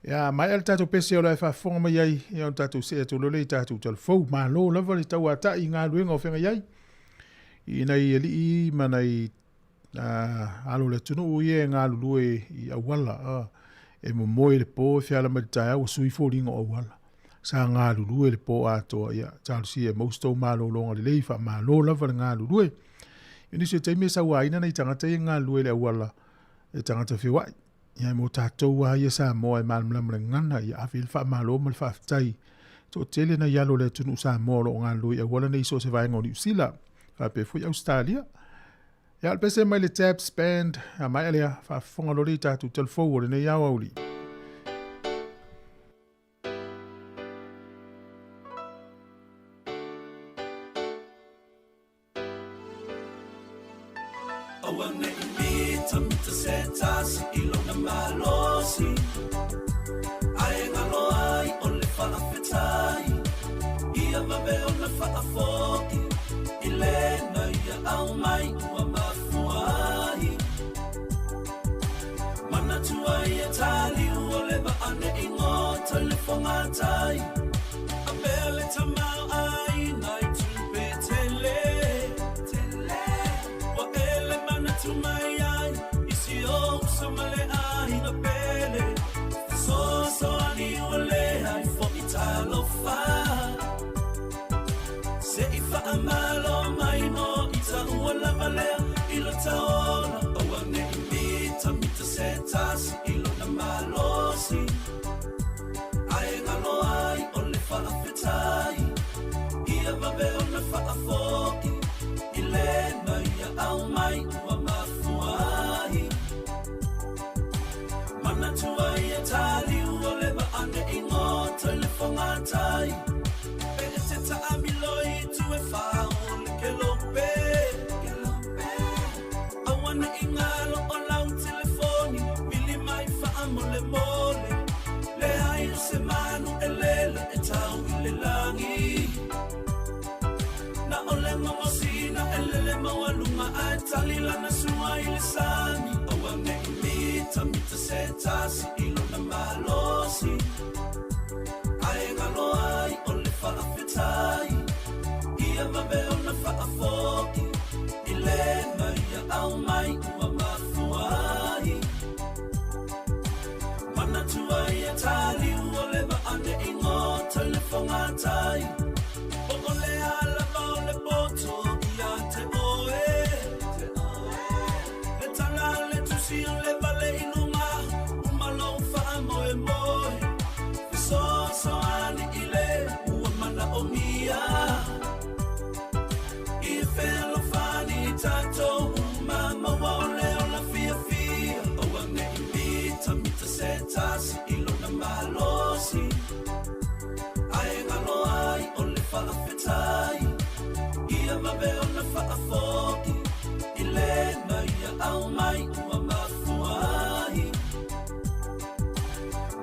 Ia mai al tātou pese o lai whafonga mai ai. Ia o tātou se atu lole i tātou talfou. Mā lo lava le tau ata i ngā luenga o whenga iai. I nei e li i manai alo le tunu ui e ngā lulue i awala. E mo moe le po e whiala mai tai au sui fōringa o awala. Sa ngā lulue le po atoa ia. Tālusi e maustou mālo longa le leifa mālo lava le ngā lulue. Ioni se teime sa waina nei tangata i ngā lulue le awala. E tangata whiwai. Ia mo tātou wa ia Samoa e mālamlam le ngana. Ia awhi le wha mālo ma le whaftai. To tele na ialo le tunu Samoa lo ngā lulue awala nei so se vaenga o New Zealand. Whape fui Australia. Ia alpese mai le Tabs Band. A mai alea whafonga lori tātou telefou o le nei au auli. Awane i tamita se tasi ilona malosi. Ai ngalo ai o le whaafetai. Ia mabe o le whaafoki. Ilena ia au mai ua mafuai. Mana tua ia tali ua le maane i ngota le whangatai. A mele tamau ai nai tupe tele. Wa ele mana tumai ai. Isi o samale ai na pele. So ani whangatai Pere te taamiloi tu e whao le ke lope Awana i ngalo o lau telefoni Mili mai wha mole mole Le ai o se manu e lele e tau i le langi Na ole mamosina e lele mawalunga ai talila na sua i le sani Awane i mita se tasi ilo na malosi Ai ngalo ai o le whaafetai Ia mabe o na whaafoki I le mai a au mai ua mafuai Mana tua ia tali ua le maane i ngota le whangatai O le ala ma o le poto ia te oe Le tala le tusi o le vale inu moe moe so ani ile ua mana o mia I felo fani tato mama wa ole o la fia fia o ane I mita se tasi ilo na malosi ai ngalo ai o le whaafetai Ia mabe o na whaafoki Ile na ia au mai ua mafuai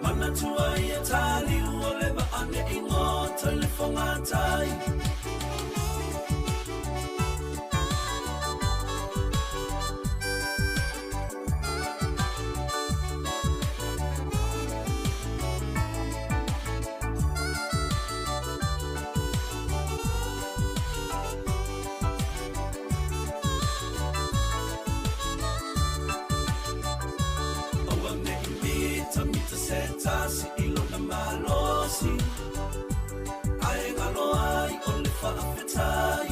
Mana tua ia tali ua le maane I ngota le whangatai Tasi ilo na malosi Ai ngalo ai o le whaafetai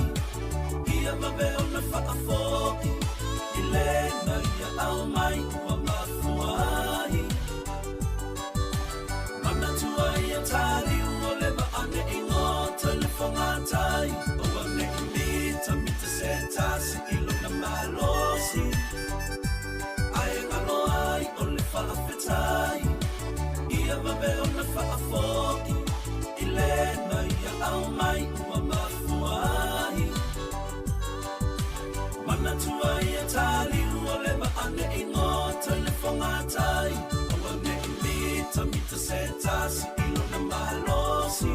Ia mabe o na whaafoki I le na ia au mai ua mafuai Mana tua ia tali ua le maane I ngota le whangatai O ane I mita se tasi ilo na malosi Ai ngalo ai o le whaafetai Ia mabe o na whaafoki I le na ia au mai ua mafuai Mana tua ia tali ua le maane I ngota le whangatai O ane I mita se tasi ilo na malosi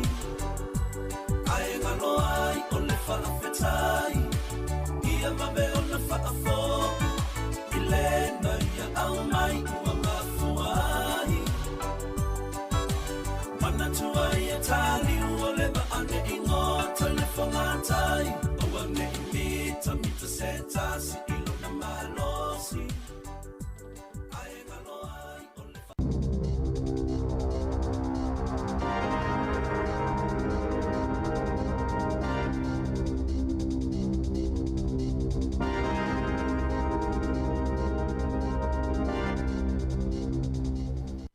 Ai ngalo ai o le whaafetai Ia mabe o na whaafoki I le na ia au mai ua mafuai Mana tua ia tali ua le maane I ngota le whangatai O ane I mita se tasi ilo na malosi Ai ngalo ai o le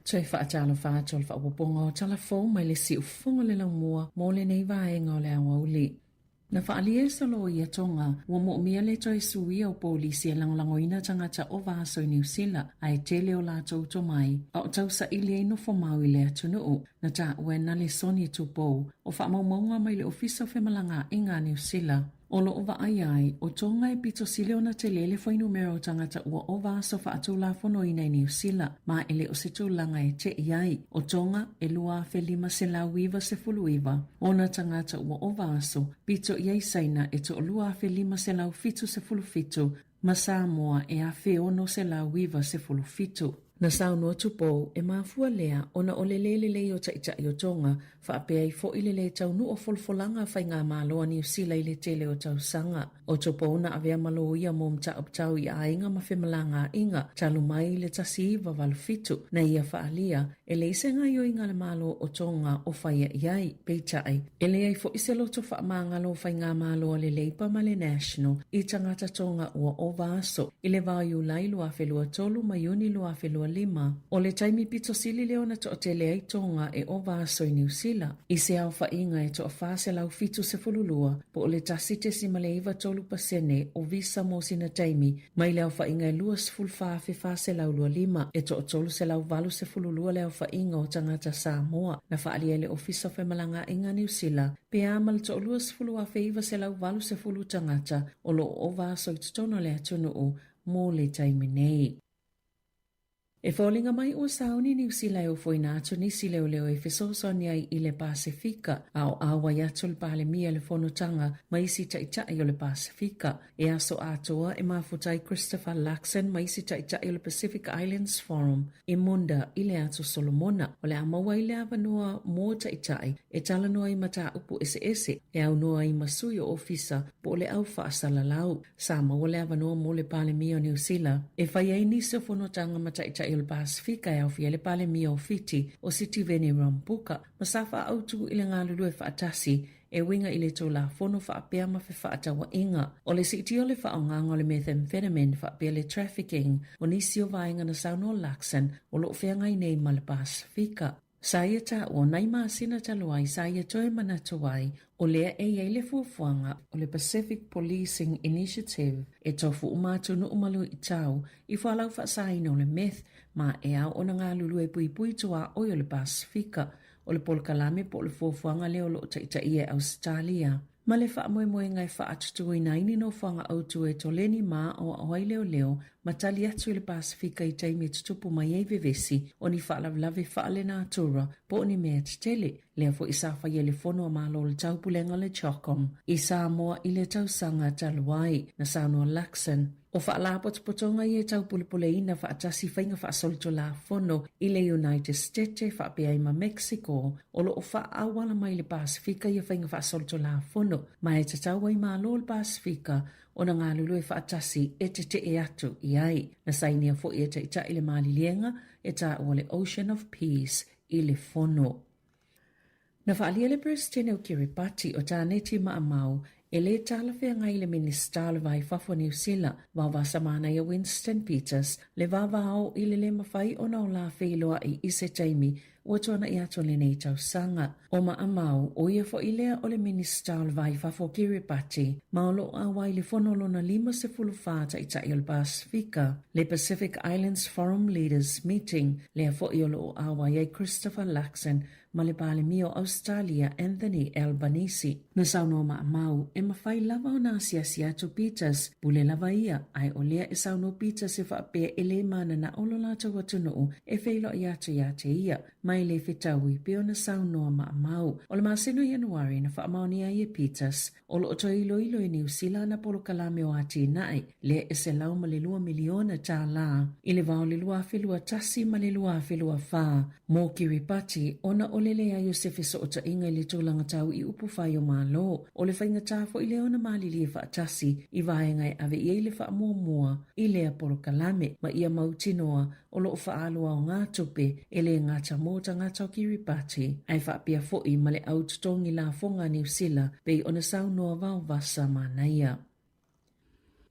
Tui whaatalo whaatol whaapoponga o talafou mai le si ufunga le laumua mo le nei vaenga o le awauli. Na whaalie salo I atonga ua mo mia le toi sui au polisi e langlangoina tangata o vaso I New Zealand ai tele o la tauto mai a o tau sa ili e nofo mau I le atunuu na ta uena le soni tupou o whaamaumaunga mai le ofisa whemalanga I ngā New Zealand. O lo ova ai o tonga e pito sile ona te lele foi numero tangata ua o vaso whaatula fono I nei New Zealand ma ele o se tūlanga e te iai o tonga e lua felima se la wiva se fuluiva ona tangata ua o vaso pito iai saina e to lua felima se la fitu se fulufitu ma Samoa e a feono se la wiva se fulufitu. Na sauno tupou e mafua lea ona o lelelele o taitai o tonga whaapea I fo ilele taunu o folfolanga whai ngā māloa New Zealand I le tele o tausanga. O tupou na avea malo ia mom ta uptau I a inga mawhemalanga inga talu mai le tasi wavalu fitu na ia whaalia e le isenga yo inga le malo o tonga o whaia iai peitai. E le ai fo iseloto whaamangalo whai ngā māloa le leipa ma le national I tangata tonga ua o vaso I le vāiu lai lua whelua tolu ma yuni lua whelua lima. O le taimi pito sili leo na toa tele ai tonga e o vaso i New Zealand. I se au whainga e toa whase lau fitu se fululua, po o le tasite si maleiva tolu pasene o visa mo sina taimi, mai leo whainga e luas fulfafe fase lau lua lima, e toa tolu se lau valu se fululua leo whainga o tangata Samoa, na whaalia le ofisa whemalanga inga New Zealand, pe amal toa luas fuluafe iwa se lau valu se fulu tangata, o lo o vaso i tutono le atunu o mo le taimi nei. E fōlinga mai o sauni New Zealand o foi nātu nisi leo leo e whesosoni ai i le Pasifika, au awa iatu le pale mia le whonotanga mai si taitai o le Pasifika. E aso atoa e mafutai Christopher Luxon mai si taitai o le Pacific Islands Forum i munda i le atu Solomona. O le amawa i le avanua mō taitai e talanoa i mata upu ese e au noa i masui o ofisa po le au whaasalalau. Samoa le avanua mō le pale mia o New Zealand e whai ai nisi o whonotanga mataitai il Pasifika e au fia le pale mia o fiti o City Veni Rampuka. Masafa autu i le ngalulu e whaatasi e winga i le tōla fono whaapea ma whi whaatawa inga. O le siti o le whaongang o le methamphetamine whaapea le trafficking o nisi o vaenga na sauno Luxon o lo whiangai nei ma le Pasifika. Saia ta o nai maasina taluai saia toe manatuai o lea e ei le fuafuanga o le Pacific Policing Initiative e tofu umatunu umalu i tau i whalau whaasaina o le meth ma e au o na ngā lulu e pui pui tua o le Pasifika o le polkalame po le fuafuanga leo lo taitai e Australia. Ma le wha moe moe ngai wha atutu i naini no whanga autu e toleni ma o awai leo leo ma tali atu i le Pasifika i taimi tutupu mai ei vevesi o ni wha lavlave wha le nā tura po o ni mea tele. Lea fo i safa i le fono a malo le taupulenga le Chokom. I Samoa i le tausanga taluai na Saunoa Luxon. O wha la potopotonga i e taupulipule ina wha atasi whainga wha solto la fono i le United States wha pia ima Mexico. O lo o wha awala mai le Pasifika i e whainga wha solto la fono. Ma e tataua i malo le Pasifika o na ngā lulu e wha atasi e te e atu i ai. Na sainia fo i e taita i le malilienga e ta o le Ocean of Peace i le fono. Na whaalia le Presidente o Kiribati o tāneti maamau e le talawhea ngai le Minister le vai whafo New Zealand wawa samana i Winston Peters le wawao i le mawhai o na o la whailoa i ise taimi ua tona i ato le nei tausanga. O maamau o ia fo ilea o le Minister le vai whafo Kiribati ma o lo awai le whanolo na 5 i tai o le Pasifika le Pacific Islands Forum Leaders Meeting le fo i o lo awai ai Christopher Luxon ma le pale mio Australia Anthony Albanese. Na sauno maamau e mawhai lava o nā siasi atu Peters pule lava ia ai o lea e sauno Peters e whaapea e le mana na olo lata watunuu e whailo i atu te ia mai le whetaui pe o na sauno maamau. O le maseno Januari na whaamaoni ai e Peters o lo oto ilo i New Zealand na polo kalame o ati nai le e se lau ma le 2 miliona tā la i le vau le lua whelua tasi ma le lua whelua wha mō Kiribati ona o lele ai o se fiso o ta inga i le tūlanga tau i upu whai o malo o le whainga tāfo i leona mali li e whaatasi i vaengai ave i le wha mua i lea polo kalame ma ia mautinoa o lo whaalua o ngā tupe e le ngata mōta ngata o Kiribati ai whaapia fo'i ma le aututongi la fonga New Zealand pei o na saunoa vau vasa manaia.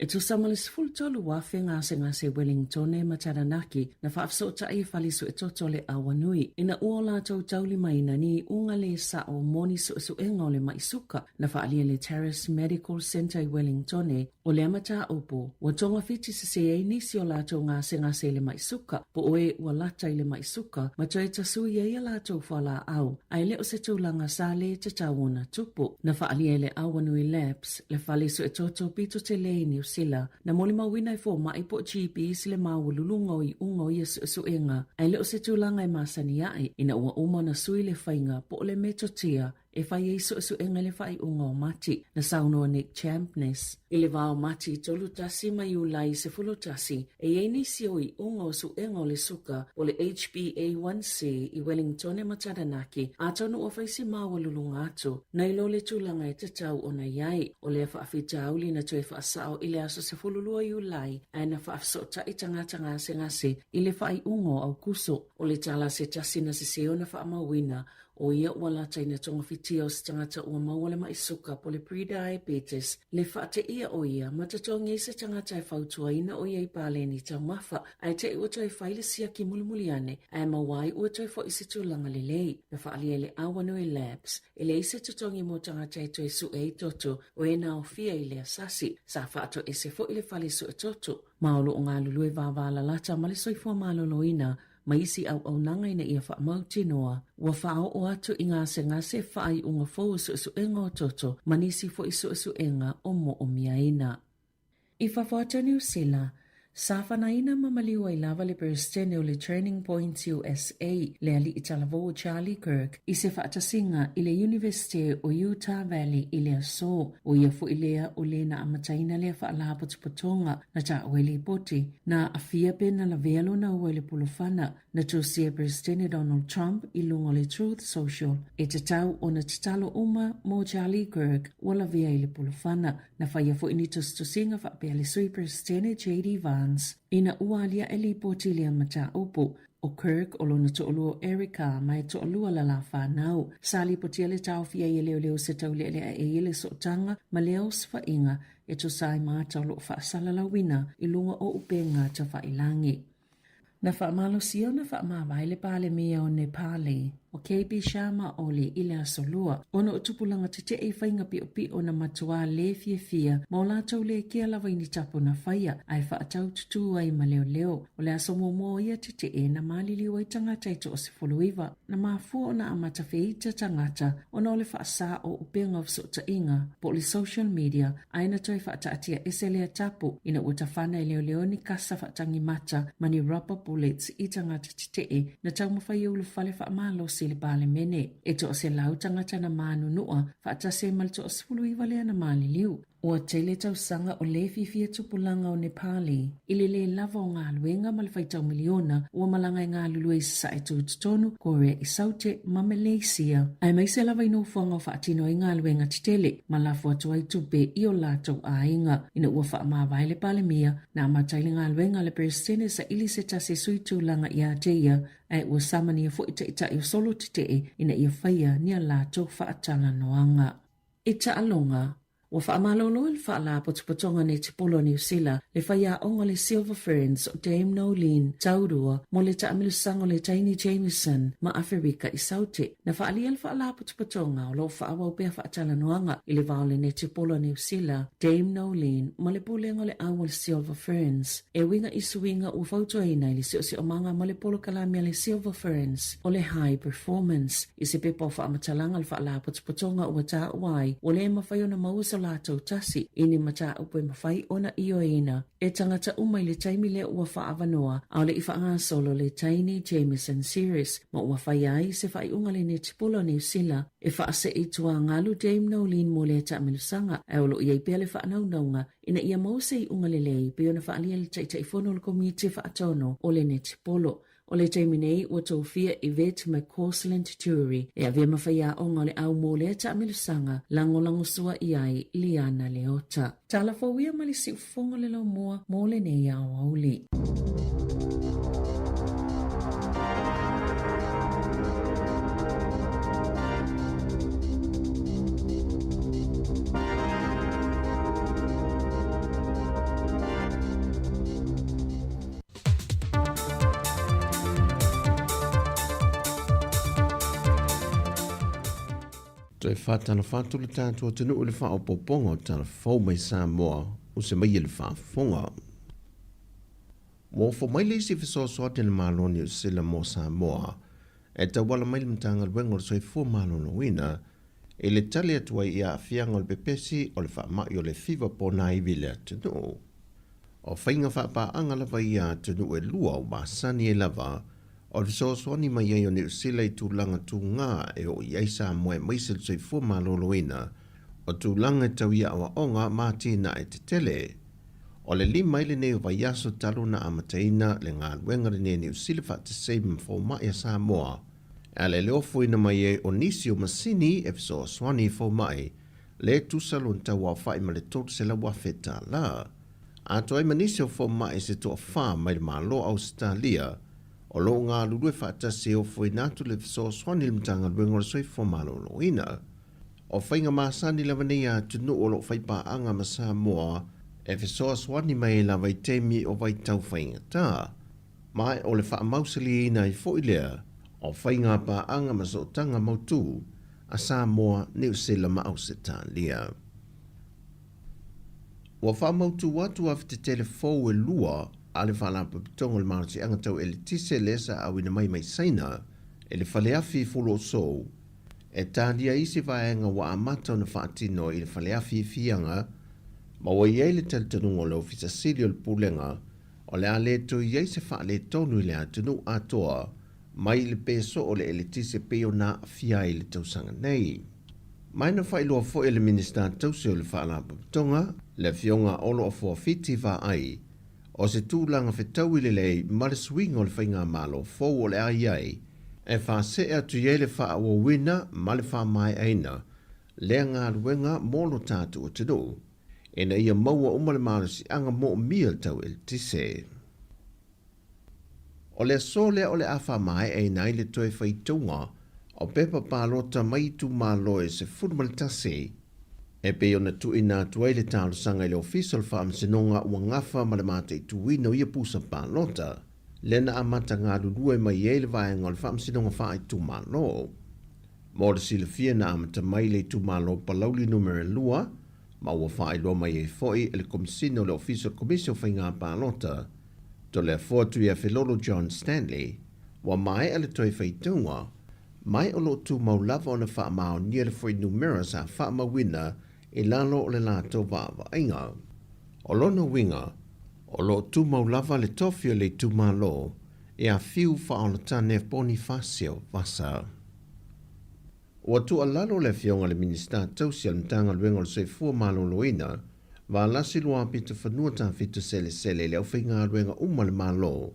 E tu samalis full tolu wafe ngase Wellington e Mataranaki na whaafsota i whalisu e totole awanui. Ina ua la tau tauli maina ni unga le sa o moni su e ngole maisuka na whaalia le Terrace Medical Center i Wellington e o le amata upo. Wa tonga fiti se e nisi o la tau ngase le maisuka po oe ua lata i le maisuka ma toi tasui e la tau whala au. Ai leo se tūlanga sa le te tawona tupu. Na whaalia le awanui labs le whalisu e toto pito te le New Zealand na moli mawina i fo mai po GPs le mawululunga i ungo i suenga ai leo se tūlanga i masani ai ina ua uma na sui le whainga po le metotia e whai e suenga le whai unga o mati na saunoa Nick Champness. I le vao mati tolu tasi mai ulai se fulo tasi e eini sio i unga o suenga o le suka o le HbA1c i Wellington e Mataranaki a tonu o whaisi mawululunga atu na ilo le tūlanga e tatau o na iai o le whaafita auli na tue whaasao i le aso se fululua i ulai ai na whaafsota i tangata ngase i le whai ungo au kuso o le tala se tasi na se seo na whaamawina o ia ua lata ina tonga fitia o se tangata ua maua mai suka po le pre-diabetes le whaate ia o ia matatonga i se tangata e whautua ina o ia i pāle ni tau mafa ai te ua toi whaile sia ki mulimuliane ai mawai ua toi fo i se tūlanga le lei na whaalia le awanu e labs e le ise tutongi mo tangata e toi su e toto o e nao fia i le asasi sa whaato e se fo i le whale su e toto maolo o ngā lulu e vāvala lata ma le soifua maloloina ma isi au nanga ina ia wha mautinoa, ua whao o atu i ngase whai unga fōu su enga o toto, manisi fo i su enga o mo o mia ina. I whawhata New Zealand, Sāwhanaina mamaliwa I lava le Peristene o le Training Point USA le ali I talavo Charlie Kirk I se whaatasinga I le University o Utah Valley I le aso o ia fu ilea o le na amataina le whaala potopotonga na ta wele poti na afia pe na la vealo na wele pulofana na tusia Peristene Donald Trump I lunga le Truth Social e te tau o na tatalo uma mo Charlie Kirk wala vea I le pulofana na whaia fu initos tusinga whapea le sui Peristene J.D. Ina ualia e li poti lea mata upu o Kirk o lona to'olua Erica mai to'olua la la whanau. Sali poti le tau fia I leo se tau lea e ele sotanga ma leo sfainga e to sai mata o lo whaasala la wina I lunga o upenga ta whailangi. Na whaamalo sio na whaamawai le pale mea o Nepali. O KB Sharma ole ile asolua. Ono utupulanga te e whainga pi o na matua le fia ma o lātou le kia lawa ini tapo na whaia ai whaatau tutu ai ma leo. O le aso mo ia te e na malili o I tangata I to o se foluiva. Na mafu o na amata feita tangata o na ole whaasa o upenga of sota inga po le social media aina toi whaata atia eselea tapo ina uta whana I leo ni kasa whaatangi mata mani rubber bullets I tangata te e na tau mawhai ulu whale whaamalo le pale mene. E to se lau tangata na manu nua, whaata se mal to sfulu I valea na mali liu. Ua tele tau sanga o le fifia tupulanga o Nepali. Ile le lava o ngā luenga malwhaitau miliona, ua malanga I ngā lulu sa e tūtutonu, Korea I Saute, ma Malaysia. Ai mai se lava ino fuanga o whaatino I ngā luenga titele, malafu atu ai tupe I o lātou a inga. Ina ua wha mawai le pale mia, na amataile ngā luenga le Peristene sa ili se tase sui tūlanga I a teia, ai ua samani a fo ita I o solo tite ina ia whaia ni a lātou whaatala noanga. Ita alonga, ua whaamalolo il whaala potopotonga ne te polo New Zealand le whaia onga le Silver Ferns o Dame Nolene, Tautua, mo le taamilusanga le Taini Jameson, ma Afrika I Saute. Na whaalia il whaala potopotonga o lo whaawa upea whaatala noanga I le vaole ne te polo New Zealand, Dame Nolene, ma le pulenga le awa le Silver Ferns. E winga I suinga ua whautoina I le si o manga ma le polo kalamia le Silver Ferns o le High Performance. I se pepa o whaamatalanga le whaala potopotonga ua ta wai, o le mawhaiona mausa lātou tasi ini mata upo e mawhai ona io ina. E tangata umai le taimi le ua whaavanoa au le iwha solo le Taini Jameson Series ma ua whai ai se whai unga le ne tipolo New Zealand e whaase I tua ngalu Dame Nolene mo le taamilusanga e olo iai pia le whaanaunanga ina ia mause I unga le lei pe ona whaalia le taitaifono le komiti whaatono o le ne tipolo. O le taiminei ua tōwhia I vet McCausland Jury e avea mawhaia onga le au mō le taamilusanga lango sua I ai Liana Leota. Tala fawia mali si ufonga le lau mua mō le nei au auli. Toi whātana whātu le tātua tunu o le wha o poponga o tala whau mai Samoa o se mai le whaafonga. Mō wha mai le isi whasoa tēne māloni o sila mō Samoa, e ta wala mai le mtanga luenga o le soifua māloni wina, e le tale atua I a whianga o le pepesi o le wha mai o le whiwa po nā iwi le atunu. O whainga wha anga lava I a tunu e lua o māsani e lava, o le soaswani mai ai o New Zealand I tūlanga tū ngā e o iai Samoa e maisel soifua māloloina o tūlanga tau ia awa onga mātina e te tele. O le lima ile nei o vai aso talu na amataina le ngā luenga le ne New Zealand whate seim fo mai a Samoa. E le leofo ina mai e o nisi o masini e soaswani fo mai le tūsalo tau au whai ma le tōtu se la wafeta la. A toi manisi o fo mai se tō wha mai le malo Australia O lo ngā lulue whaatase o fwoi nātu le fiso swani le mtanga luengo le soifo malo lo ina. O whainga māsani lawa nei a tunu o lo whaipa anga ma Samoa e fiso swani mai la vai temi o vai tau whainga tā. Mai o le wha mausali ina i fwoi lea o whainga pa anga ma so tanga mautu a Samoa New Zealand ma au se tā lia. Wa wha mautu watu a te telefou e lua ale whala papitongo le marasi anga tau e le tise lesa au ina mai saina e le whaleafi fulo sou e tādia isi vaenga wa amata na whaatino i le whaleafi fianga ma wa iei le talitanungo le ofisa silio le pulenga o le ale to iei se whaale tonu i le atunu atoa mai le peso o le tise peo na fia i le tausanga nei. Mai na whailoa fo e le minister tausi o le whaala papitonga le fionga olo o fua fiti va ai o se tūlanga whetau i le lei ma le swing o le whainga malo fau o le ai e wha se atu iei le wha o wina ma le wha mai aina lea ngā ruenga molo tātu o tino e na ia maua umale malo si anga mo mia tau el tise. O le sole o le awha mai aina i le toi whaitunga o pepa pālota mai tu malo e se furumaritase e pe ona tu ina tuai le talo sanga i le official wha amsinonga ua ngafa ma le mate i tuino ia pusa pālota lena amata ngā lulua mai e le vaenga o le wha amsinonga wha i tu malo. Mo le sila fia na amata mai le tu malo palauli numere lua ma ua wha i loa mai e foi e le komisino le official commission wha ngā pālota to le fuatu ia Filolo John Stanley wa mai ale toi whaitunga mai o lo tu maulava o na wha mao nia le foi numera sa wha mawina i lalo o le lato vava inga. O lona winga, o lo tu maulava le tofio le tu malo e a fiu wha o le tane Bonifacio vasa. O tu alalo le fionga le minister tausi al mtanga luenga le soifua malo loina va lasi lua pita whanua ta fitu sele le au whainga luenga le malo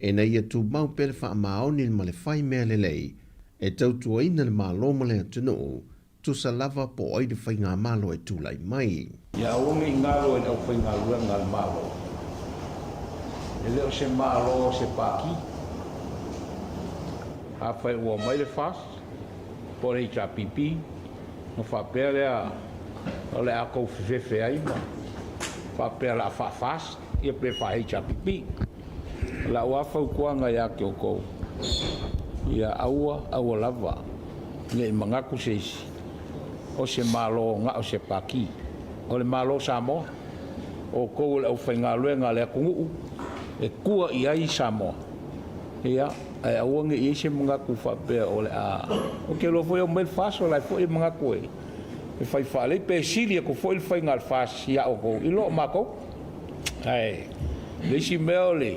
e na ia tu mau pele wha maoni le male whai mea le lei e tautua ina le malo male atunu tu sa lava po ai de whainga malo e tūlai mai. Ia ongi ngaro e au whainga luenga le malo. E leo se malo se paki. A whai ua mai le fast. Po rei tra pipi. No whapea lea o le ako whiwhewe ai ma. Whapea la wha fast. Ia pe whahei tra pipi. La ua whaukuanga ia ke o kou. Ia aua lava. Nge mangaku seisi. O se malo nga o se paki. O le malo Samoa. O kou le au whainga luenga le akungu. E kua i ai Samoa. Ia, ai awange i se mangaku whapea o le a. O ke lo foi o mel faso lai foi mangaku e. E whai whale pe silia ko foi le whainga al fas ia o kou. I lo mako. Ai, le si meo le.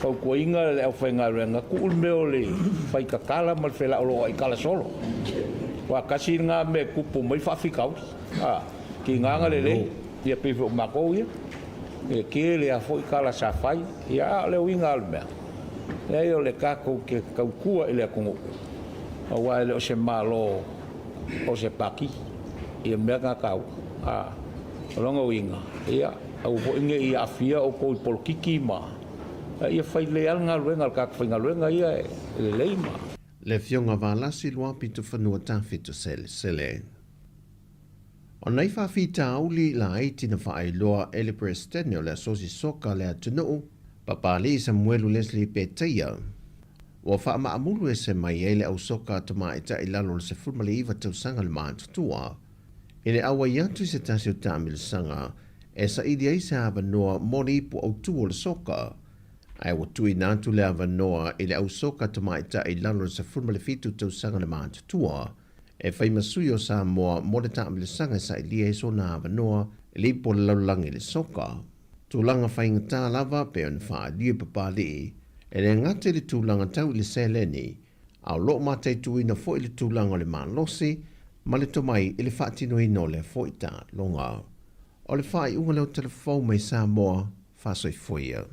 Fau ko inga le au whainga luenga. Ku ul meo le. Whai kakala mal whela o lo ai kala solo. Wa kasi nga me kupu mai whawhikau. Ki nganga le le. Ia pewe o mako ia. E ke le a fo kala sa fai. Ia le winga al mea. E o le kako ke kaukua ele a kongo. A wa ele o se malo o se paki. Ia mea nga kau. O longa winga. Ia au po inge ia afia o ko polkiki ma. Ia fai le al nga luenga al kako whainga luenga ia le leima. Le fionga valasi lua pitu whanua tawhitu sele. O nei whawhita auli la aiti na whaailoa ele prestenio le asosi soka le atunuu, papali Samuelu Leslie Peteia. Wa wha amulu e se mai ele au soka tama e ta ilalo le se fulmale iwa tausanga le maa tutua. Ele awa iantu se tasi o tamil sanga, e sa idi aisa ava noa mori ipu au tuo le soka. Ai wa tui nātu le ava noa i le au soka tama ita i lalo sa fulmale fitu tau sanga le maa tutua. E whai masui o Samoa mo le taam le sanga sa i lia iso na ava noa i li po le laulangi le soka. Tūlanga whainga tā lava pe on wha lia papali e le ngate le tūlanga tau i le seleni au lo matei tui na fo i le tūlanga le maa losi ma le tomai i le whaatino ino le fo i tā longa. O le whai unga leo telefon mai Samoa whasoi foia.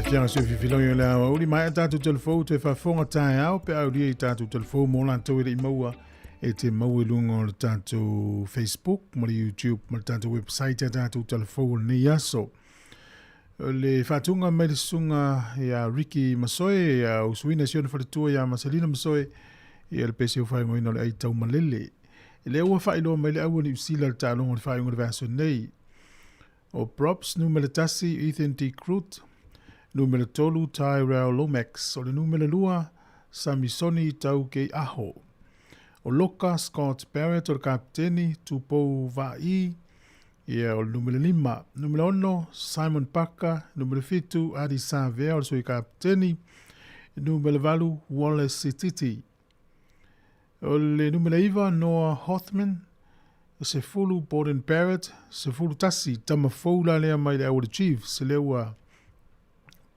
Fianga se fifilongi o le awa uri mai tātou telefou te whafonga tae au pe au lia i tātou telefou mō lantou i maua e te maua lunga o le tātou Facebook, ma le YouTube, ma le tātou website a tātou telefou o ni aso. Le whatunga mai le sunga ia Ricky Masoe, ia usuina siona whaletua ia Masalina Masoe, ia le pese o whaingo ina le aitau malele. E le ua whailo mai le aua ni usila le tālonga le whaingo le vaso nei. O props numele tasi Ethan T. Crute, numero tolu Tyrell Lomax, o le numero lua Samisoni Tau Kei Aho. O loka Scott Barrett o le kapteni Tupou Vai, ia o le numero lima. Numero ono Simon Parker, numero fitu Adi Savea o le sui kapteni, numero valu Wallace Sititi. O le numero iva Noah Hothman, o se fulu Borden Barrett, se fulu tasi tamafoula lea mai le au le Chiefs, se leua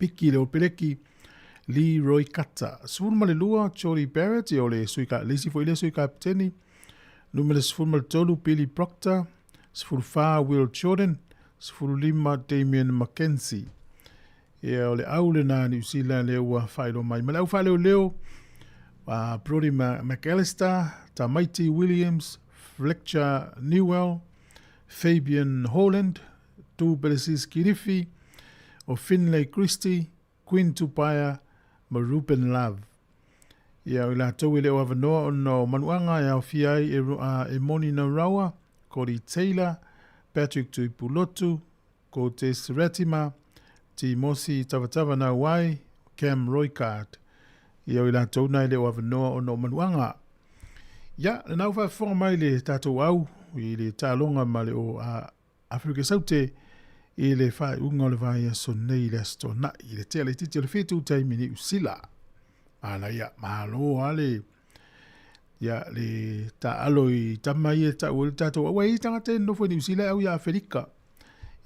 Piki le o peleki Leroy Kata. Sfuru ma le lua Chori Barrett e o le suika lesi fo ile suika kapteni. Numele sfuru ma le tolu Billy Proctor. Sfuru fa Will Jordan. Sfuru lima Damien Mackenzie. E o le au le na New Zealand le ua whaelo mai. Ma le au whaeleo leo Brody McAllister, Tamaiti Williams, Fletcher Newell, Fabian Holland, Tu Belesis Kirifi, o Finlay Christie, Quinn Tupaya, ma Ruben Love. Ia o la tau ele o avanoa o no manuanga ia o fiai e Moni Naurawa, Cody Taylor, Patrick Tuipulotu, ko Tess Ratima, Timosi Tavatava na wai, Cam Roycard. Ia o la tau na ele o avanoa o no manuanga. Ia, na nau whaafonga mai le tātou au, i le tālonga ma le o Afrika Saute, i le whae unga le vai a so nei le asto na i le tea le titi o le whetu taimini usila. Ana ia, mahalo ale. Ia le ta alo i tamai e ta ule tātou awa i tangata no fwene usila au ia Afrika.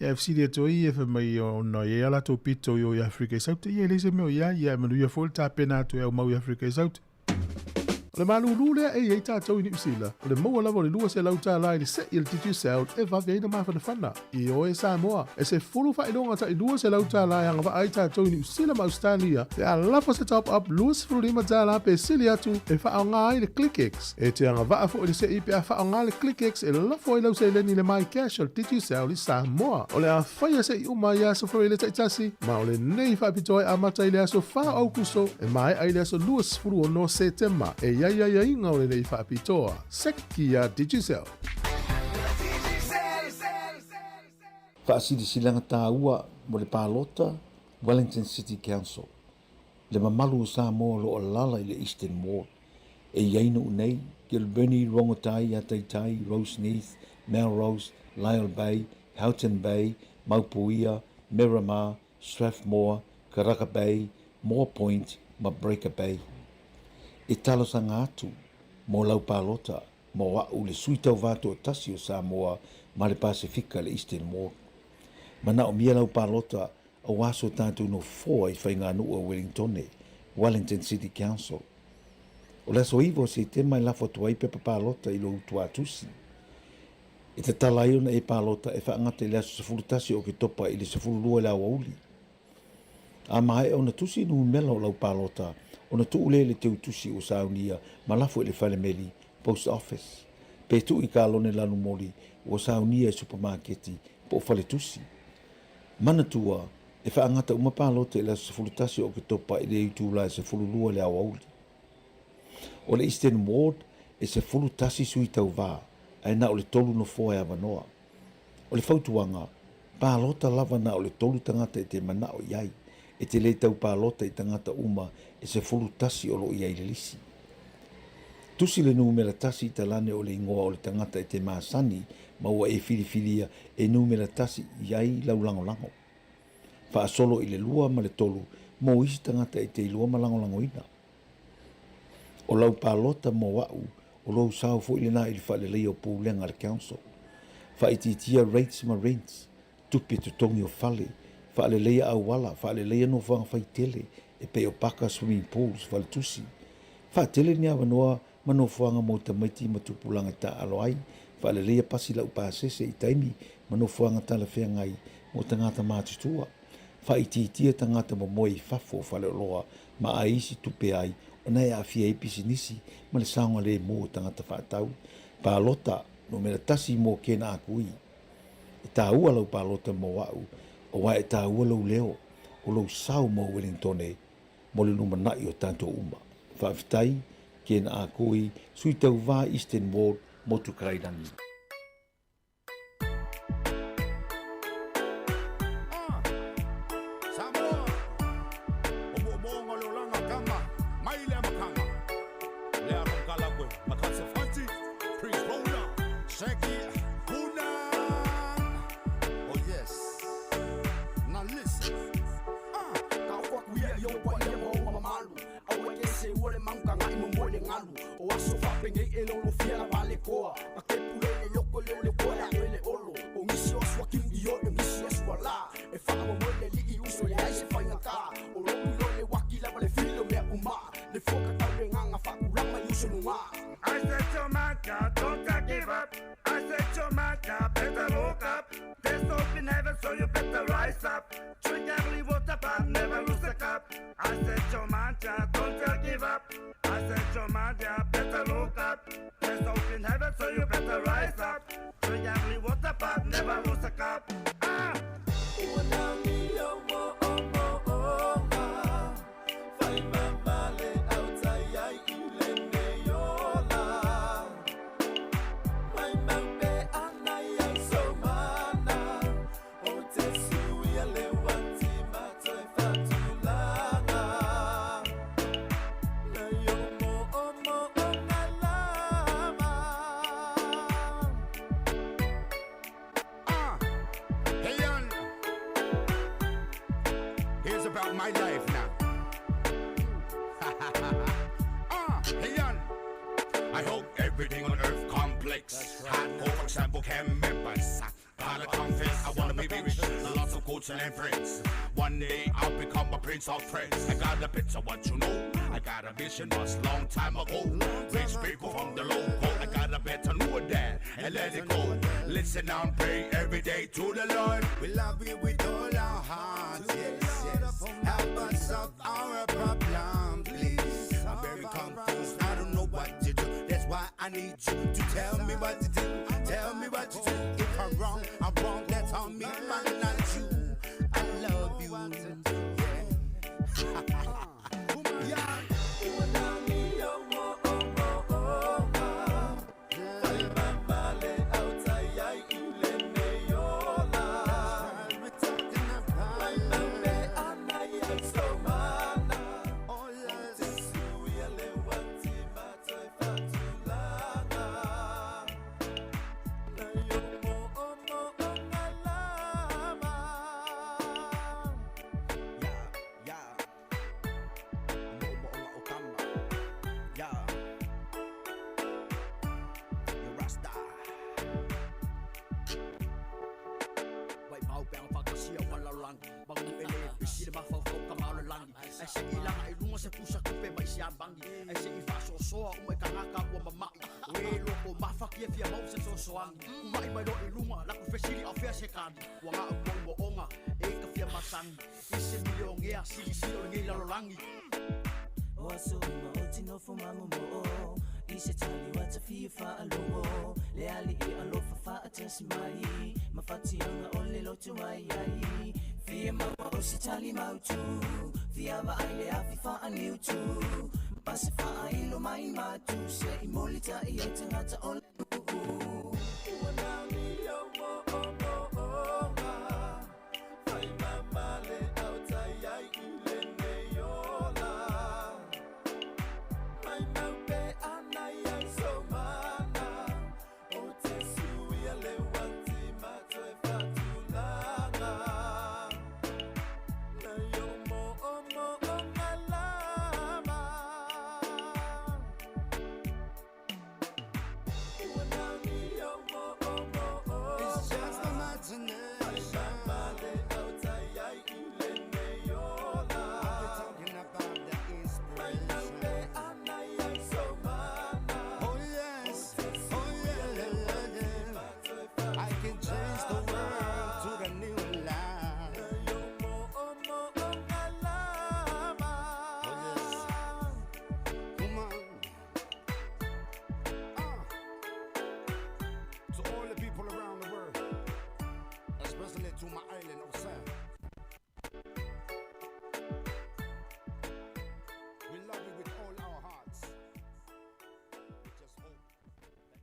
Ia FCD ato i e whamai o no i ala tō pito i o i Afrika Saute. Ia le se meo ia manu ia fwole tā pena ato e au mau i Afrika Saute. O le malulu lea e tātou i ni usila. O le maua lava o le lua se lau tā lai ni se i le titi sound e vawe eina mawhana whana. I o e Samoa. E se fulu wha ilonga ta i lua se lau tā lai anga wa ai tātou i ni usila ma Australia. E a lafa se top up lua se fulu lima tā la pe sili atu e wha au ngā i le ClickX. E te anga wa afo i le se i pe a wha au ngā le ClickX e lafo i lau se leni le mai cash o le titi sound i Samoa. O le a whaia se i uma i aso whare le taitasi. Ma o le nei wha pitoa a mata i le aso wha au kuso e mai ai le aso lua se fulu o no September. E ia inga o le nei whaapitoa. Seki a Digicel. Whaasiri silanga Tautua mo le Pālota, Wellington City Council. Le mamalu o Samoa lo o lala i le Eastern Ward. E iaina unei, Gilberni, Rongotai, Ataitai, Rose Neath, Melrose, Lyle Bay, Houghton Bay, Maupuia, Miramar, Strathmore, Karaka Bay, Moore Point, ma Breaker Bay. E talosanga atu, mo lau Pālota, mo wa'u le suitau vātu o tasi o Samoa, ma le Pasifika le Eastern Ward. Mana o mia lau Pālota, a waso tātou no fōa i whainga nua Wellingtone, Wellington City Council. O le so iwo se te mai lafo tuai pepa Pālota i lo utua tusi. E te talai ona e Pālota e whaangata i le aso sefulu tasi o ke topa i le sefulu lua le awauli. A mai ona tusi nu mela o lau Pālota, ona tuule le teu tusi o saunia ma lafo i le whalemeli, post office. Pe tu i kālone lanu mori o saunia i supermarketi po whale tusi. Mana tua e whaangata uma Pālota i le aso sefulu tasi o ke topa i le utula e sefulu lua le awauli. O le Eastern Ward e sefulu tasi sui tau vā, ai na o le tolu no foa e avanoa. O le fautuanga, Pālota lava na o le tolu tangata e te mana o iai, e te le tau Pālota i tangata uma e sefulu tasi o lo iai le lisi. Tusi le numera tasi i talane o le ingoa o le tangata e te maasani, maua e filifilia e numera tasi iai lau lango. Wha solo i le lua ma le tolu, mo isi tangata e te ilua ma lango ina. O lau Pālota mo wau, o lau sao fo ile na ili whale lei o pūlenga le council. Wha ititia rates ma rents, tupi tutongi o whale, whale leia au wala, whale leia no whanga whai tele, e pe o paka swimming pools, whale tusi. Wha tele ni awa noa, mano whanga mo tamaiti ma tupulanga ta aloai, whale leia pasi lau pāsese i taimi, mano whanga tala whea ngai, mo tangata mātutua. Wha ititia tangata mo moi fafo whale loa, ma a isi tupe ai, o nei a fia ipisi nisi, ma le saunga le mo tangata whaatau. Pālota, no mera tasi mo kena akui. E tā ua lau Pālota mo wau, o wai e tā ua lau leo, o lau sau mo Wellingtone, mo le numa nai o tanto uma. Whaafitai, kena akui, sui tau vā Eastern Ward, mo tukairangi. I said to my God, don't give up. I said to my God, better look up. There's hope in heaven, so you better rise up. Drink every water, but never lose a cup. I said to my God, don't give up. I said up. There's hope in heaven, so you better rise up. Drink every water, but never lose a cup. About my life now. Hey, on. I hope everything on earth complex. Hardcore, for example, can members. Gotta confess, I wanna be rich. Lots of coaching and friends. One day I'll become a prince of friends. I got a picture, what you know. I got a vision once long time ago. Rich people from the local. I got a better know that and let it go. Listen and pray every day to the Lord. We love you with all our hearts. Yes. Help us solve our problem, please. I'm very confused, I don't know what to do. That's why I need you to tell me what to do. Tell me what to do. If I'm wrong, that's on me, man, not you. I love you. Yeah.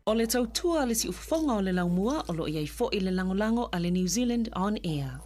O le tautua le si ufafonga o le laumua o lo iai fo i le langolango a le New Zealand On Air.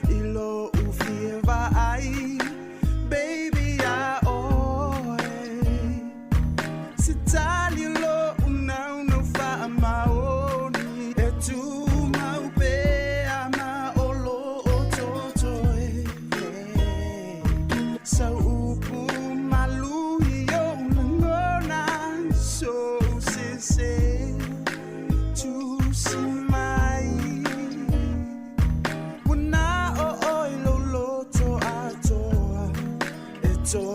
Ilo ufie vai, baby, I Se tali lo una fa maoni e tu mau pe ama olo o totoe sa upu malu yo ngona so se tu simai una o lo to atoa e to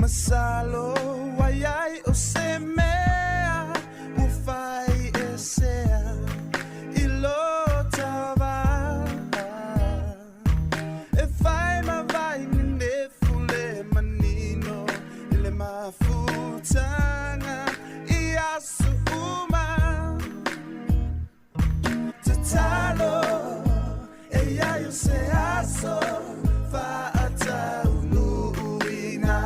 Masalo wayai o se mea u fai e sea ilo tava e fai ma vai ne fule manino le mafutanga I asu uma tatalo e ia o se aso fa atau nuina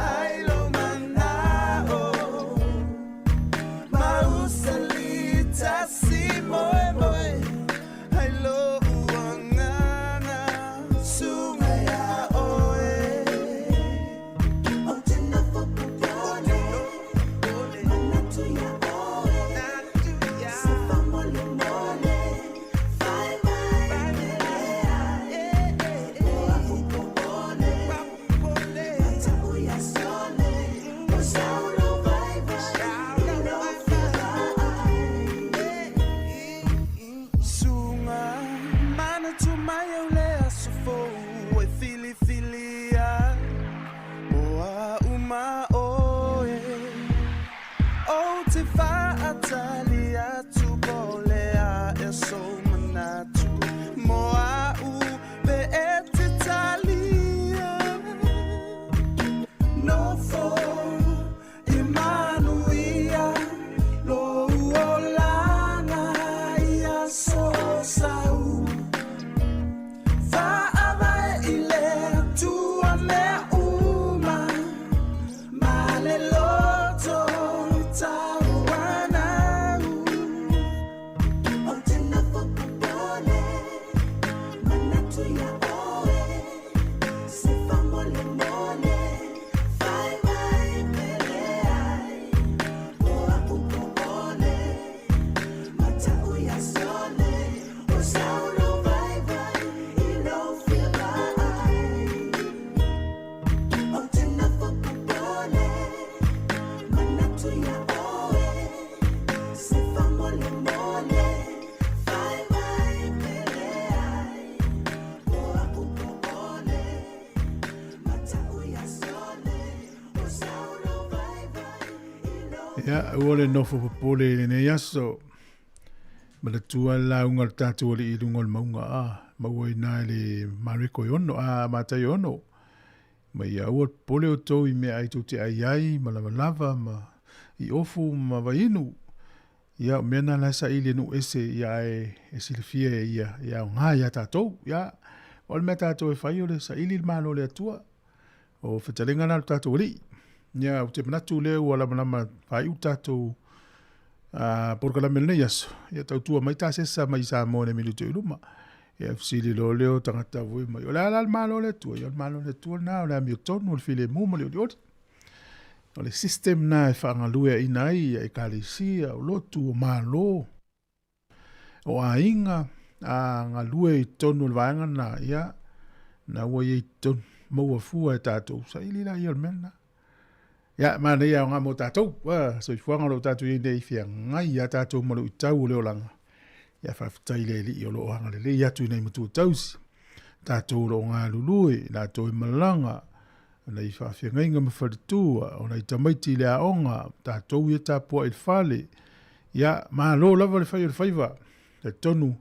Ya, ole no fo pole ne yaso. Mala tua la unga tatu ole I lunga maunga maua ina le mariko yono mata yono. Ma ia ua pole o tau I mea ai tu te ai ma lava ma I ofu ma vainu. Ia mena la sa ile no ese ia e silfia ia nga ia tatou ia ole mea tatou e fai ole sa ile malo le atua. O fetalenga na tatou li. Ia o te manatu leo wala manama fai utatou por kala melne yaso. Ia Tautua mai ta sesa mai Sāmoa ne milu te iluma. Ia fsili lo leo tangata vui mai. Ole ala malo le tua. Ia malo le tua na ole ami o tonu ole file mumo le odi. Ole system na e whaangalue ina ia e kalisia o lotu o malo. O a inga a ngalue I tonu le vaenga na ia na ua I tonu maua fua e tātou. Sa ili la ia mena. Ya mana ia nga mo tatou so I fuanga lo tatou I nei fia ngai ia tatou mo I tau leo langa ia whaftai le li o lo anga le ia tu nei mutu tausi tatou lo ngā lului la toi malanga nei whafia ngai ngama wharitua o nei tamaiti le aonga tatou ia tapua I whale ia maa lo lava le whai o le whaiva le tonu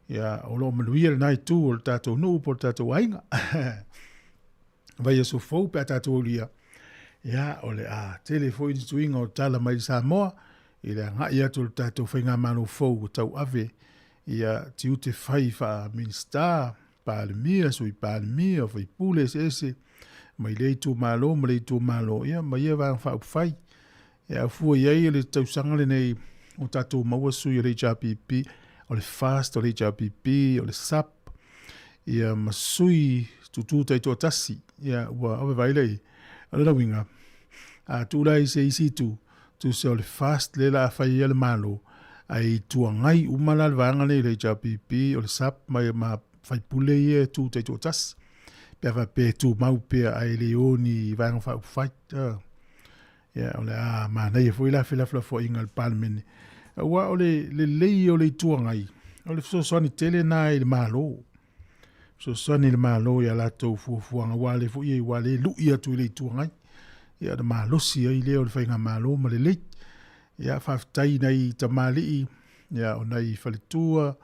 ia o lo manuia le nai tu o le tatou nuu po le tatou ainga vai aso fau pe a tatou lia. Ya ole telefoni tuinga o tala mai Samoa I le ngai atu le tātou whainga mano fau tau ave ia tiu te whai wha minsta pālemia, sui pālemia, whai pule se mai le tu malo, mai le tu malo, ia mai ia wang wha upwhai. Ia fua iai le tau sangale nei o tātou maua sui o le HRPP, o le fast, o le HRPP, o le SAP, ia masui tutu tai tō tasi, ia ua awe vailei, o le winga, a tūlai se isi tu se o le fast le la whai ia le malo, ai tua ngai umala le vanga nei le HRPP, o le SAP, mai ma whai pule ia tu tai tō tasi, pia wha pe tu mau pia ai le oni vanga wha upwhai, ia o le manei e fwoi la whila fo inga le palemene. Ua o le lei o le tua ngai, o le fsosoni tele na i le malo, fsosoni le malo ia latou fuafuanga wale fo ia i wale lui atu i le tua ngai, ia le malosi ai leo le whainga malo ma le leit, ia whaftai nei tamali ia o nei whaletua,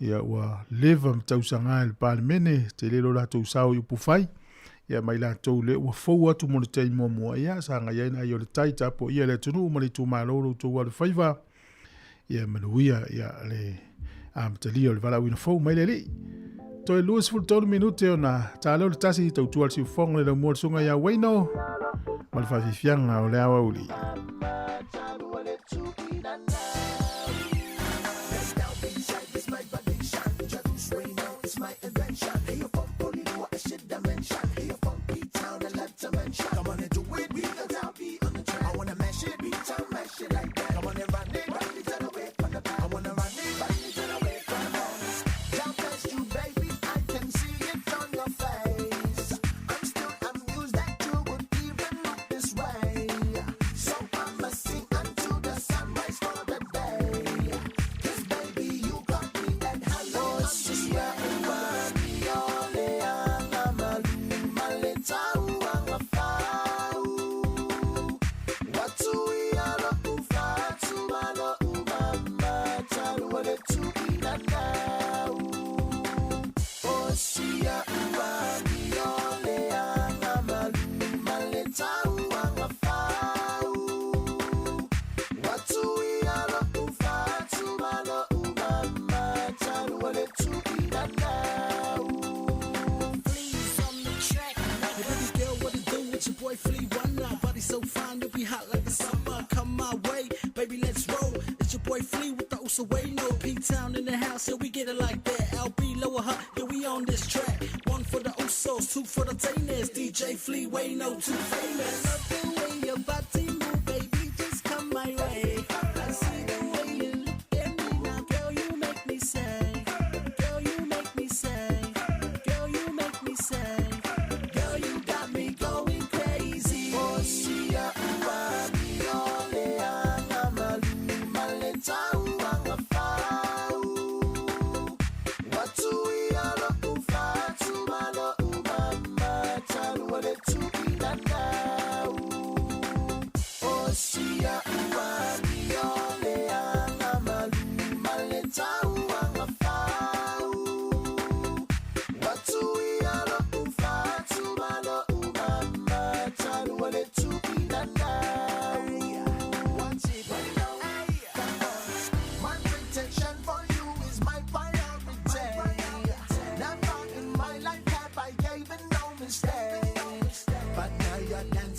ia ua leva mtausanga le palemene, te lelo latou sao i upufai, ia mai latou le ua fau atu mo le tei mua ia, sa ngai aina i o le tai tapo ia le tunu ma le tu malo lo tu wale whaiva, ia manuia ia le amtali o le vala wina fau mai le li. To e luas ful tonu minute o na tāleo le tasi tautua le siufonga le lau mua le sunga ia waino, ma le whawhiwhianga o le awa uli. Come on and do it because I'll be on the track. I wanna mash it, beat up, mash it like that. Come on and run it to the way from the back. I wanna run it to the way from the back. God bless you, baby, I can see it on your face. I'm still amused that you would even look this way. So I'ma sing until the sunrise for the day. 'Cause baby, you got me at hello, sister. So fine, you'll be hot like the summer. Come my way, baby, let's roll. It's your boy Flea with the Usa way. No P-Town in the house, yeah, we get it like that. LB, lower her, yeah, we on this track. One for the Usos, two for the Tainers. DJ Flea, way no too famous. I love the way your body move, baby, just come my way. I see the way you look at me now, girl, you make me say. Girl, you make me say. Girl, you make me say. Girl, you got me going crazy. Oh, see.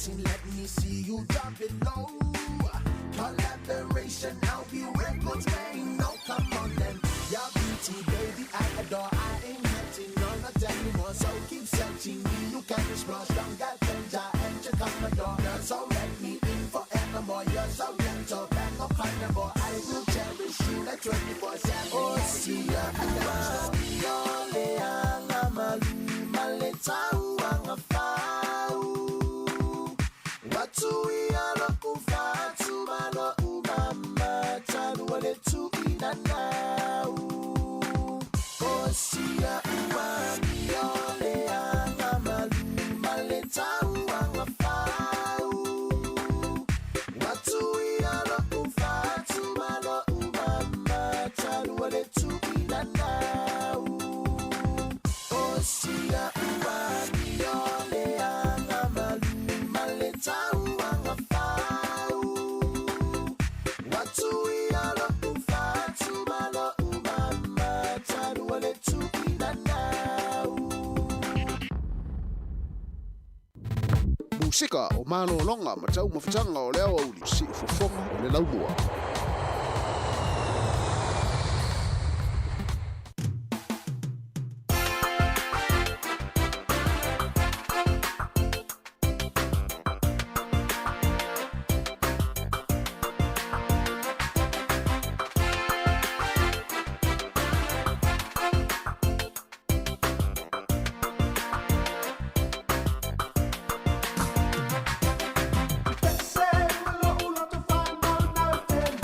Let me see you drop it low. Collaboration, I'll be records playing. No, come on then. Your beauty, baby, I adore. I ain't getting none of them anymore. So keep searching me. You can explore stronger danger. Enter come my door. So let me in forevermore. You're so gentle, back up carnivore. I will cherish you like 24/7. Oh, see ya, I don't What's sika o malo longa ma tau mafutanga o leo au li si ufofonga o le laumua. Say, well, ulo to find out nothing.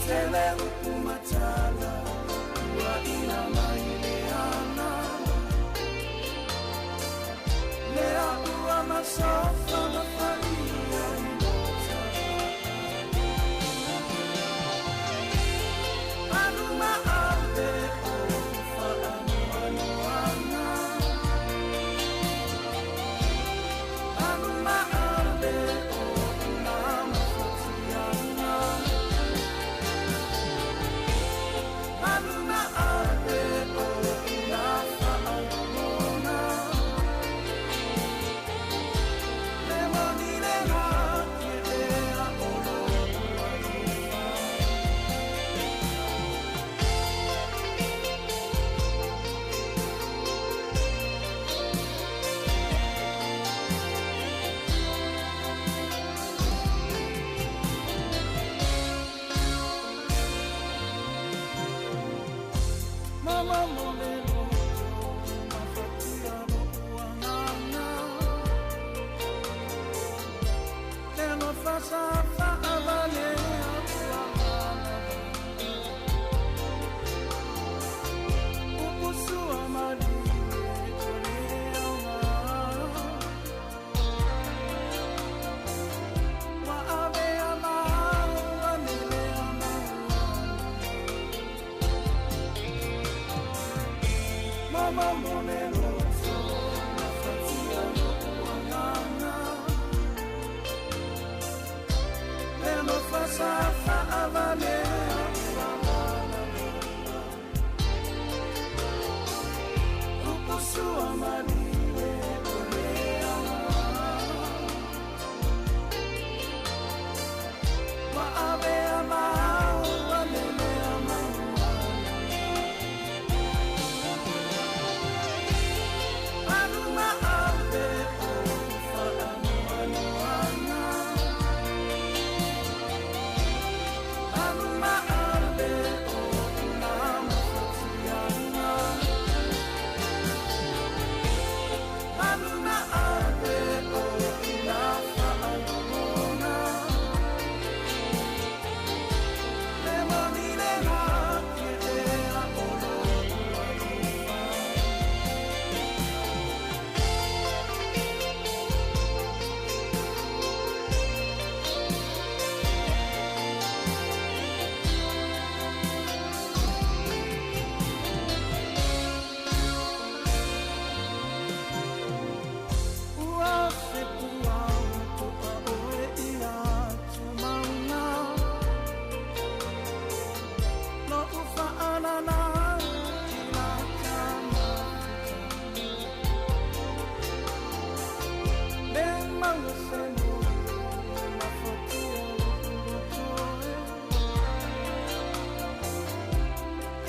tele upu matala ua ina mai le ana lea ua masofa mafalia inota anuma ave o ufa anu ana anuma ave o una mafotiana anuma ave o una faamona le moni le hake e a olo mama mole loto mafatia no uangana le no fasa fa avale upusu amali wa ave amau anele mama mole loto mafatia no uangana le no fasa fa avale upusu amali wa ave amau anele anuma ave o fa anuana anuma ave o una mafotiana anuma ave o una faamona le moni le hake e a olo ua se puau toa oe ia tumauna no ufa anana i la kama le manga se mo mafotia lotoe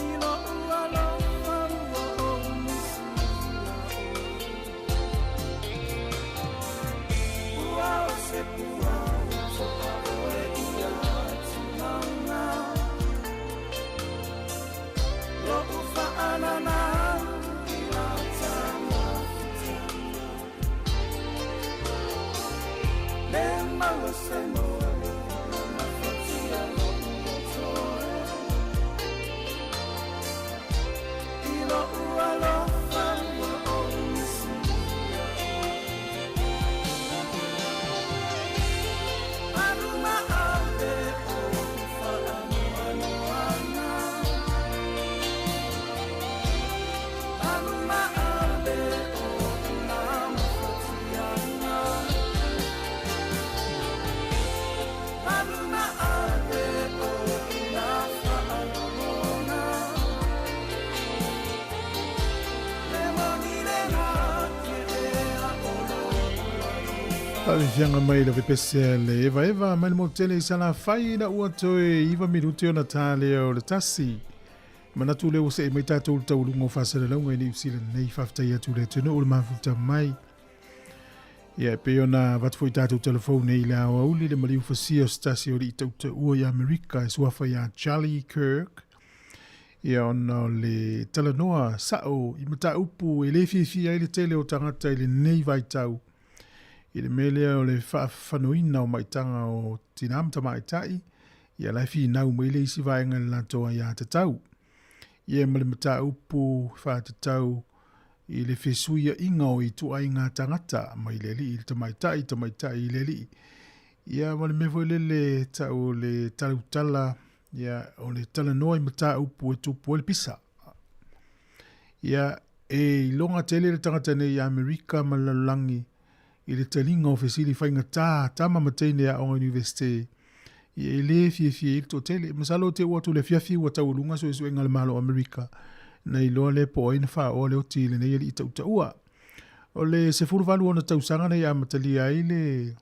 i lo ua lo farua o misia ua se puau toa oe ia tumauna lo ufa anana i la tama le manga se mo mafotia lotoe i lo ua lo farua o misia anuma ave o fa anuana anuma ave o una mafotiana anuma ave o una faamona le moni le hake e a olo Ale fianga mai le pese le eva mai mo tele sala fai na ua toe iwa minuti ona tale o le tasi. Mana tu le o se mai tatou tau lungo fasele launga ni usile nei faftai atu le tunu o le mafuta mai. Ia pe ona vatfoi tatou telefone i le awa uli le maliu fasia stasi o li tau te ua i Amerika e suafa ia Charlie Kirk. Ia ona le talanoa sao i mata upu e le fifia i le tele o tangata i le nei vai tau. I le mele o le whanoina o maitanga o tinamta maitai Ia lai fi nau mai le isi vaenga le latoa ia te tau. Ia male mata upu wha te tau i le fesuia inga o i tu ai ngā tangata mai le li, i tamaitai i le li. Ia male mefo le tau le talutala, ia o le tala noa i mata upu e tupu le pisa. Ia e longa tele le tangata nei i Amerika ma lalangi i le talinga o fesili whainga tama mateine a o universite. Ia e le fie i to tele. Masalo te watu le fiafi wa tau lunga so isu engale malo Amerika. Na i loa le po ina wha o le o ti le nei i Tautua. O le se furu valu ona tausanga nei a matalia i le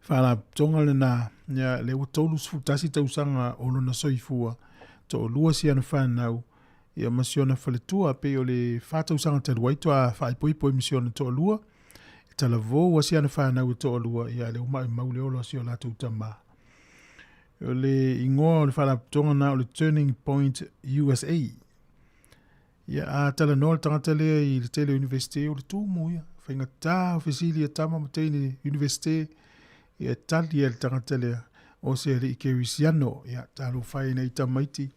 whala tonga le na le watolu sfutasi tausanga o lona soifua to o lua si ana whanau. Ia masiona whaletua pe o le whātausanga te ruaito a whaipoipo misiona to o lua. Tala vo wa si ana whanau to o lua ia le umai maule olo si o la tautama. O le ingoa o le whala tonga na o le Turning Point USA. Ia a tala noa le tangata lea i le tele universite o le tūmu ia. Whainga tā ofisili a tama mateini universite ia tali ia le tangata lea o se le ike wisiano ia talo whai nei tamaiti.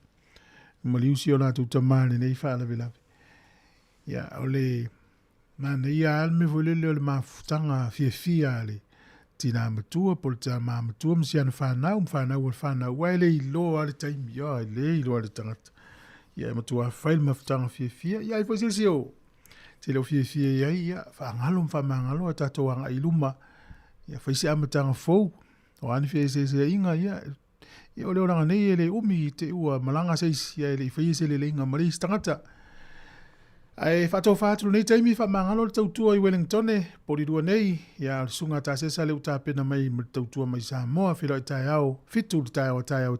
Maliusi o la tautama le nei whaala velawe. Ia o le mana ia alme volele o le mafutanga fia le tina matua por ta matua msiana whanau o whanau waile i loa le taimi ia le i loa le tangata. Ia matua whail mafutanga fia ia i fwasisi o te leo fia ia whaangalo mwhamangalo a tato anga i luma ia whaisi amatanga fau o ani fia se inga ia o leo ranga nei ele umi te ua malanga seisi ia ele i whaisi le inga maris tangata. Ai whato whāturu nei taimi whamangalo le Tautua i Wellington porirua nei ia sunga tā sesa leo tāpena mai me Tautua mai Samoa whiro i tai au fitu le tai au